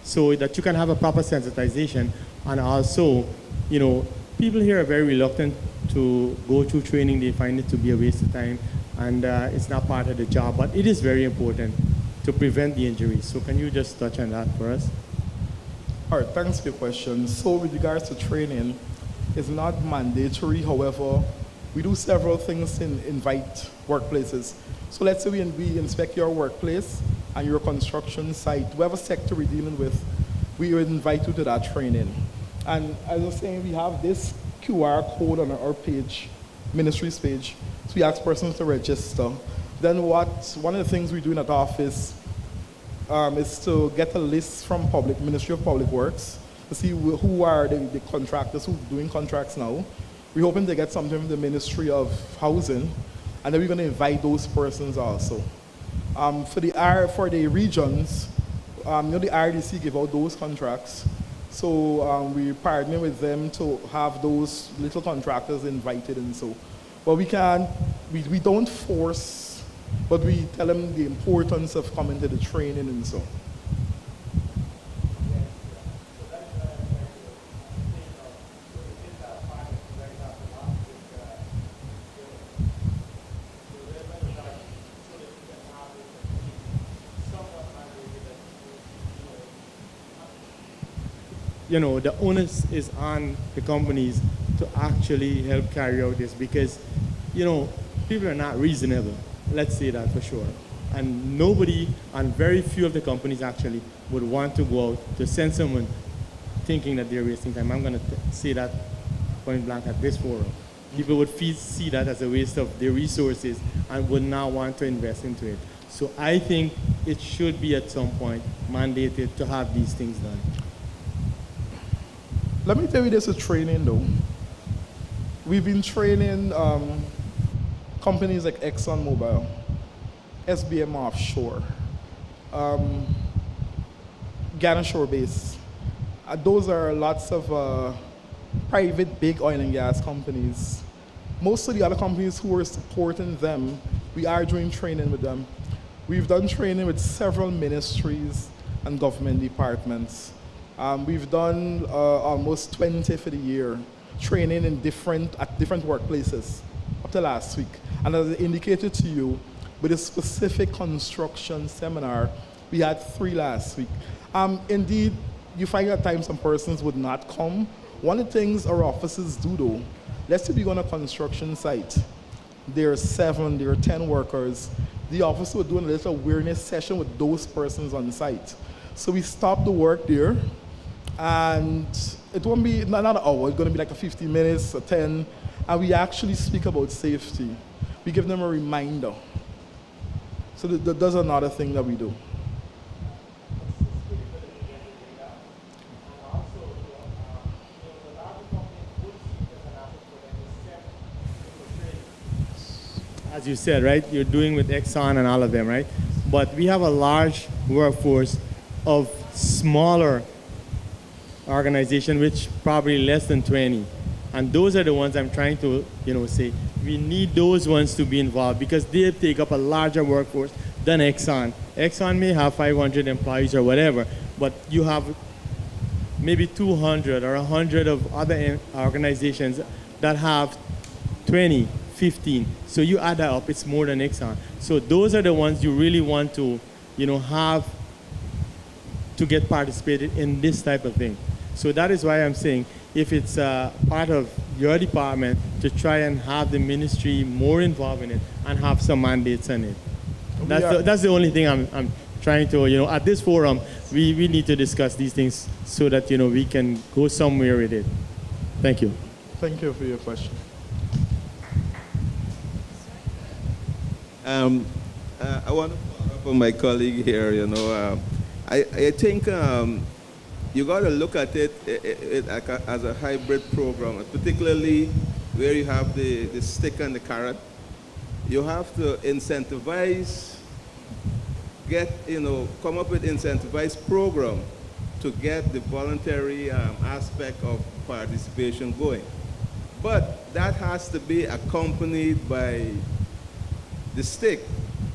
So that you can have a proper sensitization, and also, people here are very reluctant to go through training. They find it to be a waste of time, and it's not part of the job, but it is very important to prevent the injuries. So can you just touch on that for us? All right, thanks for your question. So with regards to training, it's not mandatory. However, we do several things to invite workplaces. So let's say we inspect your workplace and your construction site, whatever sector we're dealing with, we would invite you to that training. And as I was saying, we have this QR code on our page, ministry's page. So we ask persons to register. Then one of the things we do in that office is to get a list from Ministry of Public Works to see who are the contractors who are doing contracts now. We're hoping to get something from the Ministry of Housing, and then we're going to invite those persons also. For the regions, the RDC give out those contracts. So we partner with them to have those little contractors invited and so. But we don't force, but we tell them the importance of coming to the training and so. the onus is on the companies to actually help carry out this because, people are not reasonable. Let's say that for sure. And nobody, and very few of the companies actually would want to go out to send someone thinking that they're wasting time. I'm going to say that point blank at this forum. People would see that as a waste of their resources and would not want to invest into it. So I think it should be at some point mandated to have these things done. Let me tell you this with training though. We've been training companies like ExxonMobil, SBM Offshore, Ghana Shore Base. Those are lots of private big oil and gas companies. Most of the other companies who are supporting them, we are doing training with them. We've done training with several ministries and government departments. We've done almost 20 for the year, training in at different workplaces up to last week. And as I indicated to you, with a specific construction seminar, we had 3 last week. Indeed, you find at times some persons would not come. One of the things our offices do though, let's say we go on a construction site, there are 7, there are 10 workers, the officer would do a little awareness session with those persons on site. So we stop the work there, and it won't be, not an hour, it's gonna be like a 15 minutes, a 10, and we actually speak about safety. We give them a reminder. So that's another thing that we do. As you said, right, you're doing with Exxon and all of them, right? But we have a large workforce of smaller organizations, which probably less than 20. And those are the ones I'm trying to, say, we need those ones to be involved because they take up a larger workforce than Exxon. Exxon may have 500 employees or whatever, but you have maybe 200 or 100 of other organizations that have 20, 15. So you add that up, it's more than Exxon. So those are the ones you really want to, have to get participated in this type of thing. So that is why I'm saying if it's part of your department to try and have the ministry more involved in it and have some mandates on it. That's the only thing I'm trying to, at this forum, we need to discuss these things so that, we can go somewhere with it. Thank you. Thank you for your question. I want to follow up on my colleague here, I think you got to look at it as a hybrid program, particularly where you have the stick and the carrot. You have to incentivize, come up with incentivized program to get the voluntary aspect of participation going. But that has to be accompanied by the stick,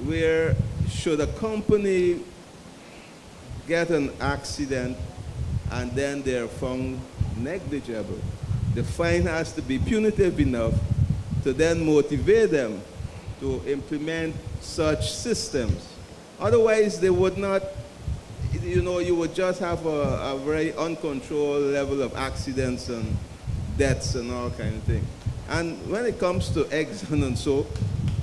where should a company get an accident and then they're found negligible, the fine has to be punitive enough to then motivate them to implement such systems. Otherwise, they would not, you would just have a very uncontrolled level of accidents and deaths and all kind of things. And when it comes to Exxon and so,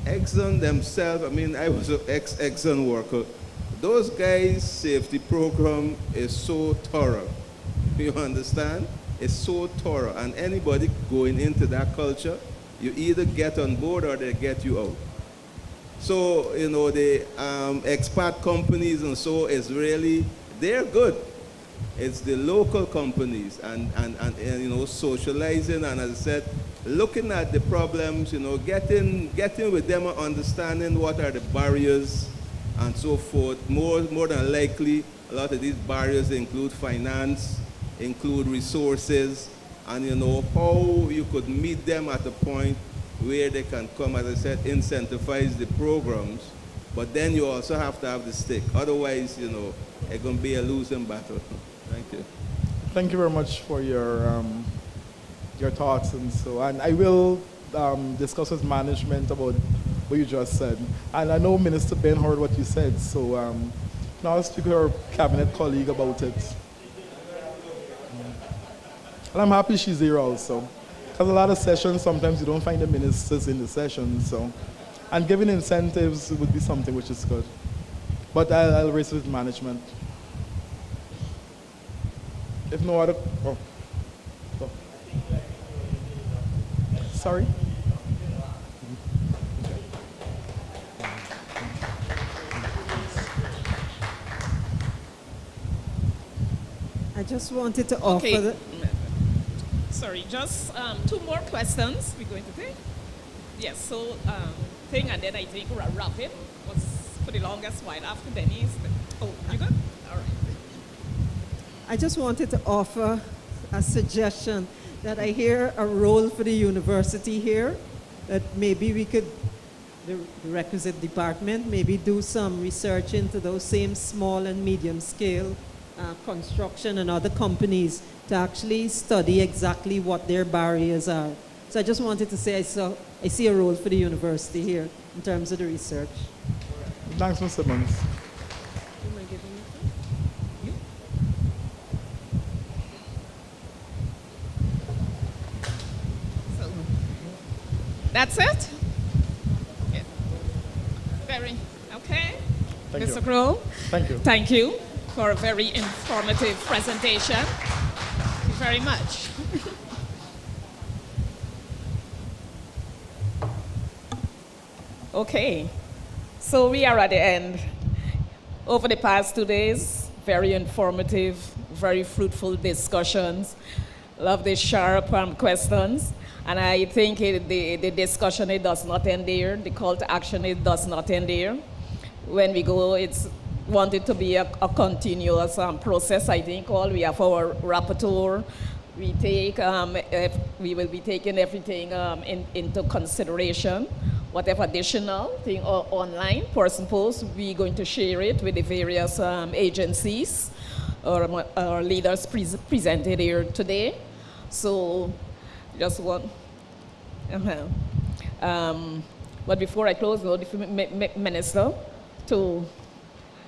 Exxon themselves, I was an ex-Exxon worker. Those guys' safety program is so thorough. You understand? It's so thorough. And anybody going into that culture, you either get on board or they get you out. So, the expat companies and so is really, they're good. It's the local companies and socializing and, as I said, looking at the problems, getting with them and understanding what are the barriers and so forth. More than likely, a lot of these barriers include finance, include resources, and how you could meet them at a point where they can come, as I said, incentivize the programs, but then you also have to have the stick. Otherwise, it's going to be a losing battle. Thank you. Thank you very much for your thoughts and so. And I will discuss with management about what you just said. And I know Minister Ben heard what you said, so now I'll speak with our cabinet colleague about it. And I'm happy she's here also. Because a lot of sessions, sometimes you don't find the ministers in the sessions. So, and giving incentives would be something which is good. But I'll raise it with management. If no other, oh. Oh. Sorry? I just wanted to offer Okay. the, Sorry, just two more questions we're going to take. Yes, so thing, and then I think wrapping was for the longest while after Denise. Oh, you good? All right. I just wanted to offer a suggestion that I hear a role for the university here, that maybe we could, the requisite department, maybe do some research into those same small and medium scale construction and other companies to actually study exactly what their barriers are. So I just wanted to say I see a role for the university here in terms of the research. Thanks, Mr. Simmons. That's it? Yeah. Very, okay. Thank Mr. you. Crow? Thank you. Thank you for a very informative presentation. Thank you very much. Okay, so we are at the end. Over the past 2 days, very informative, very fruitful discussions. Love the sharp questions. And I think the discussion, it does not end there. The call to action, it does not end there. When we go, it's wanted to be a continuous process. I think we have our rapporteur. We take, we will be taking everything into consideration. Whatever additional thing online, person post, we're going to share it with the various agencies or leaders presented here today. So just one. But before I close, I want the Minister to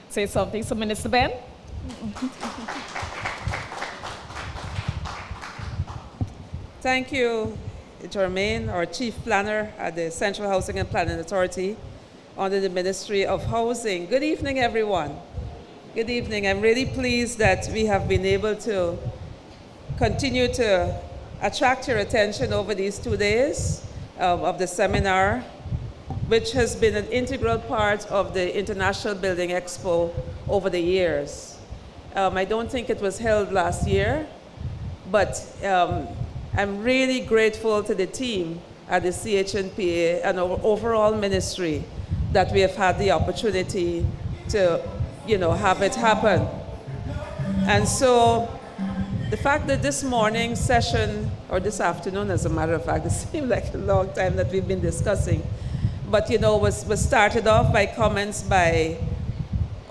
say something. So Minister Ben. Thank you, Jermaine, our Chief Planner at the Central Housing and Planning Authority under the Ministry of Housing. Good evening, everyone. Good evening. I'm really pleased that we have been able to continue to attract your attention over these 2 days of the seminar, which has been an integral part of the International Building Expo over the years. I don't think it was held last year, but I'm really grateful to the team at the CHPA and our overall ministry that we have had the opportunity to, have it happen. And so the fact that this morning's session, or this afternoon as a matter of fact, it seemed like a long time that we've been discussing, but was started off by comments by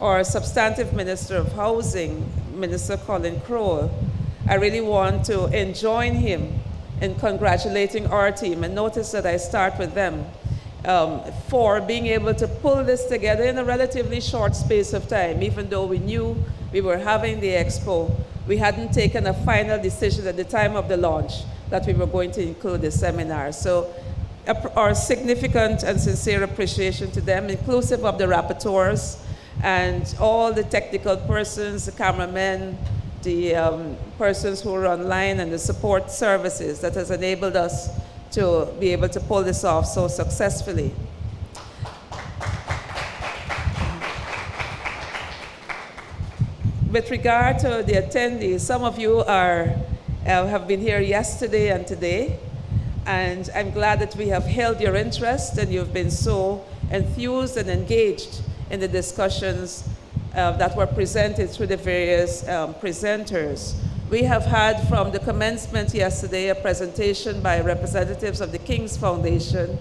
our substantive Minister of Housing, Minister Colin Crowell. I really want to join him in congratulating our team, and notice that I start with them, for being able to pull this together in a relatively short space of time. Even though we knew we were having the expo, we hadn't taken a final decision at the time of the launch that we were going to include the seminar. So our significant and sincere appreciation to them, inclusive of the rapporteurs and all the technical persons, the cameramen, the persons who are online, and the support services that has enabled us to be able to pull this off so successfully. With regard to the attendees, some of you have been here yesterday and today, and I'm glad that we have held your interest and you've been so enthused and engaged in the discussions that were presented through the various presenters. We have had from the commencement yesterday a presentation by representatives of the King's Foundation,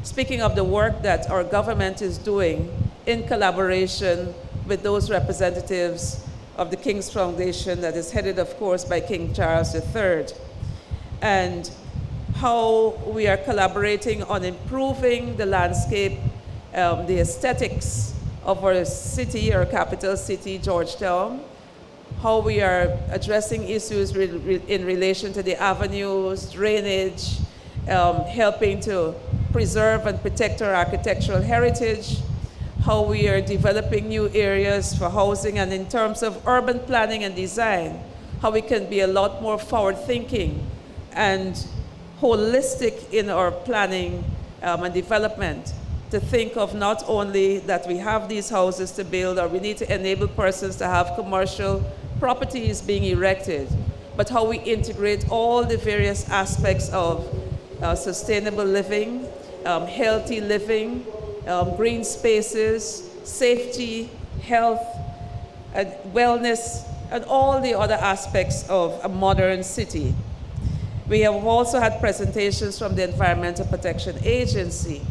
speaking of the work that our government is doing in collaboration with those representatives of the King's Foundation that is headed, of course, by King Charles III, and how we are collaborating on improving the landscape, the aesthetics of our city, our capital city, Georgetown, how we are addressing issues in relation to the avenues, drainage, helping to preserve and protect our architectural heritage, how we are developing new areas for housing, and in terms of urban planning and design, how we can be a lot more forward-thinking and holistic in our planning and development, to think of not only that we have these houses to build, or we need to enable persons to have commercial properties being erected, but how we integrate all the various aspects of sustainable living, healthy living, green spaces, safety, health, and wellness, and all the other aspects of a modern city. We have also had presentations from the Environmental Protection Agency,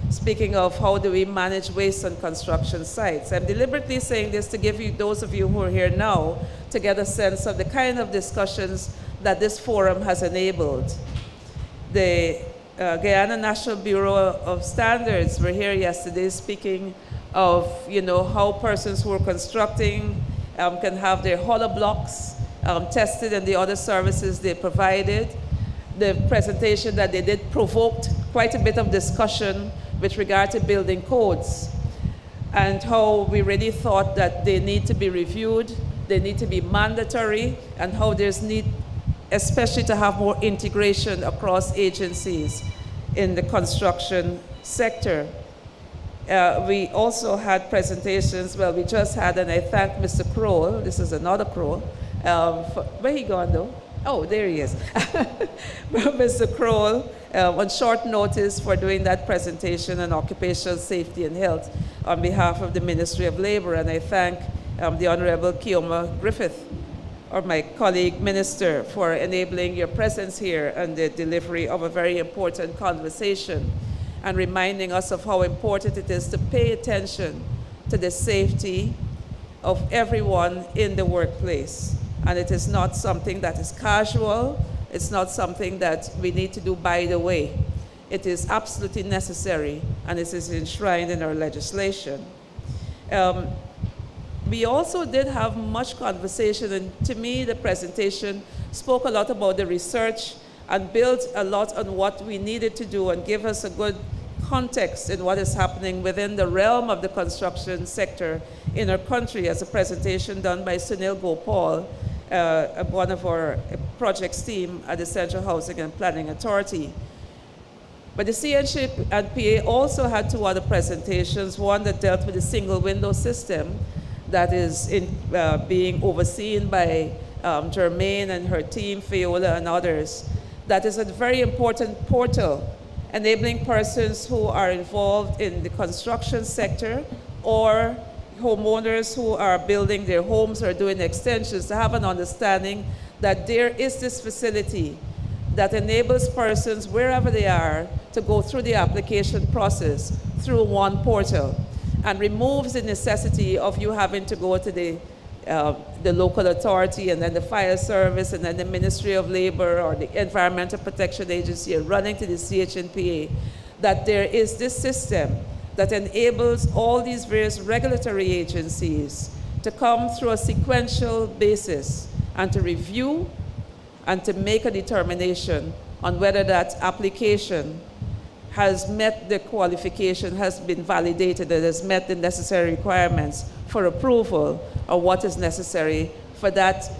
speaking of how do we manage waste on construction sites. I'm deliberately saying this to give you, those of you who are here now, to get a sense of the kind of discussions that this forum has enabled. The Guyana National Bureau of Standards were here yesterday speaking of, how persons who are constructing can have their hollow blocks tested and the other services they provided. The presentation that they did provoked quite a bit of discussion with regard to building codes, and how we really thought that they need to be reviewed, they need to be mandatory, and how there's need especially to have more integration across agencies in the construction sector. We also had presentations, well, we just had, and I thank Mr. Kroll, this is another Kroll, where he gone though? Oh, there he is. Mr. Kroll, on short notice for doing that presentation on occupational safety and health on behalf of the Ministry of Labor, and I thank the Honorable Keoma Griffith, or my colleague minister, for enabling your presence here and the delivery of a very important conversation, and reminding us of how important it is to pay attention to the safety of everyone in the workplace. And it is not something that is casual. It's not something that we need to do by the way. It is absolutely necessary, and it is enshrined in our legislation. We also did have much conversation, and to me, the presentation spoke a lot about the research and built a lot on what we needed to do and give us a good context in what is happening within the realm of the construction sector in our country, as a presentation done by Sunil Gopal, one of our projects team at the Central Housing and Planning Authority. But the CHPA also had two other presentations, one that dealt with the single window system that is being overseen by Germaine and her team, Fiola and others. That is a very important portal enabling persons who are involved in the construction sector or homeowners who are building their homes or doing extensions to have an understanding that there is this facility that enables persons wherever they are to go through the application process through one portal, and removes the necessity of you having to go to the local authority and then the fire service and then the Ministry of Labor or the Environmental Protection Agency and running to the CHPA, that there is this system that enables all these various regulatory agencies to come through a sequential basis and to review and to make a determination on whether that application has met the qualification, has been validated, and has met the necessary requirements for approval, or what is necessary for that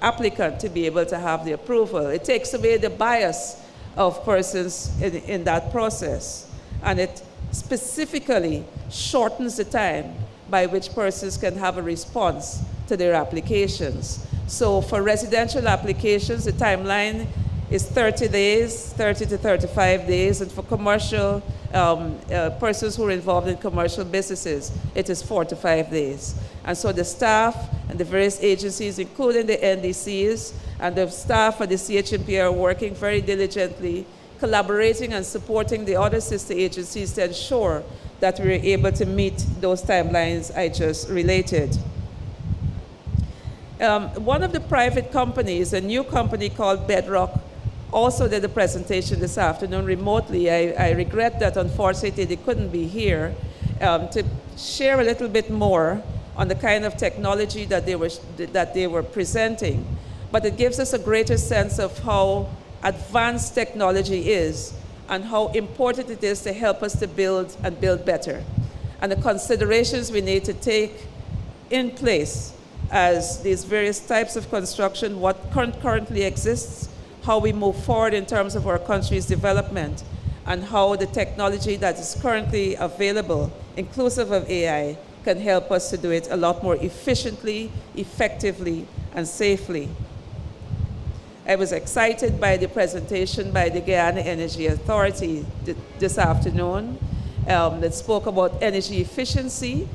applicant to be able to have the approval. It takes away the bias of persons in that process, and it specifically shortens the time by which persons can have a response to their applications. So for residential applications, the timeline is 30 days, 30 to 35 days, and for commercial persons who are involved in commercial businesses, it is 4 to 5 days. And so the staff and the various agencies, including the NDCs and the staff at the CHPA, are working very diligently, collaborating and supporting the other sister agencies to ensure that we're able to meet those timelines I just related. One of the private companies, a new company called Bedrock, also did a presentation this afternoon remotely. I regret that unfortunately they couldn't be here to share a little bit more on the kind of technology that they were presenting, but it gives us a greater sense of how advanced technology is and how important it is to help us to build and build better, and the considerations we need to take in place as these various types of construction, what currently exists, how we move forward in terms of our country's development, and how the technology that is currently available, inclusive of AI, can help us to do it a lot more efficiently, effectively, and safely. I was excited by the presentation by the Guyana Energy Authority this afternoon that spoke about energy efficiency,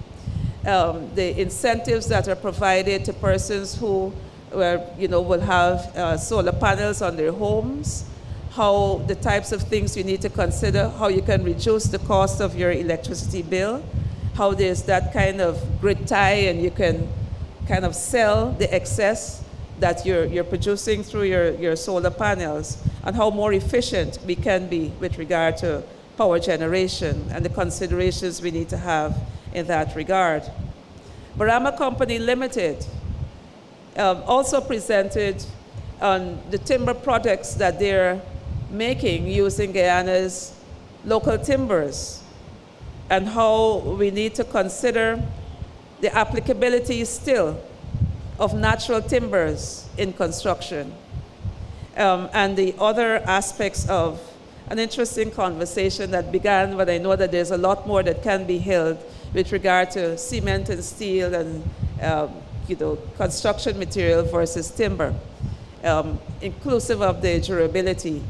the incentives that are provided to persons who will have solar panels on their homes, how the types of things you need to consider, how you can reduce the cost of your electricity bill, how there's that kind of grid tie and you can kind of sell the excess that you're producing through your solar panels, and how more efficient we can be with regard to power generation and the considerations we need to have in that regard. Barama Company Limited also presented on the timber products that they're making using Guyana's local timbers, and how we need to consider the applicability still of natural timbers in construction, and the other aspects of an interesting conversation that began, but I know that there's a lot more that can be held with regard to cement and steel and construction material versus timber, inclusive of the durability,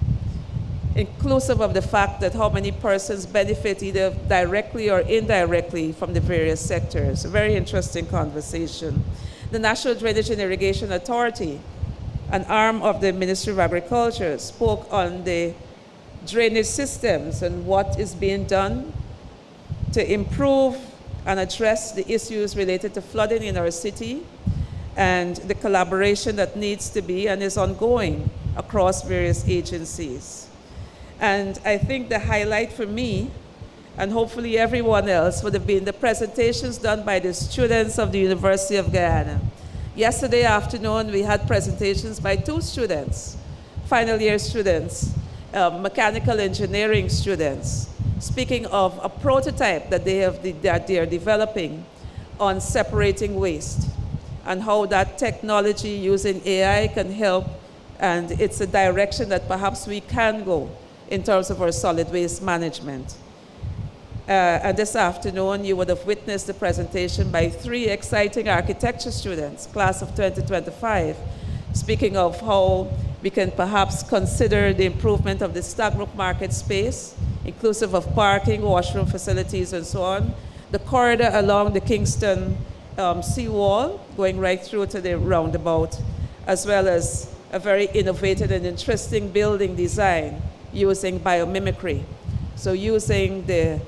inclusive of the fact that how many persons benefit either directly or indirectly from the various sectors. A very interesting conversation. The National Drainage and Irrigation Authority, an arm of the Ministry of Agriculture, spoke on the drainage systems and what is being done to improve and address the issues related to flooding in our city, and the collaboration that needs to be and is ongoing across various agencies. And I think the highlight for me, and hopefully everyone else, would have been the presentations done by the students of the University of Guyana. Yesterday afternoon, we had presentations by 2 students, final year students, mechanical engineering students, speaking of a prototype that they are developing on separating waste, and how that technology using AI can help, and it's a direction that perhaps we can go in terms of our solid waste management. And this afternoon, you would have witnessed the presentation by 3 exciting architecture students, class of 2025, speaking of how we can perhaps consider the improvement of the Stagbrook market space, inclusive of parking, washroom facilities, and so on, the corridor along the Kingston seawall, going right through to the roundabout, as well as a very innovative and interesting building design using biomimicry. So using the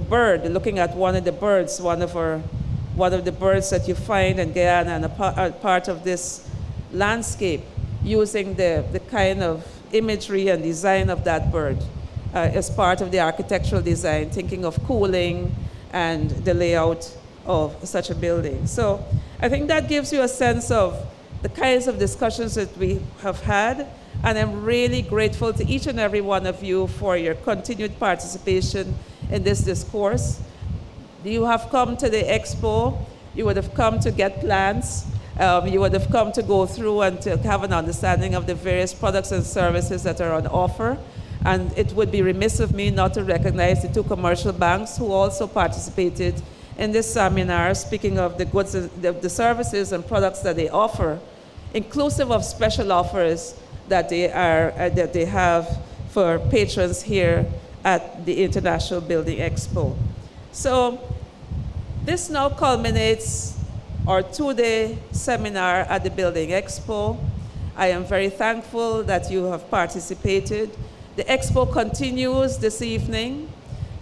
bird, looking at one of the birds, one of the birds that you find in Guyana, and a part of this landscape, using the kind of imagery and design of that bird as part of the architectural design, thinking of cooling and the layout of such a building. So I think that gives you a sense of the kinds of discussions that we have had, and I'm really grateful to each and every one of you for your continued participation in this discourse. You have come to the expo, you would have come to get plans, you would have come to go through and to have an understanding of the various products and services that are on offer. And it would be remiss of me not to recognize the 2 commercial banks who also participated in this seminar, speaking of the goods, the services and products that they offer, inclusive of special offers that they have for patrons here at the International Building Expo. So this now culminates our 2-day seminar at the Building Expo. I am very thankful that you have participated. The expo continues this evening.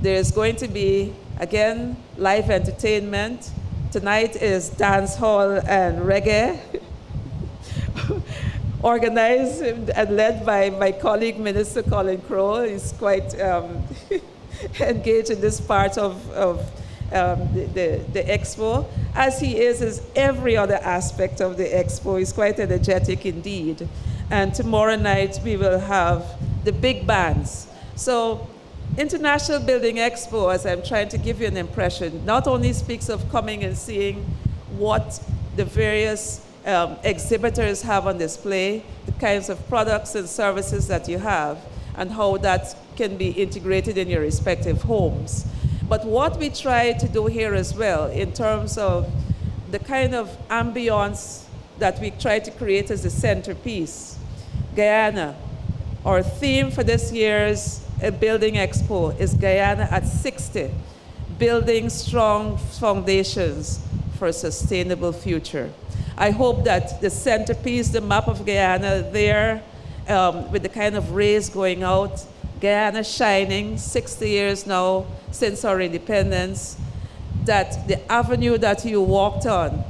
There is going to be, again, live entertainment. Tonight is dance hall and reggae, organized and led by my colleague, Minister Colin Crowe. He's quite engage in this part of the Expo, as he is every other aspect of the Expo. He's quite energetic indeed. And tomorrow night we will have the big bands. So International Building Expo, as I'm trying to give you an impression, not only speaks of coming and seeing what the various exhibitors have on display, the kinds of products and services that you have, and how that can be integrated in your respective homes. But what we try to do here as well, in terms of the kind of ambience that we try to create as a centerpiece, Guyana. Our theme for this year's Building Expo is Guyana at 60, building strong foundations for a sustainable future. I hope that the centerpiece, the map of Guyana there, with the kind of rays going out, Guyana shining, 60 years now since our independence, that the avenue that you walked on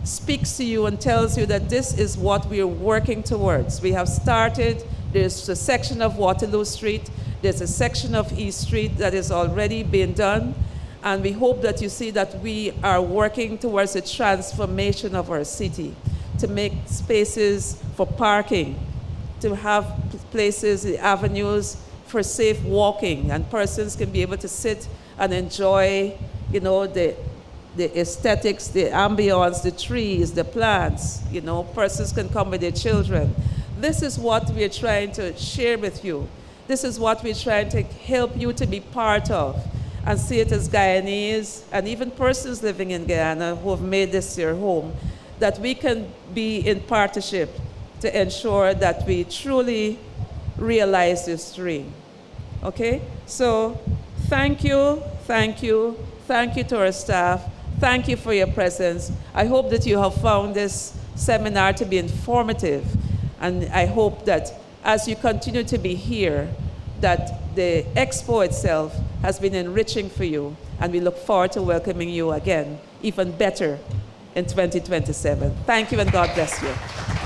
speaks to you and tells you that this is what we are working towards. We have started, there's a section of Waterloo Street, there's a section of East Street that is already being done, and we hope that you see that we are working towards a transformation of our city, to make spaces for parking, to have places, the avenues for safe walking, and persons can be able to sit and enjoy, you know, the aesthetics, the ambience, the trees, the plants, you know, persons can come with their children. This is what we're trying to share with you. This is what we're trying to help you to be part of and see it as Guyanese and even persons living in Guyana who have made this their home, that we can be in partnership to ensure that we truly realize this dream. Okay? So thank you, thank you, thank you to our staff. Thank you for your presence. I hope that you have found this seminar to be informative, and I hope that as you continue to be here, that the Expo itself has been enriching for you, and we look forward to welcoming you again, even better in 2027. Thank you, and God bless you.